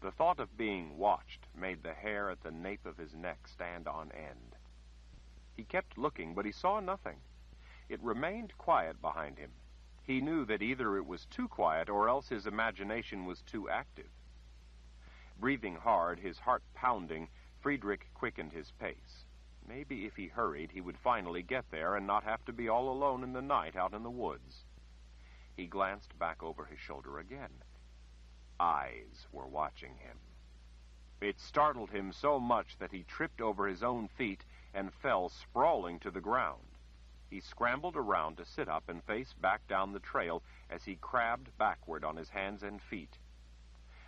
The thought of being watched made the hair at the nape of his neck stand on end. He kept looking, but he saw nothing. It remained quiet behind him. He knew that either it was too quiet or else his imagination was too active. Breathing hard, his heart pounding, Friedrich quickened his pace. Maybe if he hurried, he would finally get there and not have to be all alone in the night out in the woods. He glanced back over his shoulder again. Eyes were watching him. It startled him so much that he tripped over his own feet and fell sprawling to the ground. He scrambled around to sit up and face back down the trail as he crabbed backward on his hands and feet.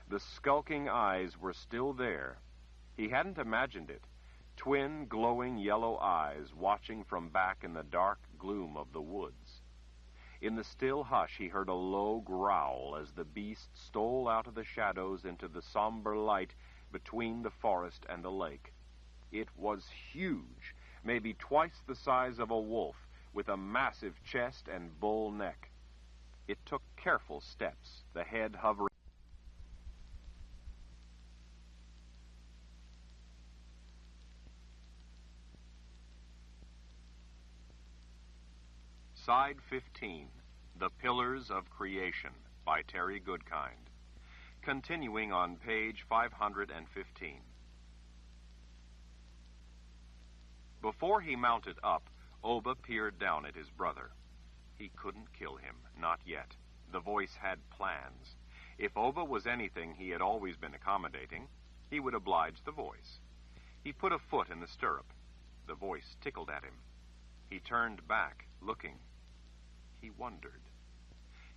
The skulking eyes were still there. He hadn't imagined it. Twin, glowing yellow eyes watching from back in the dark gloom of the woods. In the still hush, he heard a low growl as the beast stole out of the shadows into the somber light between the forest and the lake. It was huge, maybe twice the size of a wolf, with a massive chest and bull neck. It took careful steps, the head hovering. Side 15, The Pillars of Creation, by Terry Goodkind. Continuing on page 515. Before he mounted up, Oba peered down at his brother. He couldn't kill him, not yet. The voice had plans. If Oba was anything he had always been accommodating, he would oblige the voice. He put a foot in the stirrup. The voice tickled at him. He turned back, looking. He wondered.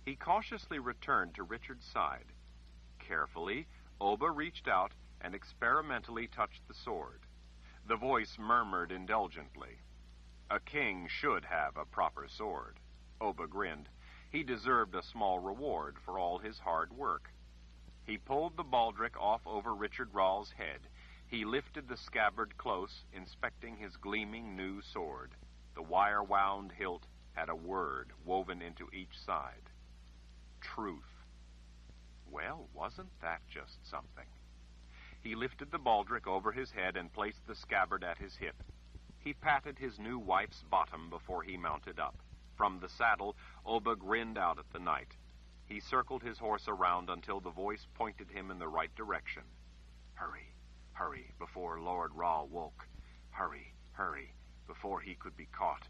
He cautiously returned to Richard's side. Carefully, Oba reached out and experimentally touched the sword. The voice murmured indulgently. A king should have a proper sword. Oba grinned. He deserved a small reward for all his hard work. He pulled the baldric off over Richard Rawle's head. He lifted the scabbard close, inspecting his gleaming new sword. The wire-wound hilt had a word woven into each side. Truth. Well, wasn't that just something? He lifted the baldric over his head and placed the scabbard at his hip. He patted his new wife's bottom before he mounted up. From the saddle, Oba grinned out at the night. He circled his horse around until the voice pointed him in the right direction. Hurry, hurry, before Lord Rawl woke. Hurry, hurry, before he could be caught.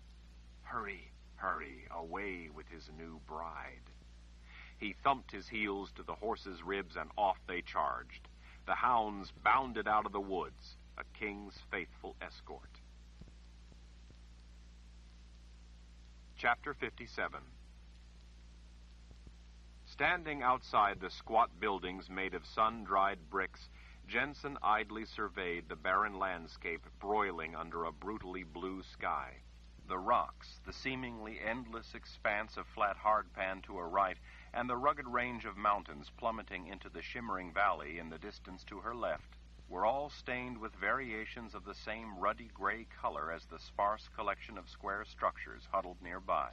Hurry, hurry, away with his new bride. He thumped his heels to the horse's ribs, and off they charged. The hounds bounded out of the woods, a king's faithful escort. Chapter 57. Standing outside the squat buildings made of sun-dried bricks, Jensen idly surveyed the barren landscape broiling under a brutally blue sky. The rocks, the seemingly endless expanse of flat hardpan to her right, and the rugged range of mountains plummeting into the shimmering valley in the distance to her left, were all stained with variations of the same ruddy gray color as the sparse collection of square structures huddled nearby.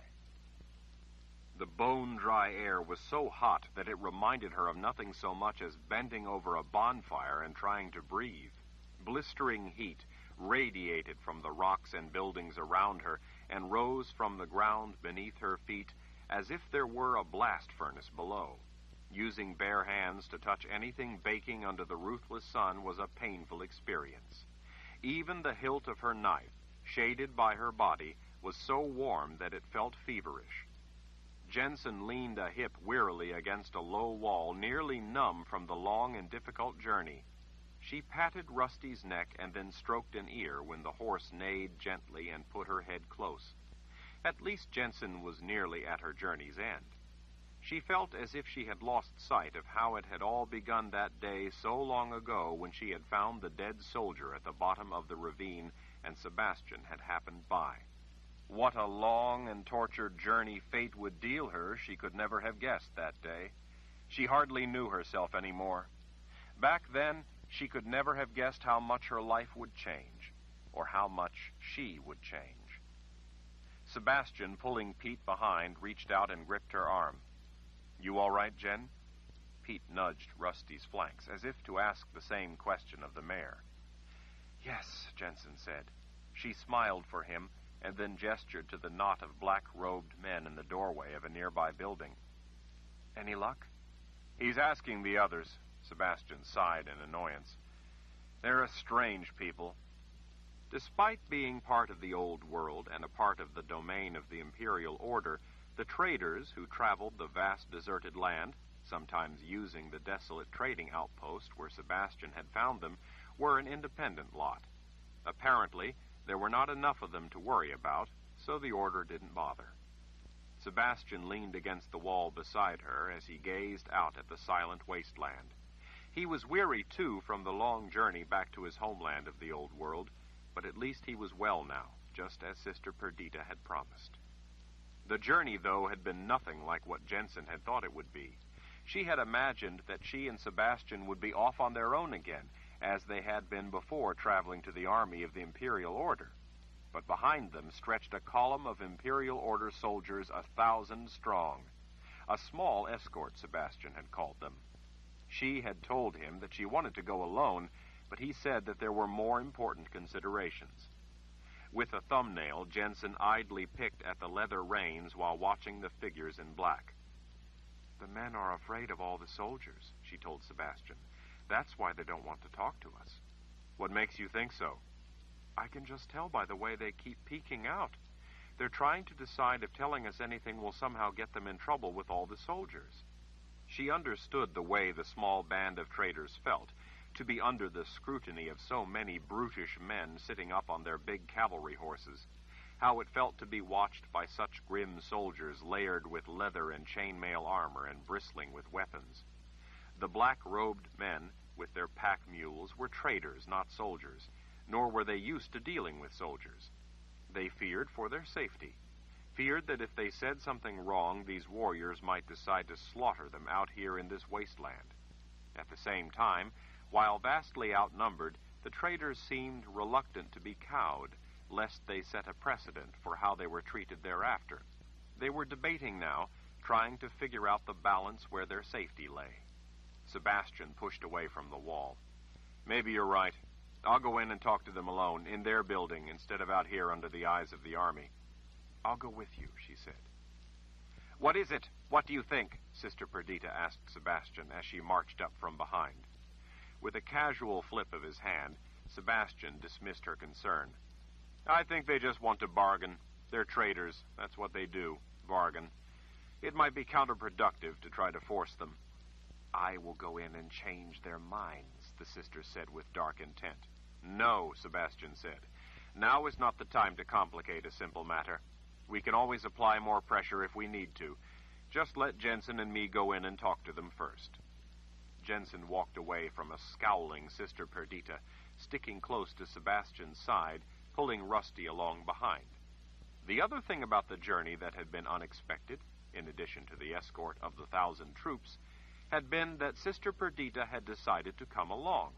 The bone-dry air was so hot that it reminded her of nothing so much as bending over a bonfire and trying to breathe. Blistering heat radiated from the rocks and buildings around her and rose from the ground beneath her feet as if there were a blast furnace below. Using bare hands to touch anything baking under the ruthless sun was a painful experience. Even the hilt of her knife, shaded by her body, was so warm that it felt feverish. Jensen leaned a hip wearily against a low wall, nearly numb from the long and difficult journey. She patted Rusty's neck and then stroked an ear when the horse neighed gently and put her head close. At least Jensen was nearly at her journey's end. She felt as if she had lost sight of how it had all begun that day so long ago when she had found the dead soldier at the bottom of the ravine and Sebastian had happened by. What a long and tortured journey fate would deal her she could never have guessed that day. She hardly knew herself anymore. Back then, she could never have guessed how much her life would change, or how much she would change. Sebastian, pulling Pete behind, reached out and gripped her arm. "You all right, Jen?" Pete nudged Rusty's flanks, as if to ask the same question of the mare. "Yes," Jensen said. She smiled for him, and then gestured to the knot of black-robed men in the doorway of a nearby building. "Any luck?" "He's asking the others," Sebastian sighed in annoyance. "They're a strange people." Despite being part of the old world and a part of the domain of the imperial order, the traders who traveled the vast deserted land, sometimes using the desolate trading outpost where Sebastian had found them, were an independent lot. Apparently, There were not enough of them to worry about, so the order didn't bother. Sebastian leaned against the wall beside her as he gazed out at the silent wasteland. He was weary, too, from the long journey back to his homeland of the old world, but at least he was well now, just as Sister Perdita had promised. The journey, though, had been nothing like what Jensen had thought it would be. She had imagined that she and Sebastian would be off on their own again, as they had been before traveling to the army of the Imperial Order. But behind them stretched a column of Imperial Order soldiers 1,000 strong. A small escort, Sebastian had called them. She had told him that she wanted to go alone, but he said that there were more important considerations. With a thumbnail, Jensen idly picked at the leather reins while watching the figures in black. "The men are afraid of all the soldiers," she told Sebastian. "That's why they don't want to talk to us." "What makes you think so?" "I can just tell by the way they keep peeking out. They're trying to decide if telling us anything will somehow get them in trouble with all the soldiers." She understood the way the small band of traders felt, to be under the scrutiny of so many brutish men sitting up on their big cavalry horses, how it felt to be watched by such grim soldiers layered with leather and chainmail armor and bristling with weapons. The black-robed men with their pack mules were traders, not soldiers, nor were they used to dealing with soldiers. They feared for their safety, feared that if they said something wrong, these warriors might decide to slaughter them out here in this wasteland. At the same time, while vastly outnumbered, the traders seemed reluctant to be cowed, lest they set a precedent for how they were treated thereafter. They were debating now, trying to figure out the balance where their safety lay. Sebastian pushed away from the wall. "Maybe you're right. I'll go in and talk to them alone, in their building, instead of out here under the eyes of the army." "I'll go with you," she said. "What is it? What do you think?" Sister Perdita asked Sebastian as she marched up from behind. With a casual flip of his hand, Sebastian dismissed her concern. "I think they just want to bargain. They're traders. That's what they do, bargain. It might be counterproductive to try to force them." "I will go in and change their minds," the sister said with dark intent. "No," Sebastian said. "Now is not the time to complicate a simple matter. We can always apply more pressure if we need to. Just let Jensen and me go in and talk to them first." Jensen walked away from a scowling Sister Perdita, sticking close to Sebastian's side, pulling Rusty along behind. The other thing about the journey that had been unexpected, in addition to the escort of the 1,000 troops, had been that Sister Perdita had decided to come along.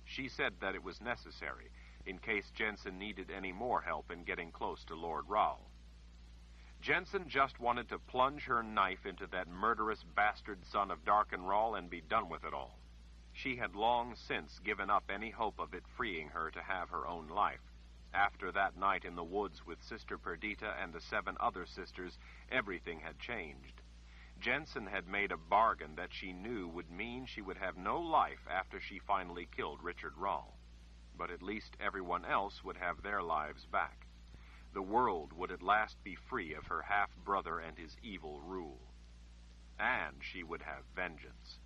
She said that it was necessary, in case Jensen needed any more help in getting close to Lord Raoul. Jensen just wanted to plunge her knife into that murderous bastard son of Darkenrahl and be done with it all. She had long since given up any hope of it freeing her to have her own life. After that night in the woods with Sister Perdita and the 7 other sisters, everything had changed. Jensen had made a bargain that she knew would mean she would have no life after she finally killed Richard Rahl. But at least everyone else would have their lives back. The world would at last be free of her half-brother and his evil rule. And she would have vengeance.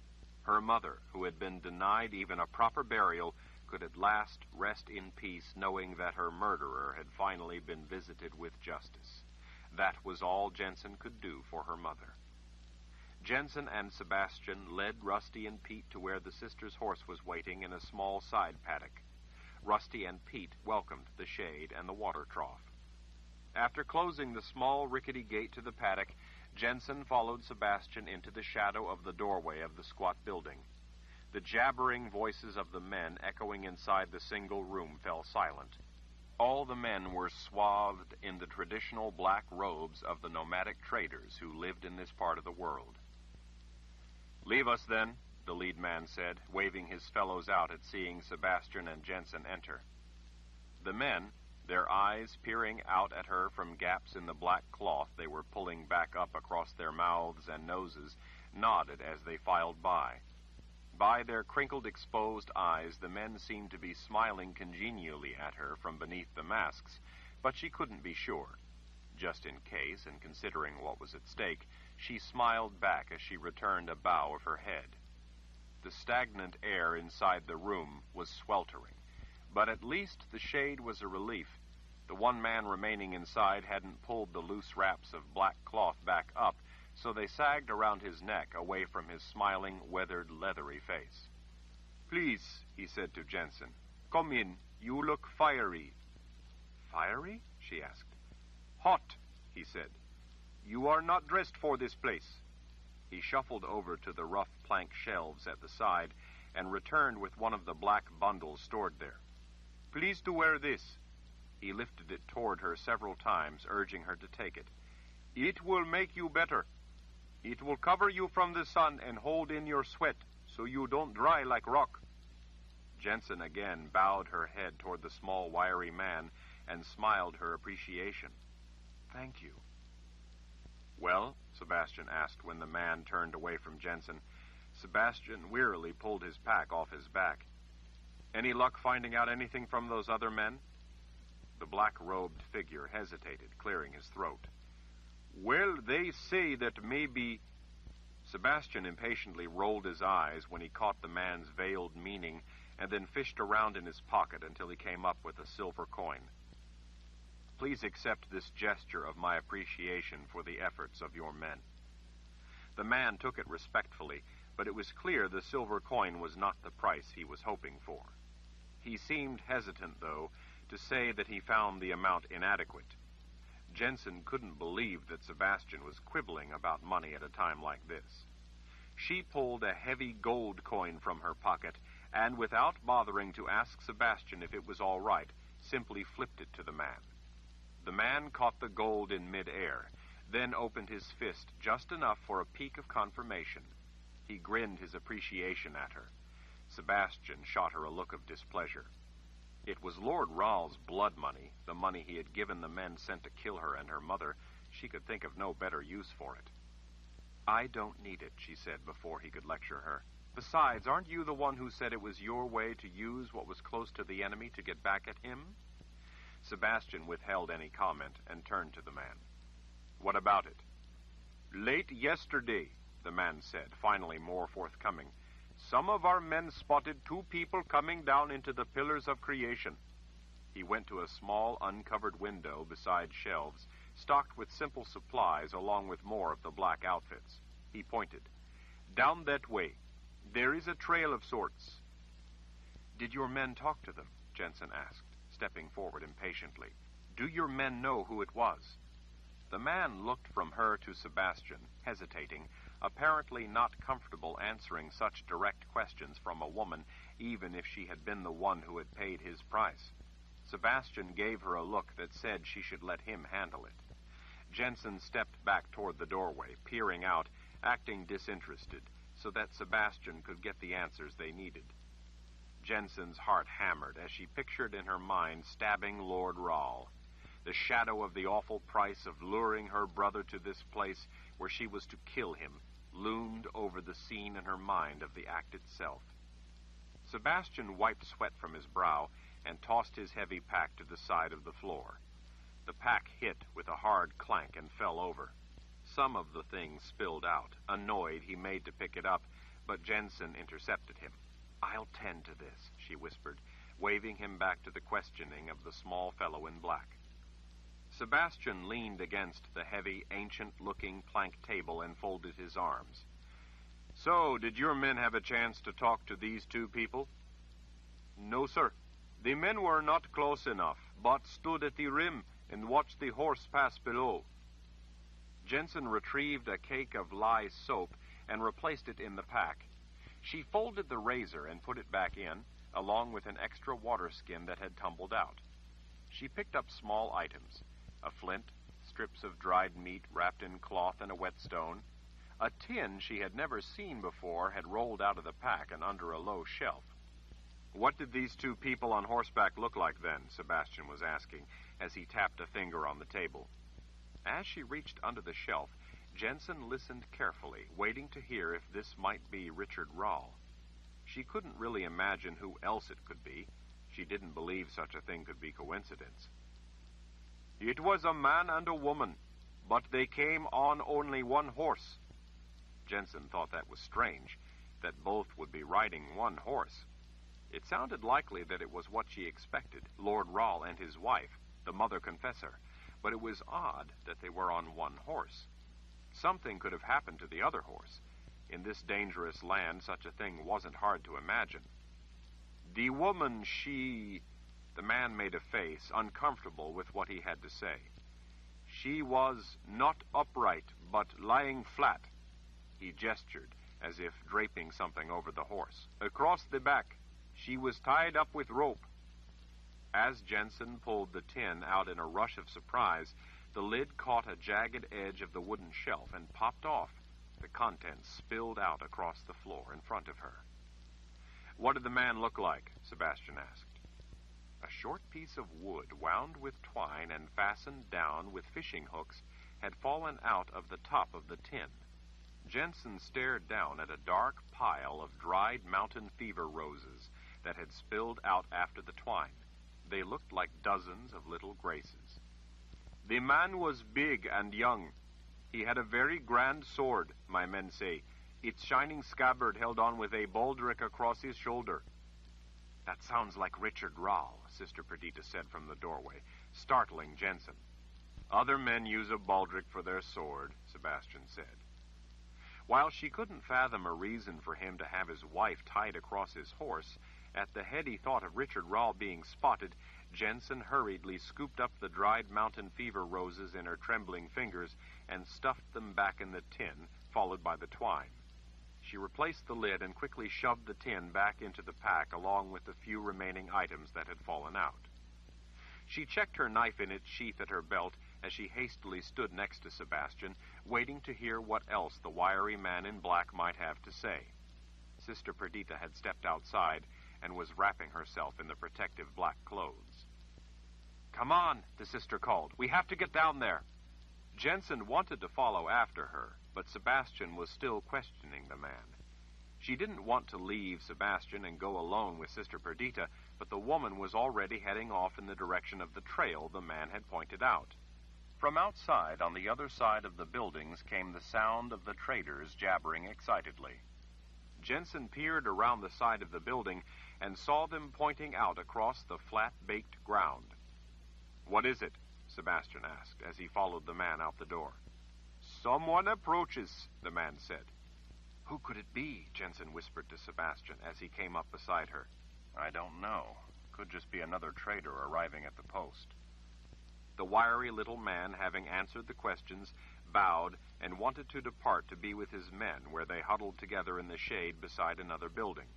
Her mother, who had been denied even a proper burial, could at last rest in peace knowing that her murderer had finally been visited with justice. That was all Jensen could do for her mother. Jensen and Sebastian led Rusty and Pete to where the sister's horse was waiting in a small side paddock. Rusty and Pete welcomed the shade and the water trough. After closing the small rickety gate to the paddock, Jensen followed Sebastian into the shadow of the doorway of the squat building. The jabbering voices of the men echoing inside the single room fell silent. All the men were swathed in the traditional black robes of the nomadic traders who lived in this part of the world. "Leave us, then," the lead man said, waving his fellows out at seeing Sebastian and Jensen enter. The men, their eyes peering out at her from gaps in the black cloth they were pulling back up across their mouths and noses, nodded as they filed by. By their crinkled, exposed eyes, the men seemed to be smiling congenially at her from beneath the masks, but she couldn't be sure. Just in case, and considering what was at stake, she smiled back as she returned a bow of her head. The stagnant air inside the room was sweltering, but at least the shade was a relief, The one man remaining inside hadn't pulled the loose wraps of black cloth back up, so they sagged around his neck, away from his smiling, weathered, leathery face. "Please," he said to Jensen, "come in. You look fiery." "Fiery?" she asked. "Hot," he said. "You are not dressed for this place." He shuffled over to the rough plank shelves at the side and returned with one of the black bundles stored there. "Please to wear this." He lifted it toward her several times, urging her to take it. "It will make you better. It will cover you from the sun and hold in your sweat so you don't dry like rock." Jensen again bowed her head toward the small, wiry man and smiled her appreciation. "Thank you." "Well?" Sebastian asked when the man turned away from Jensen. Sebastian wearily pulled his pack off his back. "Any luck finding out anything from those other men?" The black-robed figure hesitated, clearing his throat. "Well, they say that maybe—" Sebastian impatiently rolled his eyes when he caught the man's veiled meaning and then fished around in his pocket until he came up with a silver coin. "Please accept this gesture of my appreciation for the efforts of your men." The man took it respectfully, but it was clear the silver coin was not the price he was hoping for. He seemed hesitant, though, to say that he found the amount inadequate. Jensen couldn't believe that Sebastian was quibbling about money at a time like this. She pulled a heavy gold coin from her pocket and, without bothering to ask Sebastian if it was all right, simply flipped it to the man. The man caught the gold in mid-air, then opened his fist just enough for a peek of confirmation. He grinned his appreciation at her. Sebastian shot her a look of displeasure. It was Lord Ral's blood money, the money he had given the men sent to kill her and her mother. She could think of no better use for it. "I don't need it," she said before he could lecture her. "Besides, aren't you the one who said it was your way to use what was close to the enemy to get back at him?" Sebastian withheld any comment and turned to the man. "What about it?" "Late yesterday," the man said, finally more forthcoming, "some of our men spotted two people coming down into the pillars of creation." He went to a small, uncovered window beside shelves, stocked with simple supplies along with more of the black outfits. He pointed. "Down that way. There is a trail of sorts." "Did your men talk to them?" Jensen asked, stepping forward impatiently. "Do your men know who it was?" The man looked from her to Sebastian, hesitating, apparently not comfortable answering such direct questions from a woman, even if she had been the one who had paid his price. Sebastian gave her a look that said she should let him handle it. Jensen stepped back toward the doorway, peering out, acting disinterested, so that Sebastian could get the answers they needed. Jensen's heart hammered as she pictured in her mind stabbing Lord Ral. The shadow of the awful price of luring her brother to this place where she was to kill him loomed over the scene in her mind of the act itself. Sebastian wiped sweat from his brow and tossed his heavy pack to the side of the floor. The pack hit with a hard clank and fell over. Some of the things spilled out. Annoyed, he made to pick it up, but Jensen intercepted him. "I'll tend to this," she whispered, waving him back to the questioning of the small fellow in black. Sebastian leaned against the heavy, ancient-looking plank table and folded his arms. "So, did your men have a chance to talk to these two people?" "No, sir. The men were not close enough, but stood at the rim and watched the horse pass below." Jensen retrieved a cake of lye soap and replaced it in the pack. She folded the razor and put it back in, along with an extra water skin that had tumbled out. She picked up small items: a flint, strips of dried meat wrapped in cloth and a whetstone. A tin she had never seen before had rolled out of the pack and under a low shelf. "What did these two people on horseback look like then?" Sebastian was asking, as he tapped a finger on the table. As she reached under the shelf, Jensen listened carefully, waiting to hear if this might be Richard Ral. She couldn't really imagine who else it could be. She didn't believe such a thing could be coincidence. "It was a man and a woman, but they came on only one horse." Jensen thought that was strange, that both would be riding one horse. It sounded likely that it was what she expected, Lord Ral and his wife, the mother confessor, but it was odd that they were on one horse. Something could have happened to the other horse. In this dangerous land, such a thing wasn't hard to imagine. The woman, she... The man made a face, uncomfortable with what he had to say. She was not upright, but lying flat. He gestured, as if draping something over the horse. Across the back. She was tied up with rope. As Jensen pulled the tin out in a rush of surprise, the lid caught a jagged edge of the wooden shelf and popped off. The contents spilled out across the floor in front of her. What did the man look like? Sebastian asked. A short piece of wood wound with twine and fastened down with fishing hooks had fallen out of the top of the tin. Jensen stared down at a dark pile of dried mountain fever roses that had spilled out after the twine. They looked like dozens of little graces. The man was big and young. He had a very grand sword, my men say. Its shining scabbard held on with a baldric across his shoulder. That sounds like Richard Rall, Sister Perdita said from the doorway, startling Jensen. Other men use a baldric for their sword, Sebastian said. While she couldn't fathom a reason for him to have his wife tied across his horse, at the heady thought of Richard Rall being spotted, Jensen hurriedly scooped up the dried mountain fever roses in her trembling fingers and stuffed them back in the tin, followed by the twine. She replaced the lid and quickly shoved the tin back into the pack along with the few remaining items that had fallen out. She checked her knife in its sheath at her belt as she hastily stood next to Sebastian, waiting to hear what else the wiry man in black might have to say. Sister Perdita had stepped outside and was wrapping herself in the protective black clothes. "Come on," the sister called. "We have to get down there." Jensen wanted to follow after her, but Sebastian was still questioning the man. She didn't want to leave Sebastian and go alone with Sister Perdita, but the woman was already heading off in the direction of the trail the man had pointed out. From outside, on the other side of the buildings, came the sound of the traders jabbering excitedly. Jensen peered around the side of the building and saw them pointing out across the flat-baked ground. "What is it?" Sebastian asked as he followed the man out the door. "Someone approaches," the man said. "Who could it be?" Jensen whispered to Sebastian as he came up beside her. "I don't know. Could just be another trader arriving at the post." The wiry little man, having answered the questions, bowed and wanted to depart to be with his men, where they huddled together in the shade beside another building.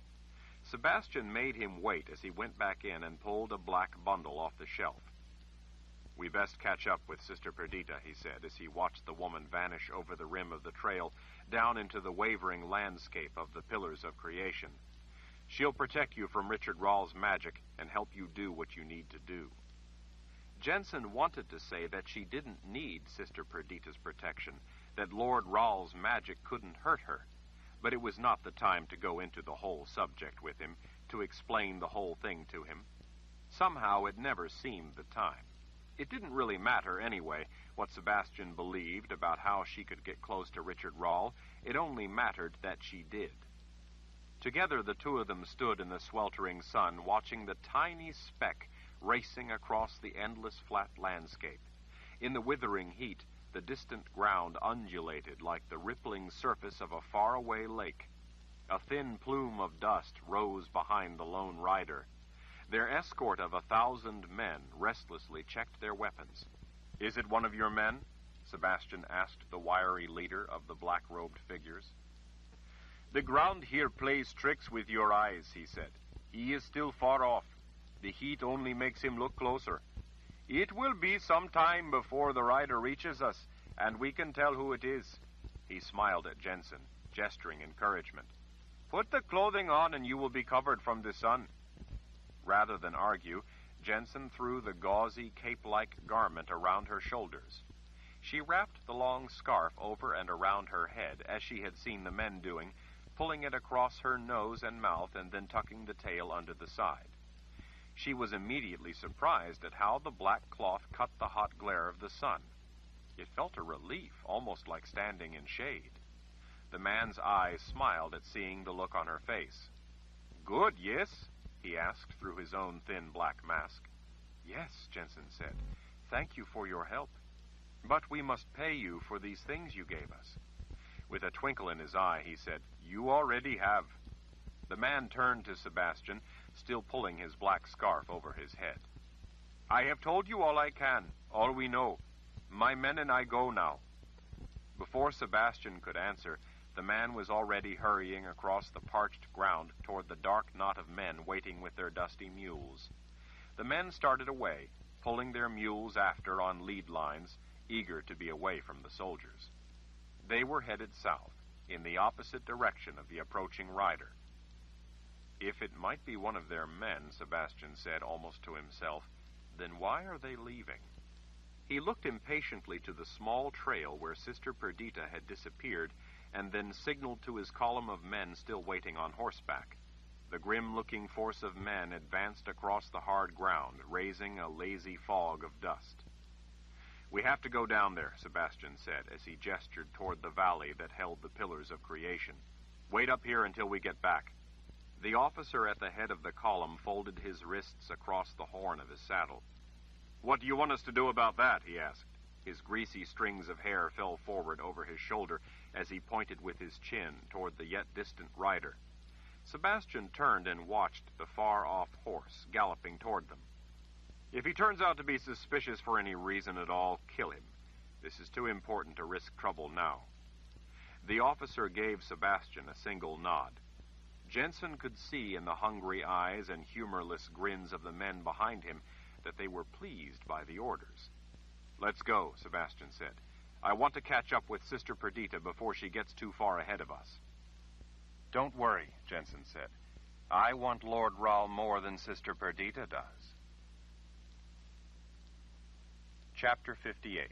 Sebastian made him wait as he went back in and pulled a black bundle off the shelf. "We best catch up with Sister Perdita," he said, as he watched the woman vanish over the rim of the trail, down into the wavering landscape of the pillars of creation. "She'll protect you from Richard Rall's magic and help you do what you need to do." Jensen wanted to say that she didn't need Sister Perdita's protection, that Lord Rall's magic couldn't hurt her, but it was not the time to go into the whole subject with him, to explain the whole thing to him. Somehow it never seemed the time. It didn't really matter, anyway, what Sebastian believed about how she could get close to Richard Rall. It only mattered that she did. Together, the two of them stood in the sweltering sun, watching the tiny speck racing across the endless flat landscape. In the withering heat, the distant ground undulated like the rippling surface of a faraway lake. A thin plume of dust rose behind the lone rider. Their escort of 1,000 men restlessly checked their weapons. "Is it one of your men?" Sebastian asked the wiry leader of the black-robed figures. "The ground here plays tricks with your eyes," he said. "He is still far off. The heat only makes him look closer. It will be some time before the rider reaches us, and we can tell who it is." He smiled at Jensen, gesturing encouragement. "Put the clothing on and you will be covered from the sun." Rather than argue, Jensen threw the gauzy cape-like garment around her shoulders. She wrapped the long scarf over and around her head, as she had seen the men doing, pulling it across her nose and mouth and then tucking the tail under the side. She was immediately surprised at how the black cloth cut the hot glare of the sun. It felt a relief, almost like standing in shade. The man's eyes smiled at seeing the look on her face. "Good, yes?" he asked through his own thin black mask. Yes, Jensen said. Thank you for your help. But we must pay you for these things you gave us. With a twinkle in his eye, he said, You already have. The man turned to Sebastian, still pulling his black scarf over his head. I have told you all I can, all we know. My men and I go now. Before Sebastian could answer, the man was already hurrying across the parched ground toward the dark knot of men waiting with their dusty mules. The men started away, pulling their mules after on lead lines, eager to be away from the soldiers. They were headed south, in the opposite direction of the approaching rider. If it might be one of their men, Sebastian said almost to himself, then why are they leaving? He looked impatiently to the small trail where Sister Perdita had disappeared, and then signaled to his column of men still waiting on horseback. The grim-looking force of men advanced across the hard ground, raising a lazy fog of dust. We have to go down there, Sebastian said, as he gestured toward the valley that held the pillars of creation. Wait up here until we get back. The officer at the head of the column folded his wrists across the horn of his saddle. What do you want us to do about that? He asked. His greasy strings of hair fell forward over his shoulder as he pointed with his chin toward the yet distant rider. Sebastian turned and watched the far-off horse galloping toward them. If he turns out to be suspicious for any reason at all, kill him. This is too important to risk trouble now. The officer gave Sebastian a single nod. Jensen could see in the hungry eyes and humorless grins of the men behind him that they were pleased by the orders. Let's go, Sebastian said. I want to catch up with Sister Perdita before she gets too far ahead of us. Don't worry, Jensen said. I want Lord Rahl more than Sister Perdita does. Chapter 58.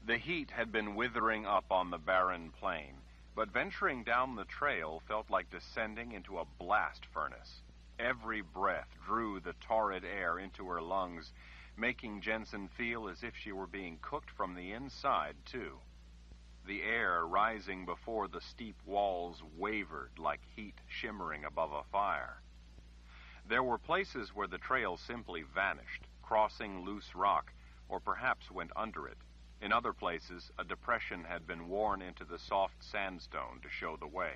The heat had been withering up on the barren plain, but venturing down the trail felt like descending into a blast furnace. Every breath drew the torrid air into her lungs, making Jensen feel as if she were being cooked from the inside, too. The air rising before the steep walls wavered like heat shimmering above a fire. There were places where the trail simply vanished, crossing loose rock, or perhaps went under it. In other places, a depression had been worn into the soft sandstone to show the way.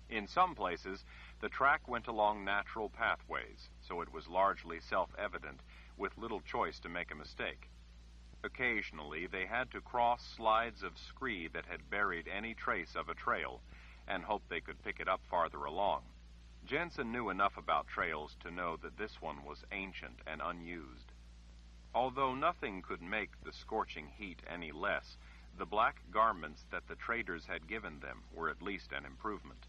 In some places, the track went along natural pathways, so it was largely self-evident, with little choice to make a mistake. Occasionally, they had to cross slides of scree that had buried any trace of a trail, and hoped they could pick it up farther along. Jensen knew enough about trails to know that this one was ancient and unused. Although nothing could make the scorching heat any less, the black garments that the traders had given them were at least an improvement.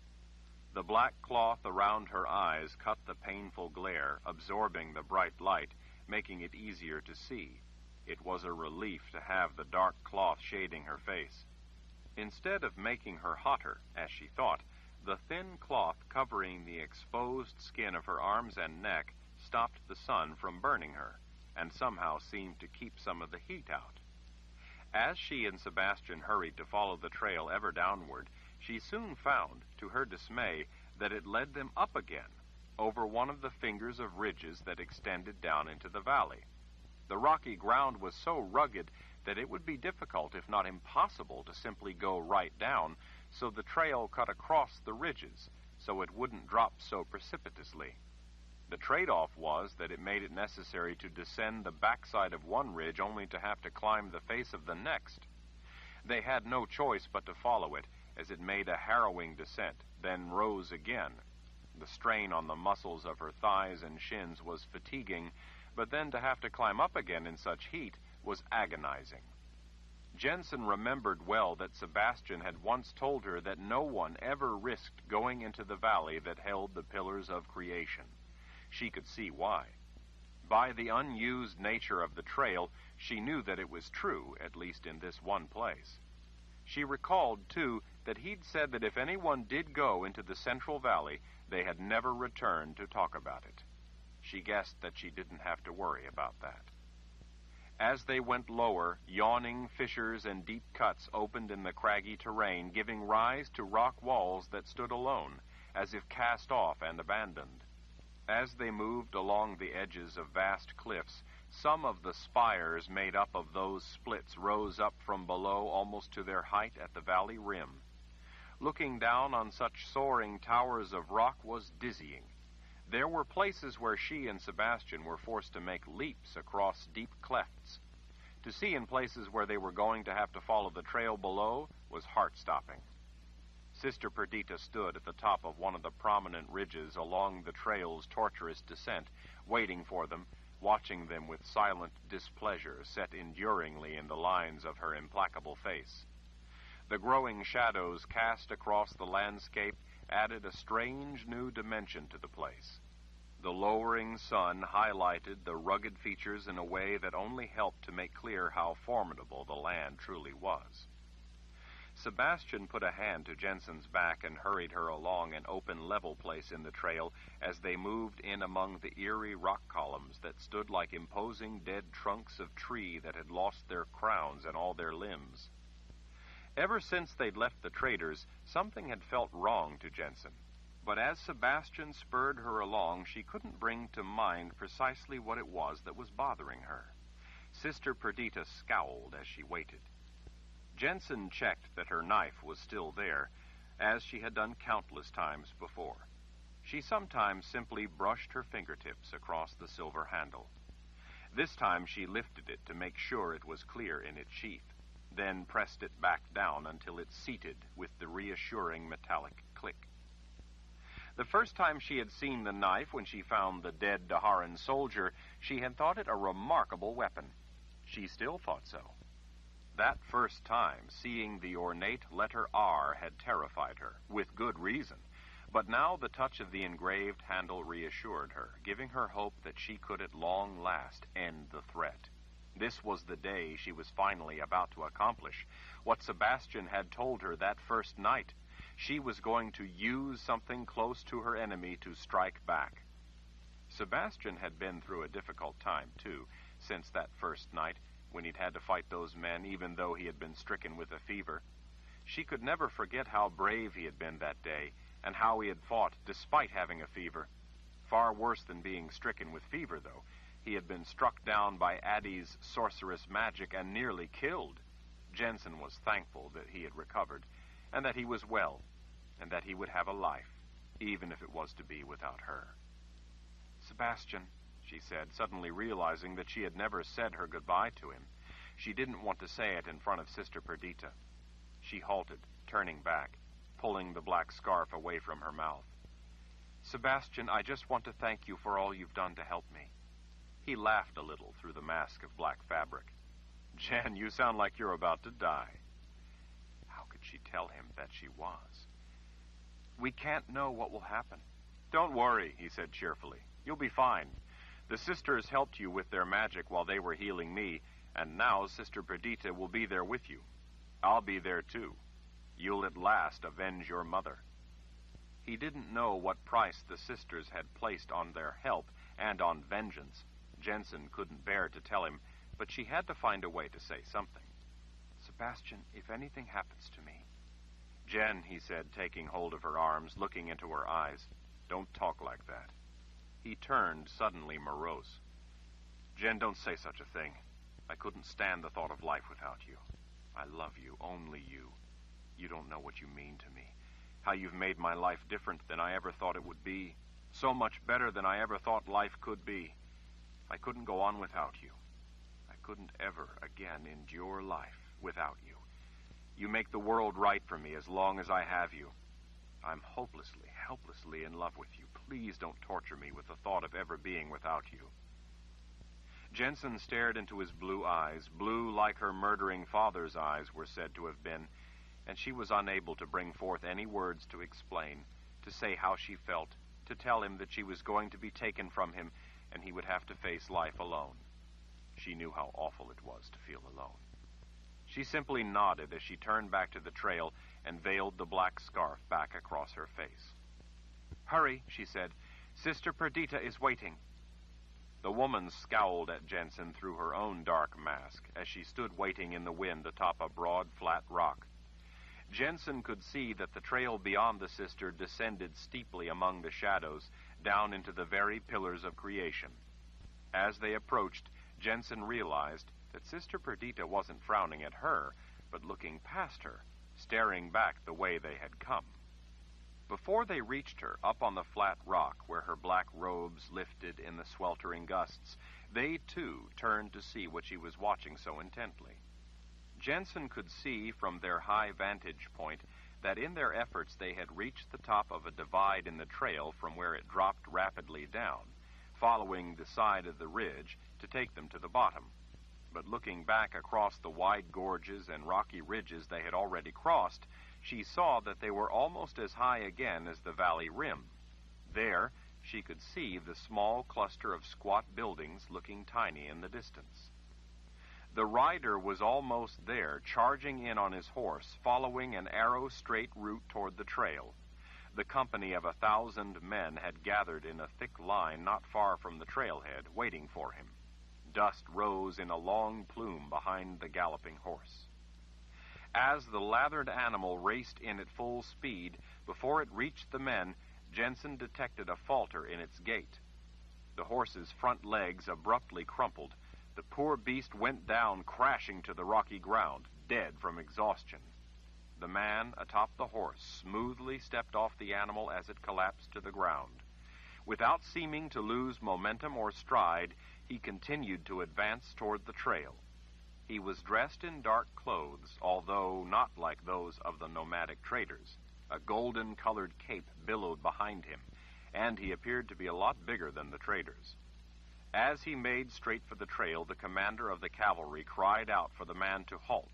The black cloth around her eyes cut the painful glare, absorbing the bright light, making it easier to see. It was a relief to have the dark cloth shading her face. Instead of making her hotter, as she thought, the thin cloth covering the exposed skin of her arms and neck stopped the sun from burning her, and somehow seemed to keep some of the heat out. As she and Sebastian hurried to follow the trail ever downward, she soon found, to her dismay, that it led them up again, over one of the fingers of ridges that extended down into the valley. The rocky ground was so rugged that it would be difficult, if not impossible, to simply go right down, so the trail cut across the ridges, so it wouldn't drop so precipitously. The trade-off was that it made it necessary to descend the backside of one ridge only to have to climb the face of the next. They had no choice but to follow it, as it made a harrowing descent, then rose again. The strain on the muscles of her thighs and shins was fatiguing, but then to have to climb up again in such heat was agonizing. Jensen remembered well that Sebastian had once told her that no one ever risked going into the valley that held the pillars of creation. She could see why. By the unused nature of the trail, she knew that it was true, at least in this one place. She recalled, too, that he'd said that if anyone did go into the Central Valley, they had never returned to talk about it. She guessed that she didn't have to worry about that. As they went lower, yawning fissures and deep cuts opened in the craggy terrain, giving rise to rock walls that stood alone, as if cast off and abandoned. As they moved along the edges of vast cliffs, some of the spires made up of those splits rose up from below almost to their height at the valley rim. Looking down on such soaring towers of rock was dizzying. There were places where she and Sebastian were forced to make leaps across deep clefts. To see in places where they were going to have to follow the trail below was heart-stopping. Sister Perdita stood at the top of one of the prominent ridges along the trail's tortuous descent, waiting for them, watching them with silent displeasure set enduringly in the lines of her implacable face. The growing shadows cast across the landscape added a strange new dimension to the place. The lowering sun highlighted the rugged features in a way that only helped to make clear how formidable the land truly was. Sebastian put a hand to Jensen's back and hurried her along an open level place in the trail as they moved in among the eerie rock columns that stood like imposing dead trunks of tree that had lost their crowns and all their limbs. Ever since they'd left the traders, something had felt wrong to Jensen. But as Sebastian spurred her along, she couldn't bring to mind precisely what it was that was bothering her. Sister Perdita scowled as she waited. Jensen checked that her knife was still there, as she had done countless times before. She sometimes simply brushed her fingertips across the silver handle. This time she lifted it to make sure it was clear in its sheath, then pressed it back down until it seated with the reassuring metallic click. The first time she had seen the knife, when she found the dead Daharan soldier, she had thought it a remarkable weapon. She still thought so. That first time, seeing the ornate letter R had terrified her, with good reason. But now the touch of the engraved handle reassured her, giving her hope that she could at long last end the threat. This was the day she was finally about to accomplish what Sebastian had told her that first night. She was going to use something close to her enemy to strike back. Sebastian had been through a difficult time, too, since that first night, when he'd had to fight those men, even though he had been stricken with a fever. She could never forget how brave he had been that day, and how he had fought despite having a fever. Far worse than being stricken with fever, though. He had been struck down by Addie's sorceress magic and nearly killed. Jensen was thankful that he had recovered, and that he was well, and that he would have a life, even if it was to be without her. "Sebastian," she said, suddenly realizing that she had never said her goodbye to him. She didn't want to say it in front of Sister Perdita. She halted, turning back, pulling the black scarf away from her mouth. "Sebastian, I just want to thank you for all you've done to help me." He laughed a little through the mask of black fabric. "Jen, you sound like you're about to die." How could she tell him that she was? "We can't know what will happen." "Don't worry," he said cheerfully. "You'll be fine. The sisters helped you with their magic while they were healing me, and now Sister Perdita will be there with you. I'll be there, too. You'll at last avenge your mother." He didn't know what price the sisters had placed on their help and on vengeance. Jensen couldn't bear to tell him, but she had to find a way to say something. "Sebastian, if anything happens to me..." "Jen," he said, taking hold of her arms, looking into her eyes, "don't talk like that." He turned suddenly morose. "Jen, don't say such a thing. I couldn't stand the thought of life without you. I love you, only you. You don't know what you mean to me. How you've made my life different than I ever thought it would be. So much better than I ever thought life could be. I couldn't go on without you. I couldn't ever again endure life without you. You make the world right for me as long as I have you. I'm hopelessly, helplessly in love with you. Please don't torture me with the thought of ever being without you." Jensen stared into his blue eyes, blue like her murdering father's eyes were said to have been, and she was unable to bring forth any words to explain, to say how she felt, to tell him that she was going to be taken from him and he would have to face life alone. She knew how awful it was to feel alone. She simply nodded as she turned back to the trail and veiled the black scarf back across her face. "Hurry," she said. "Sister Perdita is waiting." The woman scowled at Jensen through her own dark mask as she stood waiting in the wind atop a broad, flat rock. Jensen could see that the trail beyond the sister descended steeply among the shadows, down into the very pillars of creation. As they approached, Jensen realized that Sister Perdita wasn't frowning at her, but looking past her, staring back the way they had come. Before they reached her, up on the flat rock where her black robes lifted in the sweltering gusts, they too turned to see what she was watching so intently. Jensen could see from their high vantage point that in their efforts they had reached the top of a divide in the trail from where it dropped rapidly down, following the side of the ridge to take them to the bottom. But looking back across the wide gorges and rocky ridges they had already crossed, she saw that they were almost as high again as the valley rim. There, she could see the small cluster of squat buildings looking tiny in the distance. The rider was almost there, charging in on his horse, following an arrow-straight route toward the trail. The company of 1,000 men had gathered in a thick line not far from the trailhead, waiting for him. Dust rose in a long plume behind the galloping horse. As the lathered animal raced in at full speed, before it reached the men, Jensen detected a falter in its gait. The horse's front legs abruptly crumpled. The poor beast went down, crashing to the rocky ground, dead from exhaustion. The man atop the horse smoothly stepped off the animal as it collapsed to the ground. Without seeming to lose momentum or stride, he continued to advance toward the trail. He was dressed in dark clothes, although not like those of the nomadic traders. A golden-colored cape billowed behind him, and he appeared to be a lot bigger than the traders. As he made straight for the trail, the commander of the cavalry cried out for the man to halt.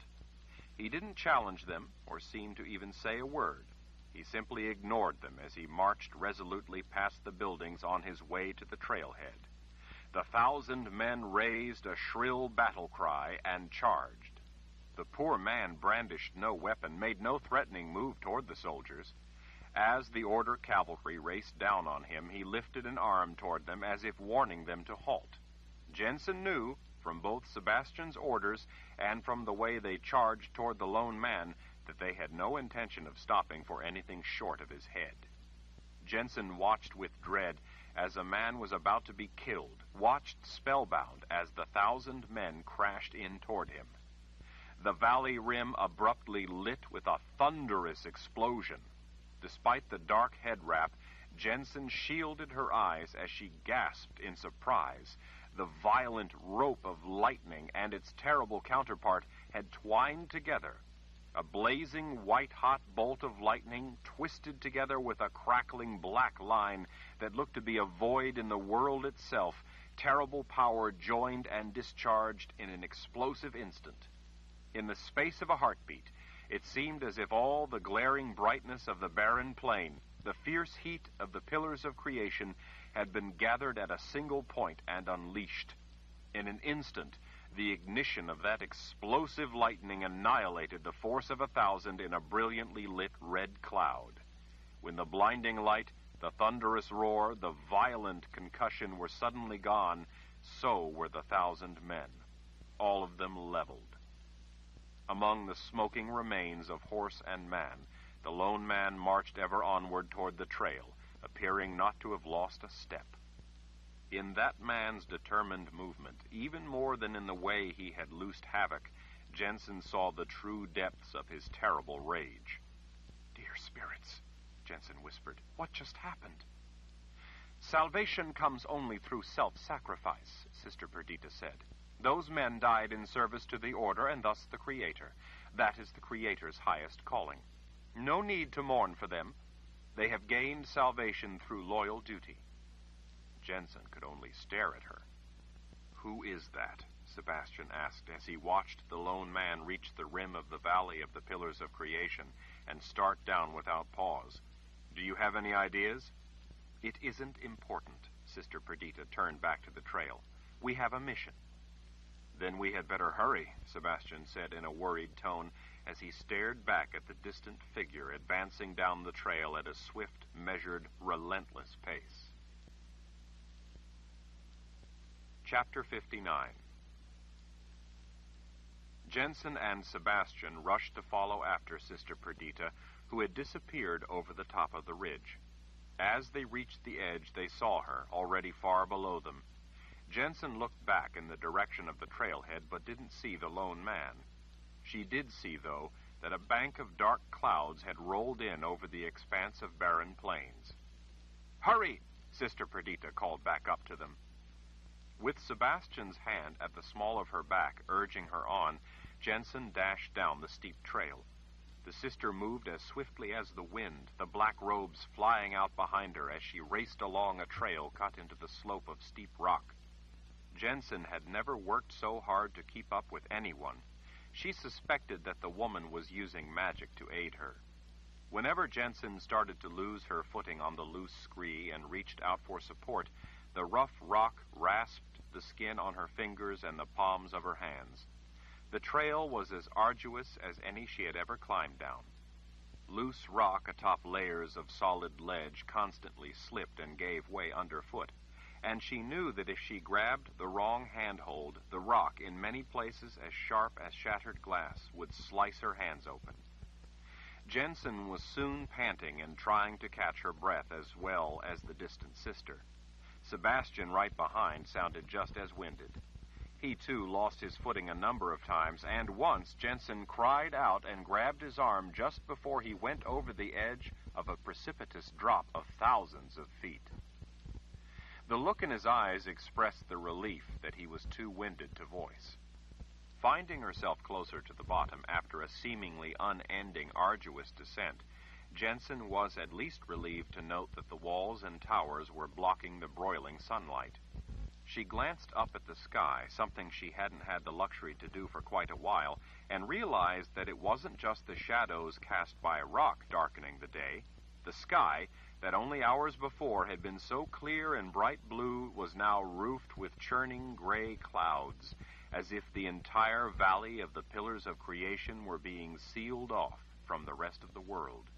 He didn't challenge them or seem to even say a word. He simply ignored them as he marched resolutely past the buildings on his way to the trailhead. The 1,000 men raised a shrill battle cry and charged. The poor man brandished no weapon, made no threatening move toward the soldiers. As the order cavalry raced down on him, he lifted an arm toward them as if warning them to halt. Jensen knew, from both Sebastian's orders and from the way they charged toward the lone man, that they had no intention of stopping for anything short of his head. Jensen watched with dread as a man was about to be killed, watched spellbound as the 1,000 men crashed in toward him. The valley rim abruptly lit with a thunderous explosion. Despite the dark head wrap, Jensen shielded her eyes as she gasped in surprise. The violent rope of lightning and its terrible counterpart had twined together. A blazing white-hot bolt of lightning twisted together with a crackling black line that looked to be a void in the world itself. Terrible power joined and discharged in an explosive instant. In the space of a heartbeat, it seemed as if all the glaring brightness of the barren plain, the fierce heat of the pillars of creation, had been gathered at a single point and unleashed. In an instant, the ignition of that explosive lightning annihilated the force of 1,000 in a brilliantly lit red cloud. When the blinding light, the thunderous roar, the violent concussion were suddenly gone, so were the 1,000 men, all of them leveled. Among the smoking remains of horse and man, the lone man marched ever onward toward the trail, appearing not to have lost a step. In that man's determined movement, even more than in the way he had loosed havoc, Jensen saw the true depths of his terrible rage. "Dear spirits," Jensen whispered, "what just happened?" "Salvation comes only through self-sacrifice," Sister Perdita said. "Those men died in service to the Order and thus the Creator. That is the Creator's highest calling. No need to mourn for them. They have gained salvation through loyal duty." Jensen could only stare at her. "Who is that?" Sebastian asked as he watched the lone man reach the rim of the valley of the pillars of creation and start down without pause. "Do you have any ideas?" "It isn't important." Sister Perdita turned back to the trail. "We have a mission." "Then we had better hurry," Sebastian said in a worried tone as he stared back at the distant figure advancing down the trail at a swift, measured, relentless pace. Chapter 59. Jensen and Sebastian rushed to follow after Sister Perdita, who had disappeared over the top of the ridge. As they reached the edge, they saw her, already far below them. Jensen looked back in the direction of the trailhead, but didn't see the lone man. She did see, though, that a bank of dark clouds had rolled in over the expanse of barren plains. "Hurry!" Sister Perdita called back up to them. With Sebastian's hand at the small of her back urging her on, Jensen dashed down the steep trail. The sister moved as swiftly as the wind, the black robes flying out behind her as she raced along a trail cut into the slope of steep rock. Jensen had never worked so hard to keep up with anyone. She suspected that the woman was using magic to aid her. Whenever Jensen started to lose her footing on the loose scree and reached out for support, the rough rock rasped the skin on her fingers and the palms of her hands. The trail was as arduous as any she had ever climbed down. Loose rock atop layers of solid ledge constantly slipped and gave way underfoot, and she knew that if she grabbed the wrong handhold, the rock, in many places as sharp as shattered glass, would slice her hands open. Jensen was soon panting and trying to catch her breath as well as the distant sister. Sebastian, right behind, sounded just as winded. He, too, lost his footing a number of times, and once Jensen cried out and grabbed his arm just before he went over the edge of a precipitous drop of thousands of feet. The look in his eyes expressed the relief that he was too winded to voice. Finding herself closer to the bottom after a seemingly unending, arduous descent, Jensen was at least relieved to note that the walls and towers were blocking the broiling sunlight. She glanced up at the sky, something she hadn't had the luxury to do for quite a while, and realized that it wasn't just the shadows cast by rock darkening the day. The sky, that only hours before had been so clear and bright blue, was now roofed with churning gray clouds, as if the entire valley of the pillars of creation were being sealed off from the rest of the world.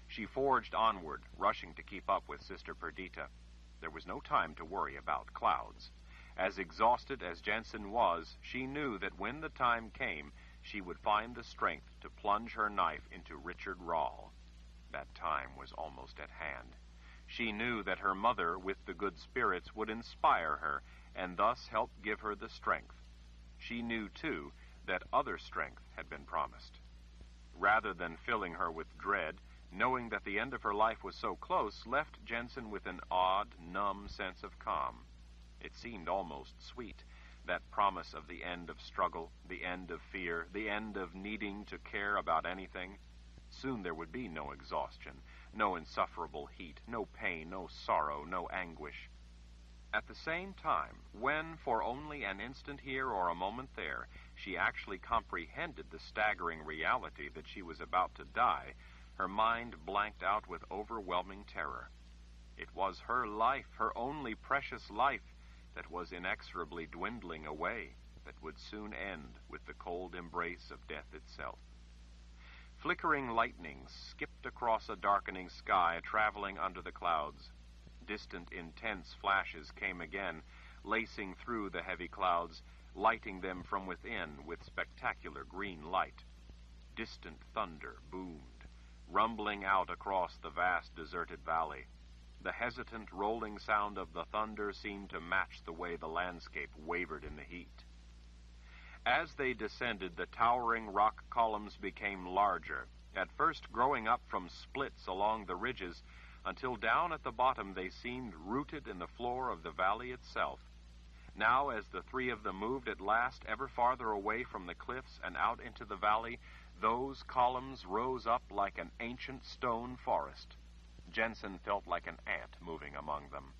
She forged onward, rushing to keep up with Sister Perdita. There was no time to worry about clouds. As exhausted as Jensen was, she knew that when the time came, she would find the strength to plunge her knife into Richard Rahl. That time was almost at hand. She knew that her mother, with the good spirits, would inspire her, and thus help give her the strength. She knew, too, that other strength had been promised. Rather than filling her with dread, knowing that the end of her life was so close left Jensen with an odd, numb sense of calm. It seemed almost sweet, that promise of the end of struggle, the end of fear, the end of needing to care about anything. Soon there would be no exhaustion, no insufferable heat, no pain, no sorrow, no anguish. At the same time, when, for only an instant here or a moment there, she actually comprehended the staggering reality that she was about to die, her mind blanked out with overwhelming terror. It was her life, her only precious life, that was inexorably dwindling away, that would soon end with the cold embrace of death itself. Flickering lightnings skipped across a darkening sky, traveling under the clouds. Distant, intense flashes came again, lacing through the heavy clouds, lighting them from within with spectacular green light. Distant thunder boomed, rumbling out across the vast deserted valley. The hesitant rolling sound of the thunder seemed to match the way the landscape wavered in the heat. As they descended, the towering rock columns became larger, at first growing up from splits along the ridges, until down at the bottom they seemed rooted in the floor of the valley itself. Now, as the three of them moved at last ever farther away from the cliffs and out into the valley, those columns rose up like an ancient stone forest. Jensen felt like an ant moving among them.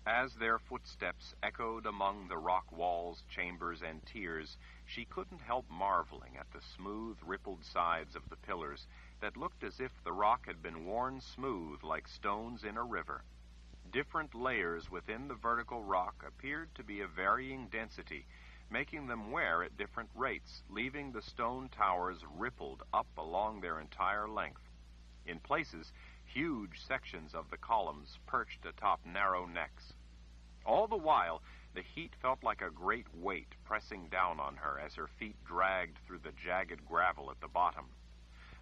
As their footsteps echoed among the rock walls, chambers, and tiers, she couldn't help marveling at the smooth, rippled sides of the pillars that looked as if the rock had been worn smooth like stones in a river. Different layers within the vertical rock appeared to be of varying density, making them wear at different rates, leaving the stone towers rippled up along their entire length. In places, huge sections of the columns perched atop narrow necks. All the while, The heat felt like a great weight pressing down on her as her feet dragged through the jagged gravel at the bottom.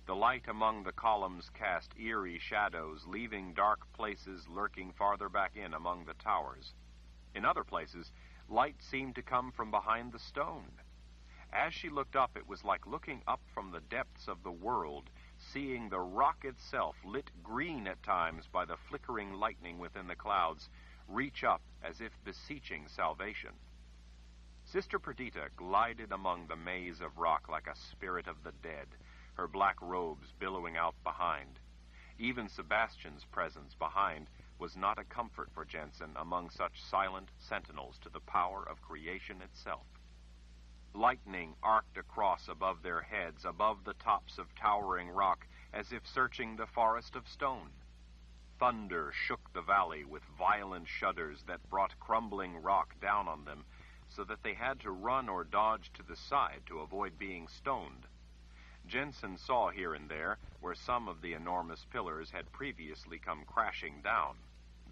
The light among the columns cast eerie shadows, leaving dark places lurking farther back in among the towers. In other places, light seemed to come from behind the stone. As she looked up, it was like looking up from the depths of the world, seeing the rock itself, lit green at times by the flickering lightning within the clouds, reach up as if beseeching salvation. Sister Perdita glided among the maze of rock like a spirit of the dead, her black robes billowing out behind. Even Sebastian's presence behind was not a comfort for Jensen among such silent sentinels to the power of creation itself. Lightning arced across above their heads, above the tops of towering rock, as if searching the forest of stone. Thunder shook the valley with violent shudders that brought crumbling rock down on them, so that they had to run or dodge to the side to avoid being stoned. Jensen saw here and there where some of the enormous pillars had previously come crashing down.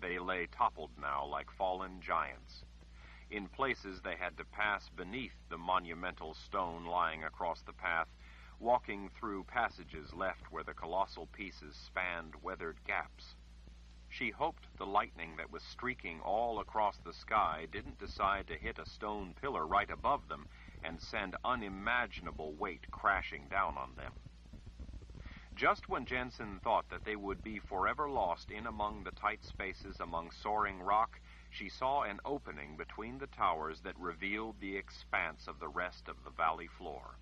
They lay toppled now like fallen giants. In places they had to pass beneath the monumental stone lying across the path, walking through passages left where the colossal pieces spanned weathered gaps. She hoped the lightning that was streaking all across the sky didn't decide to hit a stone pillar right above them and send unimaginable weight crashing down on them. Just when Jensen thought that they would be forever lost in among the tight spaces among soaring rock, she saw an opening between the towers that revealed the expanse of the rest of the valley floor.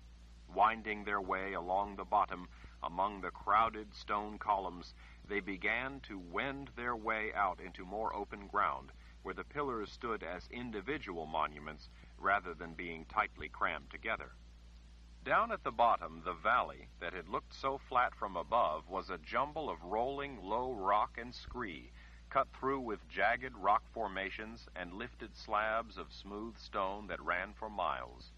Winding their way along the bottom among the crowded stone columns, they began to wend their way out into more open ground, where the pillars stood as individual monuments rather than being tightly crammed together. Down at the bottom, the valley, that had looked so flat from above, was a jumble of rolling low rock and scree, cut through with jagged rock formations and lifted slabs of smooth stone that ran for miles.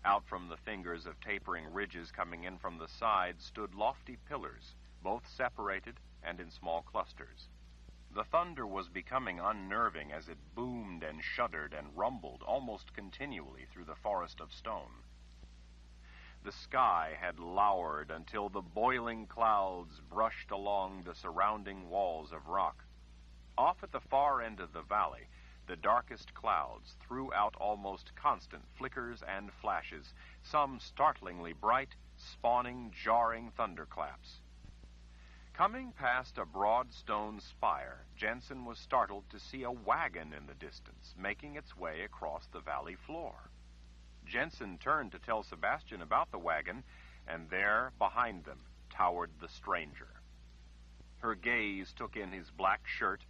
Out from the fingers of tapering ridges coming in from the sides stood lofty pillars, both separated and in small clusters. The thunder was becoming unnerving as it boomed and shuddered and rumbled almost continually through the forest of stone. The sky had lowered until the boiling clouds brushed along the surrounding walls of rock. Off at the far end of the valley, the darkest clouds threw out almost constant flickers and flashes, some startlingly bright, spawning jarring thunderclaps. Coming past a broad stone spire, Jensen was startled to see a wagon in the distance, making its way across the valley floor. Jensen turned to tell Sebastian about the wagon, and there, behind them, towered the stranger. Her gaze took in his black shirt,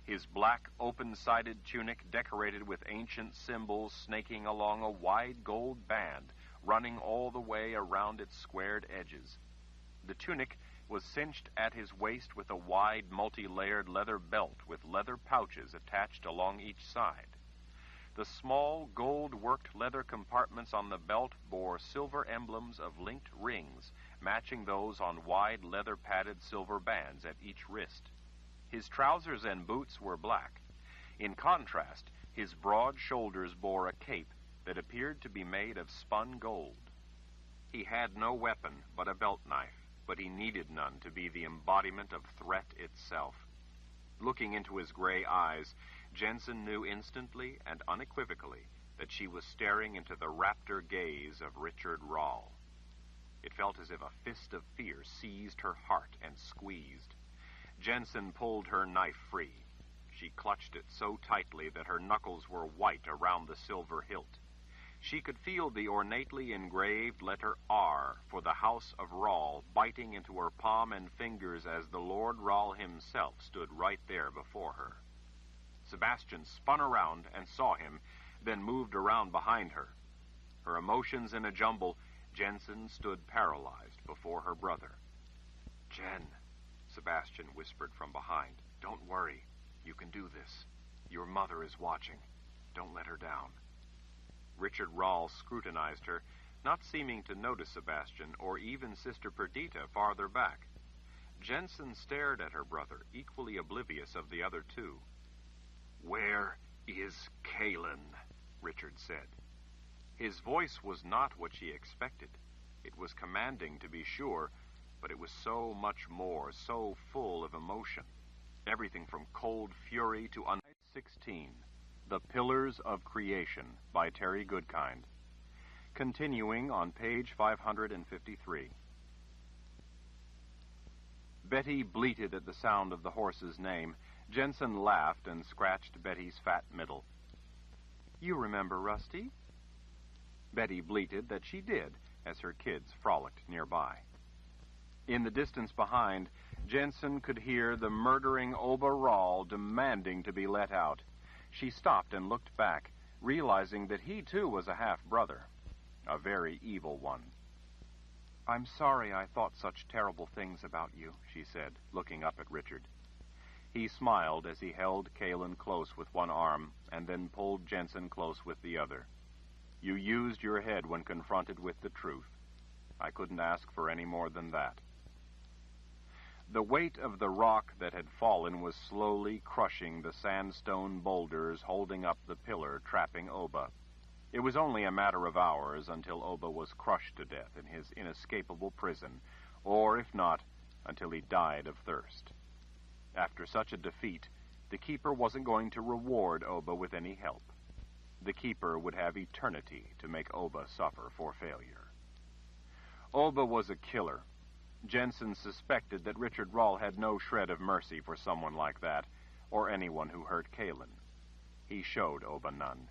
his black, open-sided tunic decorated with ancient symbols snaking along a wide gold band, running all the way around its squared edges. The tunic was cinched at his waist with a wide, multi-layered leather belt with leather pouches attached along each side. The small, gold-worked leather compartments on the belt bore silver emblems of linked rings, matching those on wide, leather-padded silver bands at each wrist. His trousers and boots were black. In contrast, his broad shoulders bore a cape that appeared to be made of spun gold. He had no weapon but a belt knife, but he needed none to be the embodiment of threat itself. Looking into his gray eyes, Jensen knew instantly and unequivocally that she was staring into the raptor gaze of Richard Rahl. It felt as if a fist of fear seized her heart and squeezed. Jensen pulled her knife free. She clutched it so tightly that her knuckles were white around the silver hilt. She could feel the ornately engraved letter R for the House of Rahl biting into her palm and fingers as the Lord Rahl himself stood right there before her. Sebastian spun around and saw him, then moved around behind her. Her emotions in a jumble, Jensen stood paralyzed before her brother. "Jen," Sebastian whispered from behind, "don't worry. You can do this. Your mother is watching. Don't let her down." Richard Rahl scrutinized her, not seeming to notice Sebastian or even Sister Perdita farther back. Jensen stared at her brother, equally oblivious of the other two. "Where is Kalen," Richard said. His voice was not what she expected. It was commanding, to be sure, but it was so much more, so full of emotion. Everything from cold fury to 16, The Pillars of Creation by Terry Goodkind. Continuing on page 553. Betty bleated at the sound of the horse's name. Jensen laughed and scratched Betty's fat middle. "You remember Rusty?" Betty bleated that she did, as her kids frolicked nearby. In the distance behind, Jensen could hear the murdering overall demanding to be let out. She stopped and looked back, realizing that he too was a half-brother, a very evil one. "I'm sorry I thought such terrible things about you," she said, looking up at Richard. He smiled as he held Kalen close with one arm and then pulled Jensen close with the other. "You used your head when confronted with the truth. I couldn't ask for any more than that." The weight of the rock that had fallen was slowly crushing the sandstone boulders holding up the pillar trapping Oba. It was only a matter of hours until Oba was crushed to death in his inescapable prison, or, if not, until he died of thirst. After such a defeat, the Keeper wasn't going to reward Oba with any help. The Keeper would have eternity to make Oba suffer for failure. Oba was a killer. Jensen suspected that Richard Rahl had no shred of mercy for someone like that, or anyone who hurt Kalen. He showed Oba none.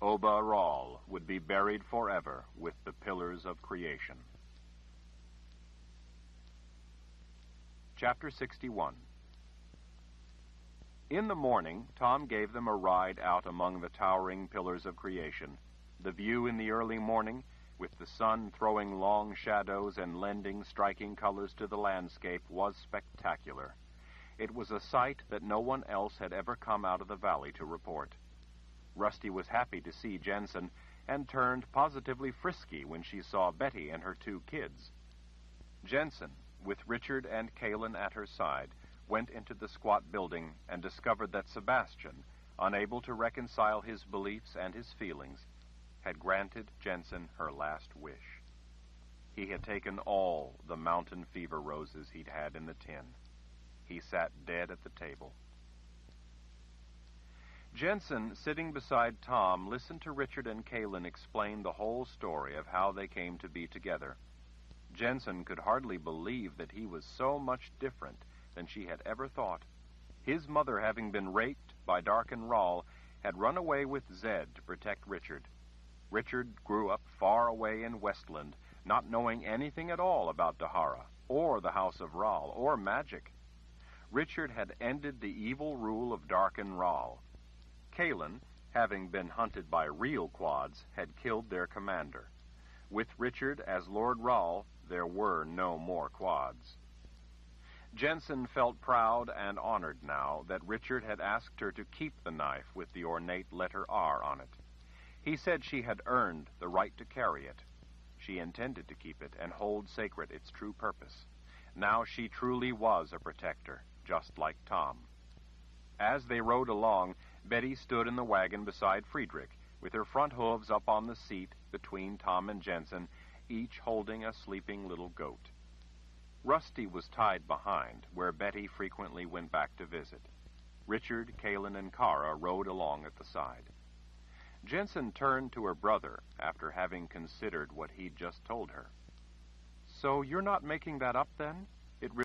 Oba Rahl would be buried forever with the Pillars of Creation. Chapter 61. In the morning, Tom gave them a ride out among the towering Pillars of Creation. The view in the early morning, with the sun throwing long shadows and lending striking colors to the landscape, was spectacular. It was a sight that no one else had ever come out of the valley to report. Rusty was happy to see Jensen and turned positively frisky when she saw Betty and her two kids. Jensen, with Richard and Kalen at her side, went into the squat building and discovered that Sebastian, unable to reconcile his beliefs and his feelings, had granted Jensen her last wish. He had taken all the mountain fever roses he'd had in the tin. He sat dead at the table. Jensen, sitting beside Tom, listened to Richard and Kalen explain the whole story of how they came to be together. Jensen could hardly believe that he was so much different than she had ever thought. His mother, having been raped by Darken Rahl, had run away with Zed to protect Richard. Richard grew up far away in Wasteland, not knowing anything at all about Dahara, or the House of Rahl, or magic. Richard had ended the evil rule of Darken Rahl. Kalen, having been hunted by real quads, had killed their commander. With Richard as Lord Rahl, there were no more quads. Jensen felt proud and honored now that Richard had asked her to keep the knife with the ornate letter R on it. He said she had earned the right to carry it. She intended to keep it and hold sacred its true purpose. Now she truly was a protector, just like Tom. As they rode along, Betty stood in the wagon beside Friedrich, with her front hooves up on the seat between Tom and Jensen, each holding a sleeping little goat. Rusty was tied behind, where Betty frequently went back to visit. Richard, Kalen, and Kara rode along at the side. Jensen turned to her brother after having considered what he'd just told her. "So you're not making that up, then?"